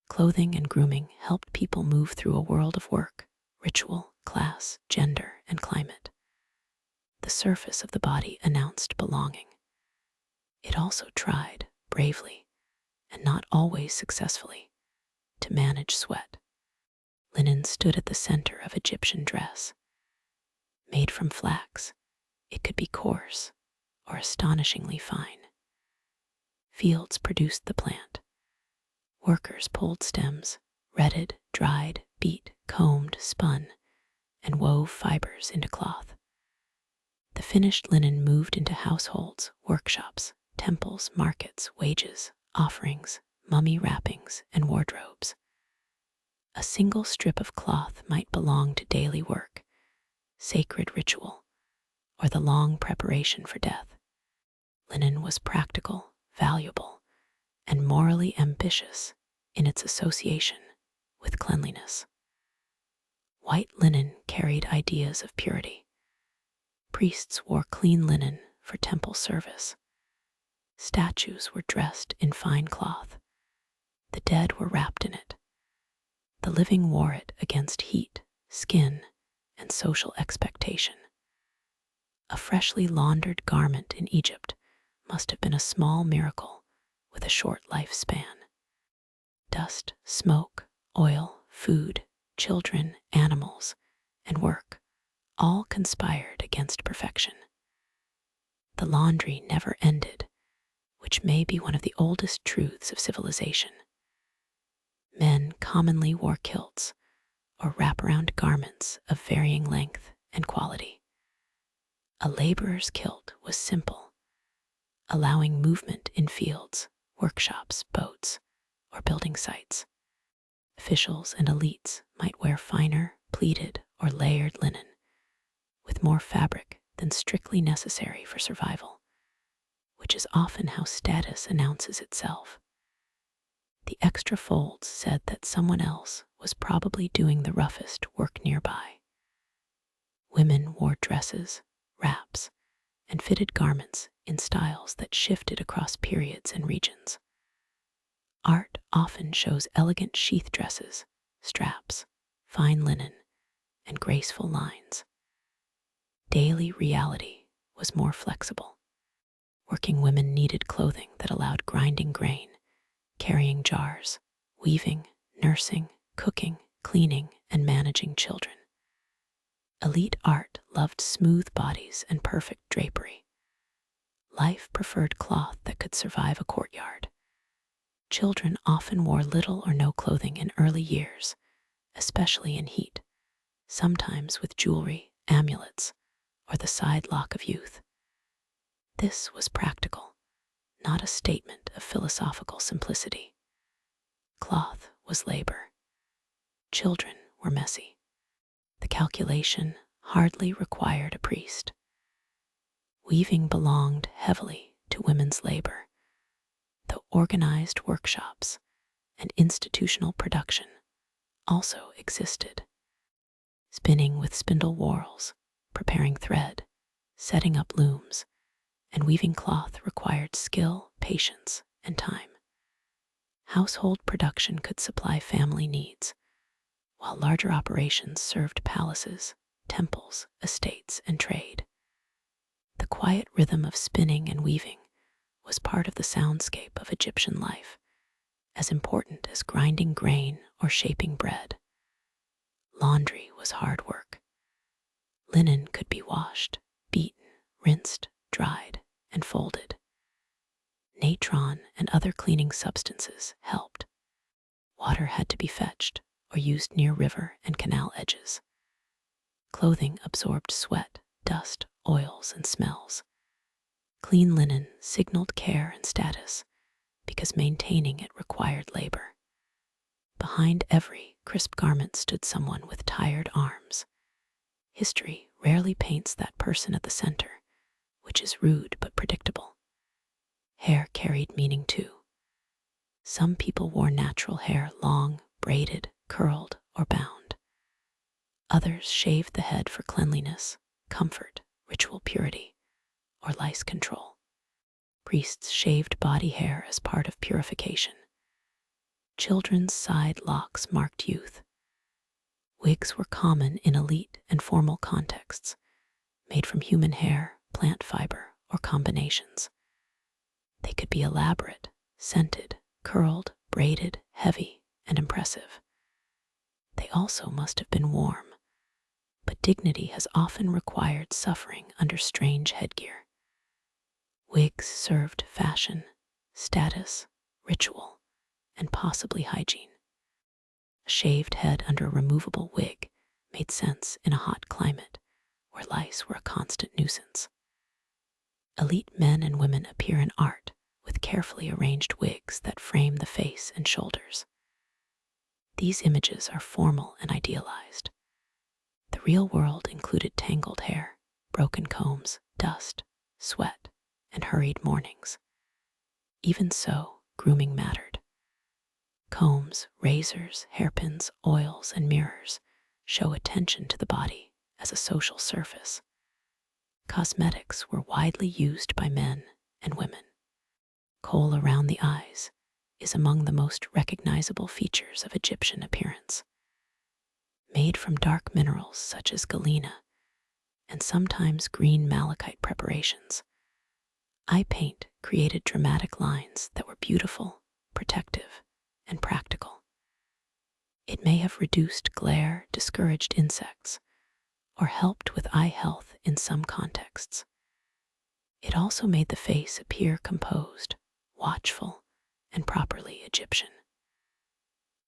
Clothing and grooming helped people move through a world of work, ritual, class, gender, and climate. The surface of the body announced belonging. It also tried, bravely, and not always successfully, to manage sweat. Linen stood at the center of Egyptian dress. Made from flax, it could be coarse or astonishingly fine. Fields produced the plant. Workers pulled stems, retted, dried, beat, combed, spun, and wove fibers into cloth. The finished linen moved into households, workshops, temples, markets, wages, offerings, mummy wrappings, and wardrobes. A single strip of cloth might belong to daily work, sacred ritual, or the long preparation for death. Linen was practical, valuable, and morally ambitious in its association with cleanliness. White linen carried ideas of purity. Priests wore clean linen for temple service. Statues were dressed in fine cloth. The dead were wrapped in it. The living wore it against heat, skin, and social expectation. A freshly laundered garment in Egypt must have been a small miracle with a short lifespan. Dust, smoke, oil, food, children, animals, and work all conspired against perfection. The laundry never ended, which may be one of the oldest truths of civilization. Men commonly wore kilts or wraparound garments of varying length and quality. A laborer's kilt was simple, allowing movement in fields, workshops, boats, or building sites. Officials and elites might wear finer, pleated, or layered linen, with more fabric than strictly necessary for survival, which is often how status announces itself. The extra folds said that someone else was probably doing the roughest work nearby. Women wore dresses, wraps, and fitted garments in styles that shifted across periods and regions. Art often shows elegant sheath dresses, straps, fine linen, and graceful lines. Daily reality was more flexible. Working women needed clothing that allowed grinding grain, carrying jars, weaving, nursing, cooking, cleaning, and managing children. Elite art loved smooth bodies and perfect drapery. Life preferred cloth that could survive a courtyard. Children often wore little or no clothing in early years, especially in heat, sometimes with jewelry, amulets, or the side lock of youth. This was practical, not a statement of philosophical simplicity. Cloth was labor. Children were messy. The calculation hardly required a priest. Weaving belonged heavily to women's labor, though organized workshops and institutional production also existed. Spinning with spindle whorls, preparing thread, setting up looms, and weaving cloth required skill, patience, and time. Household production could supply family needs, while larger operations served palaces, temples, estates, and trade. The quiet rhythm of spinning and weaving was part of the soundscape of Egyptian life, as important as grinding grain or shaping bread. Laundry was hard work. Linen could be washed, beaten, rinsed, dried, and folded. Natron and other cleaning substances helped. Water had to be fetched or used near river and canal edges. Clothing absorbed sweat, dust, oils, and smells. Clean linen signaled care and status because maintaining it required labor. Behind every crisp garment stood someone with tired arms. History rarely paints that person at the center, which is rude but predictable. Hair carried meaning too. Some people wore natural hair long, braided, curled, or bound. Others shaved the head for cleanliness, comfort, ritual purity, or lice control. Priests shaved body hair as part of purification. Children's side locks marked youth. Wigs were common in elite and formal contexts, made from human hair, plant fiber, or combinations. They could be elaborate, scented, curled, braided, heavy, and impressive. They also must have been warm, but dignity has often required suffering under strange headgear. Wigs served fashion, status, ritual, and possibly hygiene. A shaved head under a removable wig made sense in a hot climate where lice were a constant nuisance. Elite men and women appear in art with carefully arranged wigs that frame the face and shoulders. These images are formal and idealized. The real world included tangled hair, broken combs, dust, sweat, and hurried mornings. Even so, grooming mattered. Combs, razors, hairpins, oils, and mirrors show attention to the body as a social surface. Cosmetics were widely used by men and women. Kohl around the eyes is among the most recognizable features of Egyptian appearance. Made from dark minerals such as galena and sometimes green malachite preparations, eye paint created dramatic lines that were beautiful, protective, and practical. It may have reduced glare, discouraged insects, or helped with eye health in some contexts. It also made the face appear composed, watchful, and properly Egyptian.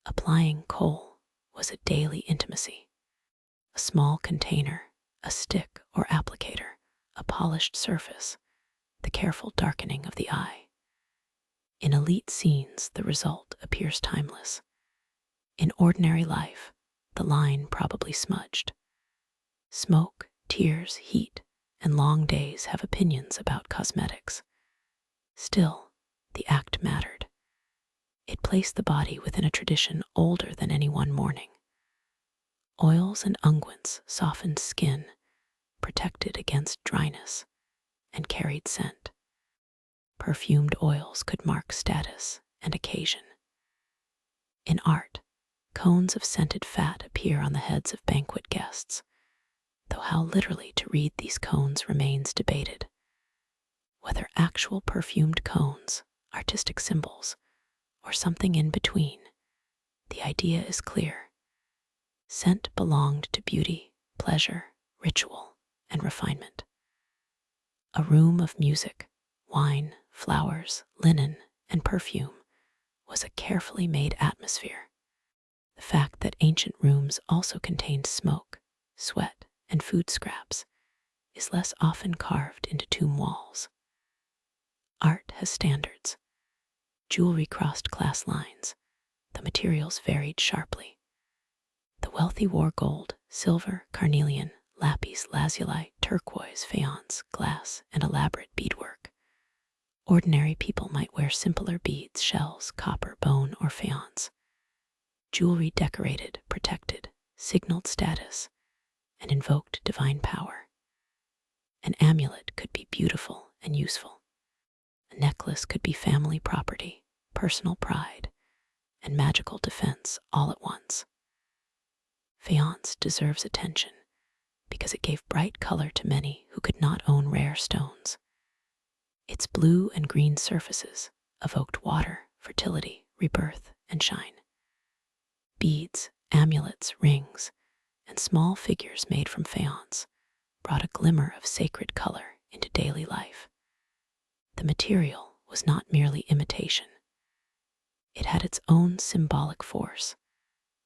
Applying kohl was a daily intimacy. A small container, a stick or applicator, a polished surface, the careful darkening of the eye. In elite scenes, the result appears timeless. In ordinary life, the line probably smudged. Smoke, tears, heat, and long days have opinions about cosmetics. Still, the act mattered. It placed the body within a tradition older than any one morning. Oils and unguents softened skin, protected against dryness, and carried scent. Perfumed oils could mark status and occasion. In art, cones of scented fat appear on the heads of banquet guests, though how literally to read these cones remains debated. Whether actual perfumed cones, artistic symbols, or something in between, the idea is clear. Scent belonged to beauty, pleasure, ritual, and refinement. A room of music, wine, flowers, linen, and perfume was a carefully made atmosphere. The fact that ancient rooms also contained smoke, sweat, and food scraps is less often carved into tomb walls. Art has standards. Jewelry crossed class lines. The materials varied sharply. The wealthy wore gold, silver, carnelian, lapis lazuli, turquoise, faience, glass, and elaborate beadwork. Ordinary people might wear simpler beads, shells, copper, bone, or faience. Jewelry decorated, protected, signaled status, and invoked divine power. An amulet could be beautiful and useful. A necklace could be family property, personal pride, and magical defense all at once. Faience deserves attention because it gave bright color to many who could not own rare stones. Its blue and green surfaces evoked water, fertility, rebirth, and shine. Beads, amulets, rings, and small figures made from faience brought a glimmer of sacred color into daily life. The material was not merely imitation. It had its own symbolic force,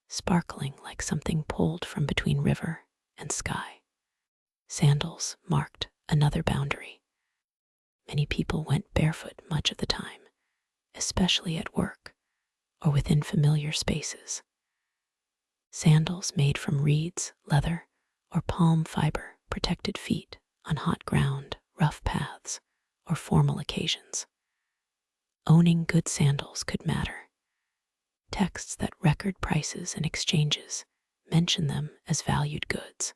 sparkling like something pulled from between river and sky. Sandals marked another boundary. Many people went barefoot much of the time, especially at work or within familiar spaces. Sandals made from reeds, leather, or palm fiber protected feet on hot ground, rough paths, or formal occasions. Owning good sandals could matter. Texts that record prices and exchanges mention them as valued goods.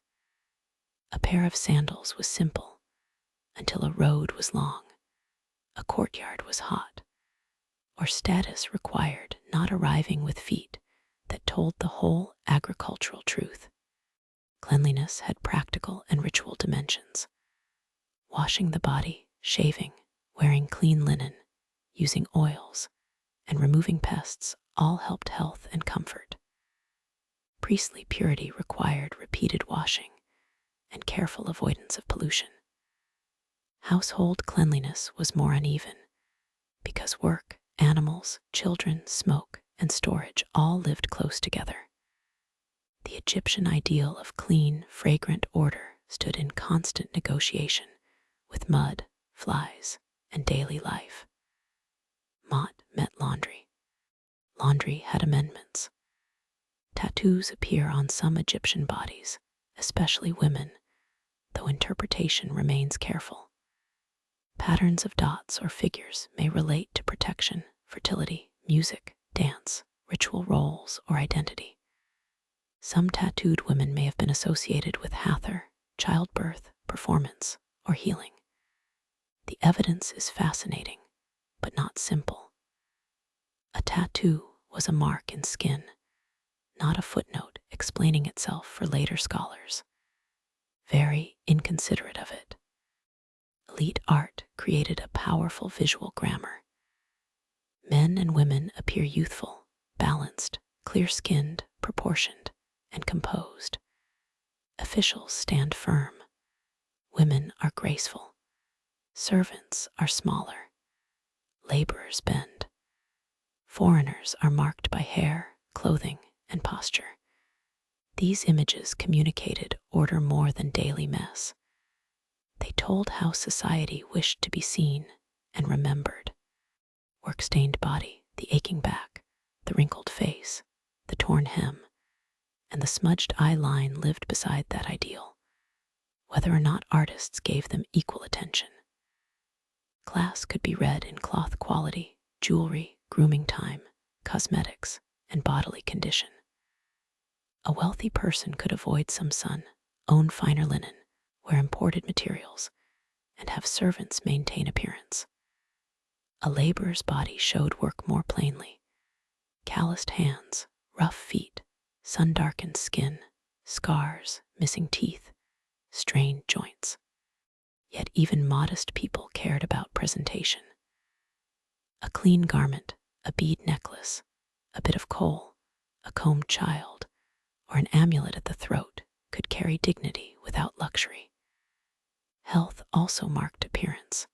A pair of sandals was simple until a road was long, a courtyard was hot, or status required not arriving with feet that told the whole agricultural truth. Cleanliness had practical and ritual dimensions. Washing the body, shaving, wearing clean linen, using oils, and removing pests all helped health and comfort. Priestly purity required repeated washing and careful avoidance of pollution. Household cleanliness was more uneven because work, animals, children, smoke, and storage all lived close together. The Egyptian ideal of clean, fragrant order stood in constant negotiation with mud, flies, and daily life. Mott met laundry. Laundry had amendments. Tattoos appear on some Egyptian bodies, especially women, though interpretation remains careful. Patterns of dots or figures may relate to protection, fertility, music, dance, ritual roles, or identity. Some tattooed women may have been associated with Hathor, childbirth, performance, or healing. The evidence is fascinating, but not simple. A tattoo was a mark in skin, not a footnote explaining itself for later scholars. Very inconsiderate of it. Elite art created a powerful visual grammar. Men and women appear youthful, balanced, clear-skinned, proportioned, and composed. Officials stand firm. Women are graceful. Servants are smaller. Laborers bend. Foreigners are marked by hair, clothing, and posture. These images communicated order more than daily mess. They told how society wished to be seen and remembered. Work-stained body, the aching back, the wrinkled face, the torn hem, and the smudged eye line lived beside that ideal, whether or not artists gave them equal attention. Class could be read in cloth quality, jewelry, grooming time, cosmetics, and bodily condition. A wealthy person could avoid some sun, own finer linen, wear imported materials, and have servants maintain appearance. A laborer's body showed work more plainly. Calloused hands, rough feet, sun-darkened skin, scars, missing teeth, strained joints. Yet even modest people cared about presentation. A clean garment, a bead necklace, a bit of coal, a combed child, or an amulet at the throat could carry dignity without luxury. Health also marked appearance.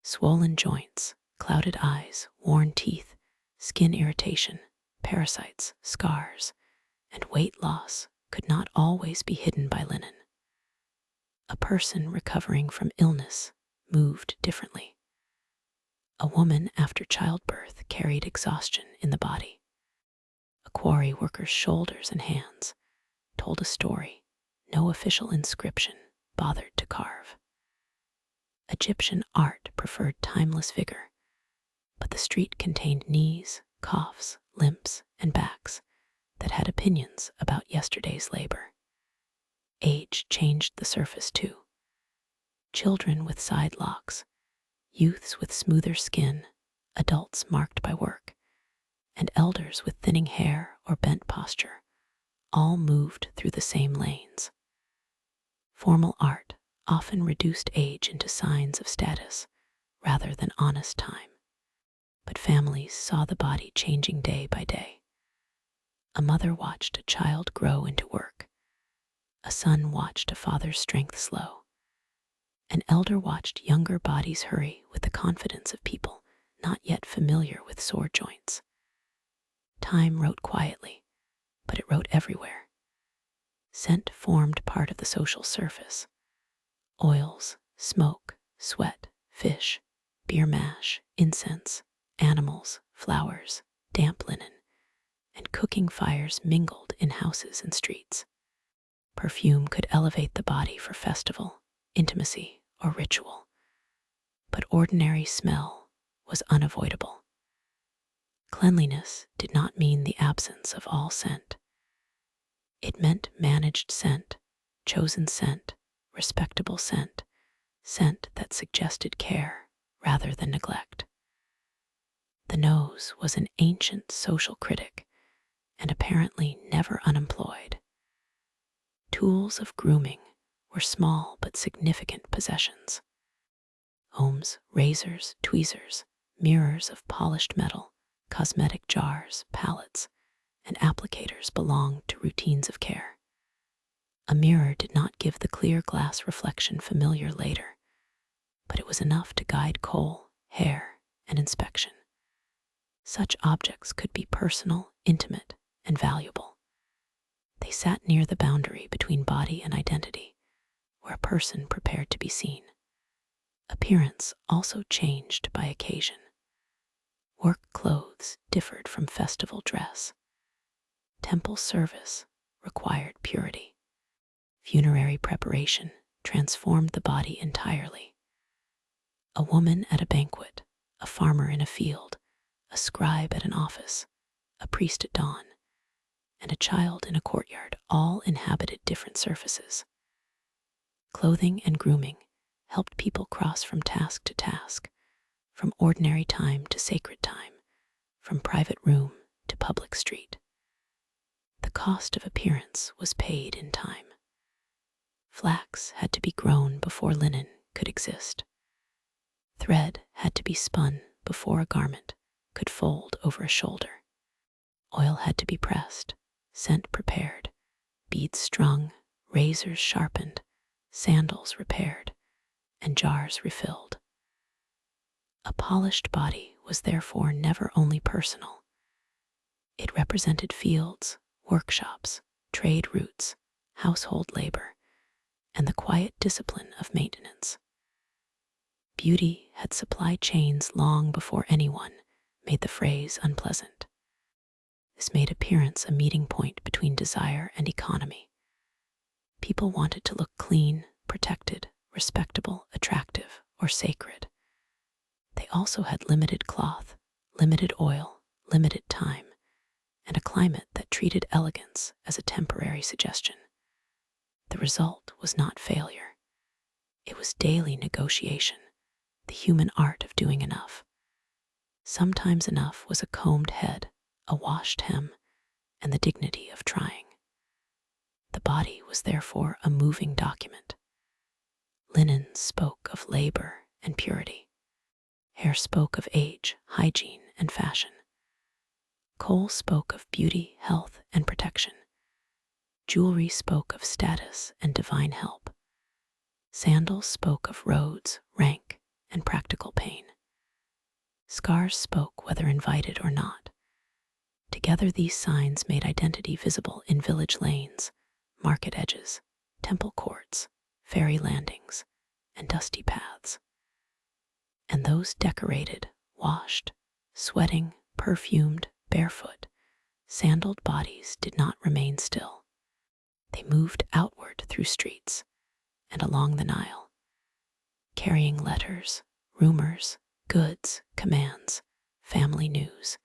Swollen joints, clouded eyes, worn teeth, skin irritation, parasites, scars, and weight loss could not always be hidden by linen. A person recovering from illness moved differently. A woman after childbirth carried exhaustion in the body. A quarry worker's shoulders and hands told a story no official inscription bothered to carve. Egyptian art preferred timeless vigor, but the street contained knees, coughs, limps, and backs that had opinions about yesterday's labor. Age changed the surface too. Children with side locks, youths with smoother skin, adults marked by work, and elders with thinning hair or bent posture all moved through the same lanes. Formal art often reduced age into signs of status rather than honest time. But families saw the body changing day by day. A mother watched a child grow into work. A son watched a father's strength slow. An elder watched younger bodies hurry with the confidence of people not yet familiar with sore joints. Time wrote quietly, but it wrote everywhere. Scent formed part of the social surface. Oils, smoke, sweat, fish, beer mash, incense, animals, flowers, damp linen, and cooking fires mingled in houses and streets. Perfume could elevate the body for festival, intimacy, or ritual, but ordinary smell was unavoidable. Cleanliness did not mean the absence of all scent. It meant managed scent, chosen scent, respectable scent, scent that suggested care rather than neglect. The nose was an ancient social critic and apparently never unemployed. Tools of grooming were small but significant possessions. Combs, razors, tweezers, mirrors of polished metal, cosmetic jars, palettes, and applicators belonged to routines of care. A mirror did not give the clear glass reflection familiar later, but it was enough to guide kohl, hair, and inspection. Such objects could be personal, intimate, and valuable. They sat near the boundary between body and identity, where a person prepared to be seen. Appearance also changed by occasion. Work clothes differed from festival dress. Temple service required purity. Funerary preparation transformed the body entirely. A woman at a banquet, a farmer in a field, a scribe at an office, a priest at dawn, and a child in a courtyard all inhabited different surfaces. Clothing and grooming helped people cross from task to task, from ordinary time to sacred time, from private room to public street. The cost of appearance was paid in time. Flax had to be grown before linen could exist. Thread had to be spun before a garment could fold over a shoulder. Oil had to be pressed, scent prepared, beads strung, razors sharpened, sandals repaired, and jars refilled. A polished body was therefore never only personal. It represented fields, workshops, trade routes, household labor, and the quiet discipline of maintenance. Beauty had supply chains long before anyone made the phrase unpleasant. This made appearance a meeting point between desire and economy. People wanted to look clean, protected, respectable, attractive, or sacred. They also had limited cloth, limited oil, limited time, and a climate that treated elegance as a temporary suggestion. The result was not failure. It was daily negotiation, the human art of doing enough. Sometimes enough was a combed head, a washed hem, and the dignity of trying. The body was therefore a moving document. Linen spoke of labor and purity. Hair spoke of age, hygiene, and fashion. Coal spoke of beauty, health, and protection. Jewelry spoke of status and divine help. Sandals spoke of roads, rank, and practical pain. Scars spoke whether invited or not. Together these signs made identity visible in village lanes, market edges, temple courts, ferry landings, and dusty paths. And those decorated, washed, sweating, perfumed, barefoot, sandaled bodies did not remain still. They moved outward through streets and along the Nile, carrying letters, rumors, goods, commands, family news,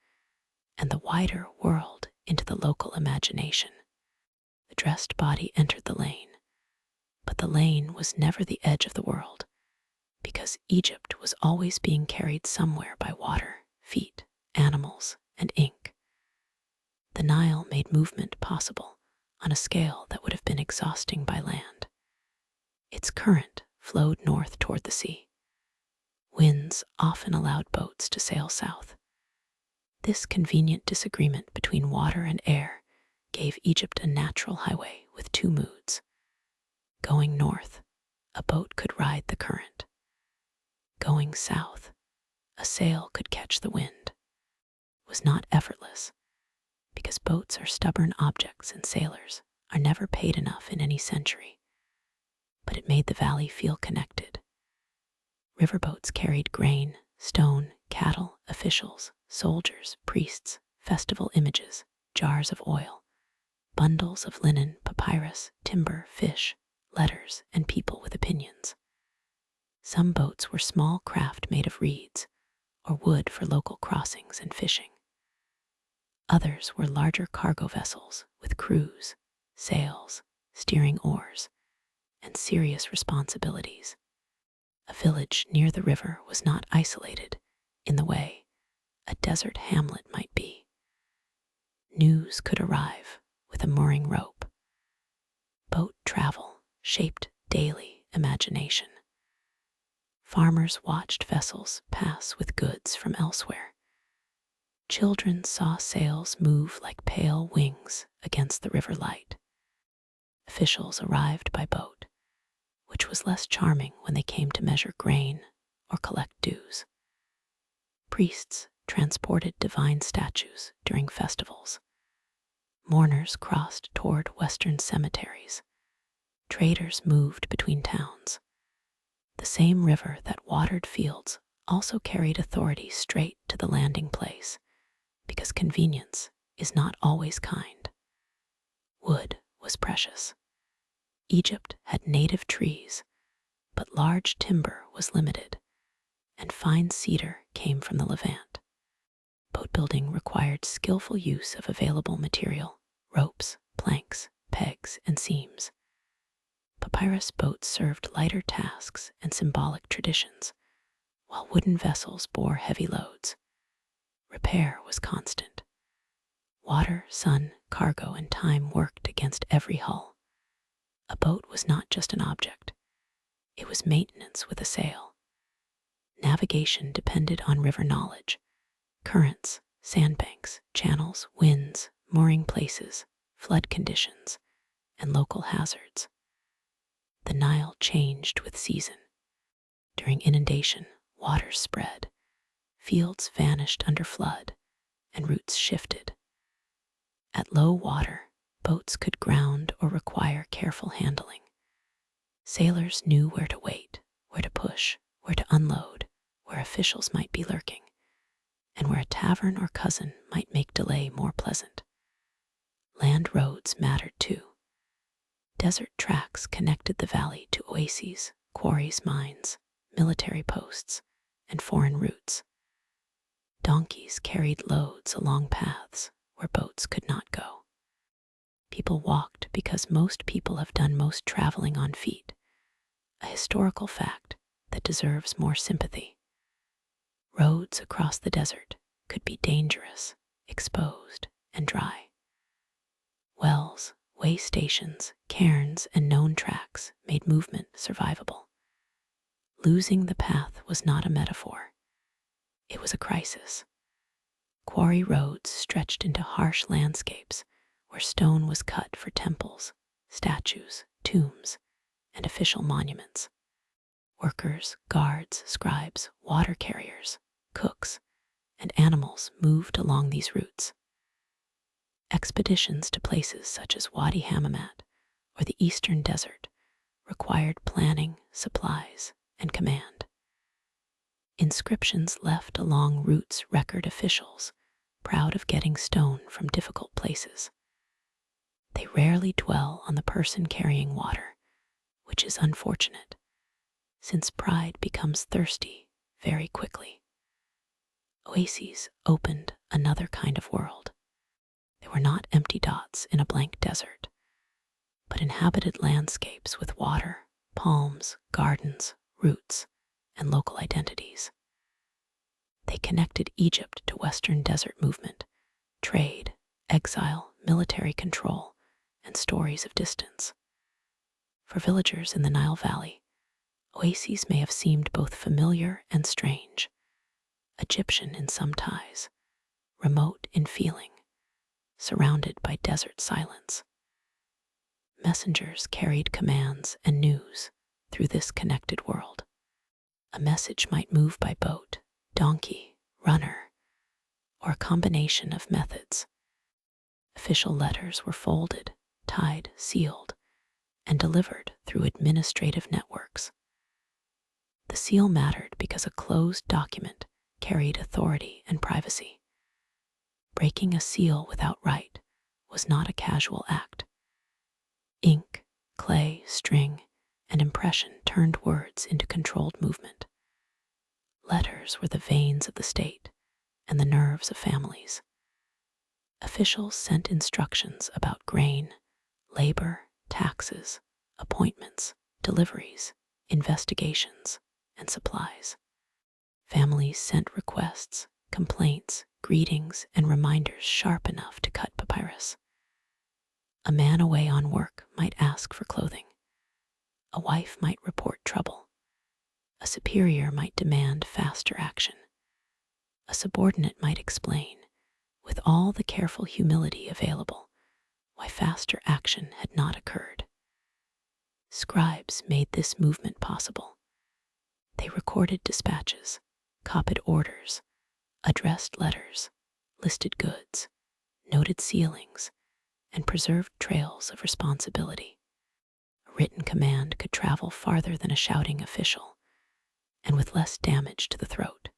and the wider world into the local imagination. The dressed body entered the lane, but the lane was never the edge of the world, because Egypt was always being carried somewhere by water, feet, animals, and ink. The Nile made movement possible on a scale that would have been exhausting by land. Its current flowed north toward the sea. Winds often allowed boats to sail south. This convenient disagreement between water and air gave Egypt a natural highway with two moods. Going north, a boat could ride the current. Going south, a sail could catch the wind. It was not effortless, because boats are stubborn objects and sailors are never paid enough in any century. But it made the valley feel connected. Riverboats carried grain, stone, cattle, officials, soldiers, priests, festival images, jars of oil, bundles of linen, papyrus, timber, fish, letters, and people with opinions. Some boats were small craft made of reeds or wood for local crossings and fishing. Others were larger cargo vessels with crews, sails, steering oars, and serious responsibilities. A village near the river was not isolated in the way a desert hamlet might be. News could arrive with a mooring rope. Boat travel shaped daily imagination. Farmers watched vessels pass with goods from elsewhere. Children saw sails move like pale wings against the river light. Officials arrived by boat, which was less charming when they came to measure grain or collect dues. Priests transported divine statues during festivals. Mourners crossed toward western cemeteries. Traders moved between towns. The same river that watered fields also carried authority straight to the landing place, because convenience is not always kind. Wood was precious. Egypt had native trees, but large timber was limited, and fine cedar came from the Levant. Boat building required skillful use of available material, ropes, planks, pegs, and seams. Papyrus boats served lighter tasks and symbolic traditions, while wooden vessels bore heavy loads. Repair was constant. Water, sun, cargo, and time worked against every hull. A boat was not just an object. It was maintenance with a sail. Navigation depended on river knowledge, currents, sandbanks, channels, winds, mooring places, flood conditions, and local hazards. The Nile changed with season. During inundation, waters spread, fields vanished under flood, and routes shifted. At low water, boats could ground or require careful handling. Sailors knew where to wait, where to push, where to unload, where officials might be lurking, and where a tavern or cousin might make delay more pleasant. Land roads mattered too. Desert tracks connected the valley to oases, quarries, mines, military posts, and foreign routes. Donkeys carried loads along paths where boats could not go. People walked because most people have done most traveling on feet, a historical fact that deserves more sympathy. Roads across the desert could be dangerous exposed, and dry. Wells, way stations, cairns, and known tracks made movement survivable. Losing the path was not a metaphor. It was a crisis. Quarry roads stretched into harsh landscapes where stone was cut for temples, statues, tombs, and official monuments. Workers, guards, scribes, water carriers, cooks, and animals moved along these routes. Expeditions to places such as Wadi Hammamat or the eastern desert required planning, supplies, and command. Inscriptions left along routes record officials proud of getting stone from difficult places. They rarely dwell on the person carrying water, which is unfortunate, since pride becomes thirsty very quickly. Oases opened another kind of world. They were not empty dots in a blank desert, but inhabited landscapes with water, palms, gardens, roots, and local identities. They connected Egypt to Western desert movement, trade, exile, military control, and stories of distance. For villagers in the Nile Valley, oases may have seemed both familiar and strange, Egyptian in some ties, remote in feeling, surrounded by desert silence. Messengers carried commands and news through this connected world. A message might move by boat, donkey, runner, or a combination of methods. Official letters were folded, tied, sealed, and delivered through administrative networks. The seal mattered because a closed document carried authority and privacy. Breaking a seal without right was not a casual act. Ink, clay, string, and impression turned words into controlled movement. Letters were the veins of the state and the nerves of families. Officials sent instructions about grain, labor, taxes, appointments, deliveries, investigations, and supplies. Families sent requests, complaints, greetings, and reminders sharp enough to cut papyrus. A man away on work might ask for clothing. A wife might report trouble. A superior might demand faster action. A subordinate might explain, with all the careful humility available, why faster action had not occurred. Scribes made this movement possible. They recorded dispatches, copied orders, addressed letters, listed goods, noted sealings, and preserved trails of responsibility. A written command could travel farther than a shouting official, and with less damage to the throat.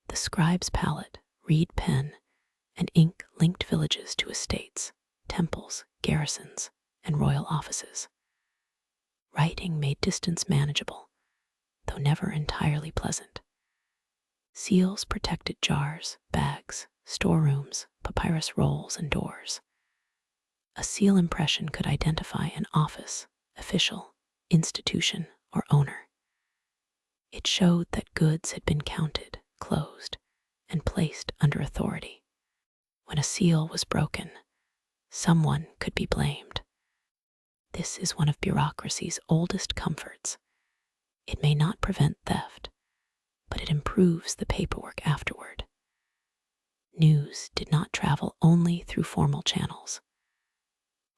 The scribe's palette, reed pen, and ink linked villages to estates, temples, garrisons, and royal offices. Writing made distance manageable, though never entirely pleasant. Seals protected jars, bags, storerooms, papyrus rolls, and doors. A seal impression could identify an office, official, institution, or owner. It showed that goods had been counted, closed, and placed under authority. When a seal was broken, someone could be blamed. This is one of bureaucracy's oldest comforts. It may not prevent theft, but it improves the paperwork afterward. News did not travel only through formal channels.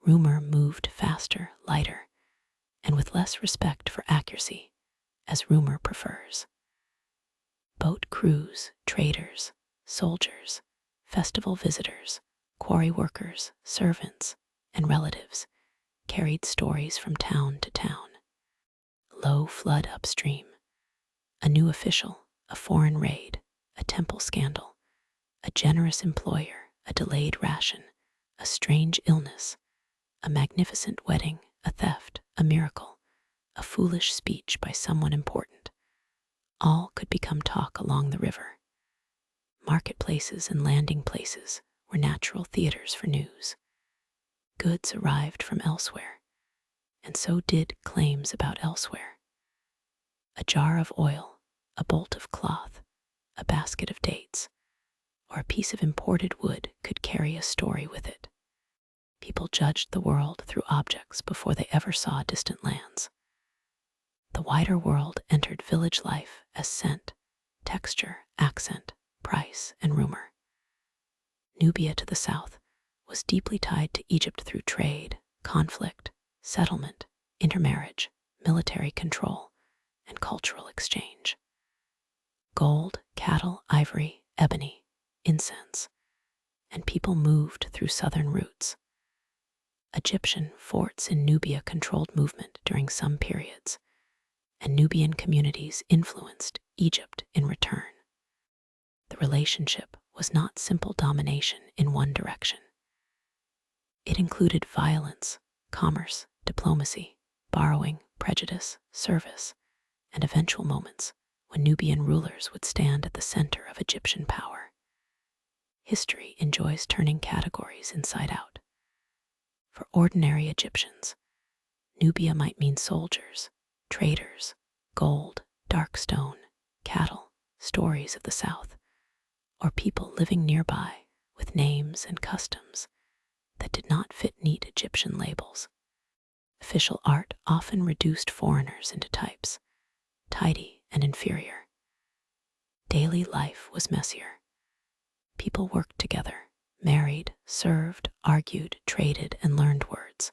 Rumor moved faster, lighter, and with less respect for accuracy, as rumor prefers. Boat crews, traders, soldiers, festival visitors, quarry workers, servants, and relatives carried stories from town to town. Low flood upstream, a new official, a foreign raid, a temple scandal, a generous employer, a delayed ration, a strange illness, a magnificent wedding, a theft, a miracle, a foolish speech by someone important. All could become talk along the river. Marketplaces and landing places were natural theaters for news. Goods arrived from elsewhere, and so did claims about elsewhere. A jar of oil, a bolt of cloth, a basket of dates, or a piece of imported wood could carry a story with it. People judged the world through objects before they ever saw distant lands. The wider world entered village life as scent, texture, accent, price, and rumor. Nubia to the south was deeply tied to Egypt through trade, conflict, settlement, intermarriage, military control, and cultural exchange. Gold, cattle, ivory, ebony, incense, and people moved through southern routes. Egyptian forts in Nubia controlled movement during some periods, and Nubian communities influenced Egypt in return. The relationship was not simple domination in one direction. It included violence, commerce, diplomacy, borrowing, prejudice, service, and eventual moments when Nubian rulers would stand at the center of Egyptian power. History enjoys turning categories inside out. For ordinary Egyptians, Nubia might mean soldiers, traders, gold, dark stone, cattle, stories of the south, or people living nearby with names and customs that did not fit neat Egyptian labels. Official art often reduced foreigners into types, tidy and inferior. Daily life was messier. People worked together, married, served, argued, traded, and learned words.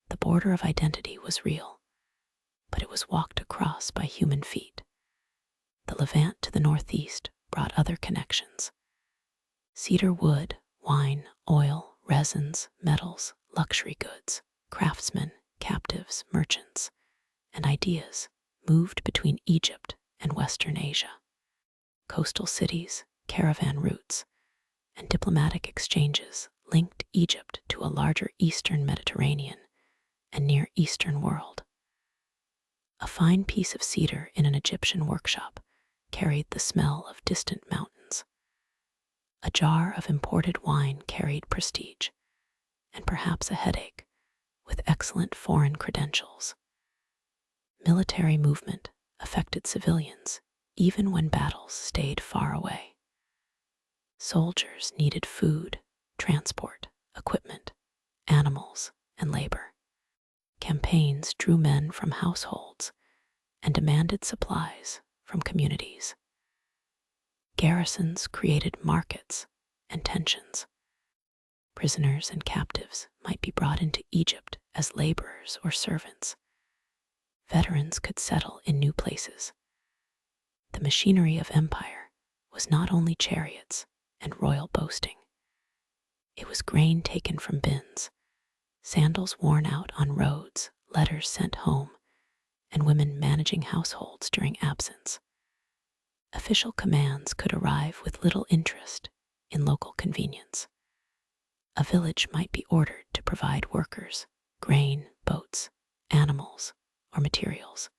The border of identity was real, but it was walked across by human feet. The Levant to the northeast brought other connections. Cedar wood, wine, oil, resins, metals, luxury goods, craftsmen, captives, merchants, and ideas moved between Egypt and Western Asia. Coastal cities, caravan routes, and diplomatic exchanges linked Egypt to a larger Eastern Mediterranean and Near Eastern world. A fine piece of cedar in an Egyptian workshop carried the smell of distant mountains. A jar of imported wine carried prestige, and perhaps a headache, with excellent foreign credentials. Military movement affected civilians even when battles stayed far away. Soldiers needed food, transport, equipment, animals, and labor. Campaigns drew men from households and demanded supplies from communities. Garrisons created markets and tensions. Prisoners and captives might be brought into Egypt as laborers or servants. Veterans could settle in new places. The machinery of empire was not only chariots and royal boasting. It was grain taken from bins, sandals worn out on roads, letters sent home, and women managing households during absence. Official commands could arrive with little interest in local convenience. A village might be ordered to provide workers, grain, boats, animals, or materials.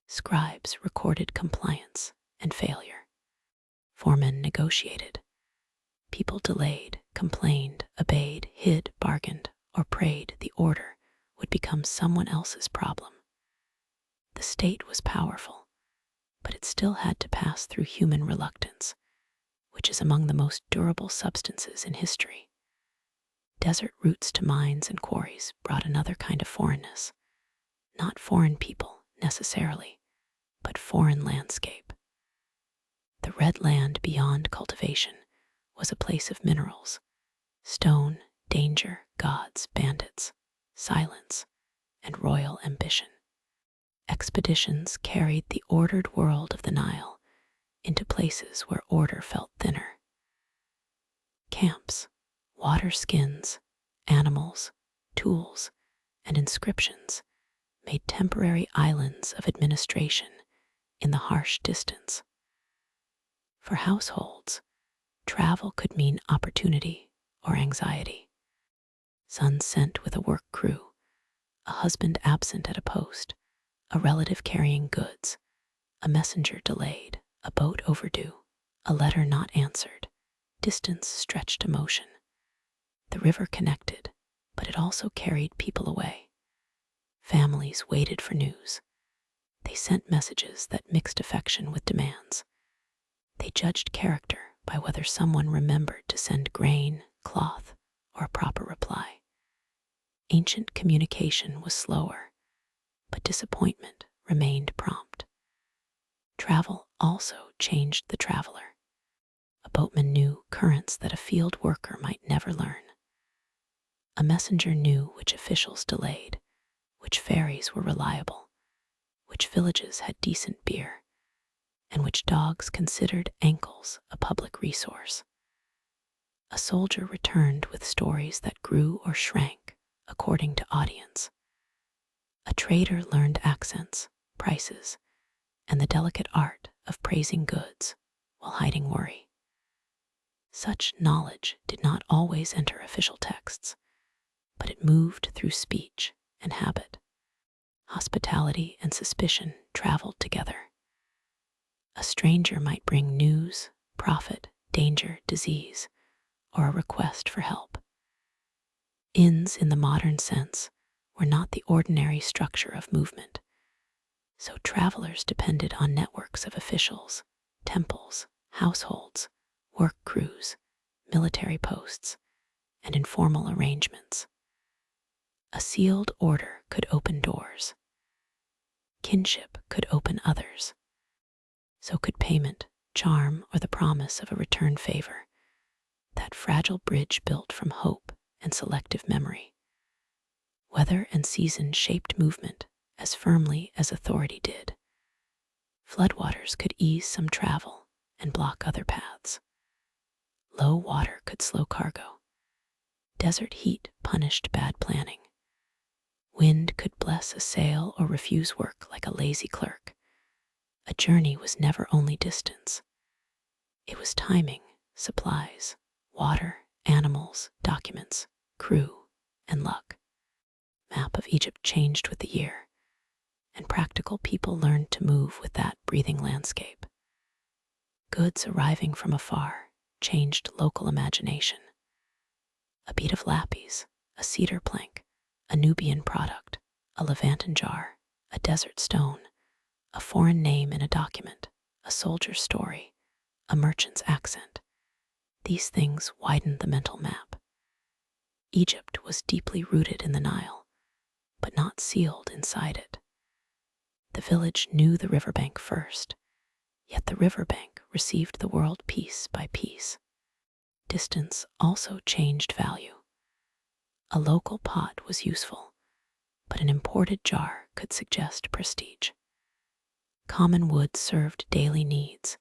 Scribes recorded compliance and failure. Foremen negotiated. People delayed, complained, obeyed, hid, bargained, or prayed the order would become someone else's problem. The state was powerful, but it still had to pass through human reluctance, which is among the most durable substances in history. Desert routes to mines and quarries brought another kind of foreignness. Not foreign people, necessarily, but foreign landscape. The red land beyond cultivation was a place of minerals, stone, danger, gods, bandits, silence, and royal ambition. Expeditions carried the ordered world of the Nile into places where order felt thinner. Camps, water skins, animals, tools, and inscriptions made temporary islands of administration in the harsh distance. For households, travel could mean opportunity or anxiety. Sons sent with a work crew, a husband absent at a post, a relative carrying goods, a messenger delayed, a boat overdue, a letter not answered. Distance stretched emotion. The river connected, but it also carried people away. Families waited for news. They sent messages that mixed affection with demands. They judged character by whether someone remembered to send grain, cloth, or a proper reply. Ancient communication was slower, but disappointment remained prompt. Travel also changed the traveler. A boatman knew currents that a field worker might never learn. A messenger knew which officials delayed, which ferries were reliable, which villages had decent beer, and which dogs considered ankles a public resource. A soldier returned with stories that grew or shrank according to audience. A trader learned accents, prices, and the delicate art of praising goods while hiding worry. Such knowledge did not always enter official texts, but it moved through speech and habit. Hospitality and suspicion traveled together. A stranger might bring news, profit, danger, disease, or a request for help. Inns, in the modern sense, were not the ordinary structure of movement, so travelers depended on networks of officials, temples, households, work crews, military posts, and informal arrangements. A sealed order could open doors. Kinship could open others. So could payment, charm, or the promise of a return favor, that fragile bridge built from hope and selective memory. Weather and season shaped movement as firmly as authority did. Floodwaters could ease some travel and block other paths. Low water could slow cargo. Desert heat punished bad planning. Wind could bless a sail or refuse work like a lazy clerk. A journey was never only distance. It was timing, supplies, water, animals, documents, crew, and luck. Map of Egypt changed with the year, and practical people learned to move with that breathing landscape. Goods arriving from afar changed local imagination. A bead of lapis, a cedar plank, a Nubian product, a Levantan jar, a desert stone, a foreign name in a document, a soldier's story, a merchant's accent. These things widened the mental map. Egypt was deeply rooted in the Nile, but not sealed inside it. The village knew the riverbank first, yet the riverbank received the world piece by piece. Distance also changed value. A local pot was useful, but an imported jar could suggest prestige. Common wood served daily needs,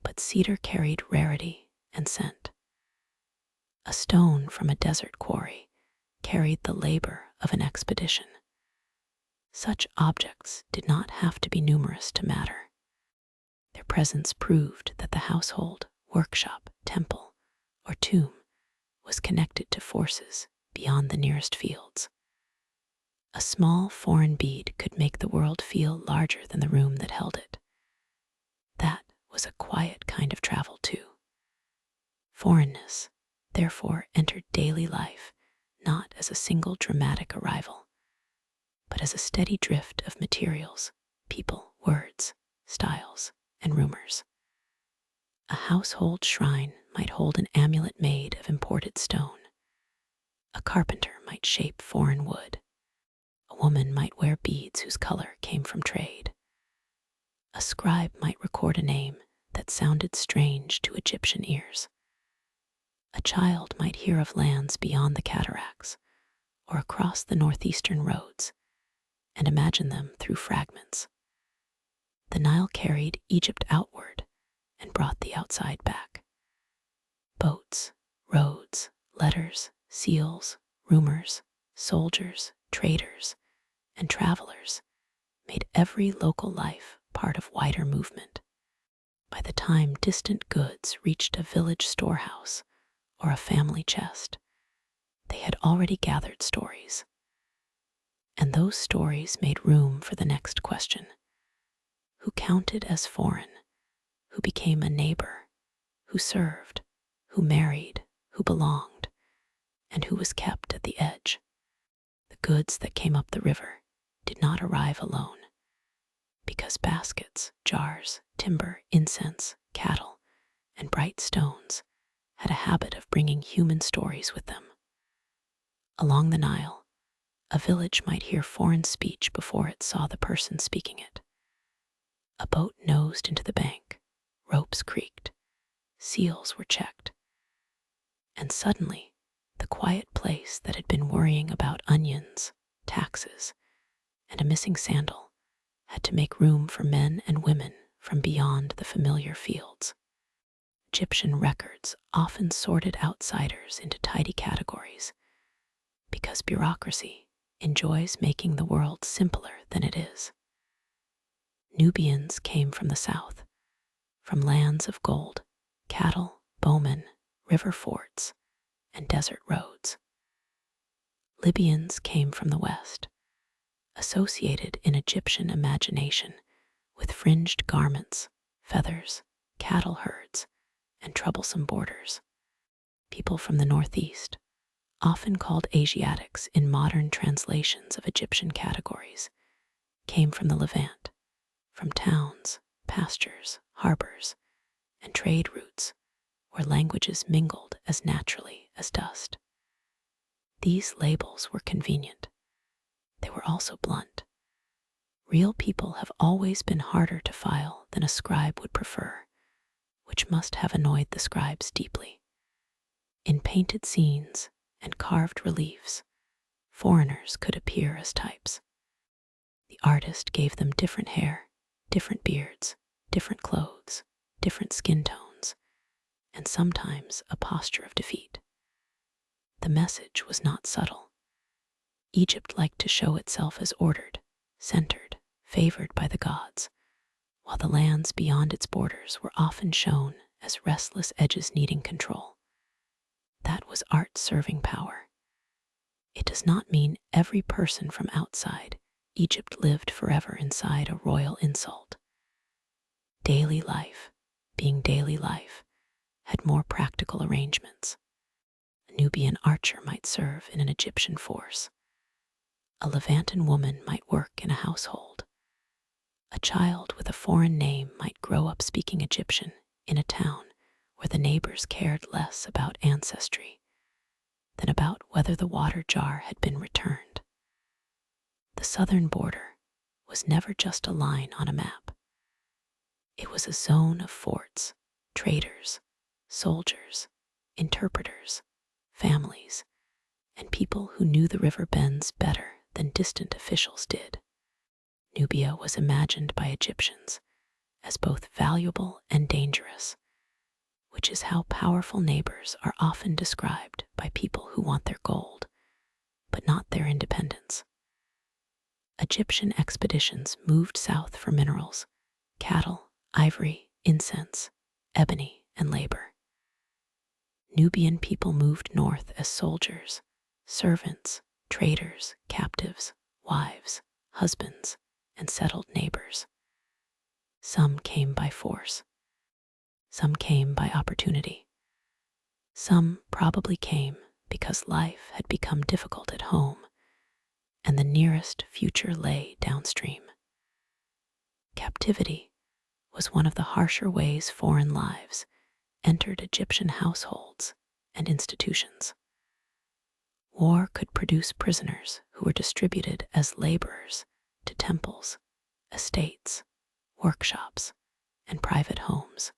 but cedar carried rarity and scent. A stone from a desert quarry carried the labor of an expedition. Such objects did not have to be numerous to matter. Their presence proved that the household, workshop, temple, or tomb was connected to forces beyond the nearest fields. A small foreign bead could make the world feel larger than the room that held it. That was a quiet kind of travel too. Foreignness, therefore, entered daily life not as a single dramatic arrival, but as a steady drift of materials, people, words, styles, and rumors. A household shrine might hold an amulet made of imported stone. A carpenter might shape foreign wood. A woman might wear beads whose color came from trade. A scribe might record a name that sounded strange to Egyptian ears. A child might hear of lands beyond the cataracts or across the northeastern roads and imagine them through fragments. The Nile carried Egypt outward and brought the outside back. Boats, roads, letters, seals, rumors, soldiers, traders, and travelers made every local life part of wider movement. By the time distant goods reached a village storehouse or a family chest, they had already gathered stories. And those stories made room for the next question. Who counted as foreign? Who became a neighbor? Who served? Who married? Who belonged? And who was kept at the edge? The goods that came up the river did not arrive alone, because baskets, jars, timber, incense, cattle, and bright stones had a habit of bringing human stories with them. Along the Nile, a village might hear foreign speech before it saw the person speaking it. A boat nosed into the bank, ropes creaked, seals were checked, and suddenly the quiet place that had been worrying about onions, taxes, and a missing sandal had to make room for men and women from beyond the familiar fields. Egyptian records often sorted outsiders into tidy categories because bureaucracy enjoys making the world simpler than it is. Nubians came from the south, from lands of gold, cattle, bowmen, river forts, and desert roads. Libyans came from the west, associated in Egyptian imagination with fringed garments, feathers, cattle herds, and troublesome borders. People from the northeast, often called Asiatics in modern translations of Egyptian categories, came from the Levant, from towns, pastures, harbors, and trade routes where languages mingled as naturally as dust. These labels were convenient. They were also blunt. Real people have always been harder to file than a scribe would prefer, which must have annoyed the scribes deeply. In painted scenes and carved reliefs, foreigners could appear as types. The artist gave them different hair, different beards, different clothes, different skin tones, and sometimes a posture of defeat. The message was not subtle. Egypt liked to show itself as ordered, centered, favored by the gods, while the lands beyond its borders were often shown as restless edges needing control. That was art serving power. It does not mean every person from outside Egypt lived forever inside a royal insult. Daily life, being daily life, had more practical arrangements. A Nubian archer might serve in an Egyptian force. A Levantan woman might work in a household. A child with a foreign name might grow up speaking Egyptian in a town where the neighbors cared less about ancestry than about whether the water jar had been returned. The southern border was never just a line on a map. It was a zone of forts, traders, soldiers, interpreters, families, and people who knew the river bends better than distant officials did. Nubia was imagined by Egyptians as both valuable and dangerous, which is how powerful neighbors are often described by people who want their gold, but not their independence. Egyptian expeditions moved south for minerals, cattle, ivory, incense, ebony, and labor. Nubian people moved north as soldiers, servants, traders, captives, wives, husbands, and settled neighbors. Some came by force. Some came by opportunity. Some probably came because life had become difficult at home and the nearest future lay downstream. Captivity was one of the harsher ways foreign lives entered Egyptian households and institutions. War could produce prisoners who were distributed as laborers to temples, estates, workshops, and private homes.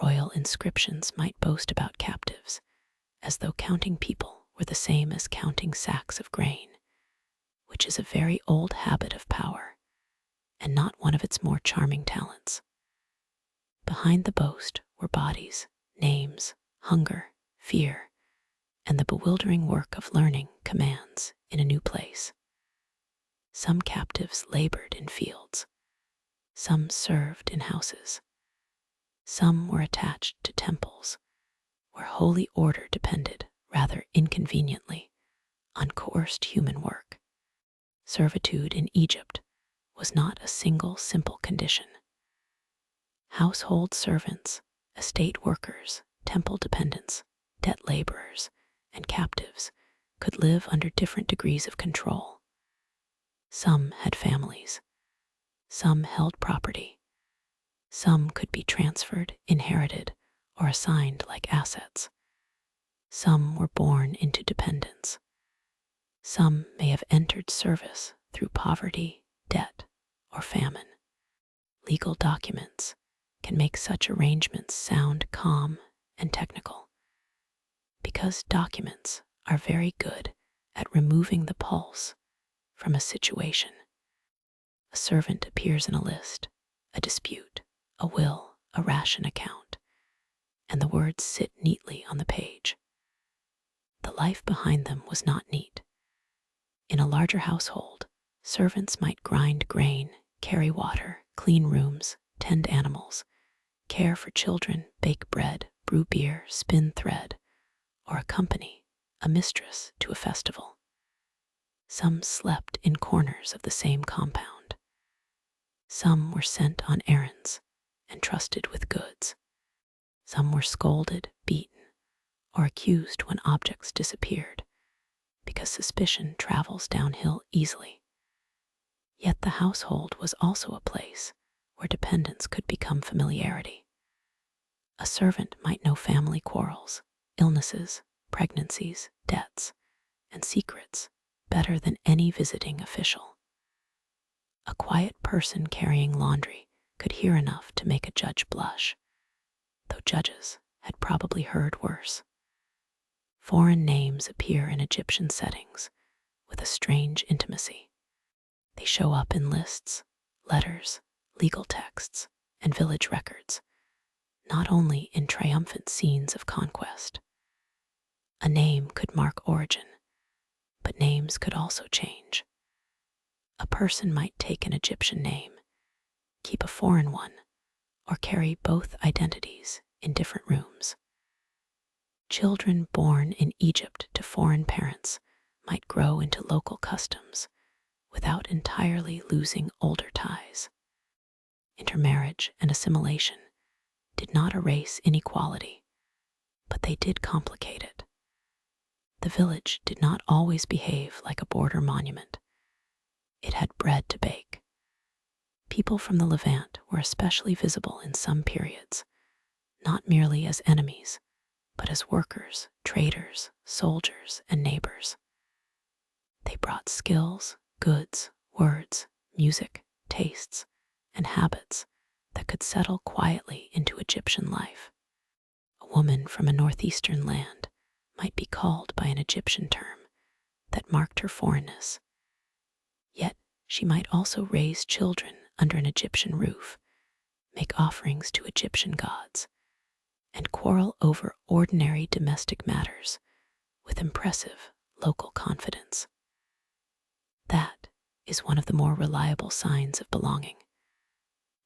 Royal inscriptions might boast about captives, as though counting people were the same as counting sacks of grain, which is a very old habit of power, and not one of its more charming talents. Behind the boast were bodies, names, hunger, fear, and the bewildering work of learning commands in a new place. Some captives labored in fields. Some served in houses. Some were attached to temples, where holy order depended, rather inconveniently, on coerced human work. Servitude in Egypt was not a single simple condition. Household servants, estate workers, temple dependents, debt laborers, and captives could live under different degrees of control. Some had families. Some held property. Some could be transferred, inherited, or assigned like assets. Some were born into dependence. Some may have entered service through poverty, debt, or famine. Legal documents can make such arrangements sound calm and technical. Because documents are very good at removing the pulse from a situation. A servant appears in a list, a dispute, a will, a ration account, and the words sit neatly on the page. The life behind them was not neat. In a larger household, servants might grind grain, carry water, clean rooms, tend animals, care for children, bake bread, brew beer, spin thread, or accompany a mistress to a festival. Some slept in corners of the same compound. Some were sent on errands and trusted with goods. Some were scolded, beaten, or accused when objects disappeared, because suspicion travels downhill easily. Yet the household was also a place where dependence could become familiarity. A servant might know family quarrels, illnesses, pregnancies, debts, and secrets better than any visiting official. A quiet person carrying laundry could hear enough to make a judge blush, though judges had probably heard worse. Foreign names appear in Egyptian settings with a strange intimacy. They show up in lists, letters, legal texts, and village records, not only in triumphant scenes of conquest. A name could mark origin, but names could also change. A person might take an Egyptian name, keep a foreign one, or carry both identities in different rooms. Children born in Egypt to foreign parents might grow into local customs without entirely losing older ties. Intermarriage and assimilation did not erase inequality, but they did complicate it. The village did not always behave like a border monument. It had bread to bake. People from the Levant were especially visible in some periods, not merely as enemies, but as workers, traders, soldiers, and neighbors. They brought skills, goods, words, music, tastes, and habits that could settle quietly into Egyptian life. A woman from a northeastern land might be called by an Egyptian term that marked her foreignness. Yet she might also raise children under an Egyptian roof, make offerings to Egyptian gods, and quarrel over ordinary domestic matters with impressive local confidence. That is one of the more reliable signs of belonging: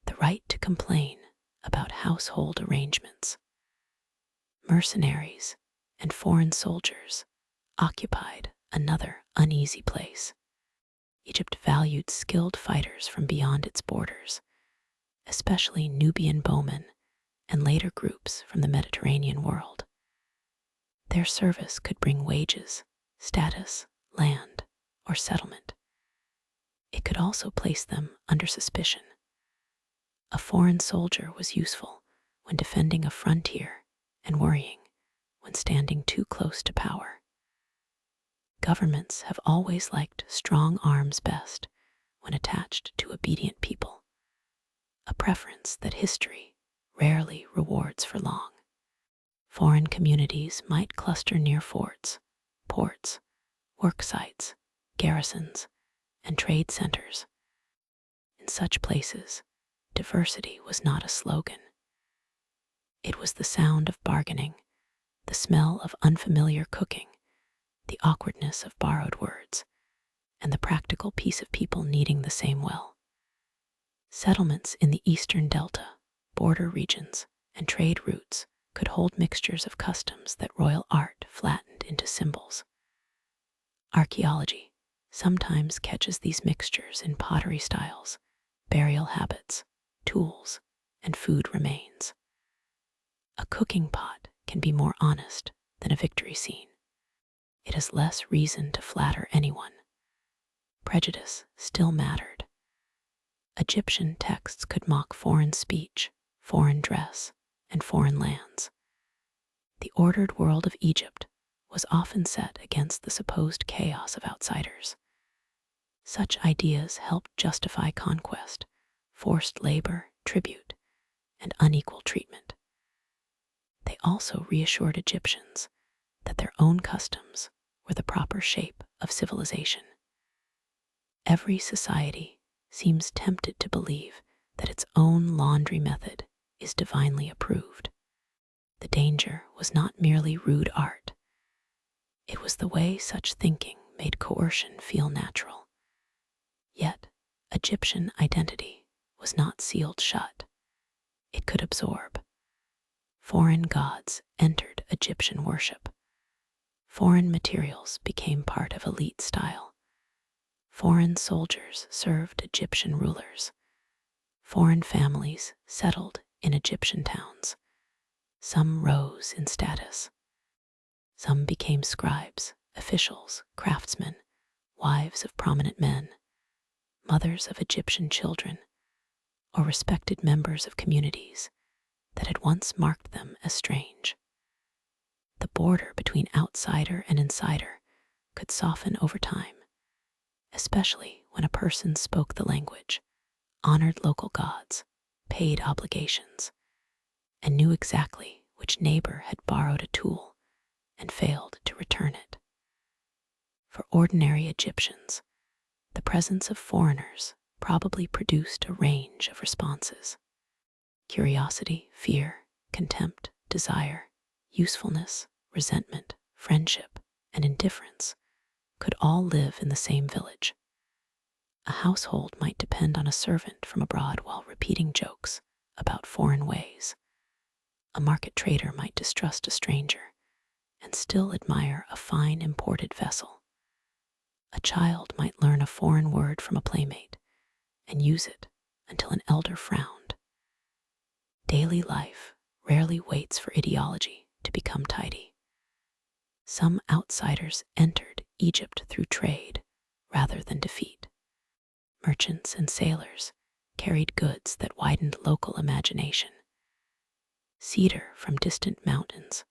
the right to complain about household arrangements. Mercenaries and foreign soldiers occupied another uneasy place. Egypt valued skilled fighters from beyond its borders, especially Nubian bowmen and later groups from the Mediterranean world. Their service could bring wages, status, land, or settlement. It could also place them under suspicion. A foreign soldier was useful when defending a frontier and worrying when standing too close to power. Governments have always liked strong arms best when attached to obedient people, a preference that history rarely rewards for long. Foreign communities might cluster near forts, ports, work sites, garrisons, and trade centers. In such places, diversity was not a slogan. It was the sound of bargaining, the smell of unfamiliar cooking, the awkwardness of borrowed words, and the practical peace of people needing the same well. Settlements in the eastern delta, border regions, and trade routes could hold mixtures of customs that royal art flattened into symbols. Archaeology sometimes catches these mixtures in pottery styles, burial habits, tools, and food remains. A cooking pot can be more honest than a victory scene. It has less reason to flatter anyone. Prejudice still mattered. Egyptian texts could mock foreign speech, foreign dress, and foreign lands. The ordered world of Egypt was often set against the supposed chaos of outsiders. Such ideas helped justify conquest, forced labor, tribute, and unequal treatment. They also reassured Egyptians that their own customs were the proper shape of civilization. Every society seems tempted to believe that its own laundry method is divinely approved. The danger was not merely rude art. It was the way such thinking made coercion feel natural. Yet, Egyptian identity was not sealed shut. It could absorb. Foreign gods entered Egyptian worship. Foreign materials became part of elite style. Foreign soldiers served Egyptian rulers. Foreign families settled in Egyptian towns. Some rose in status. Some became scribes, officials, craftsmen, wives of prominent men, mothers of Egyptian children, or respected members of communities that had once marked them as strange. The border between outsider and insider could soften over time, especially when a person spoke the language, honored local gods, paid obligations, and knew exactly which neighbor had borrowed a tool and failed to return it. For ordinary Egyptians, the presence of foreigners probably produced a range of responses: curiosity, fear, contempt, desire, usefulness, resentment, friendship, and indifference could all live in the same village. A household might depend on a servant from abroad while repeating jokes about foreign ways. A market trader might distrust a stranger and still admire a fine imported vessel. A child might learn a foreign word from a playmate and use it until an elder frowned. Daily life rarely waits for ideology to become tidy. Some outsiders entered Egypt through trade rather than defeat. Merchants and sailors carried goods that widened local imagination. Cedar from distant mountains,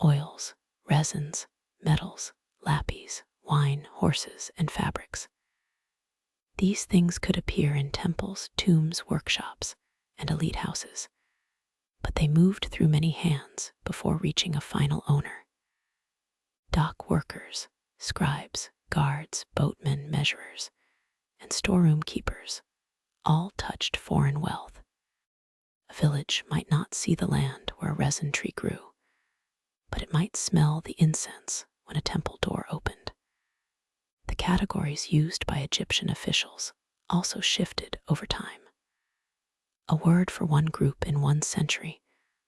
oils, resins, metals, lapis, wine, horses, and fabrics. These things could appear in temples, tombs, workshops, and elite houses, but they moved through many hands before reaching a final owner. Dock workers, scribes, guards, boatmen, measurers, and storeroom keepers all touched foreign wealth. A village might not see the land where a resin tree grew, but it might smell the incense when a temple door opened. The categories used by Egyptian officials also shifted over time. A word for one group in one century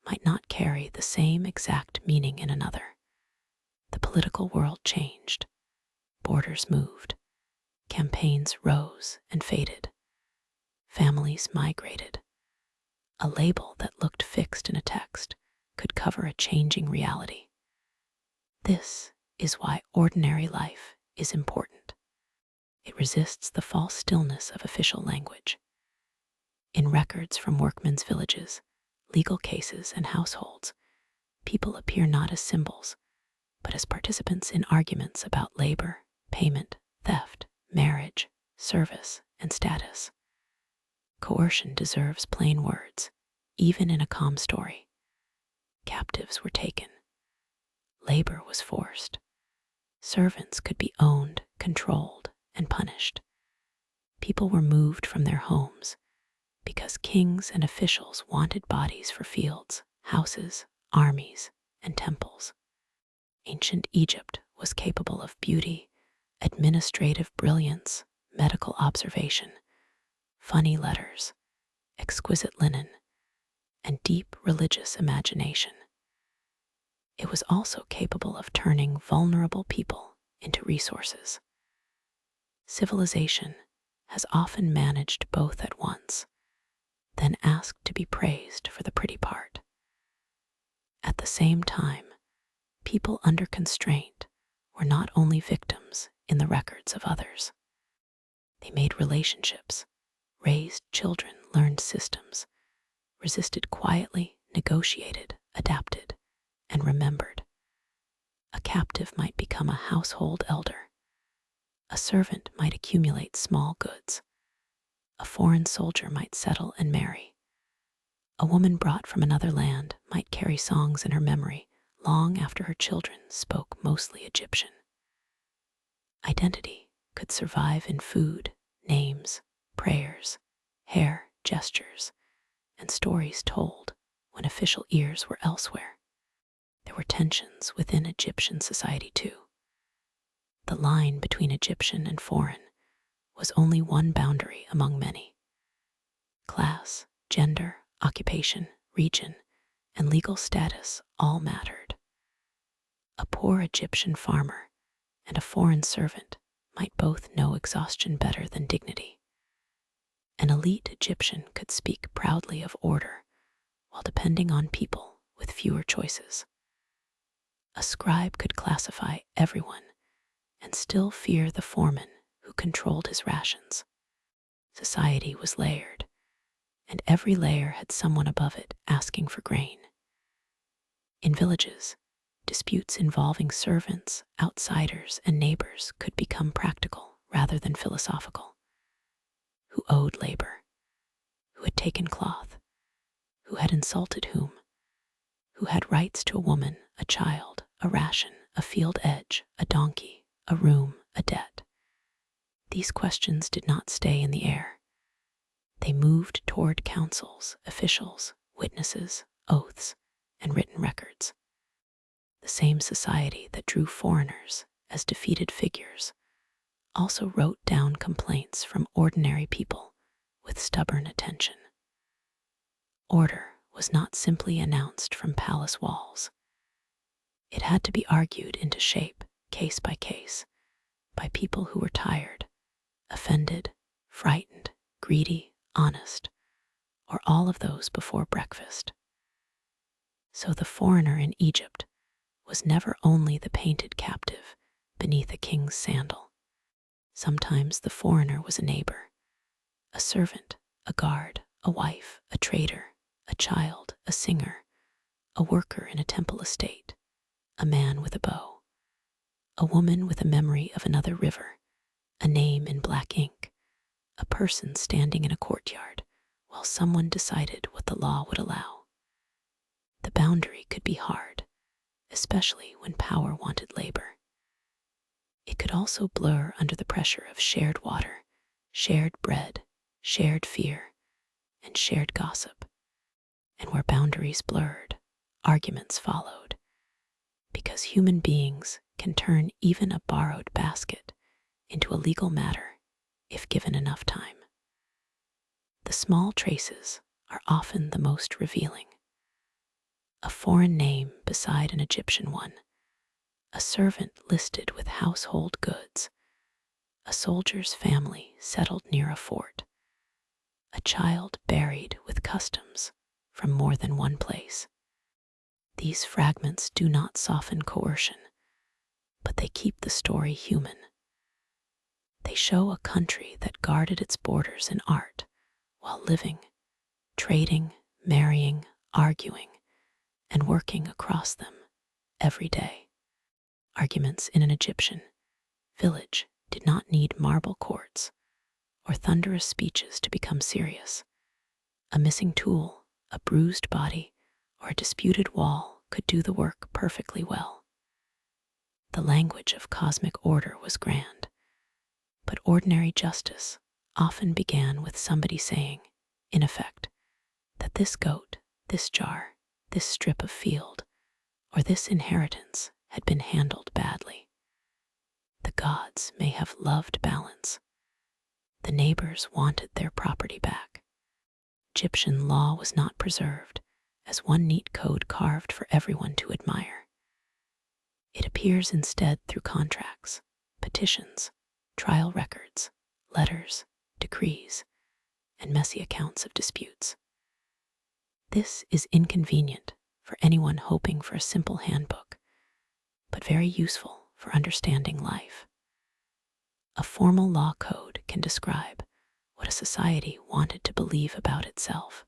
might not carry the same exact meaning in another. The political world changed. Borders moved. Campaigns rose and faded. Families migrated. A label that looked fixed in a text could cover a changing reality. This is why ordinary life is important. It resists the false stillness of official language. In records from workmen's villages, legal cases, and households, people appear not as symbols, but as participants in arguments about labor, payment, theft, marriage, service, and status. Coercion deserves plain words, even in a calm story. Captives were taken. Labor was forced. Servants could be owned, controlled, and punished. People were moved from their homes because kings and officials wanted bodies for fields, houses, armies, and temples. Ancient Egypt was capable of beauty, administrative brilliance, medical observation, funny letters, exquisite linen, and deep religious imagination. It was also capable of turning vulnerable people into resources. Civilization has often managed both at once, then asked to be praised for the pretty part. At the same time, people under constraint were not only victims in the records of others. They made relationships, raised children, learned systems, resisted quietly, negotiated, adapted, and remembered. A captive might become a household elder. A servant might accumulate small goods. A foreign soldier might settle and marry. A woman brought from another land might carry songs in her memory long after her children spoke mostly Egyptian. Identity could survive in food, names, prayers, hair, gestures, and stories told when official ears were elsewhere. There were tensions within Egyptian society too. The line between Egyptian and foreign was only one boundary among many. Class, gender, occupation, region, and legal status all mattered. A poor Egyptian farmer and a foreign servant might both know exhaustion better than dignity. An elite Egyptian could speak proudly of order while depending on people with fewer choices. A scribe could classify everyone and still fear the foreman who controlled his rations. Society was layered, and every layer had someone above it asking for grain. In villages, disputes involving servants, outsiders, and neighbors could become practical rather than philosophical. Who owed labor? Who had taken cloth? Who had insulted whom? Who had rights to a woman, a child, a ration, a field edge, a donkey, a room, a debt? These questions did not stay in the air. They moved toward councils, officials, witnesses, oaths, and written records. The same society that drew foreigners as defeated figures also wrote down complaints from ordinary people with stubborn attention. Order was not simply announced from palace walls. It had to be argued into shape, case by case, by people who were tired, offended, frightened, greedy, honest, or all of those before breakfast. So the foreigner in Egypt was never only the painted captive beneath a king's sandal. Sometimes the foreigner was a neighbor, a servant, a guard, a wife, a trader, a child, a singer, a worker in a temple estate, a man with a bow, a woman with a memory of another river, a name in black ink, a person standing in a courtyard while someone decided what the law would allow. The boundary could be hard, especially when power wanted labor. It could also blur under the pressure of shared water, shared bread, shared fear, and shared gossip. And where boundaries blurred, arguments followed, because human beings can turn even a borrowed basket into a legal matter if given enough time. The small traces are often the most revealing. A foreign name beside an Egyptian one, a servant listed with household goods, a soldier's family settled near a fort, a child buried with customs from more than one place. These fragments do not soften coercion, but they keep the story human. They show a country that guarded its borders in art while living, trading, marrying, arguing, and working across them every day. Arguments in an Egyptian village did not need marble courts or thunderous speeches to become serious. A missing tool, a bruised body, or a disputed wall could do the work perfectly well. The language of cosmic order was grand, but ordinary justice often began with somebody saying, in effect, that this goat, this jar, this strip of field, or this inheritance had been handled badly. The gods may have loved balance. The neighbors wanted their property back. Egyptian law was not preserved as one neat code carved for everyone to admire. It appears instead through contracts, petitions, trial records, letters, decrees, and messy accounts of disputes. This is inconvenient for anyone hoping for a simple handbook, but very useful for understanding life. A formal law code can describe what a society wanted to believe about itself.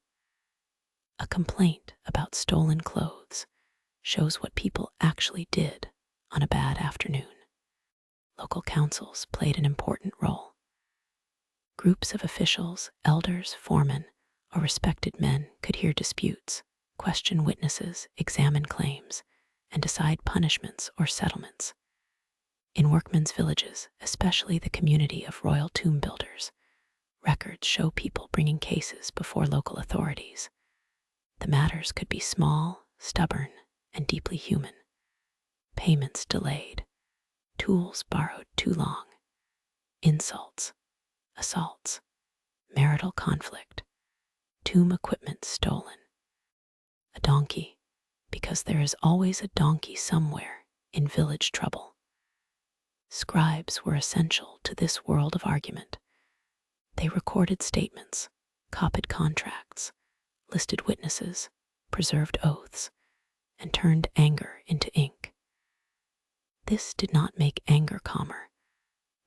A complaint about stolen clothes shows what people actually did on a bad afternoon. Local councils played an important role. Groups of officials, elders, foremen, or respected men could hear disputes, question witnesses, examine claims, and decide punishments or settlements. In workmen's villages, especially the community of royal tomb builders, records show people bringing cases before local authorities. The matters could be small, stubborn, and deeply human. Payments delayed, tools borrowed too long, insults, assaults, marital conflict, tomb equipment stolen. A donkey, because there is always a donkey somewhere in village trouble. Scribes were essential to this world of argument. They recorded statements, copied contracts, listed witnesses, preserved oaths, and turned anger into ink. This did not make anger calmer,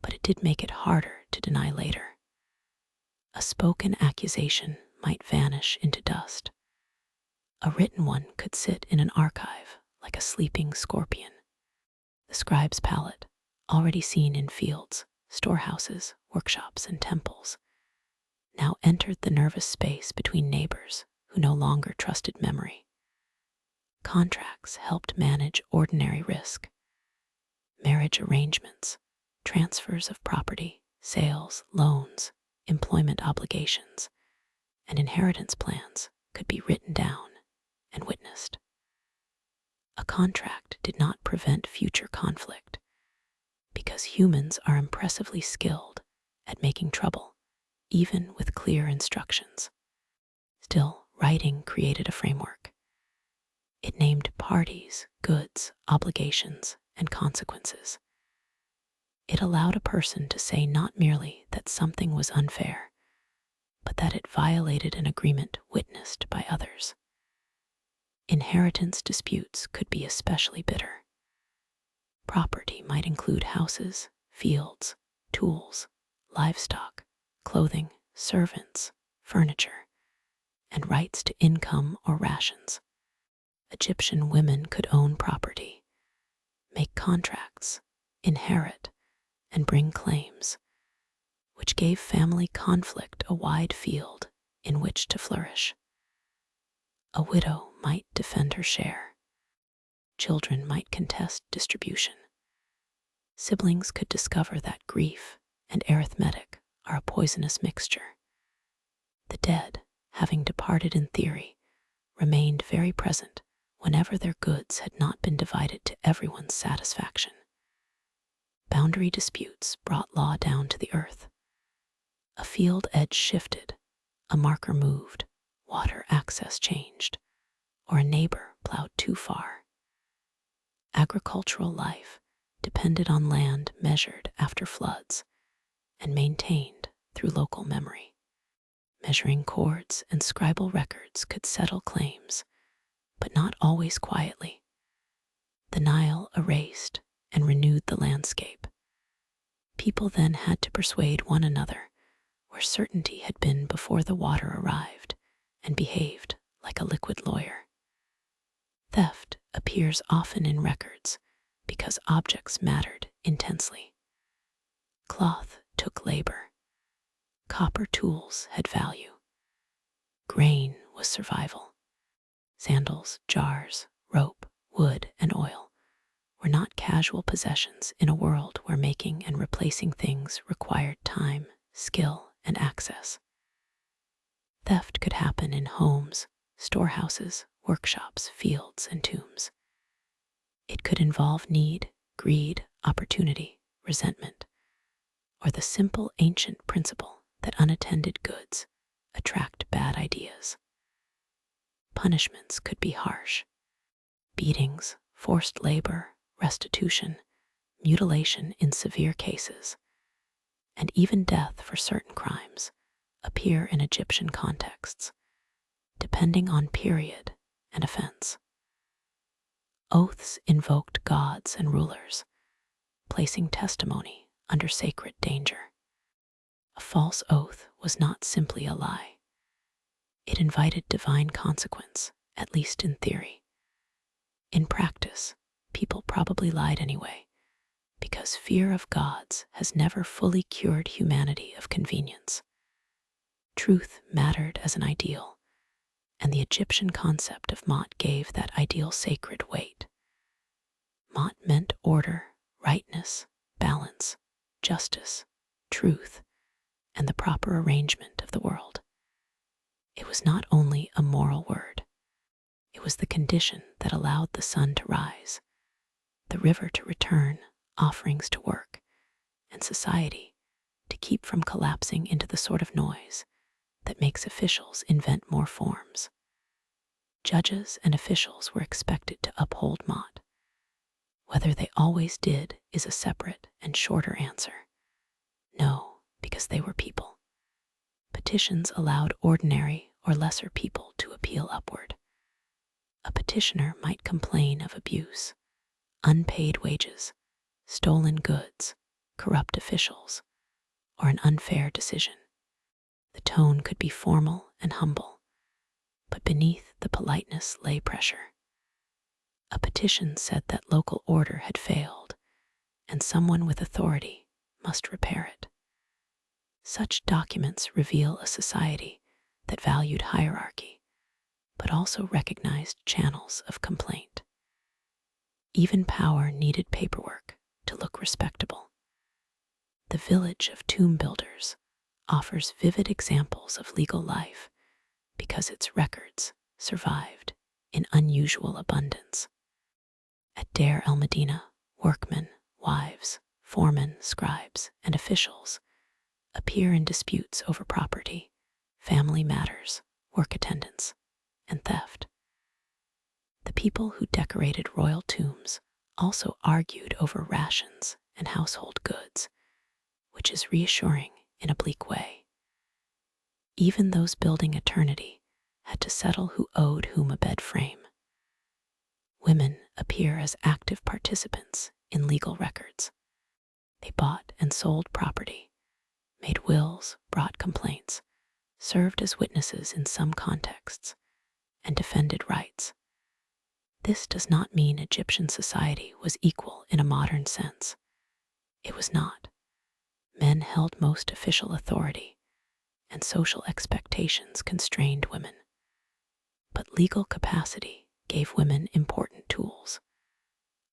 but it did make it harder to deny later. A spoken accusation might vanish into dust. A written one could sit in an archive like a sleeping scorpion. The scribe's pallet, already seen in fields, storehouses, workshops, and temples, now entered the nervous space between neighbors who no longer trusted memory. Contracts helped manage ordinary risk. Marriage arrangements, transfers of property, sales, loans, employment obligations, and inheritance plans could be written down and witnessed. A contract did not prevent future conflict, because humans are impressively skilled at making trouble, even with clear instructions. Still, writing created a framework. It named parties, goods, obligations, and consequences. It allowed a person to say not merely that something was unfair, but that it violated an agreement witnessed by others. Inheritance disputes could be especially bitter. Property might include houses, fields, tools, livestock, clothing, servants, furniture, and rights to income or rations. Egyptian women could own property, make contracts, inherit, and bring claims, which gave family conflict a wide field in which to flourish. A widow might defend her share. Children might contest distribution. Siblings could discover that grief and arithmetic are a poisonous mixture. The dead, having departed in theory, remained very present whenever their goods had not been divided to everyone's satisfaction. Boundary disputes brought law down to the earth. A field edge shifted, a marker moved, water access changed, or a neighbor plowed too far. Agricultural life depended on land measured after floods and maintained through local memory. Measuring cords and scribal records could settle claims, but not always quietly. The Nile erased and renewed the landscape. People then had to persuade one another where certainty had been before the water arrived and behaved like a liquid lawyer. Theft appears often in records because objects mattered intensely. Cloth took labor. Copper tools had value. Grain was survival. Sandals, jars, rope, wood, and oil were not casual possessions in a world where making and replacing things required time, skill, and access. Theft could happen in homes, storehouses, workshops, fields, and tombs. It could involve need, greed, opportunity, resentment, or the simple ancient principle that unattended goods attract bad ideas. Punishments could be harsh. Beatings, forced labor, restitution, mutilation in severe cases, and even death for certain crimes appear in Egyptian contexts, depending on period and offense. Oaths invoked gods and rulers, placing testimony under sacred danger. A false oath was not simply a lie. It invited divine consequence, at least in theory. In practice, people probably lied anyway, because fear of gods has never fully cured humanity of convenience. Truth mattered as an ideal, and the Egyptian concept of Ma'at gave that ideal sacred weight. Ma'at meant order, rightness, balance, justice, truth, and the proper arrangement of the world. It was not only a moral word, it was the condition that allowed the sun to rise, the river to return, offerings to work, and society to keep from collapsing into the sort of noise that makes officials invent more forms. Judges and officials were expected to uphold Ma'at. Whether they always did is a separate and shorter answer. No, because they were people. Petitions allowed ordinary or lesser people to appeal upward. A petitioner might complain of abuse, unpaid wages, stolen goods, corrupt officials, or an unfair decision. The tone could be formal and humble, but beneath the politeness lay pressure. A petition said that local order had failed, and someone with authority must repair it. Such documents reveal a society that valued hierarchy, but also recognized channels of complaint. Even power needed paperwork to look respectable. The village of tomb builders offers vivid examples of legal life because its records survived in unusual abundance. At Deir el-Medina, workmen, wives, foremen, scribes, and officials appear in disputes over property, family matters, work attendance, and theft. The people who decorated royal tombs also argued over rations and household goods, which is reassuring in a bleak way. Even those building eternity had to settle who owed whom a bed frame. Women appear as active participants in legal records. They bought and sold property, made wills, brought complaints, served as witnesses in some contexts, and defended rights. This does not mean Egyptian society was equal in a modern sense. It was not. Men held most official authority, and social expectations constrained women. But legal capacity gave women important tools.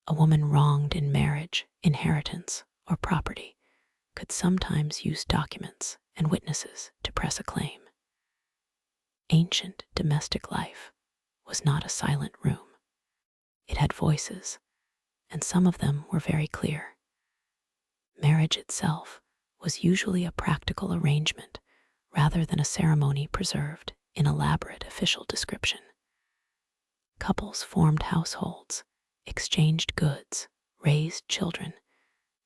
A woman wronged in marriage, inheritance, or property could sometimes use documents and witnesses to press a claim. Ancient domestic life was not a silent room. It had voices, and some of them were very clear. Marriage itself was usually a practical arrangement rather than a ceremony preserved in elaborate official description. Couples formed households, exchanged goods, raised children,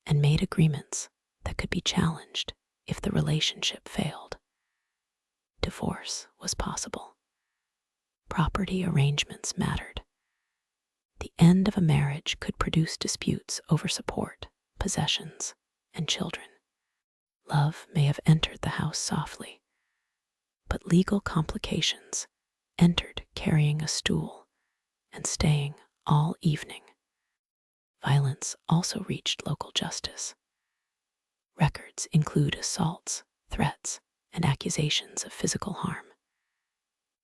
and made agreements that could be challenged if the relationship failed. Divorce was possible. Property arrangements mattered. The end of a marriage could produce disputes over support, possessions, and children. Love may have entered the house softly, but legal complications entered carrying a stool and staying all evening. Violence also reached local justice. Records include assaults, threats, and accusations of physical harm.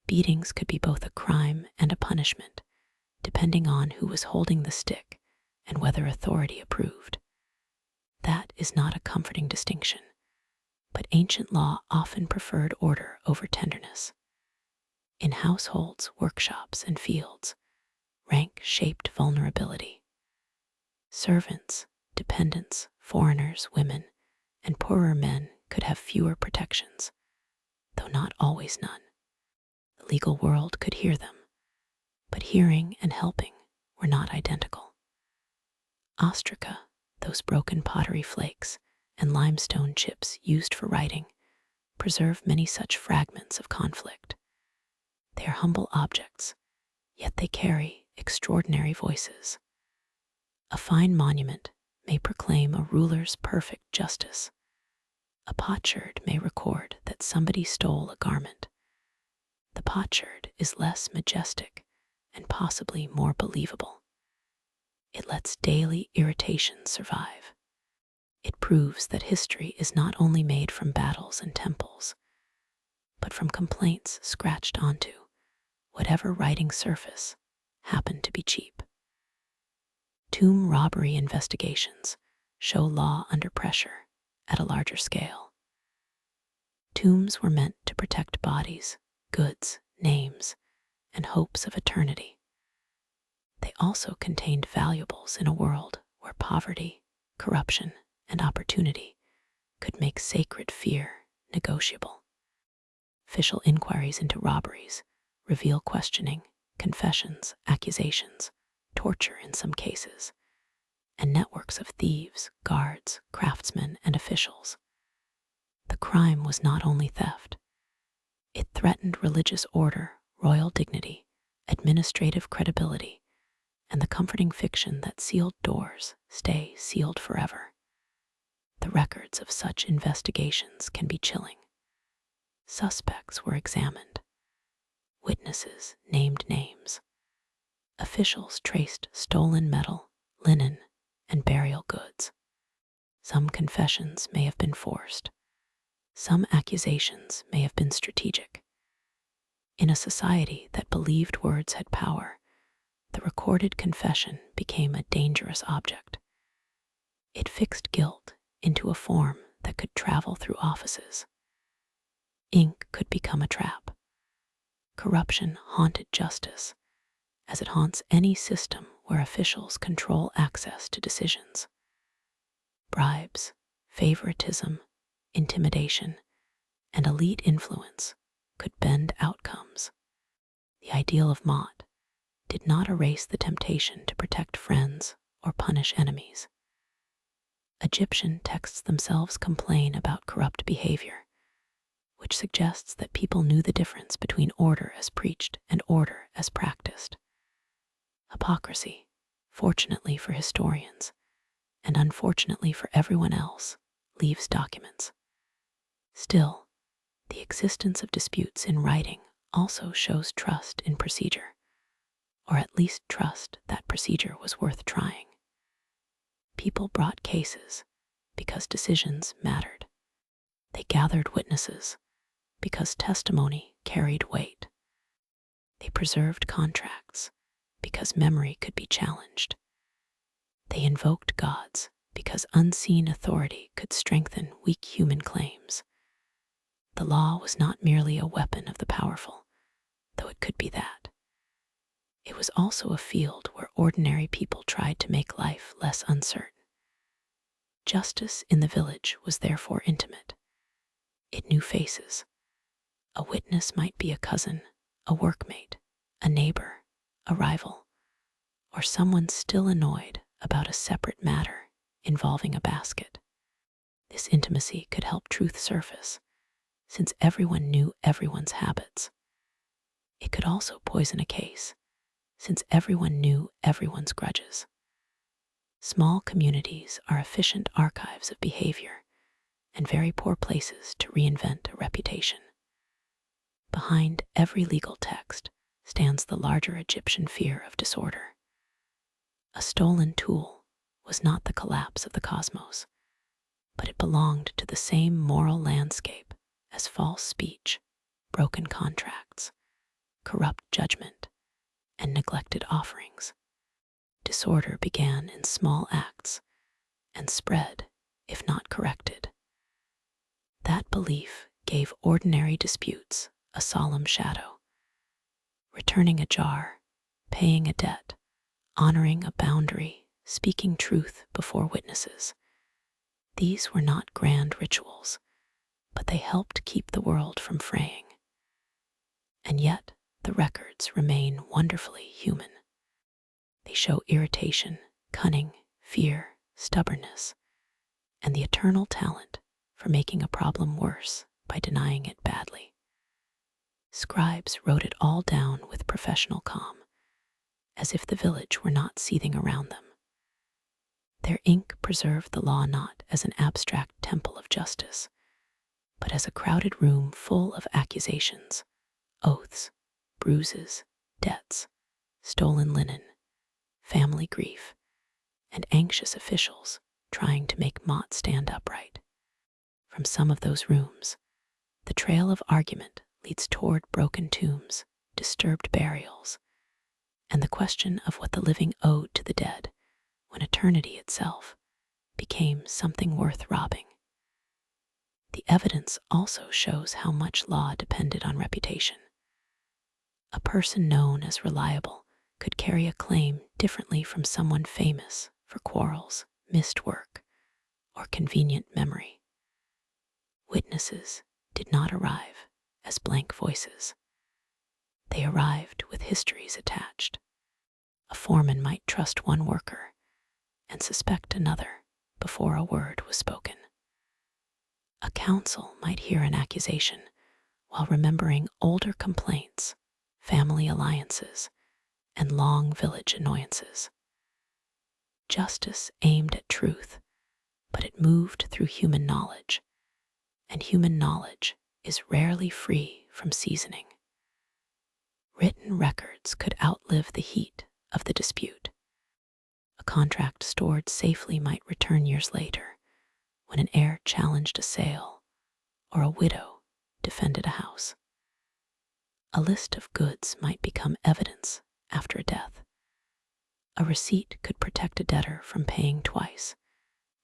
Beatings could be both a crime and a punishment, depending on who was holding the stick and whether authority approved. That is not a comforting distinction, but ancient law often preferred order over tenderness. In households, workshops, and fields, rank shaped vulnerability. Servants, dependents, foreigners, women, and poorer men could have fewer protections, though not always none. The legal world could hear them, but hearing and helping were not identical. Ostraca, those broken pottery flakes, and limestone chips used for writing, preserve many such fragments of conflict. They are humble objects, yet they carry extraordinary voices. A fine monument may proclaim a ruler's perfect justice. A potsherd may record that somebody stole a garment. The potsherd is less majestic and possibly more believable. It lets daily irritations survive. It proves that history is not only made from battles and temples, but from complaints scratched onto whatever writing surface happened to be cheap. Tomb robbery investigations show law under pressure at a larger scale. Tombs were meant to protect bodies, goods, names, and hopes of eternity. They also contained valuables in a world where poverty, corruption, and opportunity could make sacred fear negotiable. Official inquiries into robberies reveal questioning, confessions, accusations, torture in some cases, and networks of thieves, guards, craftsmen, and officials. The crime was not only theft. It threatened religious order, royal dignity, administrative credibility, and the comforting fiction that sealed doors stay sealed forever. The records of such investigations can be chilling. Suspects were examined. Witnesses named names. Officials traced stolen metal, linen, and burial goods. Some confessions may have been forced. Some accusations may have been strategic. In a society that believed words had power, the recorded confession became a dangerous object. It fixed guilt into a form that could travel through offices. Ink could become a trap. Corruption haunted justice, as it haunts any system where officials control access to decisions. Bribes, favoritism, intimidation, and elite influence could bend outcomes. The ideal of Mott did not erase the temptation to protect friends or punish enemies. Egyptian texts themselves complain about corrupt behavior, which suggests that people knew the difference between order as preached and order as practiced. Hypocrisy, fortunately for historians, and unfortunately for everyone else, leaves documents. Still, the existence of disputes in writing also shows trust in procedure, or at least trust that procedure was worth trying. People brought cases because decisions mattered. They gathered witnesses because testimony carried weight. They preserved contracts because memory could be challenged. They invoked gods because unseen authority could strengthen weak human claims. The law was not merely a weapon of the powerful, though it could be that. It was also a field where ordinary people tried to make life less uncertain. Justice in the village was therefore intimate. It knew faces. A witness might be a cousin, a workmate, a neighbor, a rival, or someone still annoyed about a separate matter involving a basket. This intimacy could help truth surface, since everyone knew everyone's habits. It could also poison a case, since everyone knew everyone's grudges. Small communities are efficient archives of behavior and very poor places to reinvent a reputation. Behind every legal text stands the larger Egyptian fear of disorder. A stolen tool was not the collapse of the cosmos, but it belonged to the same moral landscape as false speech, broken contracts, corrupt judgment, and neglected offerings. Disorder began in small acts and spread, if not corrected. That belief gave ordinary disputes a solemn shadow. Returning a jar, paying a debt, honoring a boundary, speaking truth before witnesses. These were not grand rituals, but they helped keep the world from fraying. And yet, the records remain wonderfully human. They show irritation, cunning, fear, stubbornness, and the eternal talent for making a problem worse by denying it badly. Scribes wrote it all down with professional calm, as if the village were not seething around them. Their ink preserved the law not as an abstract temple of justice, but as a crowded room full of accusations, oaths, bruises, debts, stolen linen, family grief, and anxious officials trying to make Mott stand upright. From some of those rooms, the trail of argument leads toward broken tombs, disturbed burials, and the question of what the living owed to the dead when eternity itself became something worth robbing. The evidence also shows how much law depended on reputation. A person known as reliable could carry a claim differently from someone famous for quarrels, missed work, or convenient memory. Witnesses did not arrive as blank voices. They arrived with histories attached. A foreman might trust one worker and suspect another before a word was spoken. A counsel might hear an accusation while remembering older complaints, family alliances, and long village annoyances. Justice aimed at truth, but it moved through human knowledge, and human knowledge is rarely free from seasoning. Written records could outlive the heat of the dispute. A contract stored safely might return years later when an heir challenged a sale or a widow defended a house. A list of goods might become evidence after a death. A receipt could protect a debtor from paying twice,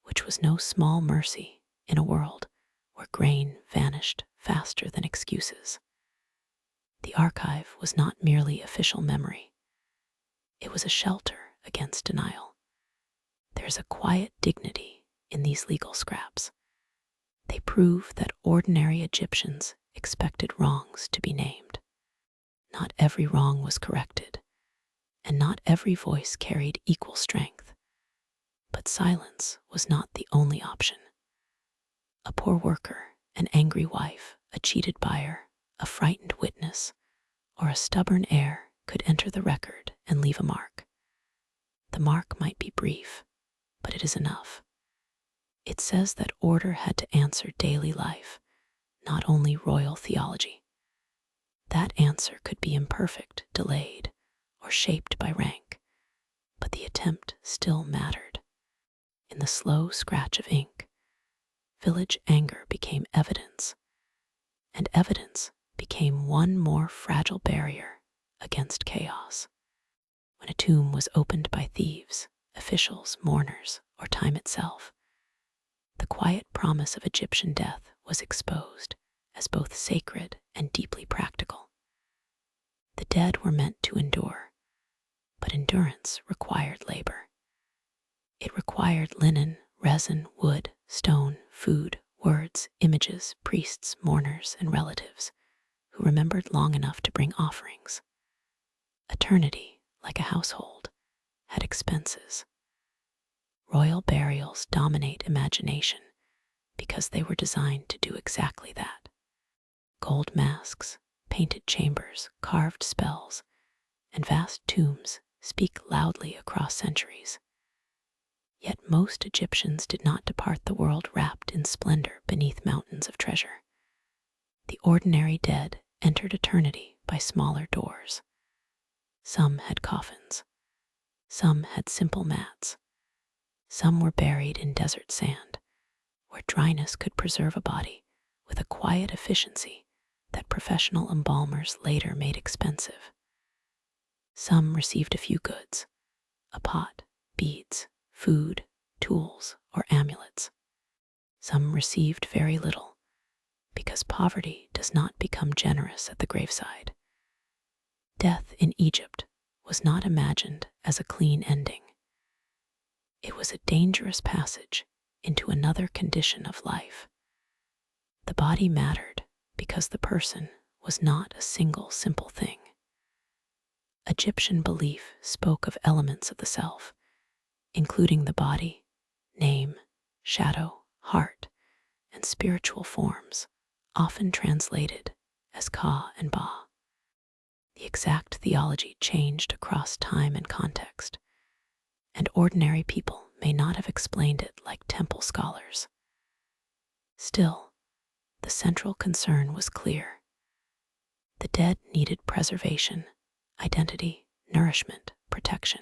which was no small mercy in a world where grain vanished faster than excuses. The archive was not merely official memory. It was a shelter against denial. There's a quiet dignity in these legal scraps. They prove that ordinary Egyptians expected wrongs to be named. Not every wrong was corrected, and not every voice carried equal strength. But silence was not the only option. A poor worker, an angry wife, a cheated buyer, a frightened witness, or a stubborn heir could enter the record and leave a mark. The mark might be brief, but it is enough. It says that order had to answer daily life, not only royal theology. That answer could be imperfect, delayed, or shaped by rank, but the attempt still mattered. In the slow scratch of ink, village anger became evidence, and evidence became one more fragile barrier against chaos. When a tomb was opened by thieves, officials, mourners, or time itself, the quiet promise of Egyptian death was exposed as both sacred and deeply practical. The dead were meant to endure, but endurance required labor. It required linen, resin, wood, stone, food, words, images, priests, mourners, and relatives who remembered long enough to bring offerings. Eternity, like a household, had expenses. Royal burials dominate imagination because they were designed to do exactly that. Gold masks, painted chambers, carved spells, and vast tombs speak loudly across centuries. Yet most Egyptians did not depart the world wrapped in splendor beneath mountains of treasure. The ordinary dead entered eternity by smaller doors. Some had coffins. Some had simple mats. Some were buried in desert sand, where dryness could preserve a body with a quiet efficiency that professional embalmers later made expensive. Some received a few goods, a pot, beads, food, tools, or amulets. Some received very little, because poverty does not become generous at the graveside. Death in Egypt was not imagined as a clean ending. It was a dangerous passage into another condition of life. The body mattered because the person was not a single simple thing. Egyptian belief spoke of elements of the self, including the body, name, shadow, heart, and spiritual forms, often translated as Ka and Ba. The exact theology changed across time and context, and ordinary people may not have explained it like temple scholars. Still, the central concern was clear. The dead needed preservation, identity, nourishment, protection,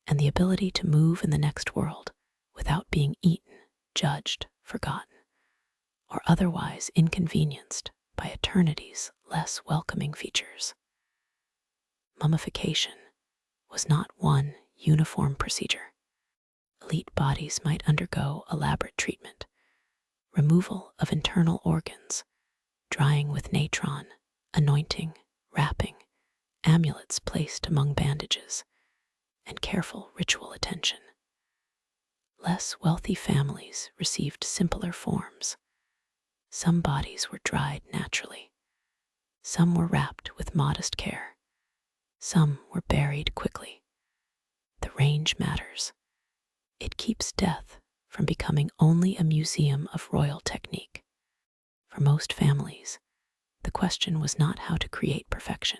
and the ability to move in the next world without being eaten, judged, forgotten, or otherwise inconvenienced by eternity's less welcoming features. Mummification was not one uniform procedure. Elite bodies might undergo elaborate treatment, removal of internal organs, drying with natron, anointing, wrapping, amulets placed among bandages, and careful ritual attention. Less wealthy families received simpler forms. Some bodies were dried naturally. Some were wrapped with modest care. Some were buried quickly. The range matters. It keeps death from becoming only a museum of royal technique. For most families, the question was not how to create perfection,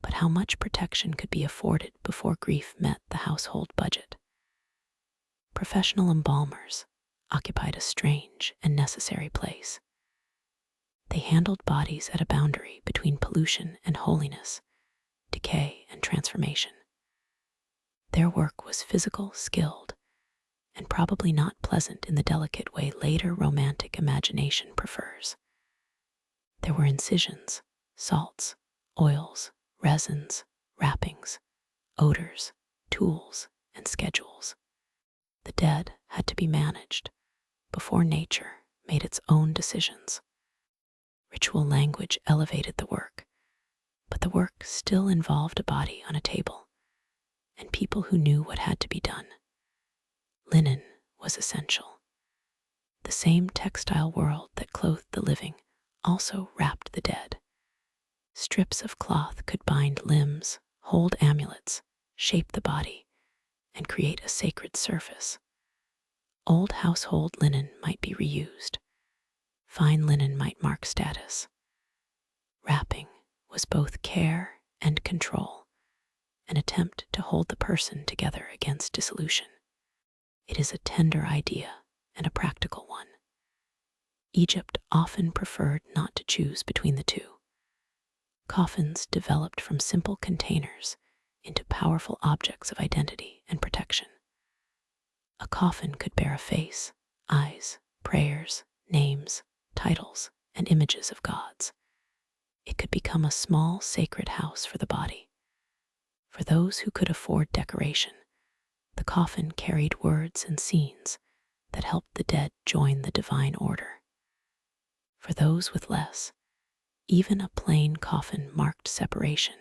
but how much protection could be afforded before grief met the household budget. Professional embalmers occupied a strange and necessary place. They handled bodies at a boundary between pollution and holiness, decay and transformation. Their work was physical, skilled, and probably not pleasant in the delicate way later romantic imagination prefers. There were incisions, salts, oils, resins, wrappings, odors, tools, and schedules. The dead had to be managed before nature made its own decisions. Ritual language elevated the work, but the work still involved a body on a table and people who knew what had to be done. Linen was essential. The same textile world that clothed the living also wrapped the dead. Strips of cloth could bind limbs, hold amulets, shape the body, and create a sacred surface. Old household linen might be reused. Fine linen might mark status. Wrapping was both care and control, an attempt to hold the person together against dissolution. It is a tender idea and a practical one. Egypt often preferred not to choose between the two. Coffins developed from simple containers into powerful objects of identity and protection. A coffin could bear a face, eyes, prayers, names, titles, and images of gods. It could become a small sacred house for the body. For those who could afford decoration, the coffin carried words and scenes that helped the dead join the divine order. For those with less, even a plain coffin marked separation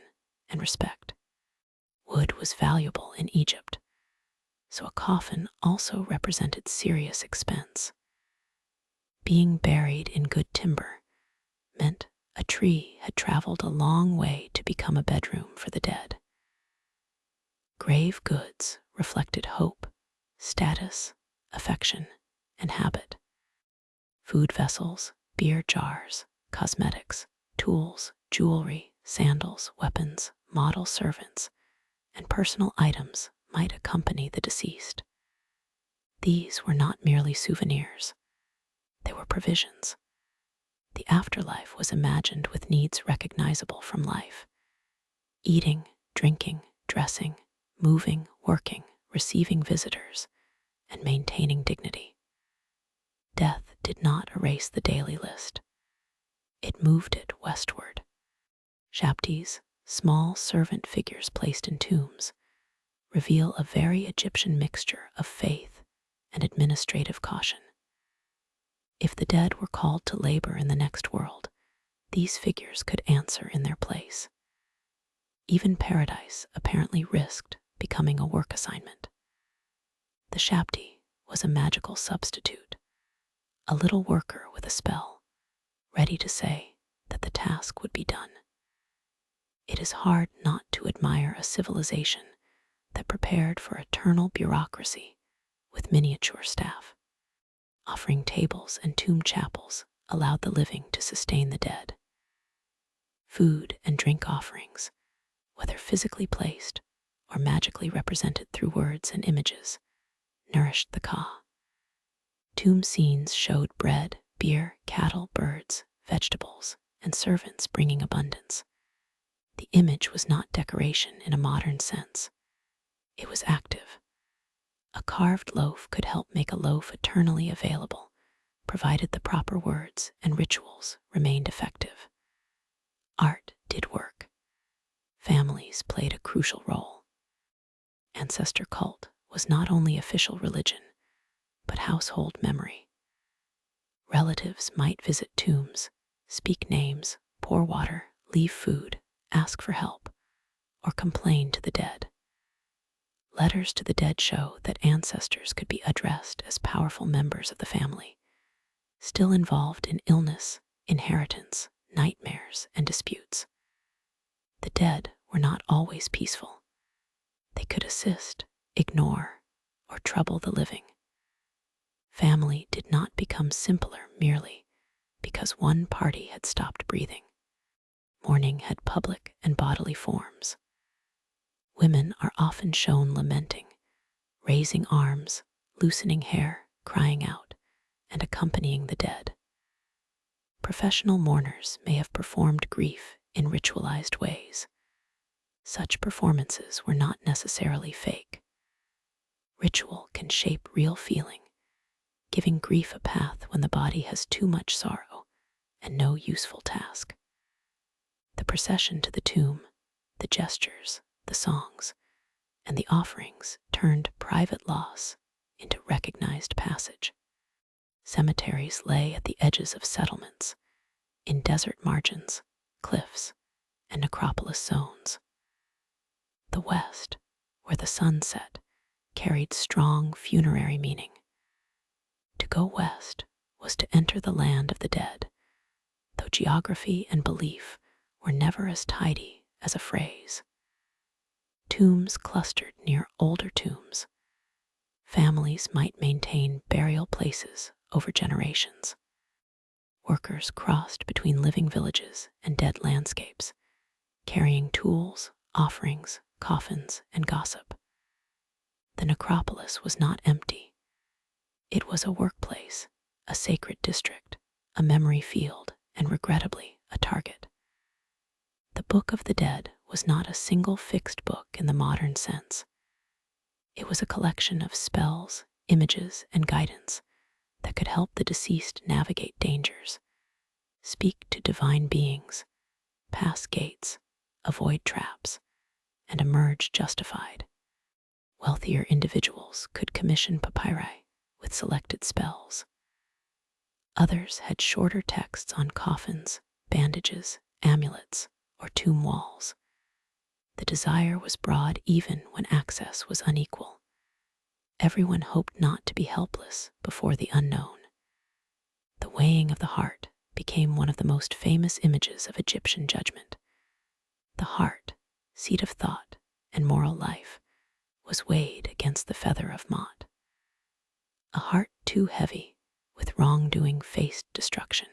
and respect. Wood was valuable in Egypt, so a coffin also represented serious expense. Being buried in good timber meant a tree had traveled a long way to become a bedroom for the dead. Grave goods reflected hope, status, affection, and habit. Food vessels, beer jars, cosmetics, tools, jewelry, sandals, weapons, model servants, and personal items might accompany the deceased. These were not merely souvenirs. They were provisions. The afterlife was imagined with needs recognizable from life. Eating, drinking, dressing, moving, working, receiving visitors, and maintaining dignity. Death did not erase the daily list. It moved it westward. Shabtis, small servant figures placed in tombs, reveal a very Egyptian mixture of faith and administrative caution. If the dead were called to labor in the next world, these figures could answer in their place. Even paradise apparently risked becoming a work assignment. The Shabti was a magical substitute, a little worker with a spell, ready to say that the task would be done. It is hard not to admire a civilization that prepared for eternal bureaucracy with miniature staff. Offering tables and tomb chapels allowed the living to sustain the dead. Food and drink offerings, whether physically placed or magically represented through words and images, nourished the Ka. Tomb scenes showed bread, beer, cattle, birds, vegetables, and servants bringing abundance. The image was not decoration in a modern sense. It was active. A carved loaf could help make a loaf eternally available, provided the proper words and rituals remained effective. Art did work. Families played a crucial role. Ancestor cult was not only official religion, but household memory. Relatives might visit tombs, speak names, pour water, leave food, ask for help, or complain to the dead. Letters to the dead show that ancestors could be addressed as powerful members of the family, still involved in illness, inheritance, nightmares, and disputes. The dead were not always peaceful. They could assist, ignore, or trouble the living. Family did not become simpler merely because one party had stopped breathing. Mourning had public and bodily forms. Women are often shown lamenting, raising arms, loosening hair, crying out, and accompanying the dead. Professional mourners may have performed grief in ritualized ways. Such performances were not necessarily fake. Ritual can shape real feeling, giving grief a path when the body has too much sorrow and no useful task. The procession to the tomb, the gestures, the songs, and the offerings turned private loss into recognized passage. Cemeteries lay at the edges of settlements, in desert margins, cliffs, and necropolis zones. The West, where the sun set, carried strong funerary meaning. To go west was to enter the land of the dead, though geography and belief were never as tidy as a phrase. Tombs clustered near older tombs. Families might maintain burial places over generations. Workers crossed between living villages and dead landscapes, carrying tools, offerings, coffins, and gossip. The necropolis was not empty. It was a workplace, a sacred district, a memory field, and regrettably, a target. The Book of the Dead was not a single fixed book in the modern sense. It was a collection of spells, images, and guidance that could help the deceased navigate dangers, speak to divine beings, pass gates, avoid traps, and emerge justified. Wealthier individuals could commission papyri with selected spells. Others had shorter texts on coffins, bandages, amulets, or tomb walls. The desire was broad even when access was unequal. Everyone hoped not to be helpless before the unknown. The weighing of the heart became one of the most famous images of Egyptian judgment. The heart, seat of thought and moral life, was weighed against the feather of Mot. A heart too heavy, with wrongdoing faced destruction.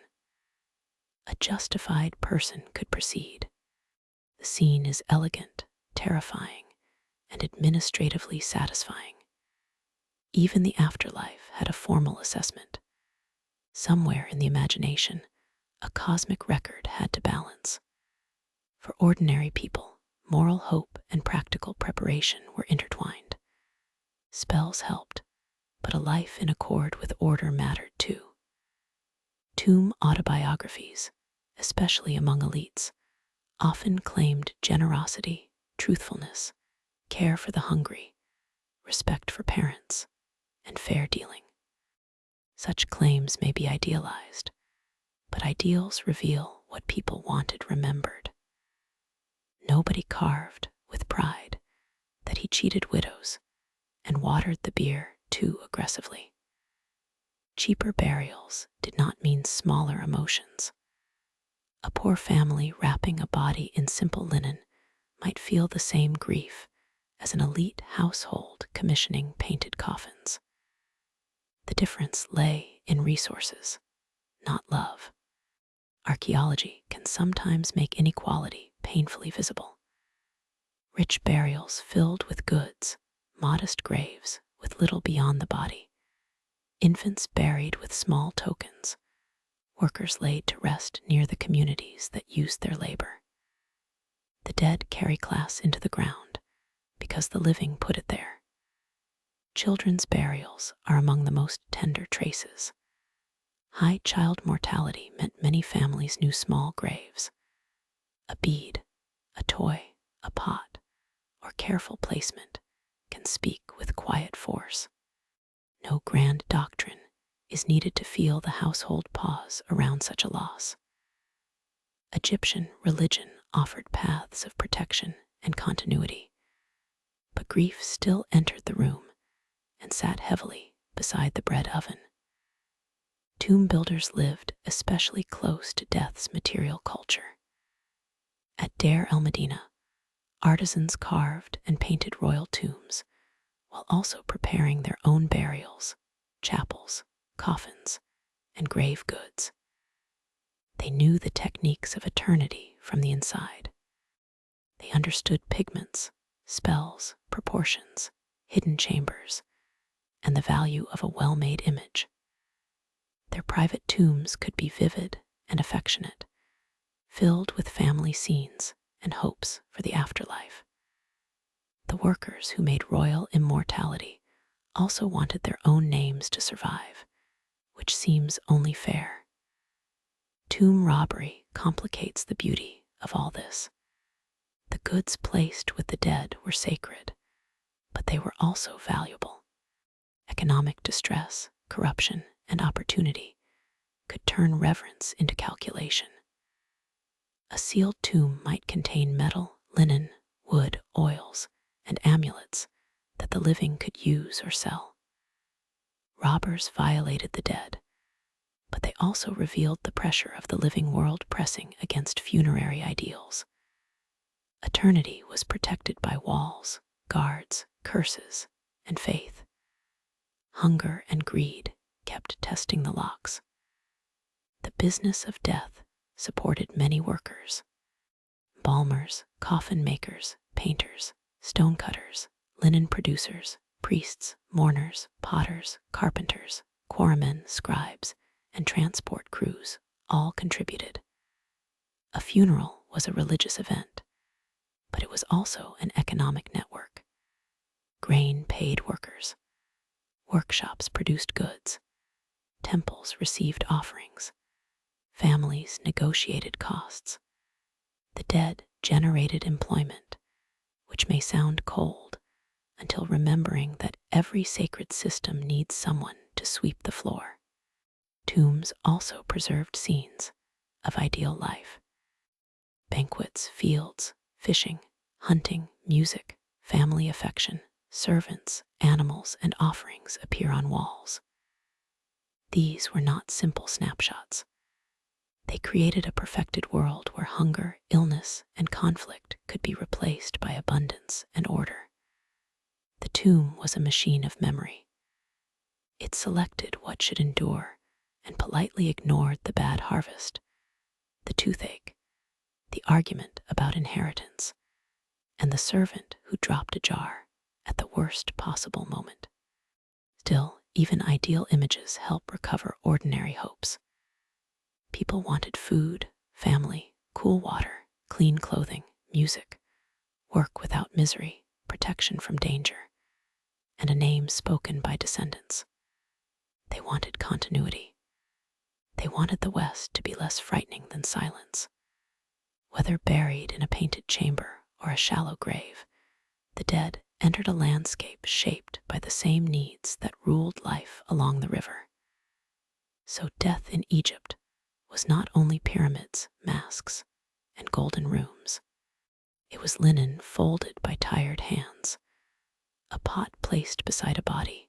A justified person could proceed. The scene is elegant, terrifying, and administratively satisfying. Even the afterlife had a formal assessment. Somewhere in the imagination, a cosmic record had to balance. For ordinary people, moral hope and practical preparation were intertwined. Spells helped, but a life in accord with order mattered too. Tomb autobiographies, especially among elites, often claimed generosity, truthfulness, care for the hungry, respect for parents, and fair dealing. Such claims may be idealized, but ideals reveal what people wanted remembered. Nobody carved with pride that he cheated widows and watered the beer too aggressively. Cheaper burials did not mean smaller emotions. A poor family wrapping a body in simple linen might feel the same grief as an elite household commissioning painted coffins. The difference lay in resources, not love. Archaeology can sometimes make inequality painfully visible. Rich burials filled with goods, modest graves with little beyond the body, infants buried with small tokens, workers laid to rest near the communities that used their labor. The dead carry class into the ground because the living put it there. Children's burials are among the most tender traces. High child mortality meant many families knew small graves. A bead, a toy, a pot, or careful placement can speak with quiet force. No grand doctrine is needed to feel the household pause around such a loss. Egyptian religion offered paths of protection and continuity, but grief still entered the room and sat heavily beside the bread oven. Tomb builders lived especially close to death's material culture. At Deir el-Medina, artisans carved and painted royal tombs while also preparing their own burials, chapels, coffins, and grave goods. They knew the techniques of eternity from the inside. They understood pigments, spells, proportions, hidden chambers, and the value of a well-made image. Their private tombs could be vivid and affectionate, filled with family scenes and hopes for the afterlife. The workers who made royal immortality also wanted their own names to survive, which seems only fair. Tomb robbery complicates the beauty of all this. The goods placed with the dead were sacred, but they were also valuable. Economic distress, corruption, and opportunity could turn reverence into calculation. A sealed tomb might contain metal, linen, wood, oils, and amulets that the living could use or sell. Robbers violated the dead, but they also revealed the pressure of the living world pressing against funerary ideals. Eternity was protected by walls, guards, curses, and faith. Hunger and greed kept testing the locks. The business of death supported many workers: embalmers, coffin makers, painters, stonecutters, linen producers, priests, mourners, potters, carpenters, quarrymen, scribes, and transport crews all contributed. A funeral was a religious event, but it was also an economic network. Grain paid workers. Workshops produced goods. Temples received offerings. Families negotiated costs. The dead generated employment, which may sound cold until remembering that every sacred system needs someone to sweep the floor. Tombs also preserved scenes of ideal life. Banquets, fields, fishing, hunting, music, family affection, servants, animals, and offerings appear on walls. These were not simple snapshots. They created a perfected world where hunger, illness, and conflict could be replaced by abundance and order. The tomb was a machine of memory. It selected what should endure and politely ignored the bad harvest, the toothache, the argument about inheritance, and the servant who dropped a jar at the worst possible moment. Still, even ideal images help recover ordinary hopes. People wanted food, family, cool water, clean clothing, music, work without misery, protection from danger, and a name spoken by descendants. They wanted continuity. They wanted the West to be less frightening than silence. Whether buried in a painted chamber or a shallow grave, the dead entered a landscape shaped by the same needs that ruled life along the river. So death in Egypt was not only pyramids, masks, and golden rooms. It was linen folded by tired hands, a pot placed beside a body,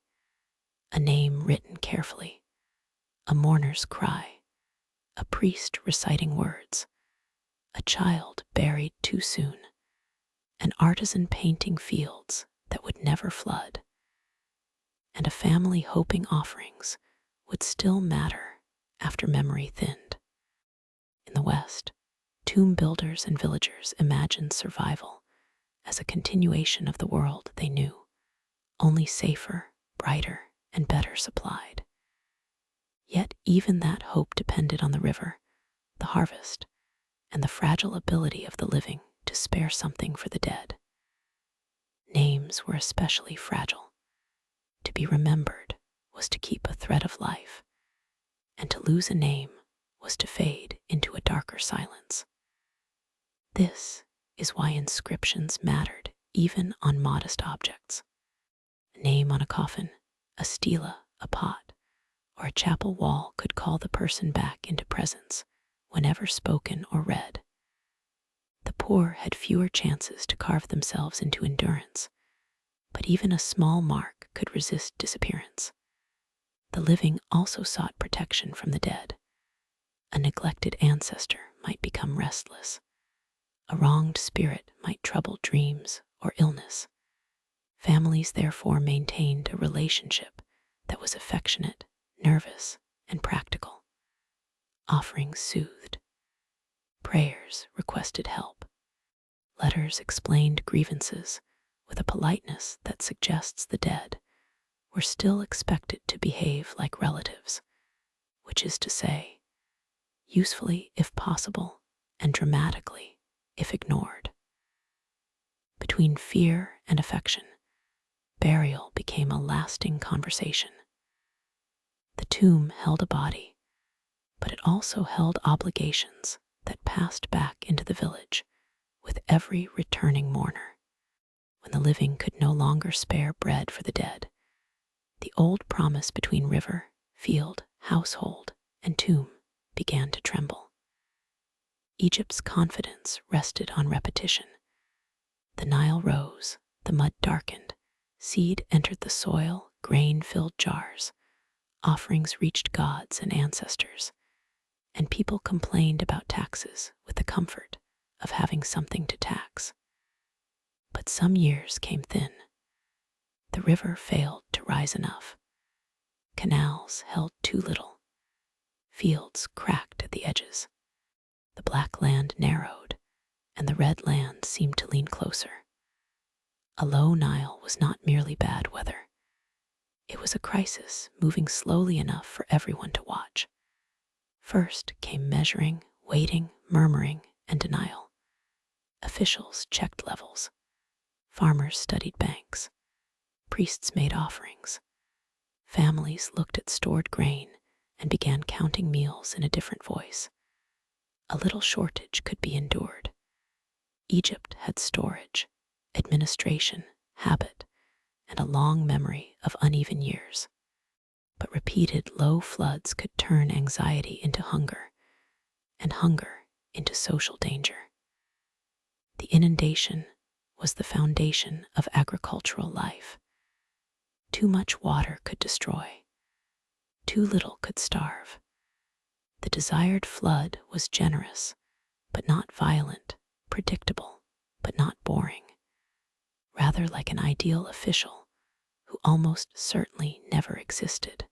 a name written carefully, a mourner's cry, a priest reciting words, a child buried too soon, an artisan painting fields that would never flood, and a family hoping offerings would still matter after memory thinned. In the West, tomb builders and villagers imagined survival as a continuation of the world they knew, only safer, brighter, and better supplied. Yet even that hope depended on the river, the harvest, and the fragile ability of the living to spare something for the dead. Names were especially fragile. To be remembered was to keep a thread of life, and to lose a name was to fade into a darker silence. This is why inscriptions mattered even on modest objects. A name on a coffin, a stela, a pot, or a chapel wall could call the person back into presence whenever spoken or read. The poor had fewer chances to carve themselves into endurance, but even a small mark could resist disappearance. The living also sought protection from the dead. A neglected ancestor might become restless. A wronged spirit might trouble dreams or illness. Families therefore maintained a relationship that was affectionate, nervous, and practical. Offerings soothed. Prayers requested help. Letters explained grievances with a politeness that suggests the dead were still expected to behave like relatives, which is to say, usefully if possible and dramatically if ignored. Between fear and affection, burial became a lasting conversation. The tomb held a body, but it also held obligations that passed back into the village with every returning mourner. When the living could no longer spare bread for the dead, the old promise between river, field, household, and tomb began to tremble. Egypt's confidence rested on repetition. The Nile rose, the mud darkened, seed entered the soil, grain filled jars, offerings reached gods and ancestors, and people complained about taxes with the comfort of having something to tax. But some years came thin. The river failed to rise enough. Canals held too little. Fields cracked at the edges. The black land narrowed, and the red land seemed to lean closer. A low Nile was not merely bad weather. It was a crisis moving slowly enough for everyone to watch. First came measuring, waiting, murmuring, and denial. Officials checked levels. Farmers studied banks. Priests made offerings. Families looked at stored grain and began counting meals in a different voice. A little shortage could be endured. Egypt had storage, administration, habit, and a long memory of uneven years. But repeated low floods could turn anxiety into hunger, and hunger into social danger. The inundation was the foundation of agricultural life. Too much water could destroy. Too little could starve. The desired flood was generous, but not violent, predictable, but not boring. Rather like an ideal official who almost certainly never existed.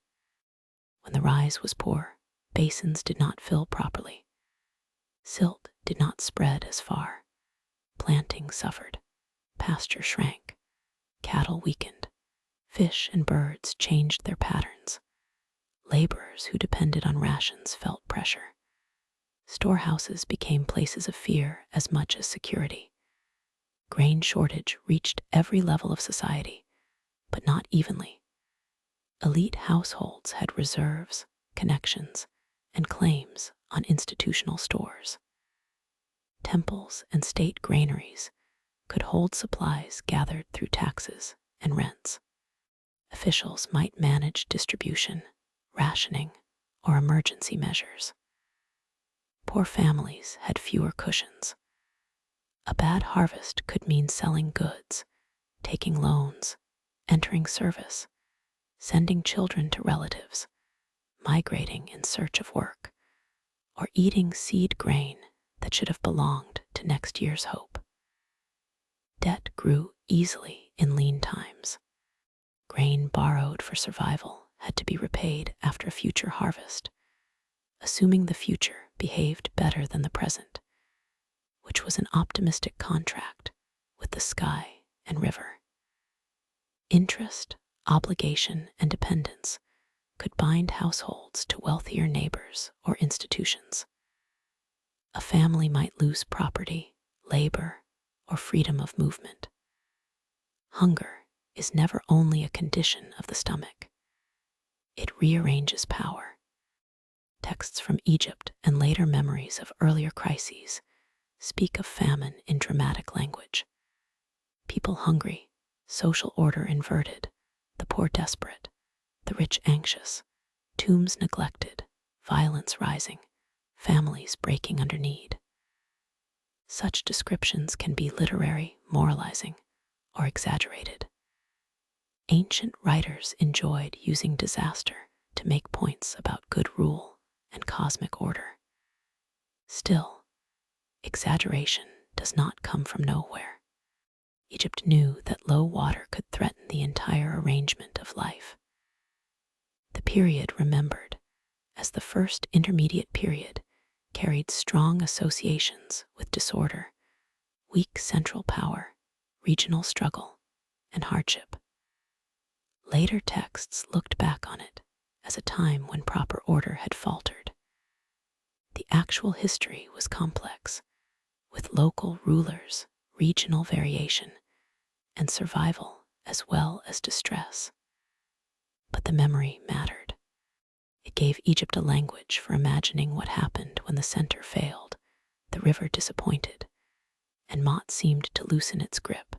When the rise was poor, basins did not fill properly. Silt did not spread as far. Planting suffered. Pasture shrank. Cattle weakened. Fish and birds changed their patterns. Laborers who depended on rations felt pressure. Storehouses became places of fear as much as security. Grain shortage reached every level of society, but not evenly. Elite households had reserves, connections, and claims on institutional stores. Temples and state granaries could hold supplies gathered through taxes and rents. Officials might manage distribution, rationing, or emergency measures. Poor families had fewer cushions. A bad harvest could mean selling goods, taking loans, entering service, sending children to relatives, migrating in search of work, or eating seed grain that should have belonged to next year's hope. Debt grew easily in lean times. Grain borrowed for survival had to be repaid after a future harvest, assuming the future behaved better than the present, which was an optimistic contract with the sky and river. Interest, obligation, and dependence could bind households to wealthier neighbors or institutions. A family might lose property, labor, or freedom of movement. Hunger is never only a condition of the stomach. It rearranges power. Texts from Egypt and later memories of earlier crises speak of famine in dramatic language. People hungry, social order inverted, the poor desperate, the rich anxious, tombs neglected, violence rising, families breaking under need. Such descriptions can be literary, moralizing, or exaggerated. Ancient writers enjoyed using disaster to make points about good rule and cosmic order. Still, exaggeration does not come from nowhere. Egypt knew that low water could threaten the entire arrangement of life. The period remembered as the first intermediate period carried strong associations with disorder, weak central power, regional struggle, and hardship. Later texts looked back on it as a time when proper order had faltered. The actual history was complex, with local rulers, regional variation, and survival as well as distress. But the memory mattered. It gave Egypt a language for imagining what happened when the center failed, the river disappointed, and Mott seemed to loosen its grip.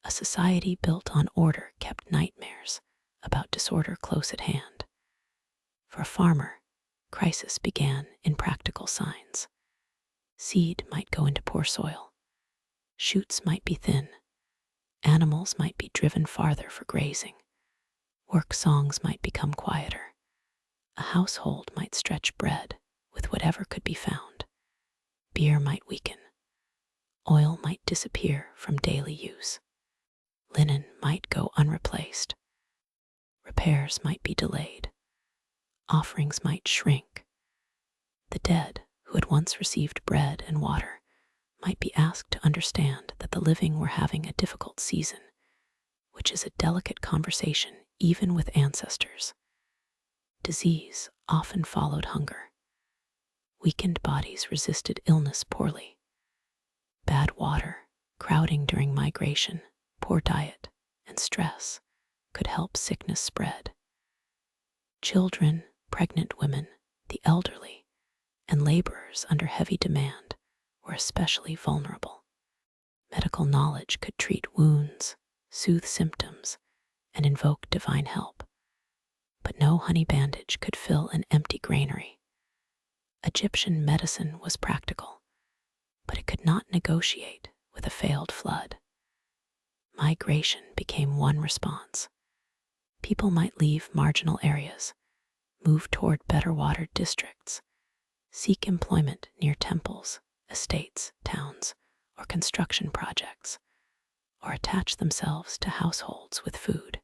A society built on order kept nightmares about disorder close at hand. For a farmer, crisis began in practical signs. Seed might go into poor soil. Shoots might be thin. Animals might be driven farther for grazing. Work songs might become quieter. A household might stretch bread with whatever could be found. Beer might weaken. Oil might disappear from daily use. Linen might go unreplaced. Repairs might be delayed. Offerings might shrink. The dead, who had once received bread and water, might be asked to understand that the living were having a difficult season, which is a delicate conversation even with ancestors. Disease often followed hunger. Weakened bodies resisted illness poorly. Bad water, crowding during migration, poor diet, and stress could help sickness spread. Children, pregnant women, the elderly, and laborers under heavy demand were especially vulnerable. Medical knowledge could treat wounds, soothe symptoms, and invoke divine help. But no honey bandage could fill an empty granary. Egyptian medicine was practical, but it could not negotiate with a failed flood. Migration became one response. People might leave marginal areas, move toward better watered districts, seek employment near temples, estates, towns, or construction projects, or attach themselves to households with food.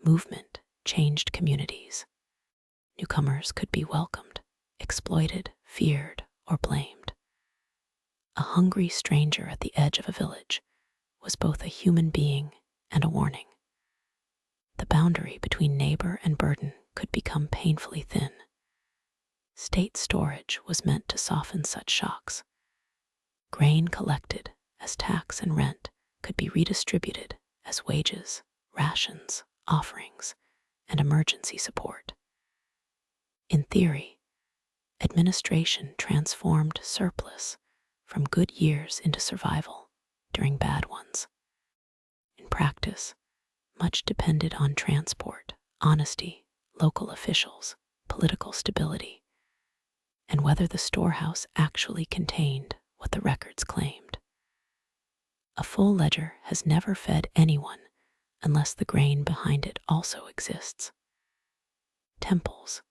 Movement changed communities. Newcomers could be welcomed, exploited, feared, or blamed. A hungry stranger at the edge of a village was both a human being and a warning. The boundary between neighbor and burden could become painfully thin. State storage was meant to soften such shocks. Grain collected as tax and rent could be redistributed as wages, rations, offerings, and emergency support. In theory, administration transformed surplus from good years into survival during bad ones. In practice, much depended on transport, honesty, local officials, political stability, and whether the storehouse actually contained what the records claimed. A full ledger has never fed anyone unless the grain behind it also exists. Temples,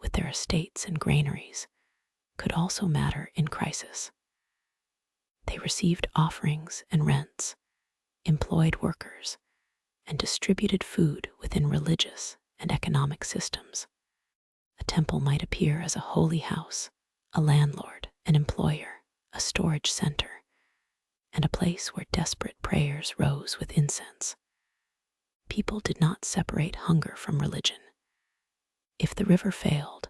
with their estates and granaries, could also matter in crisis. They received offerings and rents, employed workers, and distributed food within religious and economic systems. A temple might appear as a holy house, a landlord, an employer, a storage center, and a place where desperate prayers rose with incense. People did not separate hunger from religion. If the river failed,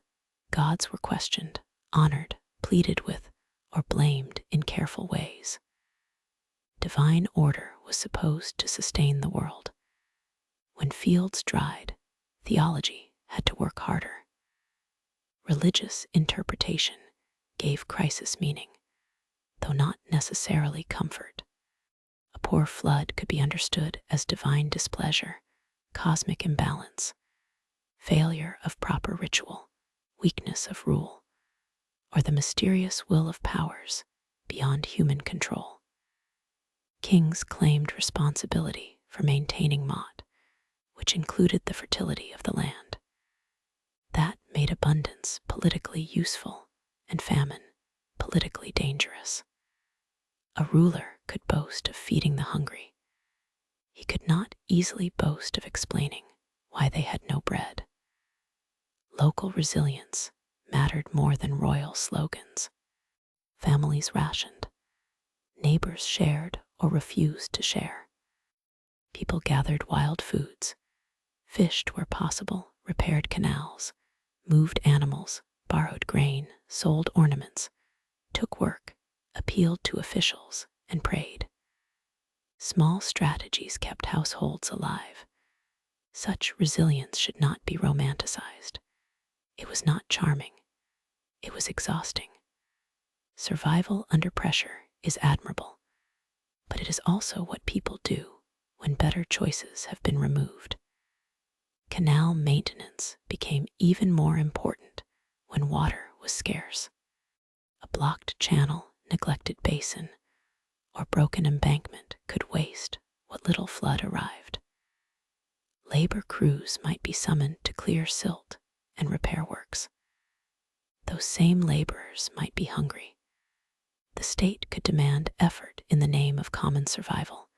gods were questioned, honored, pleaded with, or blamed in careful ways. Divine order was supposed to sustain the world. When fields dried, theology had to work harder. Religious interpretation gave crisis meaning, though not necessarily comfort. A poor flood could be understood as divine displeasure, cosmic imbalance, failure of proper ritual, weakness of rule, or the mysterious will of powers beyond human control. Kings claimed responsibility for maintaining Mot, which included the fertility of the land. That made abundance politically useful and famine politically dangerous. A ruler could boast of feeding the hungry. He could not easily boast of explaining why they had no bread. Local resilience mattered more than royal slogans. Families rationed. Neighbors shared or refused to share. People gathered wild foods, fished where possible, repaired canals, moved animals, borrowed grain, sold ornaments, took work, appealed to officials, and prayed. Small strategies kept households alive. Such resilience should not be romanticized. It was not charming. It was exhausting. Survival under pressure is admirable, but it is also what people do when better choices have been removed. Canal maintenance became even more important when water was scarce. A blocked channel, neglected basin, or broken embankment could waste what little flood arrived. Labor crews might be summoned to clear silt and repair works. Those same laborers might be hungry. The state could demand effort in the name of common survival,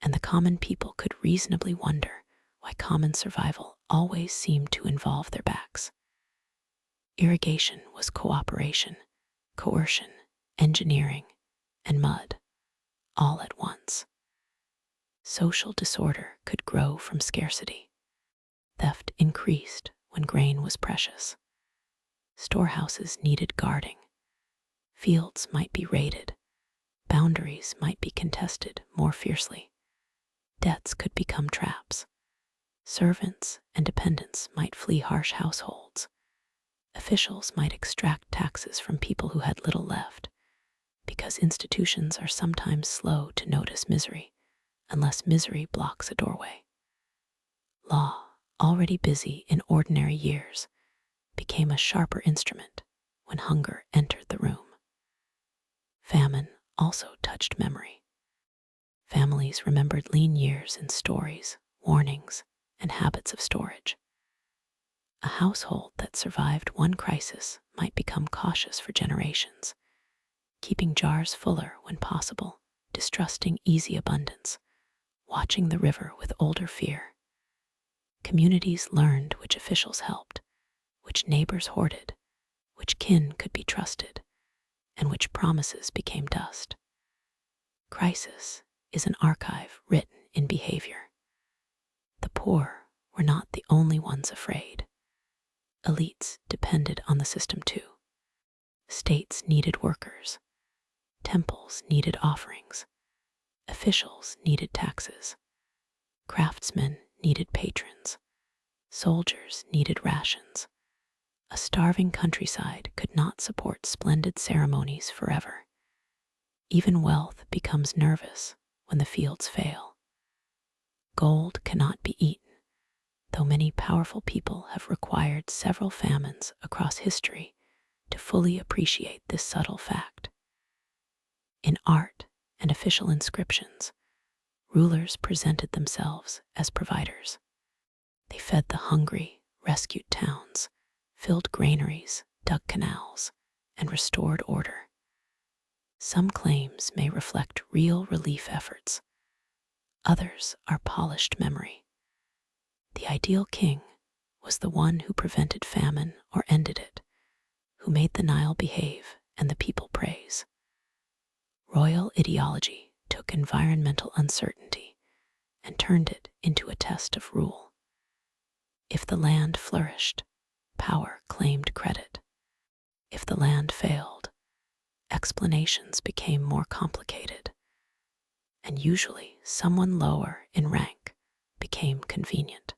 and the common people could reasonably wonder why common survival always seemed to involve their backs. Irrigation was cooperation, coercion, engineering, and mud, all at once. Social disorder could grow from scarcity. Theft increased when grain was precious. Storehouses needed guarding. Fields might be raided. Boundaries might be contested more fiercely. Debts could become traps. Servants and dependents might flee harsh households. Officials might extract taxes from people who had little left, because institutions are sometimes slow to notice misery, unless misery blocks a doorway. Law, already busy in ordinary years, became a sharper instrument when hunger entered the room. Famine also touched memory. Families remembered lean years in stories, warnings, and habits of storage. A household that survived one crisis might become cautious for generations, keeping jars fuller when possible, distrusting easy abundance, watching the river with older fear. Communities learned which officials helped, which neighbors hoarded, which kin could be trusted, and which promises became dust. Crisis is an archive written in behavior. The poor were not the only ones afraid. Elites depended on the system too. States needed workers. Temples needed offerings. Officials needed taxes. Craftsmen needed patrons. Soldiers needed rations. A starving countryside could not support splendid ceremonies forever. Even wealth becomes nervous when the fields fail. Gold cannot be eaten, though many powerful people have required several famines across history to fully appreciate this subtle fact. In art and official inscriptions, rulers presented themselves as providers. They fed the hungry, rescued towns, filled granaries, dug canals, and restored order. Some claims may reflect real relief efforts. Others are polished memory. The ideal king was the one who prevented famine or ended it, who made the Nile behave and the people praise. Royal ideology took environmental uncertainty and turned it into a test of rule. If the land flourished, power claimed credit. If the land failed, explanations became more complicated. And and usually someone lower in rank, became convenient.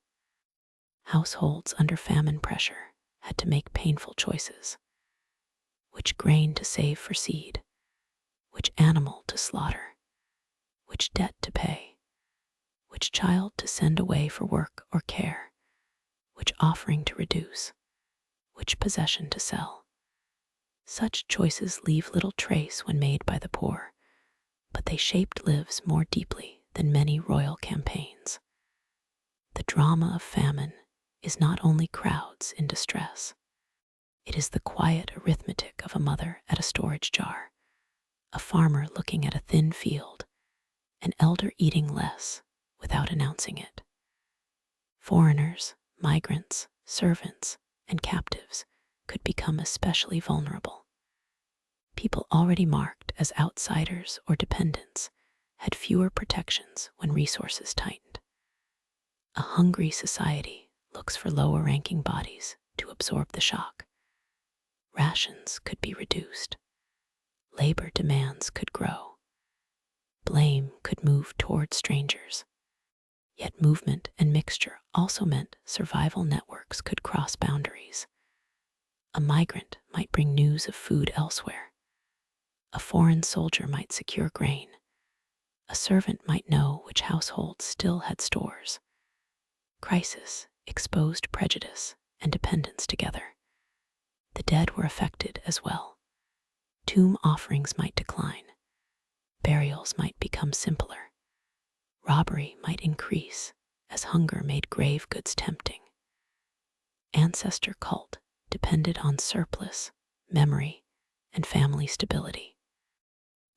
Households under famine pressure had to make painful choices: which grain to save for seed, which animal to slaughter, which debt to pay, which child to send away for work or care, which offering to reduce, which possession to sell. Such choices leave little trace when made by the poor, but they shaped lives more deeply than many royal campaigns. The drama of famine is not only crowds in distress. It is the quiet arithmetic of a mother at a storage jar, a farmer looking at a thin field, an elder eating less without announcing it. Foreigners, migrants, servants, and captives could become especially vulnerable. People already marked as outsiders or dependents had fewer protections when resources tightened. A hungry society looks for lower-ranking bodies to absorb the shock. Rations could be reduced. Labor demands could grow. Blame could move toward strangers. Yet movement and mixture also meant survival networks could cross boundaries. A migrant might bring news of food elsewhere. A foreign soldier might secure grain. A servant might know which households still had stores. Crisis exposed prejudice and dependence together. The dead were affected as well. Tomb offerings might decline. Burials might become simpler. Robbery might increase as hunger made grave goods tempting. Ancestor cult depended on surplus, memory, and family stability.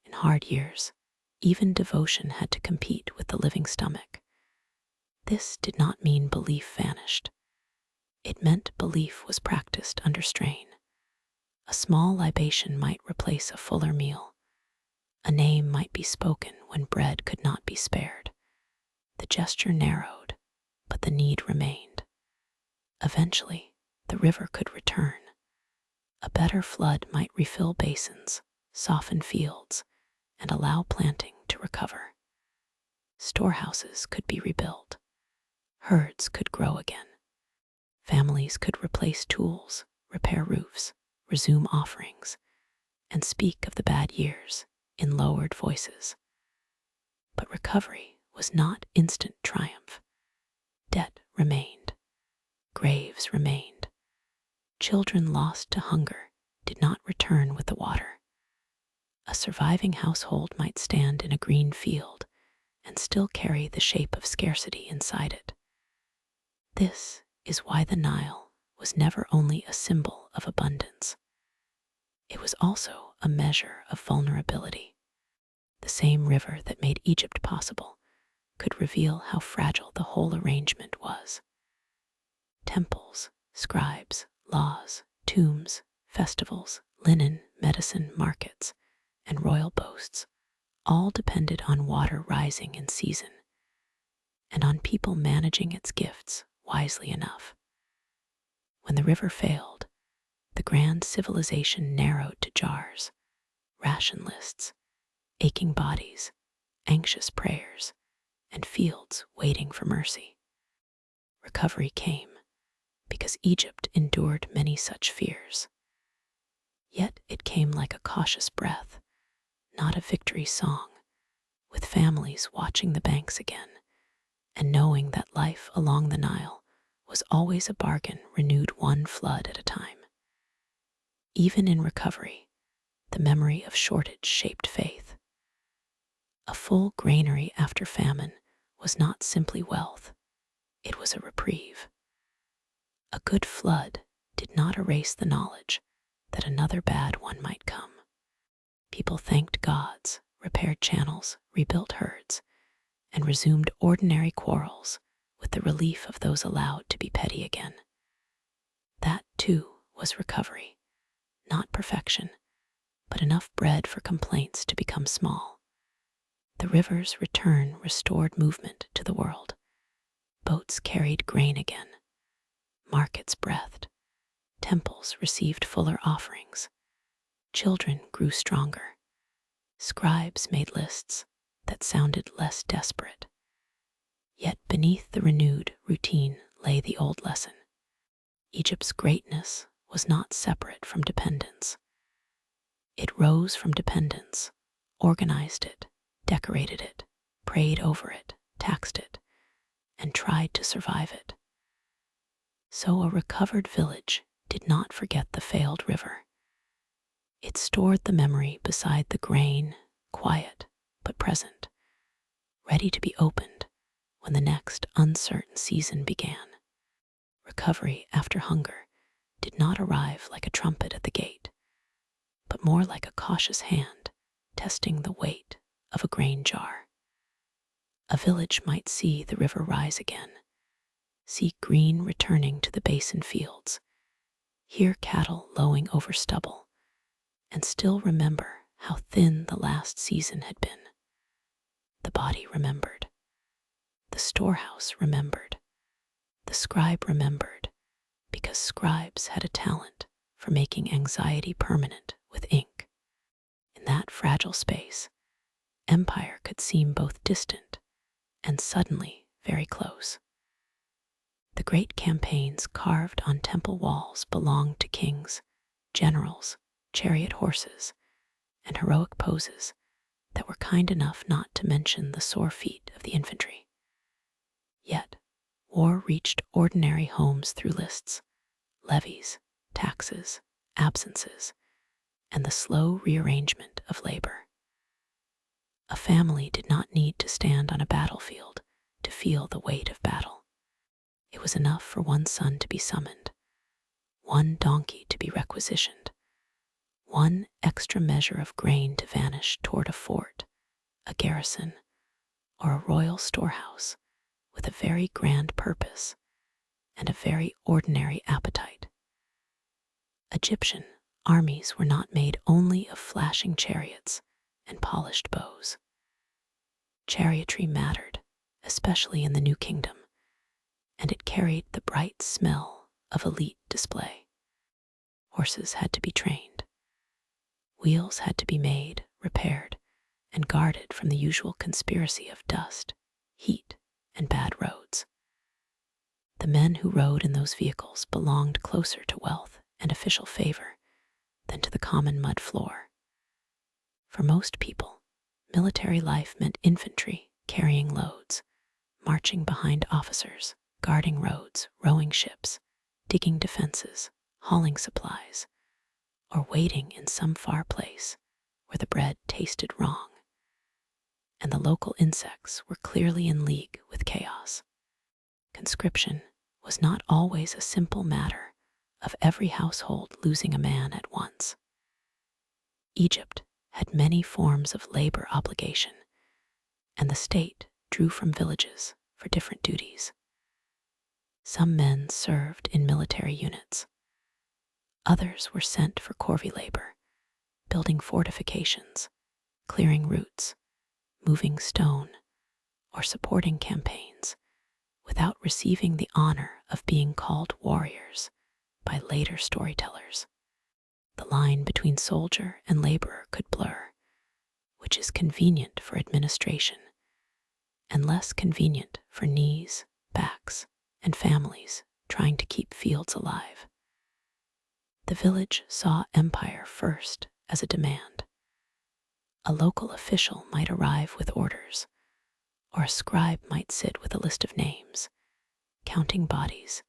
In hard years, even devotion had to compete with the living stomach. This did not mean belief vanished. It meant belief was practiced under strain. A small libation might replace a fuller meal. A name might be spoken when bread could not be spared. The gesture narrowed, but the need remained. Eventually, the river could return. A better flood might refill basins, soften fields, and allow planting to recover. Storehouses could be rebuilt. Herds could grow again. Families could replace tools, repair roofs, resume offerings, and speak of the bad years in lowered voices. But recovery was not instant triumph. Debt remained. Graves remained. Children lost to hunger did not return with the water. A surviving household might stand in a green field and still carry the shape of scarcity inside it. This is why the Nile was never only a symbol of abundance. It was also a measure of vulnerability. The same river that made Egypt possible could reveal how fragile the whole arrangement was. Temples, scribes, laws, tombs, festivals, linen, medicine, markets, and royal boasts all depended on water rising in season and on people managing its gifts wisely enough. When the river failed, the grand civilization narrowed to jars, ration lists, aching bodies, anxious prayers, and fields waiting for mercy. Recovery came because Egypt endured many such fears. Yet it came like a cautious breath, not a victory song, with families watching the banks again and knowing that life along the Nile was always a bargain renewed one flood at a time. Even in recovery, the memory of shortage shaped faith. A full granary after famine was not simply wealth, it was a reprieve. A good flood did not erase the knowledge that another bad one might come. People thanked gods, repaired channels, rebuilt herds, and resumed ordinary quarrels with the relief of those allowed to be petty again. That, too, was recovery. Not perfection, but enough bread for complaints to become small. The river's return restored movement to the world. Boats carried grain again. Markets breathed. Temples received fuller offerings. Children grew stronger. Scribes made lists that sounded less desperate. Yet beneath the renewed routine lay the old lesson. Egypt's greatness was not separate from dependence. It rose from dependence, organized it, decorated it, prayed over it, taxed it, and tried to survive it. So a recovered village did not forget the failed river. It stored the memory beside the grain, quiet but present, ready to be opened when the next uncertain season began. Recovery after hunger did not arrive like a trumpet at the gate, but more like a cautious hand testing the weight of a grain jar. A village might see the river rise again, see green returning to the basin fields, hear cattle lowing over stubble, and still remember how thin the last season had been. The body remembered. The storehouse remembered. The scribe remembered, because scribes had a talent for making anxiety permanent with ink. In that fragile space, empire could seem both distant and suddenly very close. The great campaigns carved on temple walls belonged to kings, generals, chariot horses, and heroic poses that were kind enough not to mention the sore feet of the infantry. Yet, war reached ordinary homes through lists, levies, taxes, absences, and the slow rearrangement of labor. A family did not need to stand on a battlefield to feel the weight of battle. It was enough for one son to be summoned, one donkey to be requisitioned, one extra measure of grain to vanish toward a fort, a garrison, or a royal storehouse with a very grand purpose and a very ordinary appetite. Egyptian armies were not made only of flashing chariots and polished bows. Chariotry mattered, especially in the New Kingdom, and it carried the bright smell of elite display. Horses had to be trained. Wheels had to be made, repaired, and guarded from the usual conspiracy of dust, heat, and bad roads. The men who rode in those vehicles belonged closer to wealth and official favor than to the common mud floor. For most people, military life meant infantry carrying loads, marching behind officers, guarding roads, rowing ships, digging defenses, hauling supplies, or waiting in some far place where the bread tasted wrong, and the local insects were clearly in league with chaos. Conscription was not always a simple matter of every household losing a man at once. Egypt had many forms of labor obligation, and the state drew from villages for different duties. Some men served in military units. Others were sent for corvée labor, building fortifications, clearing routes, moving stone, or supporting campaigns without receiving the honor of being called warriors by later storytellers. The line between soldier and laborer could blur, which is convenient for administration and less convenient for knees, backs, and families trying to keep fields alive. The village saw empire first as a demand. A local official might arrive with orders, or a scribe might sit with a list of names, counting bodies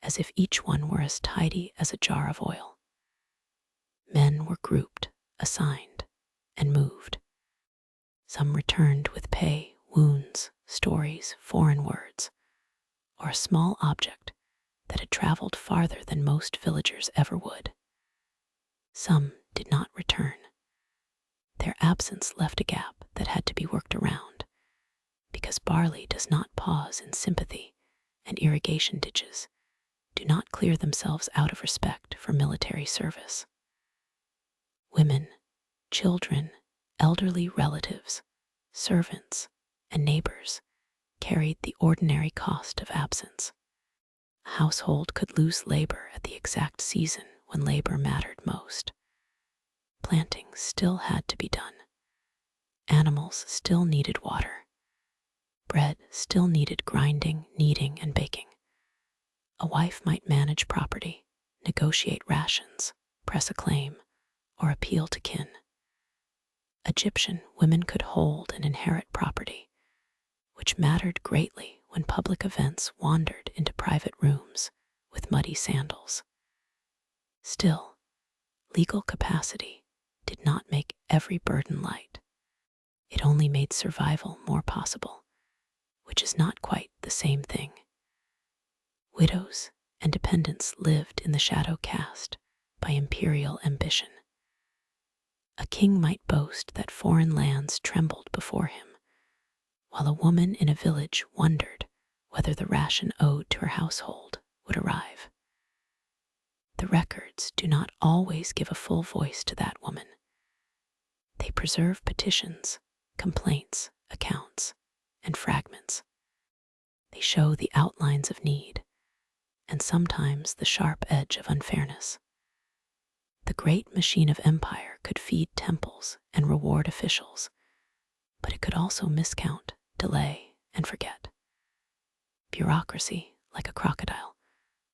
as if each one were as tidy as a jar of oil. Men were grouped, assigned, and moved. Some returned with pay, wounds, stories, foreign words, or a small object that had traveled farther than most villagers ever would. Some did not return. Their absence left a gap that had to be worked around, because barley does not pause in sympathy, and irrigation ditches do not clear themselves out of respect for military service. Women, children, elderly relatives, servants, and neighbors carried the ordinary cost of absence. A household could lose labor at the exact season when labor mattered most. Planting still had to be done. Animals still needed water. Bread still needed grinding, kneading, and baking. A wife might manage property, negotiate rations, press a claim, or appeal to kin. Egyptian women could hold and inherit property, which mattered greatly when public events wandered into private rooms with muddy sandals. Still, legal capacity did not make every burden light. It only made survival more possible, which is not quite the same thing. Widows and dependents lived in the shadow cast by imperial ambition. A king might boast that foreign lands trembled before him, while a woman in a village wondered whether the ration owed to her household would arrive. The records do not always give a full voice to that woman. They preserve petitions, complaints, accounts, and fragments. They show the outlines of need, and sometimes the sharp edge of unfairness. The great machine of empire could feed temples and reward officials, but it could also miscount, delay, and forget. Bureaucracy, like a crocodile,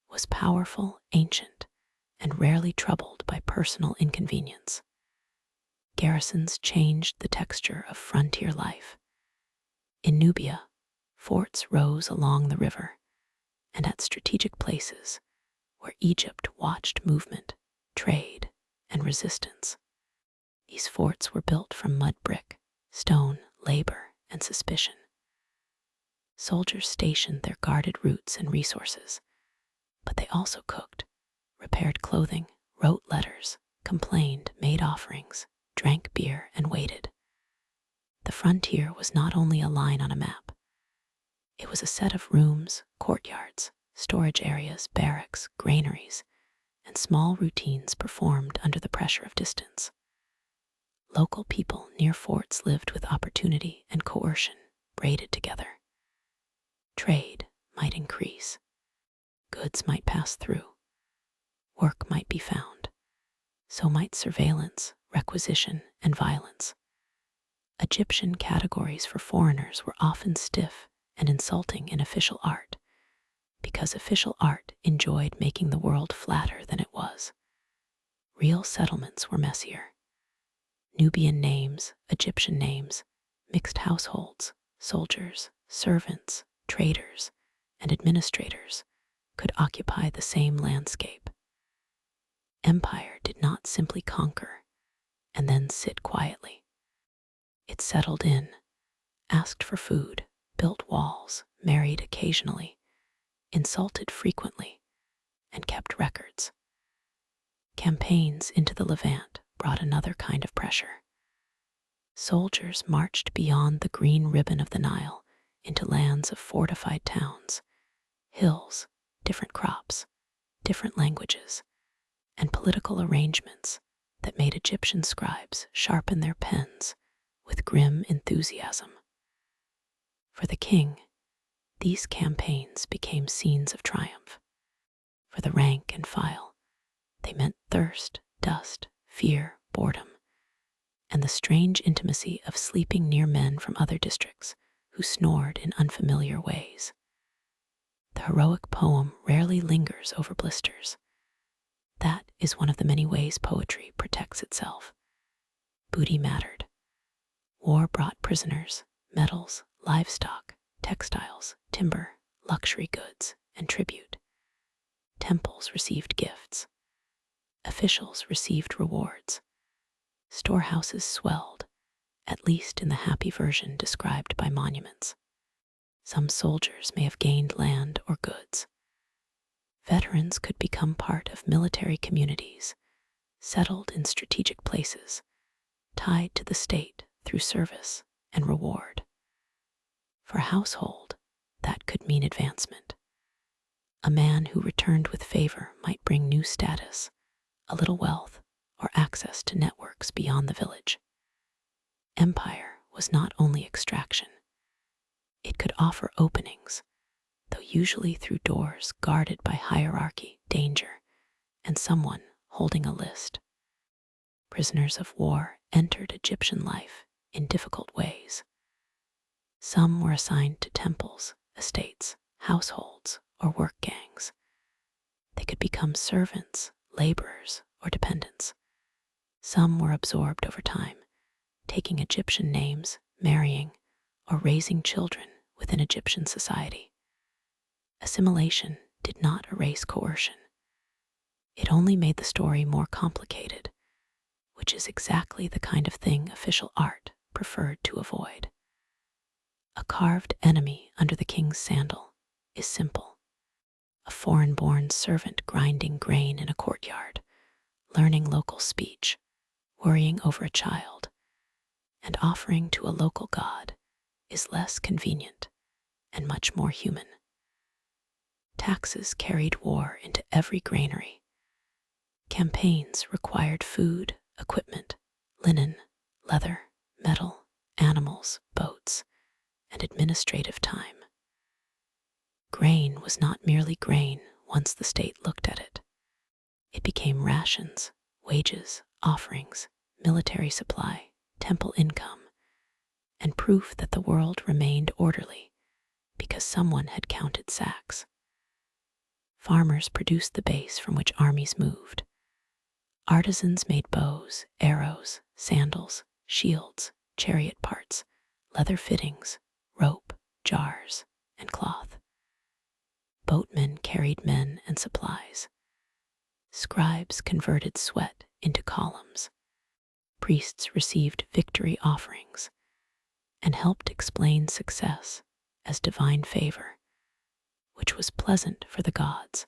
was powerful, ancient, and rarely troubled by personal inconvenience. Garrisons changed the texture of frontier life. In Nubia, forts rose along the river, and at strategic places where Egypt watched movement, trade, and resistance. These forts were built from mud brick, stone, labor, and suspicion. Soldiers stationed their guarded routes and resources, but they also cooked, repaired clothing, wrote letters, complained, made offerings, drank beer, and waited. The frontier was not only a line on a map. It was a set of rooms, courtyards, storage areas, barracks, granaries, and small routines performed under the pressure of distance. Local people near forts lived with opportunity and coercion braided together. Trade might increase. Goods might pass through. Work might be found. So might surveillance, requisition, and violence. Egyptian categories for foreigners were often stiff and insulting in official art, because official art enjoyed making the world flatter than it was. Real settlements were messier. Nubian names, Egyptian names, mixed households, soldiers, servants, traders, and administrators could occupy the same landscape. Empire did not simply conquer and then sit quietly. It settled in, asked for food, built walls, married occasionally, insulted frequently, and kept records. Campaigns into the Levant brought another kind of pressure. Soldiers marched beyond the green ribbon of the Nile into lands of fortified towns, hills, different crops, different languages, and political arrangements that made Egyptian scribes sharpen their pens with grim enthusiasm. For the king, these campaigns became scenes of triumph. For the rank and file, they meant thirst, dust, fear, boredom, and the strange intimacy of sleeping near men from other districts who snored in unfamiliar ways. The heroic poem rarely lingers over blisters. That is one of the many ways poetry protects itself. Booty mattered. War brought prisoners, metals, livestock, textiles, timber, luxury goods, and tribute. Temples received gifts. Officials received rewards. Storehouses swelled, at least in the happy version described by monuments. Some soldiers may have gained land or goods. Veterans could become part of military communities, settled in strategic places, tied to the state through service and reward. For a household, that could mean advancement. A man who returned with favor might bring new status, a little wealth, or access to networks beyond the village. Empire was not only extraction. It could offer openings, though usually through doors guarded by hierarchy, danger, and someone holding a list. Prisoners of war entered Egyptian life in difficult ways. Some were assigned to temples, estates, households, or work gangs. They could become servants, laborers, or dependents. Some were absorbed over time, taking Egyptian names, marrying, or raising children within Egyptian society. Assimilation did not erase coercion. It only made the story more complicated, which is exactly the kind of thing official art preferred to avoid. A carved enemy under the king's sandal is simple. A foreign-born servant grinding grain in a courtyard, learning local speech, worrying over a child, and offering to a local god is less convenient and much more human. Taxes carried war into every granary. Campaigns required food, equipment, linen, leather, metal, animals, boats, and administrative time. Grain was not merely grain once the state looked at it. It became rations, wages, offerings, military supply, temple income, and proof that the world remained orderly because someone had counted sacks. Farmers produced the base from which armies moved. Artisans made bows, arrows, sandals, shields, chariot parts, leather fittings, rope, jars, and cloth. Boatmen carried men and supplies. Scribes converted sweat into columns. Priests received victory offerings and helped explain success as divine favor, which was pleasant for the gods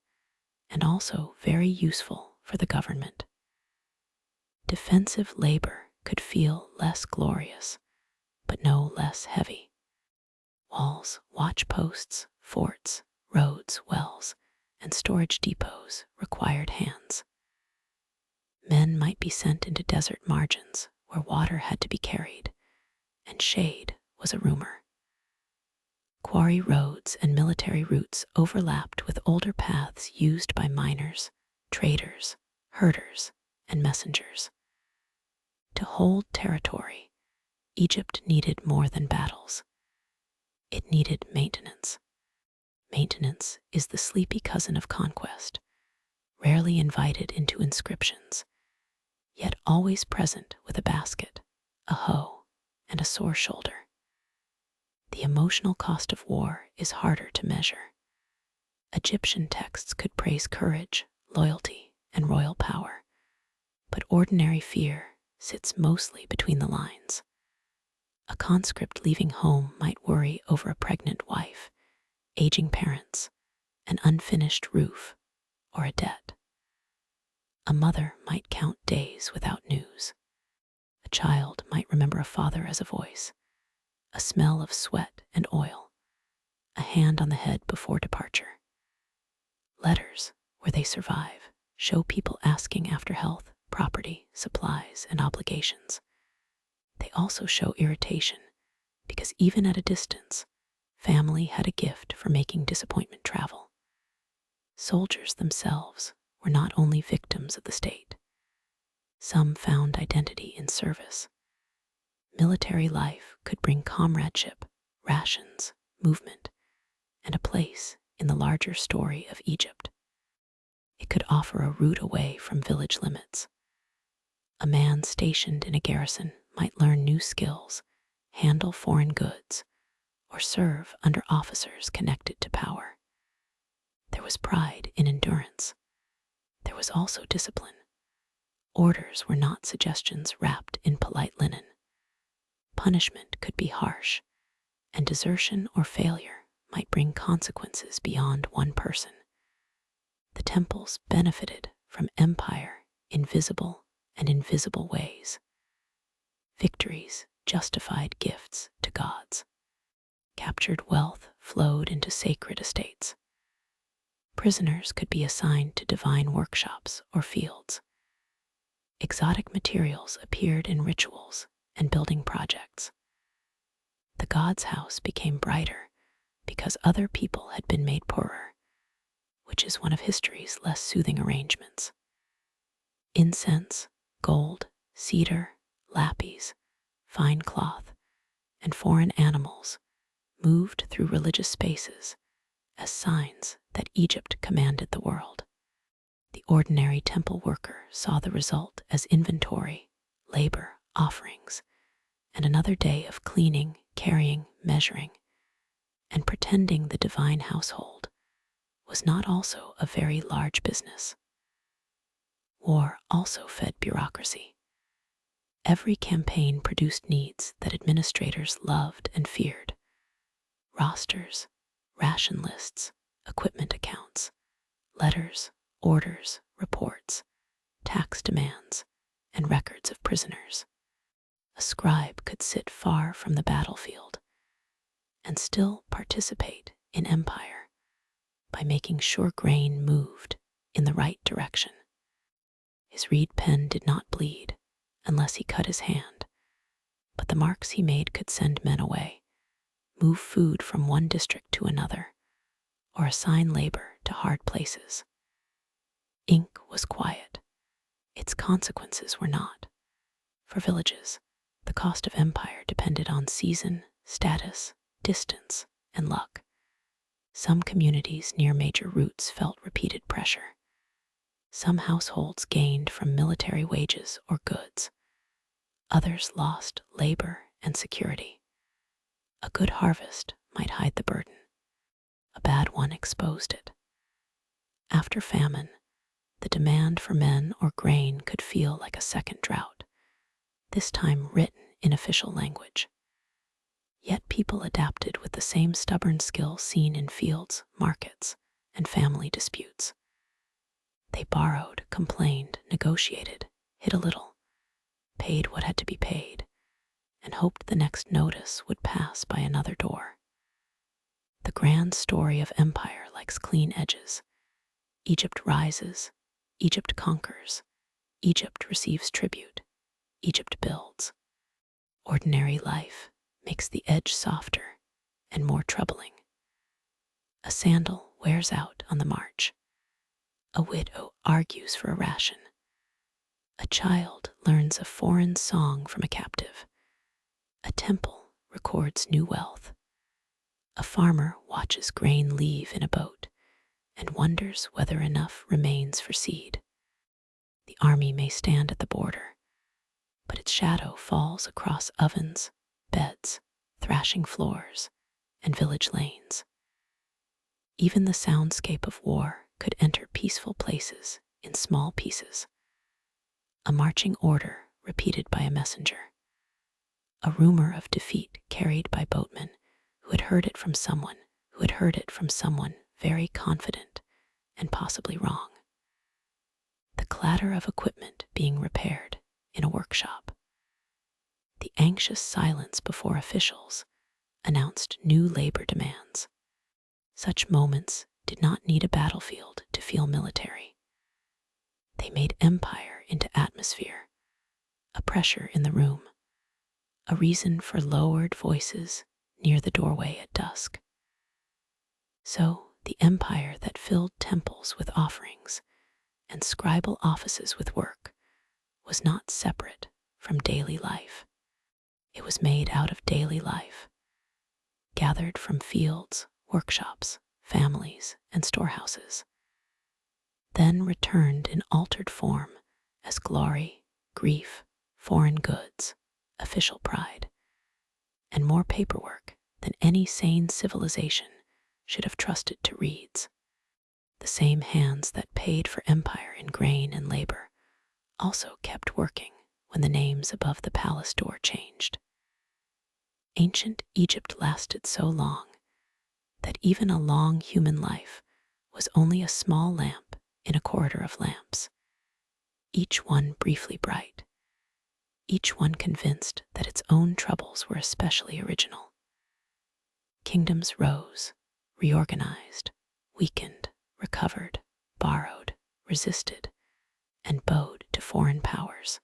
and also very useful for the government. Defensive labor could feel less glorious, but no less heavy. Walls, watch posts, forts, roads, wells, and storage depots required hands. Men might be sent into desert margins where water had to be carried, and shade was a rumor. Quarry roads and military routes overlapped with older paths used by miners, traders, herders, and messengers. To hold territory, Egypt needed more than battles. It needed maintenance. Maintenance is the sleepy cousin of conquest, rarely invited into inscriptions, yet always present with a basket, a hoe, and a sore shoulder. The emotional cost of war is harder to measure. Egyptian texts could praise courage, loyalty, and royal power, but ordinary fear sits mostly between the lines. A conscript leaving home might worry over a pregnant wife, aging parents, an unfinished roof, or a debt. A mother might count days without news. A child might remember a father as a voice, a smell of sweat and oil, a hand on the head before departure. Letters, where they survive, show people asking after health, property, supplies, and obligations. They also show irritation, because even at a distance, family had a gift for making disappointment travel. Soldiers themselves were not only victims of the state. Some found identity in service. Military life could bring comradeship, rations, movement, and a place in the larger story of Egypt. It could offer a route away from village limits. A man stationed in a garrison might learn new skills, handle foreign goods, or serve under officers connected to power. There was pride in endurance. There was also discipline. Orders were not suggestions wrapped in polite linen. Punishment could be harsh, and desertion or failure might bring consequences beyond one person. The temples benefited from empire in visible and invisible ways. Victories justified gifts to gods. Captured wealth flowed into sacred estates. Prisoners could be assigned to divine workshops or fields. Exotic materials appeared in rituals and building projects. The god's house became brighter because other people had been made poorer, which is one of history's less soothing arrangements. Incense, gold, cedar, lapis, fine cloth, and foreign animals moved through religious spaces as signs that Egypt commanded the world. The ordinary temple worker saw the result as inventory, labor, offerings, and another day of cleaning, carrying, measuring, and pretending the divine household was not also a very large business. War also fed bureaucracy. Every campaign produced needs that administrators loved and feared: rosters, ration lists, equipment accounts, letters, orders, reports, tax demands, and records of prisoners. A scribe could sit far from the battlefield and still participate in empire by making sure grain moved in the right direction. His reed pen did not bleed unless he cut his hand, but the marks he made could send men away, move food from one district to another, or assign labor to hard places. Ink was quiet. Its consequences were not. For villages, the cost of empire depended on season, status, distance, and luck. Some communities near major routes felt repeated pressure. Some households gained from military wages or goods. Others lost labor and security. A good harvest might hide the burden. A bad one exposed it. After famine, the demand for men or grain could feel like a second drought, this time written in official language. Yet people adapted with the same stubborn skill seen in fields, markets, and family disputes. They borrowed, complained, negotiated, hid a little, paid what had to be paid, and hoped the next notice would pass by another door. The grand story of empire likes clean edges. Egypt rises, Egypt conquers, Egypt receives tribute, Egypt builds. Ordinary life makes the edge softer and more troubling. A sandal wears out on the march. A widow argues for a ration. A child learns a foreign song from a captive. A temple records new wealth. A farmer watches grain leave in a boat and wonders whether enough remains for seed. The army may stand at the border, but its shadow falls across ovens, beds, thrashing floors, and village lanes. Even the soundscape of war could enter peaceful places in small pieces. A marching order repeated by a messenger. A rumor of defeat carried by boatmen who had heard it from someone who had heard it from someone very confident and possibly wrong. The clatter of equipment being repaired in a workshop. The anxious silence before officials announced new labor demands. Such moments did not need a battlefield to feel military. They made empire into atmosphere, a pressure in the room, a reason for lowered voices near the doorway at dusk. So the empire that filled temples with offerings and scribal offices with work was not separate from daily life. It was made out of daily life, gathered from fields, workshops, families, and storehouses, then returned in altered form as glory, grief, foreign goods, official pride, and more paperwork than any sane civilization should have trusted to reeds. The same hands that paid for empire in grain and labor also kept working when the names above the palace door changed. Ancient Egypt lasted so long that even a long human life was only a small lamp in a corridor of lamps, each one briefly bright, each one convinced that its own troubles were especially original. Kingdoms rose, reorganized, weakened, recovered, borrowed, resisted, and bowed to foreign powers.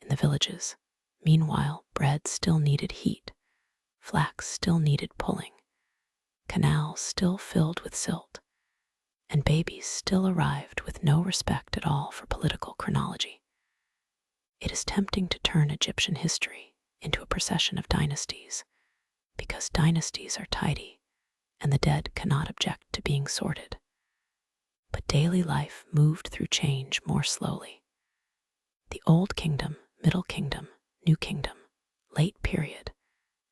In the villages, meanwhile, bread still needed heat, flax still needed pulling, canals still filled with silt, and babies still arrived with no respect at all for political chronology. It is tempting to turn Egyptian history into a procession of dynasties, because dynasties are tidy and the dead cannot object to being sorted. But daily life moved through change more slowly. The Old Kingdom, Middle Kingdom, New Kingdom, Late Period,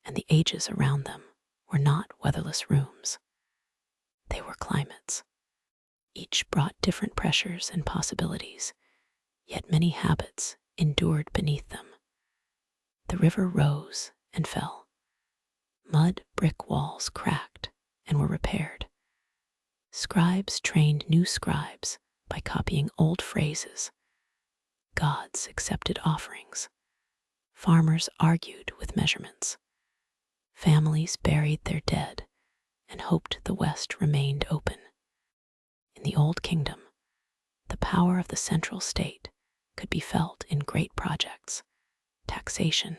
and the ages around them were not weatherless rooms. They were climates. Each brought different pressures and possibilities, yet many habits endured beneath them. The river rose and fell. Mud brick walls cracked and were repaired. Scribes trained new scribes by copying old phrases. Gods accepted offerings. Farmers argued with measurements. Families buried their dead and hoped the West remained open. In the Old Kingdom, the power of the central state could be felt in great projects, taxation,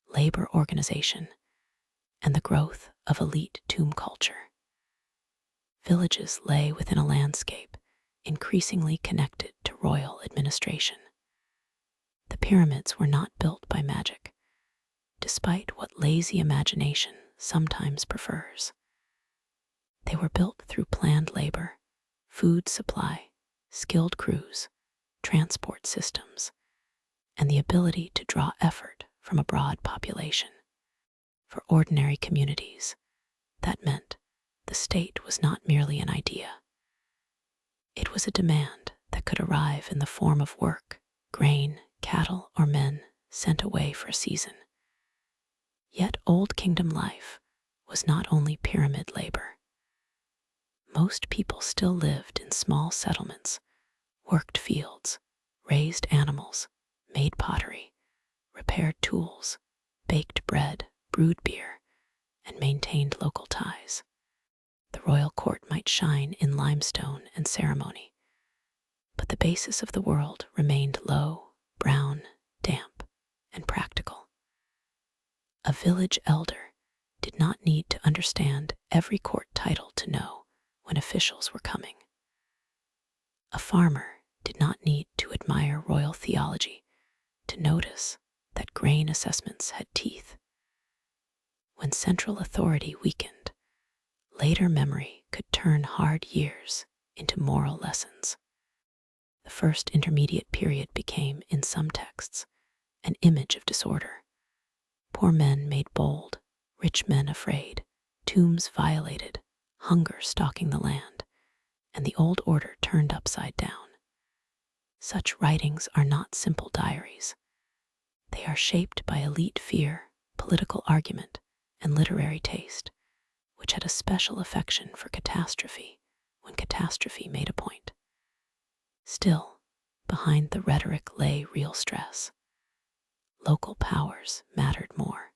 labor organization, and the growth of elite tomb culture. Villages lay within a landscape increasingly connected to royal administration. The pyramids were not built by magic, despite what lazy imagination sometimes prefers. They were built through planned labor, food supply, skilled crews, transport systems, and the ability to draw effort from a broad population. For ordinary communities, that meant the state was not merely an idea. It was a demand that could arrive in the form of work, grain, cattle, or men sent away for a season. Yet Old Kingdom life was not only pyramid labor. Most people still lived in small settlements, worked fields, raised animals, made pottery, repaired tools, baked bread, brewed beer, and maintained local ties. The royal court might shine in limestone and ceremony, but the basis of the world remained low, brown, damp, and practical. A village elder did not need to understand every court title to know when officials were coming. A farmer did not need to admire royal theology to notice that grain assessments had teeth. When central authority weakened, later memory could turn hard years into moral lessons. The first intermediate period became, in some texts, an image of disorder. Poor men made bold, rich men afraid, tombs violated, hunger stalking the land, and the old order turned upside down. Such writings are not simple diaries. They are shaped by elite fear, political argument, and literary taste, which had a special affection for catastrophe when catastrophe made a point. Still, behind the rhetoric lay real stress. Local powers mattered more.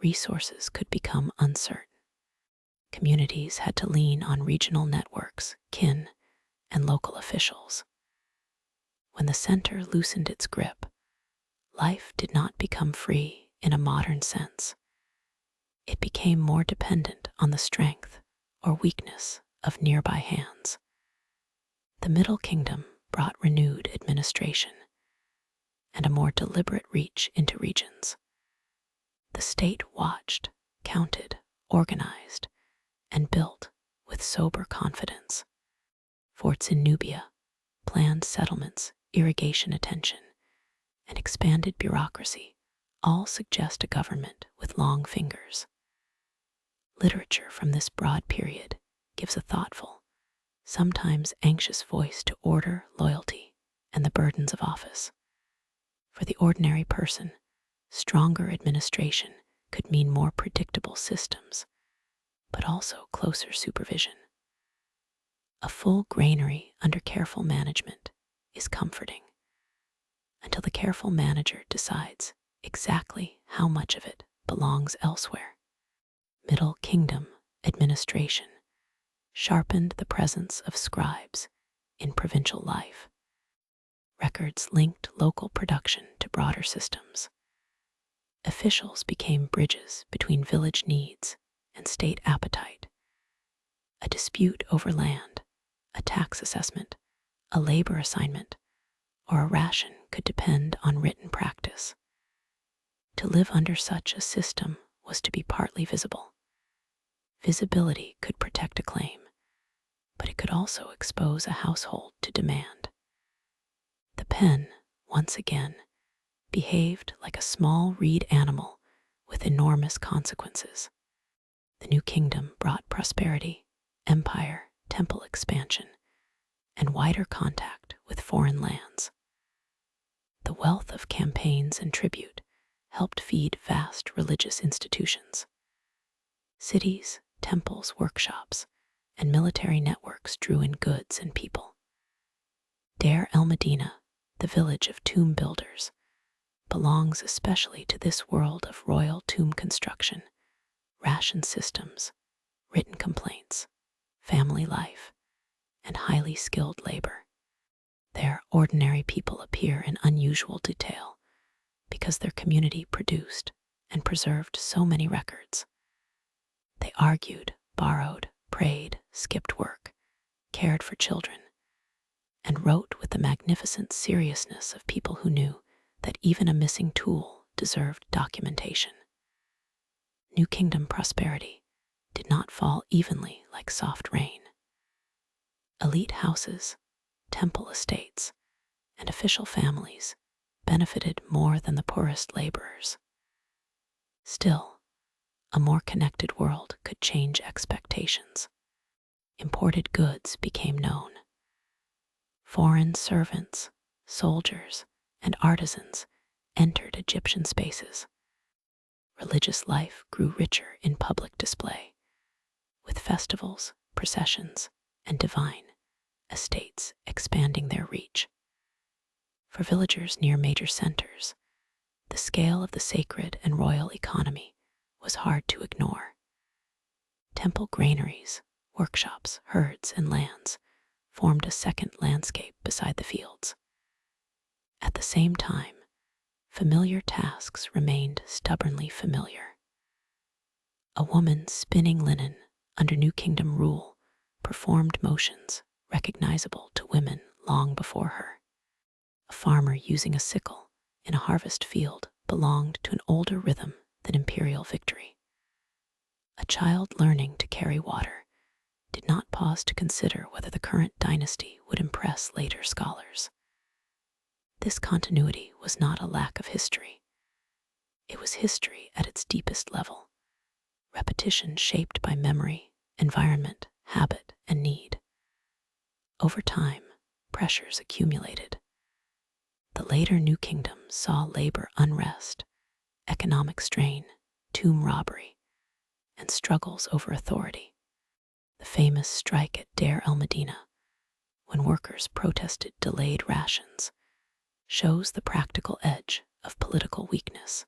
Resources could become uncertain. Communities had to lean on regional networks, kin, and local officials. When the center loosened its grip, life did not become free in a modern sense. It became more dependent on the strength or weakness of nearby hands. The Middle Kingdom brought renewed administration and a more deliberate reach into regions. The state watched, counted, organized, and built with sober confidence. Forts in Nubia, planned settlements, irrigation attention, and expanded bureaucracy all suggest a government with long fingers. Literature from this broad period gives a thoughtful, sometimes anxious voice to order, loyalty, and the burdens of office. For the ordinary person, stronger administration could mean more predictable systems, but also closer supervision. A full granary under careful management is comforting, until the careful manager decides exactly how much of it belongs elsewhere. Middle Kingdom administration sharpened the presence of scribes in provincial life. Records linked local production to broader systems. Officials became bridges between village needs and state appetite. A dispute over land, a tax assessment, a labor assignment, or a ration could depend on written practice. To live under such a system was to be partly visible. Visibility could protect a claim, but it could also expose a household to demand. The pen, once again, behaved like a small reed animal with enormous consequences. The new kingdom brought prosperity, empire, temple expansion, and wider contact with foreign lands. The wealth of campaigns and tribute helped feed vast religious institutions. Cities, temples, workshops, and military networks drew in goods and people. Deir el-Medina, the village of tomb builders, belongs especially to this world of royal tomb construction, ration systems, written complaints, family life, and highly skilled labor. There, ordinary people appear in unusual detail because their community produced and preserved so many records. They argued, borrowed, prayed, skipped work, cared for children, and wrote with the magnificent seriousness of people who knew that even a missing tool deserved documentation. New Kingdom prosperity did not fall evenly like soft rain. Elite houses, temple estates, and official families benefited more than the poorest laborers. Still, a more connected world could change expectations. Imported goods became known. Foreign servants, soldiers, and artisans entered Egyptian spaces. Religious life grew richer in public display, with festivals, processions, and divine estates expanding their reach. For villagers near major centers, the scale of the sacred and royal economy was hard to ignore. Temple granaries, workshops, herds, and lands formed a second landscape beside the fields. At the same time, familiar tasks remained stubbornly familiar. A woman spinning linen under New Kingdom rule performed motions recognizable to women long before her. A farmer using a sickle in a harvest field belonged to an older rhythm than imperial victory. A child learning to carry water did not pause to consider whether the current dynasty would impress later scholars. This continuity was not a lack of history. It was history at its deepest level, repetition shaped by memory, environment, habit, and need. Over time, pressures accumulated. The later New Kingdom saw labor unrest, economic strain, tomb robbery, and struggles over authority. The famous strike at Deir el-Medina, when workers protested delayed rations, shows the practical edge of political weakness.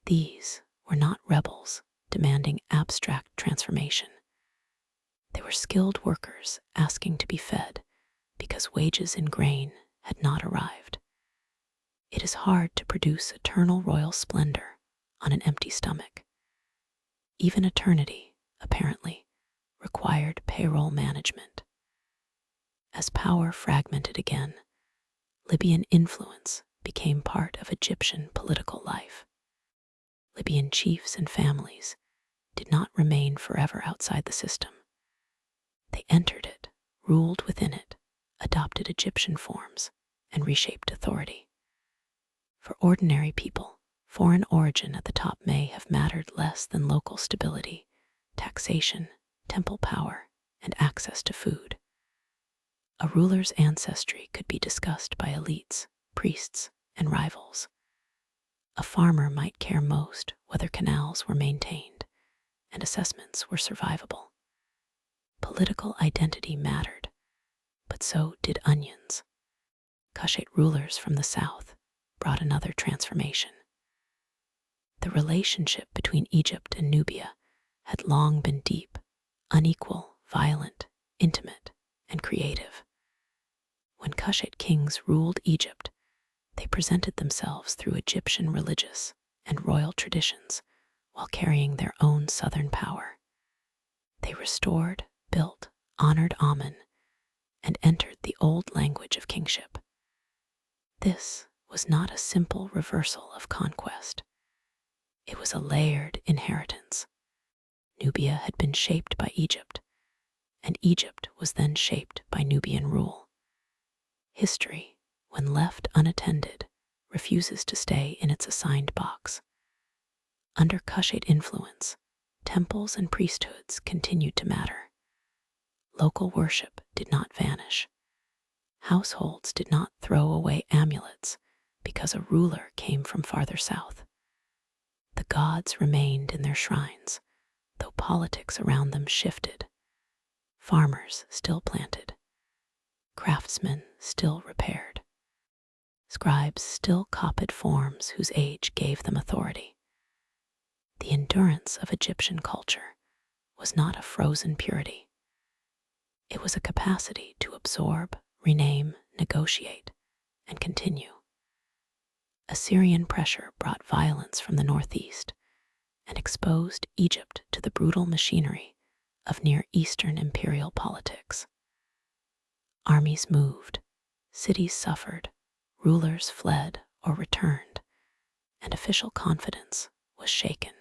These were not rebels demanding abstract transformation. They were skilled workers asking to be fed because wages in grain had not arrived. It is hard to produce eternal royal splendor on an empty stomach. Even eternity, apparently, required payroll management. As power fragmented again, Libyan influence became part of Egyptian political life. Libyan chiefs and families did not remain forever outside the system. They entered it, ruled within it, adopted Egyptian forms, and reshaped authority. For ordinary people, foreign origin at the top may have mattered less than local stability, taxation, temple power, and access to food. A ruler's ancestry could be discussed by elites, priests, and rivals. A farmer might care most whether canals were maintained and assessments were survivable. Political identity mattered, but so did onions. Kushite rulers from the south brought another transformation. The relationship between Egypt and Nubia had long been deep, unequal, violent, intimate, and creative. When Kushite kings ruled Egypt, they presented themselves through Egyptian religious and royal traditions while carrying their own southern power. They restored, built, honored Amun, and entered the old language of kingship. This was not a simple reversal of conquest. It was a layered inheritance. Nubia had been shaped by Egypt, and Egypt was then shaped by Nubian rule. History, when left unattended, refuses to stay in its assigned box. Under Kushite influence, temples and priesthoods continued to matter. Local worship did not vanish. Households did not throw away amulets because a ruler came from farther south. The gods remained in their shrines, though politics around them shifted. Farmers still planted. Craftsmen still repaired. Scribes still copied forms whose age gave them authority. The endurance of Egyptian culture was not a frozen purity. It was a capacity to absorb, rename, negotiate, and continue. Assyrian pressure brought violence from the northeast and exposed Egypt to the brutal machinery of Near Eastern imperial politics. Armies moved, cities suffered, rulers fled or returned, and official confidence was shaken.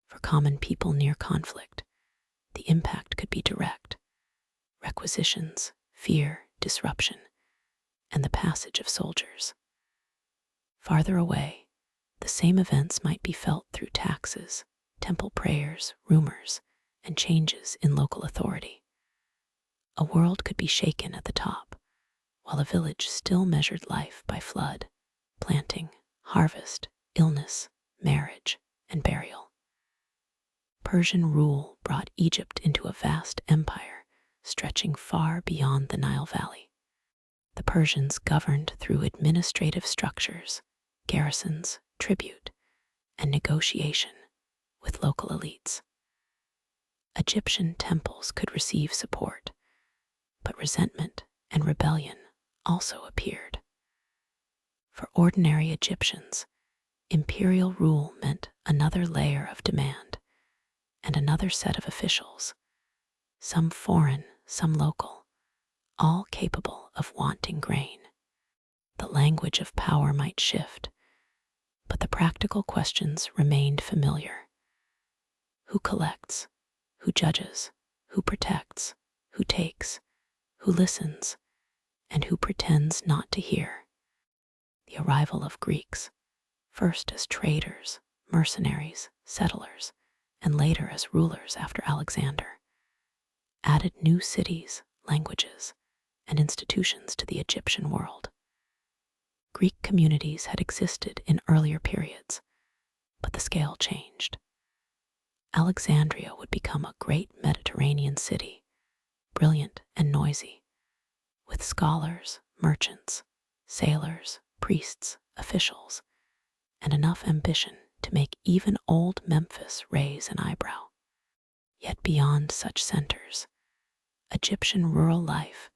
For common people near conflict, the impact could be direct: requisitions, fear, disruption, and the passage of soldiers. Farther away, the same events might be felt through taxes, temple prayers, rumors, and changes in local authority. A world could be shaken at the top, while a village still measured life by flood, planting, harvest, illness, marriage, and burial. Persian rule brought Egypt into a vast empire stretching far beyond the Nile Valley. The Persians governed through administrative structures, garrisons, tribute, and negotiation with local elites. Egyptian temples could receive support, but resentment and rebellion also appeared. For ordinary Egyptians, imperial rule meant another layer of demand and another set of officials, some foreign, some local, all capable of wanting grain. The language of power might shift, but the practical questions remained familiar. Who collects? Who judges? Who protects? Who takes? Who listens? And who pretends not to hear? The arrival of Greeks, first as traders, mercenaries, settlers, and later as rulers after Alexander, added new cities, languages, and institutions to the Egyptian world. Greek communities had existed in earlier periods, but the scale changed. Alexandria would become a great Mediterranean city, brilliant and noisy, with scholars, merchants, sailors, priests, officials, and enough ambition to make even old Memphis raise an eyebrow. Yet beyond such centers, Egyptian rural life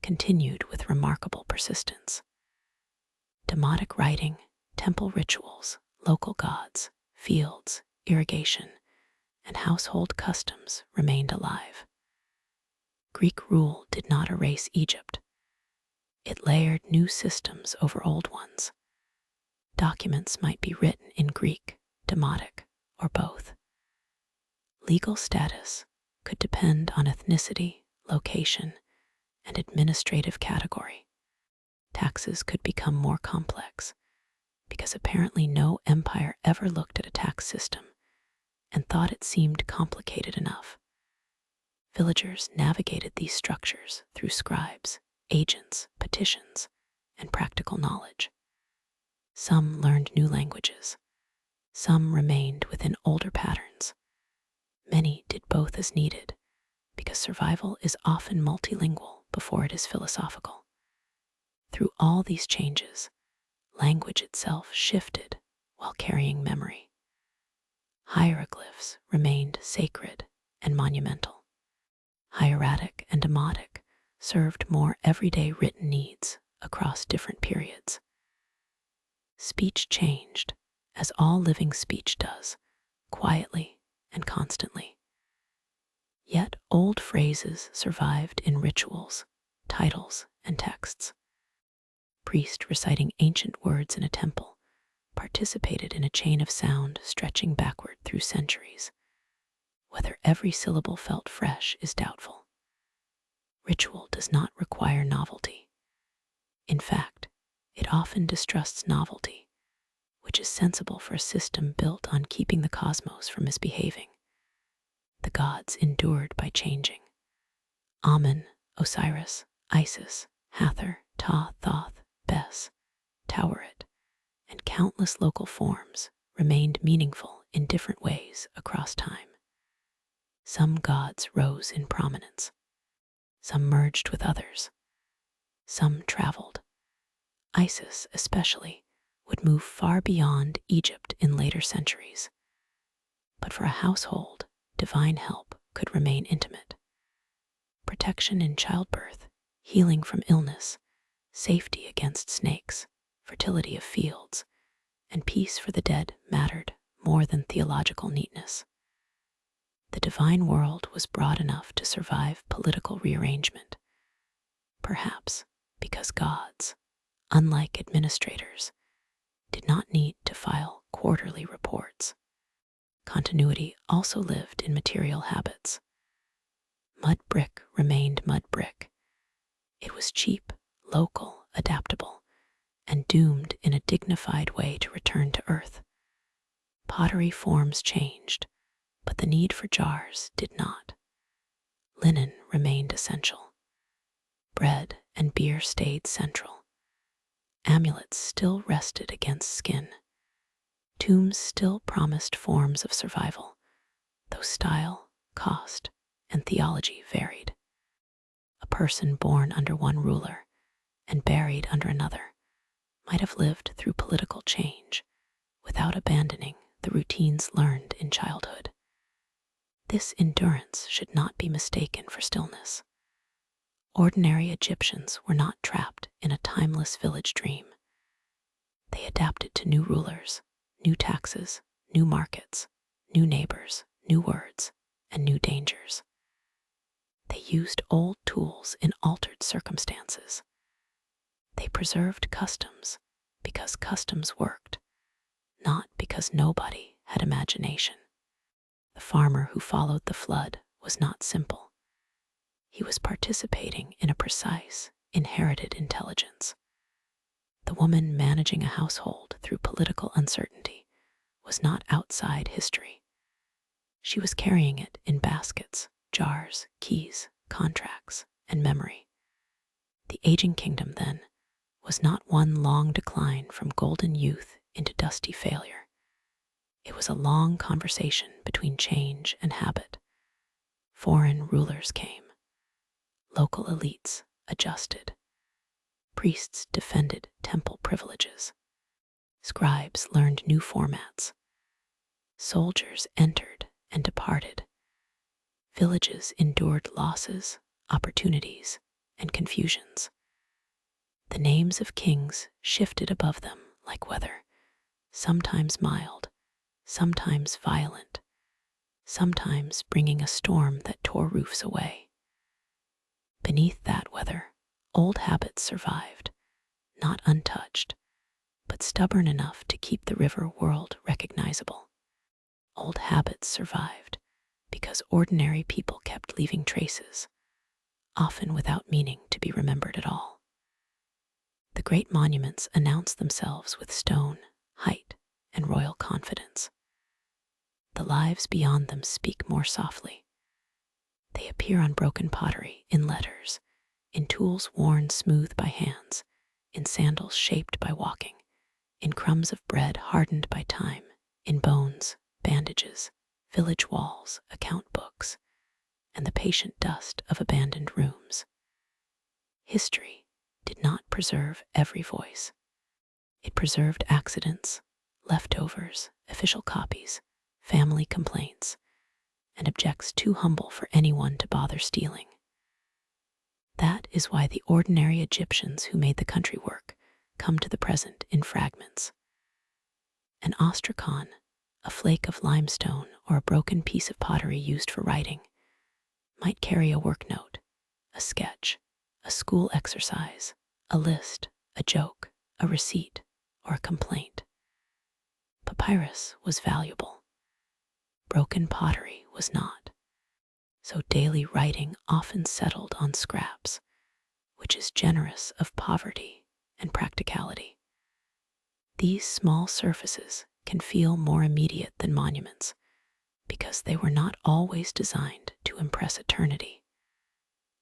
continued with remarkable persistence. Demotic writing, temple rituals, local gods, fields, irrigation, and household customs remained alive. Greek rule did not erase Egypt. It layered new systems over old ones. Documents might be written in Greek, Demotic, or both. Legal status could depend on ethnicity, location, and administrative category. Taxes could become more complex because apparently no empire ever looked at a tax system and thought it seemed complicated enough. Villagers navigated these structures through scribes, agents, petitions, and practical knowledge. Some learned new languages. Some remained within older patterns. Many did both as needed, because survival is often multilingual before it is philosophical. Through all these changes, language itself shifted while carrying memory. Hieroglyphs remained sacred and monumental. Hieratic and demotic served more everyday written needs across different periods. Speech changed, as all living speech does, quietly and constantly. Yet old phrases survived in rituals, titles, and texts. priest reciting ancient words in a temple participated in a chain of sound stretching backward through centuries. Whether every syllable felt fresh is doubtful. Ritual does not require novelty. In fact, it often distrusts novelty, which is sensible for a system built on keeping the cosmos from misbehaving. The gods endured by changing. Amun, Osiris, Isis, Hathor, Ta, Thoth, Bes, Taweret, and countless local forms remained meaningful in different ways across time. Some gods rose in prominence. Some merged with others. Some traveled. Isis, especially, would move far beyond Egypt in later centuries. But for a household, divine help could remain intimate. Protection in childbirth, healing from illness, safety against snakes, fertility of fields, and peace for the dead mattered more than theological neatness. The divine world was broad enough to survive political rearrangement, perhaps because gods, unlike administrators, did not need to file quarterly reports. Continuity also lived in material habits. Mud brick remained mud brick. It was cheap, local, adaptable, and doomed in a dignified way to return to earth. Pottery forms changed, but the need for jars did not. Linen remained essential. Bread and beer stayed central. Amulets still rested against skin. Tombs still promised forms of survival, though style, cost, and theology varied. A person born under one ruler and buried under another might have lived through political change without abandoning the routines learned in childhood. This endurance should not be mistaken for stillness. Ordinary Egyptians were not trapped in a timeless village dream. They adapted to new rulers, new taxes, new markets, new neighbors, new words, and new dangers. They used old tools in altered circumstances. They preserved customs because customs worked, not because nobody had imagination. The farmer who followed the flood was not simple. He was participating in a precise, inherited intelligence. The woman managing a household through political uncertainty was not outside history. She was carrying it in baskets, jars, keys, contracts, and memory. The aging kingdom, then, was not one long decline from golden youth into dusty failure. It was a long conversation between change and habit. Foreign rulers came. Local elites adjusted. Priests defended temple privileges. Scribes learned new formats. Soldiers entered and departed. Villages endured losses, opportunities, and confusions. The names of kings shifted above them like weather, sometimes mild, sometimes violent, sometimes bringing a storm that tore roofs away. Beneath that weather, old habits survived, not untouched, but stubborn enough to keep the river world recognizable. Old habits survived because ordinary people kept leaving traces, often without meaning to be remembered at all. The great monuments announce themselves with stone, height, and royal confidence. The lives beyond them speak more softly. They appear on broken pottery, in letters, in tools worn smooth by hands, in sandals shaped by walking, in crumbs of bread hardened by time, in bones, bandages, village walls, account books, and the patient dust of abandoned rooms. History did not preserve every voice. It preserved accidents, leftovers, official copies, family complaints, and objects too humble for anyone to bother stealing. That is why the ordinary Egyptians who made the country work come to the present in fragments. An ostracon, a flake of limestone, or a broken piece of pottery used for writing, might carry a work note, a sketch, a school exercise, a list, a joke, a receipt, or a complaint. Papyrus was valuable. Broken pottery was not. So daily writing often settled on scraps, which is generous of poverty and practicality. These small surfaces can feel more immediate than monuments because they were not always designed to impress eternity.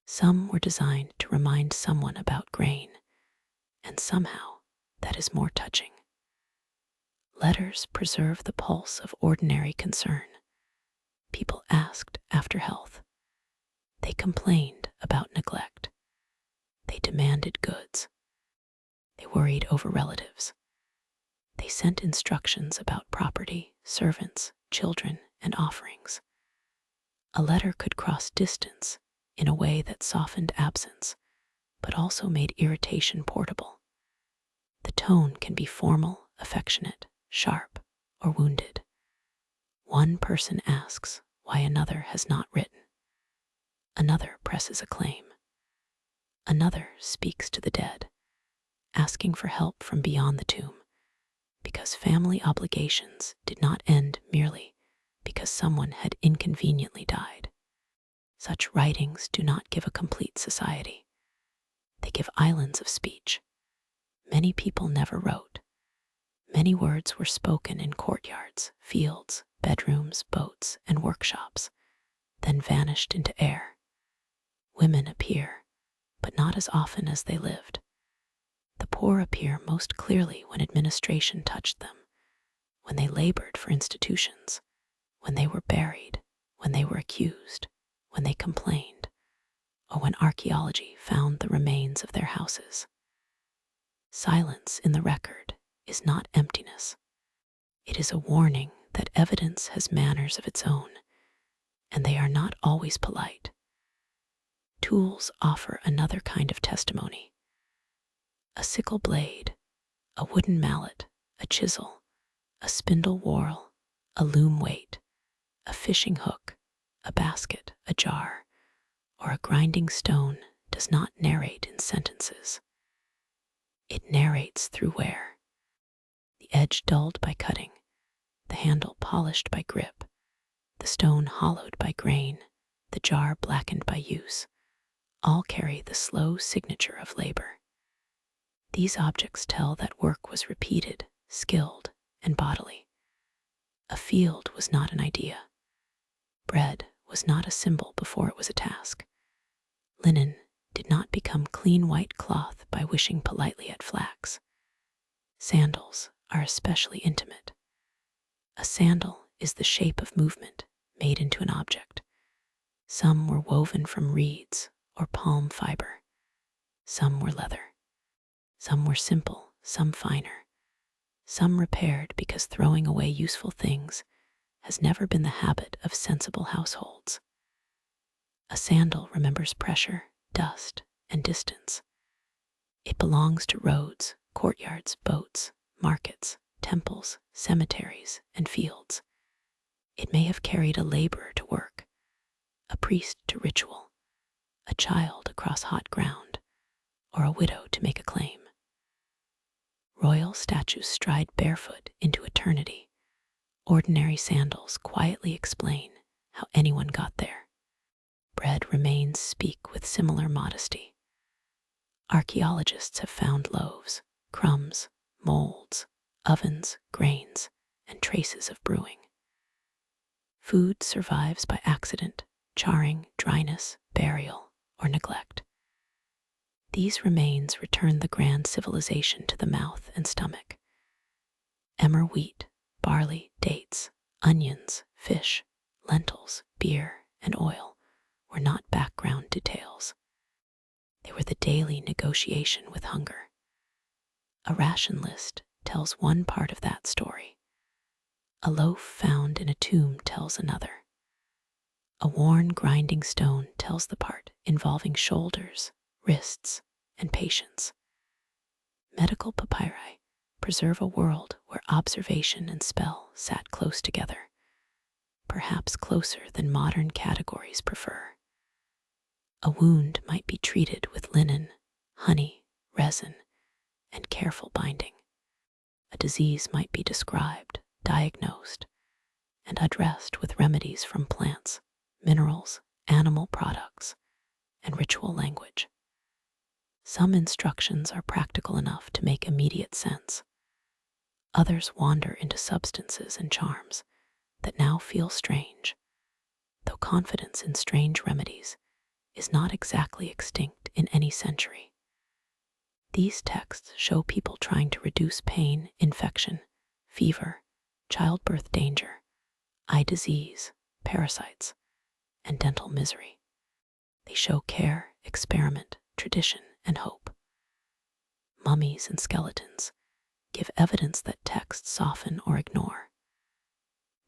Some were designed to remind someone about grain, and somehow that is more touching. Letters preserve the pulse of ordinary concern. People asked after health. They complained about neglect. They demanded goods. They worried over relatives. They sent instructions about property, servants, children, and offerings. A letter could cross distance in a way that softened absence, but also made irritation portable. The tone can be formal, affectionate, sharp, or wounded. One person asks why another has not written. Another presses a claim. Another speaks to the dead, asking for help from beyond the tomb, because family obligations did not end merely because someone had inconveniently died. Such writings do not give a complete society. They give islands of speech. Many people never wrote. Many words were spoken in courtyards, fields, bedrooms, boats, and workshops, then vanished into air. Women appear, but not as often as they lived. The poor appear most clearly when administration touched them, when they labored for institutions, when they were buried, when they were accused, when they complained, or when archaeology found the remains of their houses. Silence in the record is not emptiness. It is a warning that evidence has manners of its own, and they are not always polite. Tools offer another kind of testimony. A sickle blade, a wooden mallet, a chisel, a spindle whorl, a loom weight, a fishing hook, a basket, a jar, or a grinding stone does not narrate in sentences. It narrates through wear. The edge dulled by cutting, the handle polished by grip, the stone hollowed by grain, the jar blackened by use, all carry the slow signature of labor. These objects tell that work was repeated, skilled, and bodily. A field was not an idea. Bread was not a symbol before it was a task. Linen did not become clean white cloth by wishing politely at flax. Sandals are especially intimate. A sandal is the shape of movement made into an object. Some were woven from reeds or palm fiber. Some were leather. Some were simple, some finer. Some repaired because throwing away useful things has never been the habit of sensible households. A sandal remembers pressure, dust, and distance. It belongs to roads, courtyards, boats, markets, temples, cemeteries, and fields. It may have carried a laborer to work, a priest to ritual, a child across hot ground, or a widow to make a claim. Royal statues stride barefoot into eternity. Ordinary sandals quietly explain how anyone got there. Bread remains speak with similar modesty. Archaeologists have found loaves, crumbs, molds, ovens, grains, and traces of brewing. Food survives by accident, charring, dryness, burial, or neglect. These remains return the grand civilization to the mouth and stomach. Emmer wheat, barley, dates, onions, fish, lentils, beer, and oil were not background details. They were the daily negotiation with hunger. A ration list tells one part of that story. A loaf found in a tomb tells another. A worn grinding stone tells the part involving shoulders, wrists, and patience. Medical papyri preserve a world where observation and spell sat close together, perhaps closer than modern categories prefer. A wound might be treated with linen, honey, resin, and careful binding. A disease might be described, diagnosed, and addressed with remedies from plants, minerals, animal products, and ritual language. Some instructions are practical enough to make immediate sense. Others wander into substances and charms that now feel strange, though confidence in strange remedies is not exactly extinct in any century. These texts show people trying to reduce pain, infection, fever, childbirth danger, eye disease, parasites, and dental misery. They show care, experiment, tradition, and hope. Mummies and skeletons give evidence that texts soften or ignore.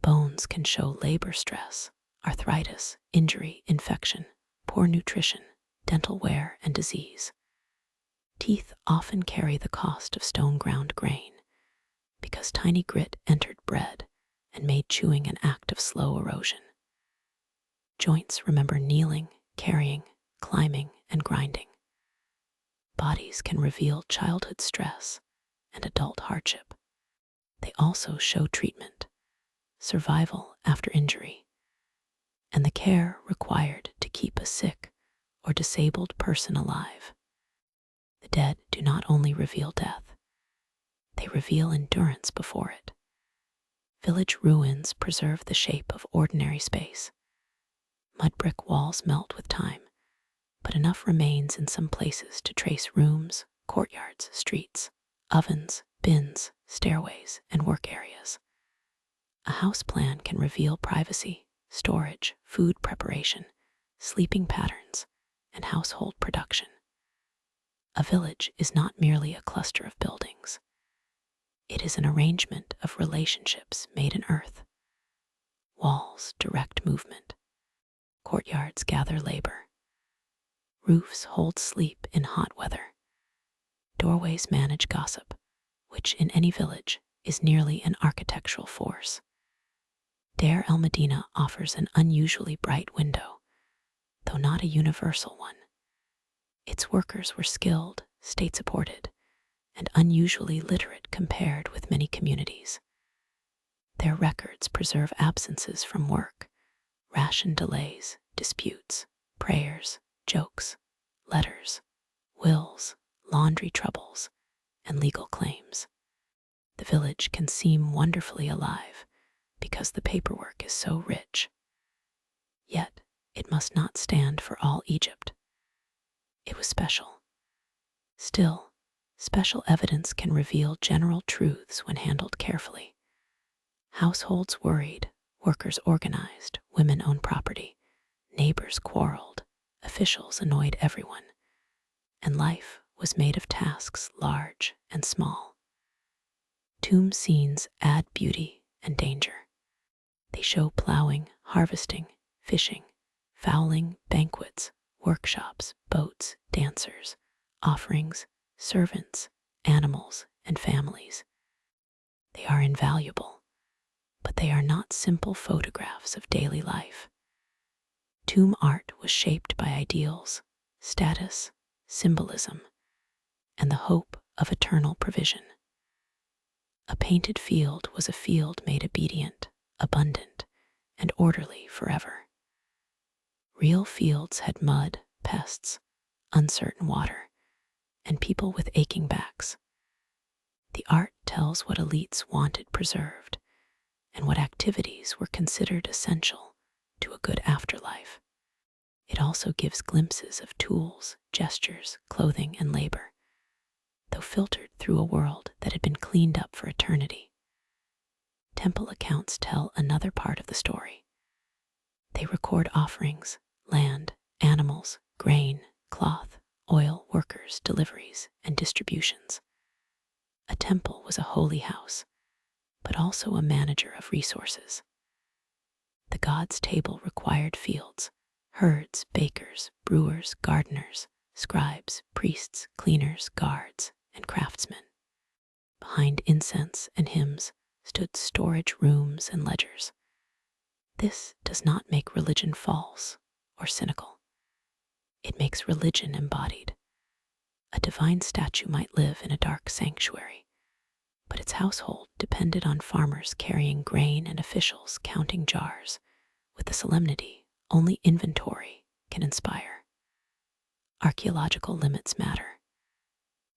Bones can show labor stress, arthritis, injury, infection, poor nutrition, dental wear, and disease. Teeth often carry the cost of stone-ground grain because tiny grit entered bread and made chewing an act of slow erosion. Joints remember kneeling, carrying, climbing, and grinding. Bodies can reveal childhood stress and adult hardship. They also show treatment, survival after injury, and the care required to keep a sick or disabled person alive. The dead do not only reveal death, they reveal endurance before it. Village ruins preserve the shape of ordinary space. Mud brick walls melt with time, but enough remains in some places to trace rooms, courtyards, streets, ovens, bins, stairways, and work areas. A house plan can reveal privacy, storage, food preparation, sleeping patterns, and household production. A village is not merely a cluster of buildings. It is an arrangement of relationships made in earth. Walls direct movement. Courtyards gather labor. Roofs hold sleep in hot weather. Doorways manage gossip, which in any village is nearly an architectural force. Deir el-Medina offers an unusually bright window, though not a universal one. Its workers were skilled, state-supported, and unusually literate compared with many communities. Their records preserve absences from work, ration delays, disputes, prayers, jokes, letters, wills, laundry troubles, and legal claims. The village can seem wonderfully alive because the paperwork is so rich. Yet, it must not stand for all Egypt. It was special. Still, special evidence can reveal general truths when handled carefully. Households worried, workers organized, women owned property, neighbors quarreled, officials annoyed everyone, and life was made of tasks large and small. Tomb scenes add beauty and danger. They show plowing, harvesting, fishing, fowling, banquets, workshops, boats, dancers, offerings, servants, animals, and families. They are invaluable, but they are not simple photographs of daily life. Tomb art was shaped by ideals, status, symbolism, and the hope of eternal provision. A painted field was a field made obedient, abundant, and orderly forever. Real fields had mud, pests, uncertain water, and people with aching backs. The art tells what elites wanted preserved and what activities were considered essential to a good afterlife. It also gives glimpses of tools, gestures, clothing, and labor, though filtered through a world that had been cleaned up for eternity. Temple accounts tell another part of the story. They record offerings, land, animals, grain, cloth, oil, workers, deliveries, and distributions. A temple was a holy house, but also a manager of resources. The god's table required fields, herds, bakers, brewers, gardeners, scribes, priests, cleaners, guards, and craftsmen. Behind incense and hymns stood storage rooms and ledgers. This does not make religion false or cynical. It makes religion embodied. A divine statue might live in a dark sanctuary, but its household depended on farmers carrying grain and officials counting jars with the solemnity only inventory can inspire. Archaeological limits matter.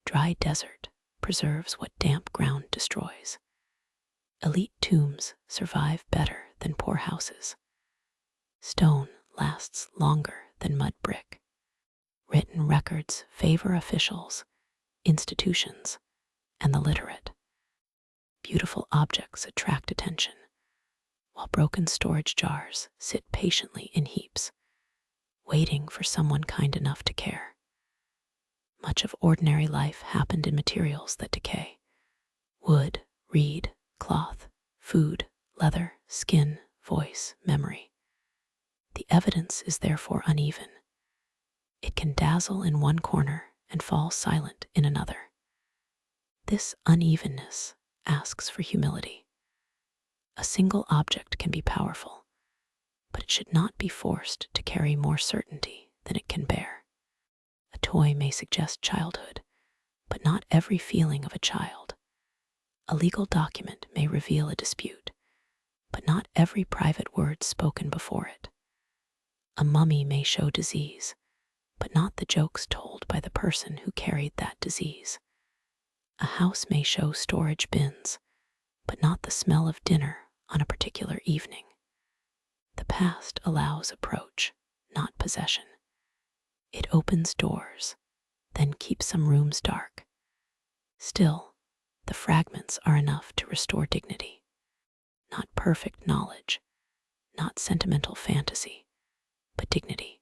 Dry desert preserves what damp ground destroys. Elite tombs survive better than poor houses. Stone lasts longer than mud brick. Written records favor officials, institutions, and the literate. Beautiful objects attract attention, while broken storage jars sit patiently in heaps, waiting for someone kind enough to care. Much of ordinary life happened in materials that decay. Wood, reed, cloth, food, leather, skin, voice, memory. The evidence is therefore uneven. It can dazzle in one corner and fall silent in another. This unevenness asks for humility. A single object can be powerful, but it should not be forced to carry more certainty than it can bear. A toy may suggest childhood, but not every feeling of a child. A legal document may reveal a dispute, but not every private word spoken before it. A mummy may show disease, but not the jokes told by the person who carried that disease. A house may show storage bins, but not the smell of dinner on a particular evening. The past allows approach, not possession. It opens doors, then keeps some rooms dark. Still, the fragments are enough to restore dignity. Not perfect knowledge, not sentimental fantasy, but dignity.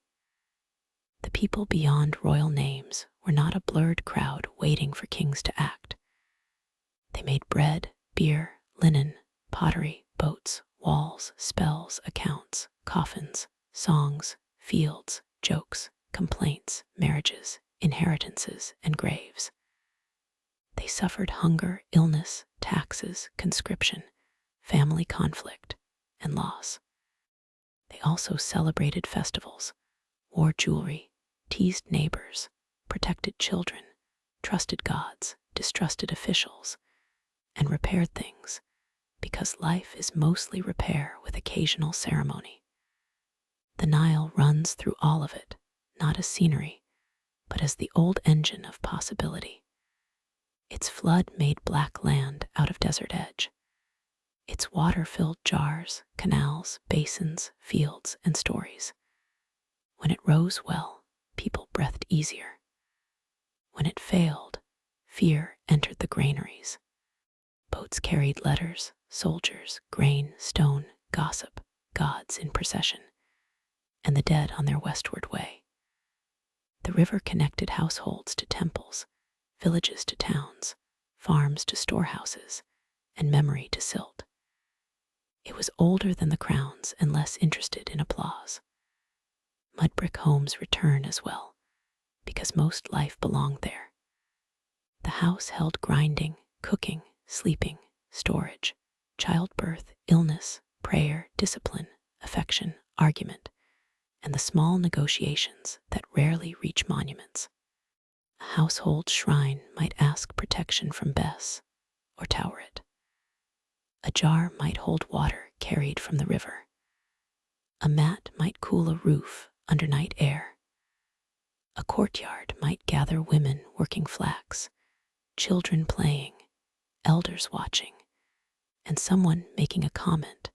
The people beyond royal names were not a blurred crowd waiting for kings to act. They made bread, beer, linen, pottery, boats, walls, spells, accounts, coffins, songs, fields, jokes, complaints, marriages, inheritances, and graves. They suffered hunger, illness, taxes, conscription, family conflict, and loss. They also celebrated festivals, wore jewelry, teased neighbors, protected children, trusted gods, distrusted officials, and repaired things, because life is mostly repair with occasional ceremony. The Nile runs through all of it, not as scenery, but as the old engine of possibility. Its flood made black land out of desert edge. Its water filled jars, canals, basins, fields, and stories. When it rose well, people breathed easier. When it failed, fear entered the granaries. Boats carried letters, soldiers, grain, stone, gossip, gods in procession, and the dead on their westward way. The river connected households to temples, villages to towns, farms to storehouses, and memory to silt. It was older than the crowns and less interested in applause. Mud brick homes return as well, because most life belonged there. The house held grinding, cooking, sleeping, storage, childbirth, illness, prayer, discipline, affection, argument, and the small negotiations that rarely reach monuments. A household shrine might ask protection from Bess or tower it. A jar might hold water carried from the river. A mat might cool a roof under night air. A courtyard might gather women working flax, children playing, elders watching, and someone making a comment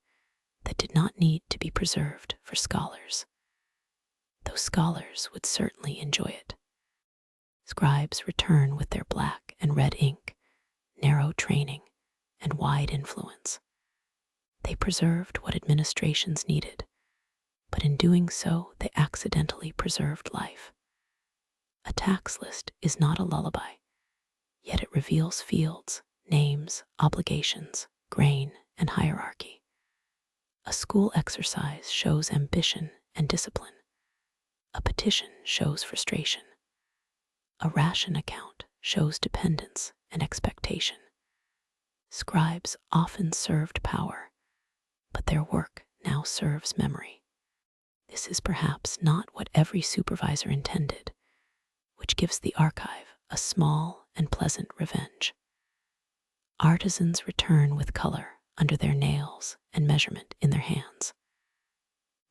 that did not need to be preserved for scholars. Those scholars would certainly enjoy it. Scribes return with their black and red ink, narrow training, and wide influence. They preserved what administrations needed, but in doing so, they accidentally preserved life. A tax list is not a lullaby, yet it reveals fields, names, obligations, grain, and hierarchy. A school exercise shows ambition and discipline. A petition shows frustration. A ration account shows dependence and expectation. Scribes often served power, but their work now serves memory. This is perhaps not what every supervisor intended, which gives the archive a small and pleasant revenge. Artisans return with color under their nails and measurement in their hands.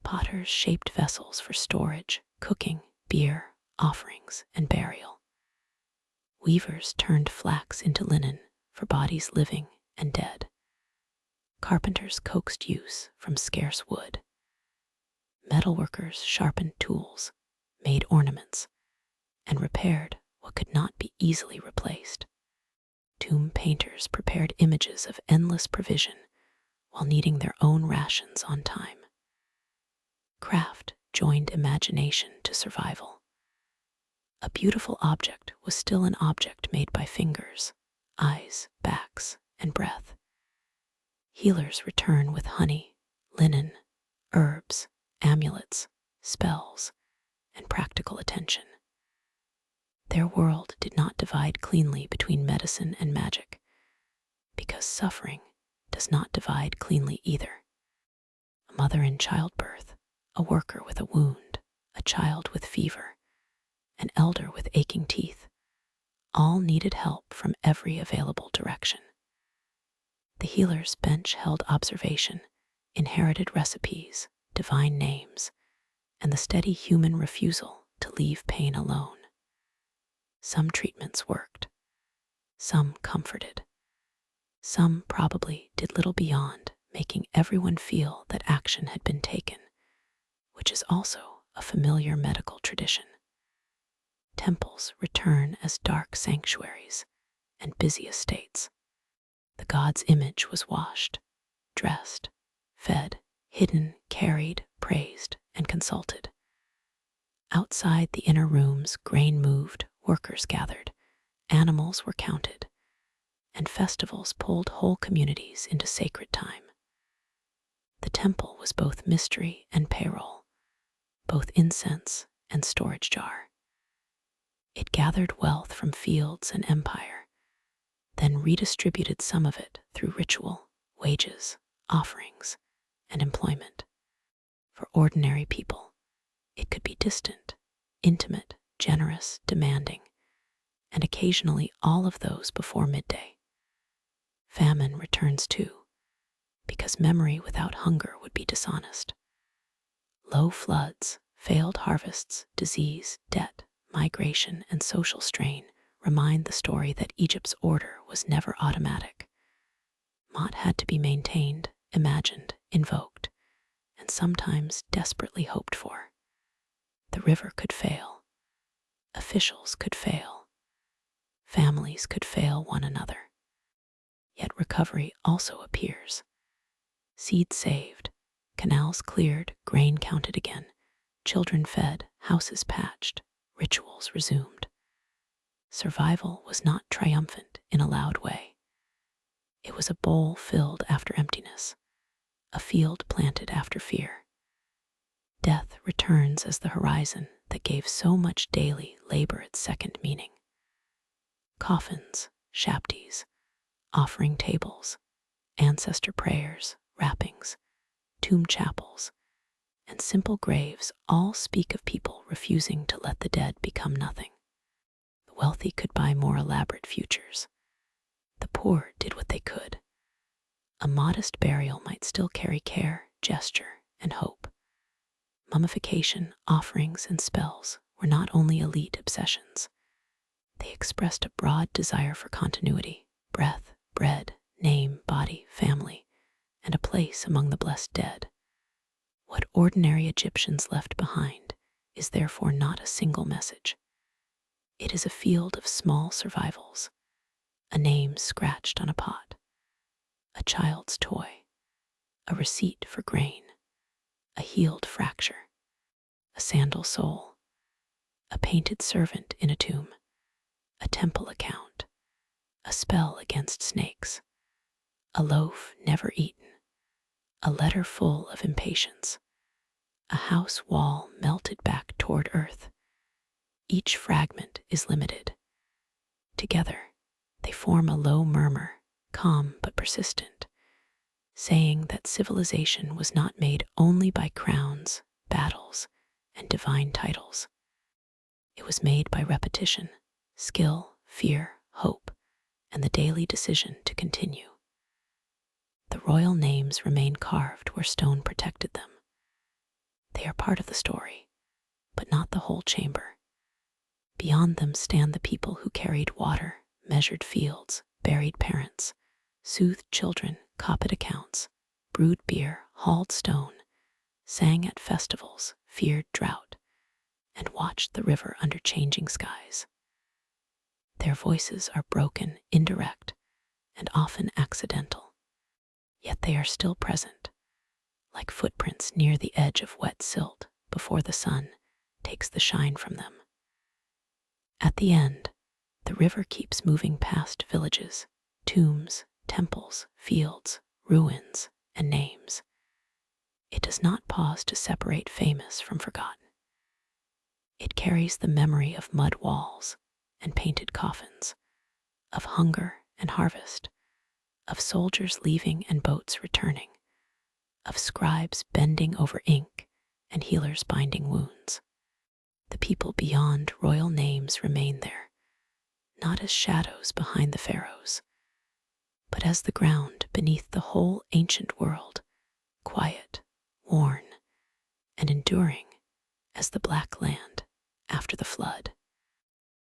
Potters shaped vessels for storage, cooking, beer, offerings, and burial. Weavers turned flax into linen for bodies living and dead. Carpenters coaxed use from scarce wood. Metalworkers sharpened tools, made ornaments, and repaired what could not be easily replaced. Tomb painters prepared images of endless provision while needing their own rations on time. Craft joined imagination to survival. A beautiful object was still an object made by fingers, eyes, backs, and breath. Healers return with honey, linen, herbs, amulets, spells, and practical attention. Their world did not divide cleanly between medicine and magic, because suffering does not divide cleanly either. A mother in childbirth, a worker with a wound, a child with fever, an elder with aching teeth, all needed help from every available direction. The healer's bench held observation, inherited recipes, divine names, and the steady human refusal to leave pain alone. Some treatments worked, some comforted, some probably did little beyond making everyone feel that action had been taken, which is also a familiar medical tradition. Temples return as dark sanctuaries and busy estates. The god's image was washed, dressed, fed, hidden, carried, praised, and consulted. Outside the inner rooms, grain moved, workers gathered, animals were counted, and festivals pulled whole communities into sacred time. The temple was both mystery and payroll, both incense and storage jar. It gathered wealth from fields and empire, then redistributed some of it through ritual, wages, offerings, and employment. For ordinary people, it could be distant, intimate, generous, demanding, and occasionally all of those before midday. Famine returns too, because memory without hunger would be dishonest. Low floods, failed harvests, disease, debt, migration, and social strain remind the story that Egypt's order was never automatic. Mott had to be maintained, imagined, invoked, and sometimes desperately hoped for. The river could fail. Officials could fail. Families could fail one another. Yet recovery also appears. Seeds saved, canals cleared, grain counted again, children fed, houses patched, rituals resumed. Survival was not triumphant in a loud way. It was a bowl filled after emptiness, a field planted after fear. Death returns as the horizon that gave so much daily labor its second meaning. Coffins, shapties, offering tables, ancestor prayers, wrappings, tomb chapels, and simple graves all speak of people refusing to let the dead become nothing. The wealthy could buy more elaborate futures. The poor did what they could. A modest burial might still carry care, gesture, and hope. Mummification, offerings, and spells were not only elite obsessions. They expressed a broad desire for continuity, breath, bread, name, body, family, and a place among the blessed dead. What ordinary Egyptians left behind is therefore not a single message. It is a field of small survivals, a name scratched on a pot, a child's toy, a receipt for grain, a healed fracture, a sandal sole, a painted servant in a tomb, a temple account, a spell against snakes, a loaf never eaten, a letter full of impatience, a house wall melted back toward earth. Each fragment is limited. Together, they form a low murmur, calm but persistent, saying that civilization was not made only by crowns, battles, and divine titles. It was made by repetition, skill, fear, hope, and the daily decision to continue. The royal names remain carved where stone protected them. They are part of the story, but not the whole chamber. Beyond them stand the people who carried water, measured fields, buried parents, soothed children, copied accounts, brewed beer, hauled stone, sang at festivals, feared drought, and watched the river under changing skies. Their voices are broken, indirect, and often accidental, yet they are still present, like footprints near the edge of wet silt before the sun takes the shine from them. At the end, the river keeps moving past villages, tombs, temples, fields, ruins, and names. It does not pause to separate famous from forgotten. It carries the memory of mud walls and painted coffins, of hunger and harvest, of soldiers leaving and boats returning, of scribes bending over ink and healers binding wounds. The people beyond royal names remain there, not as shadows behind the pharaohs, but as the ground beneath the whole ancient world, quiet, worn, and enduring as the black land after the flood.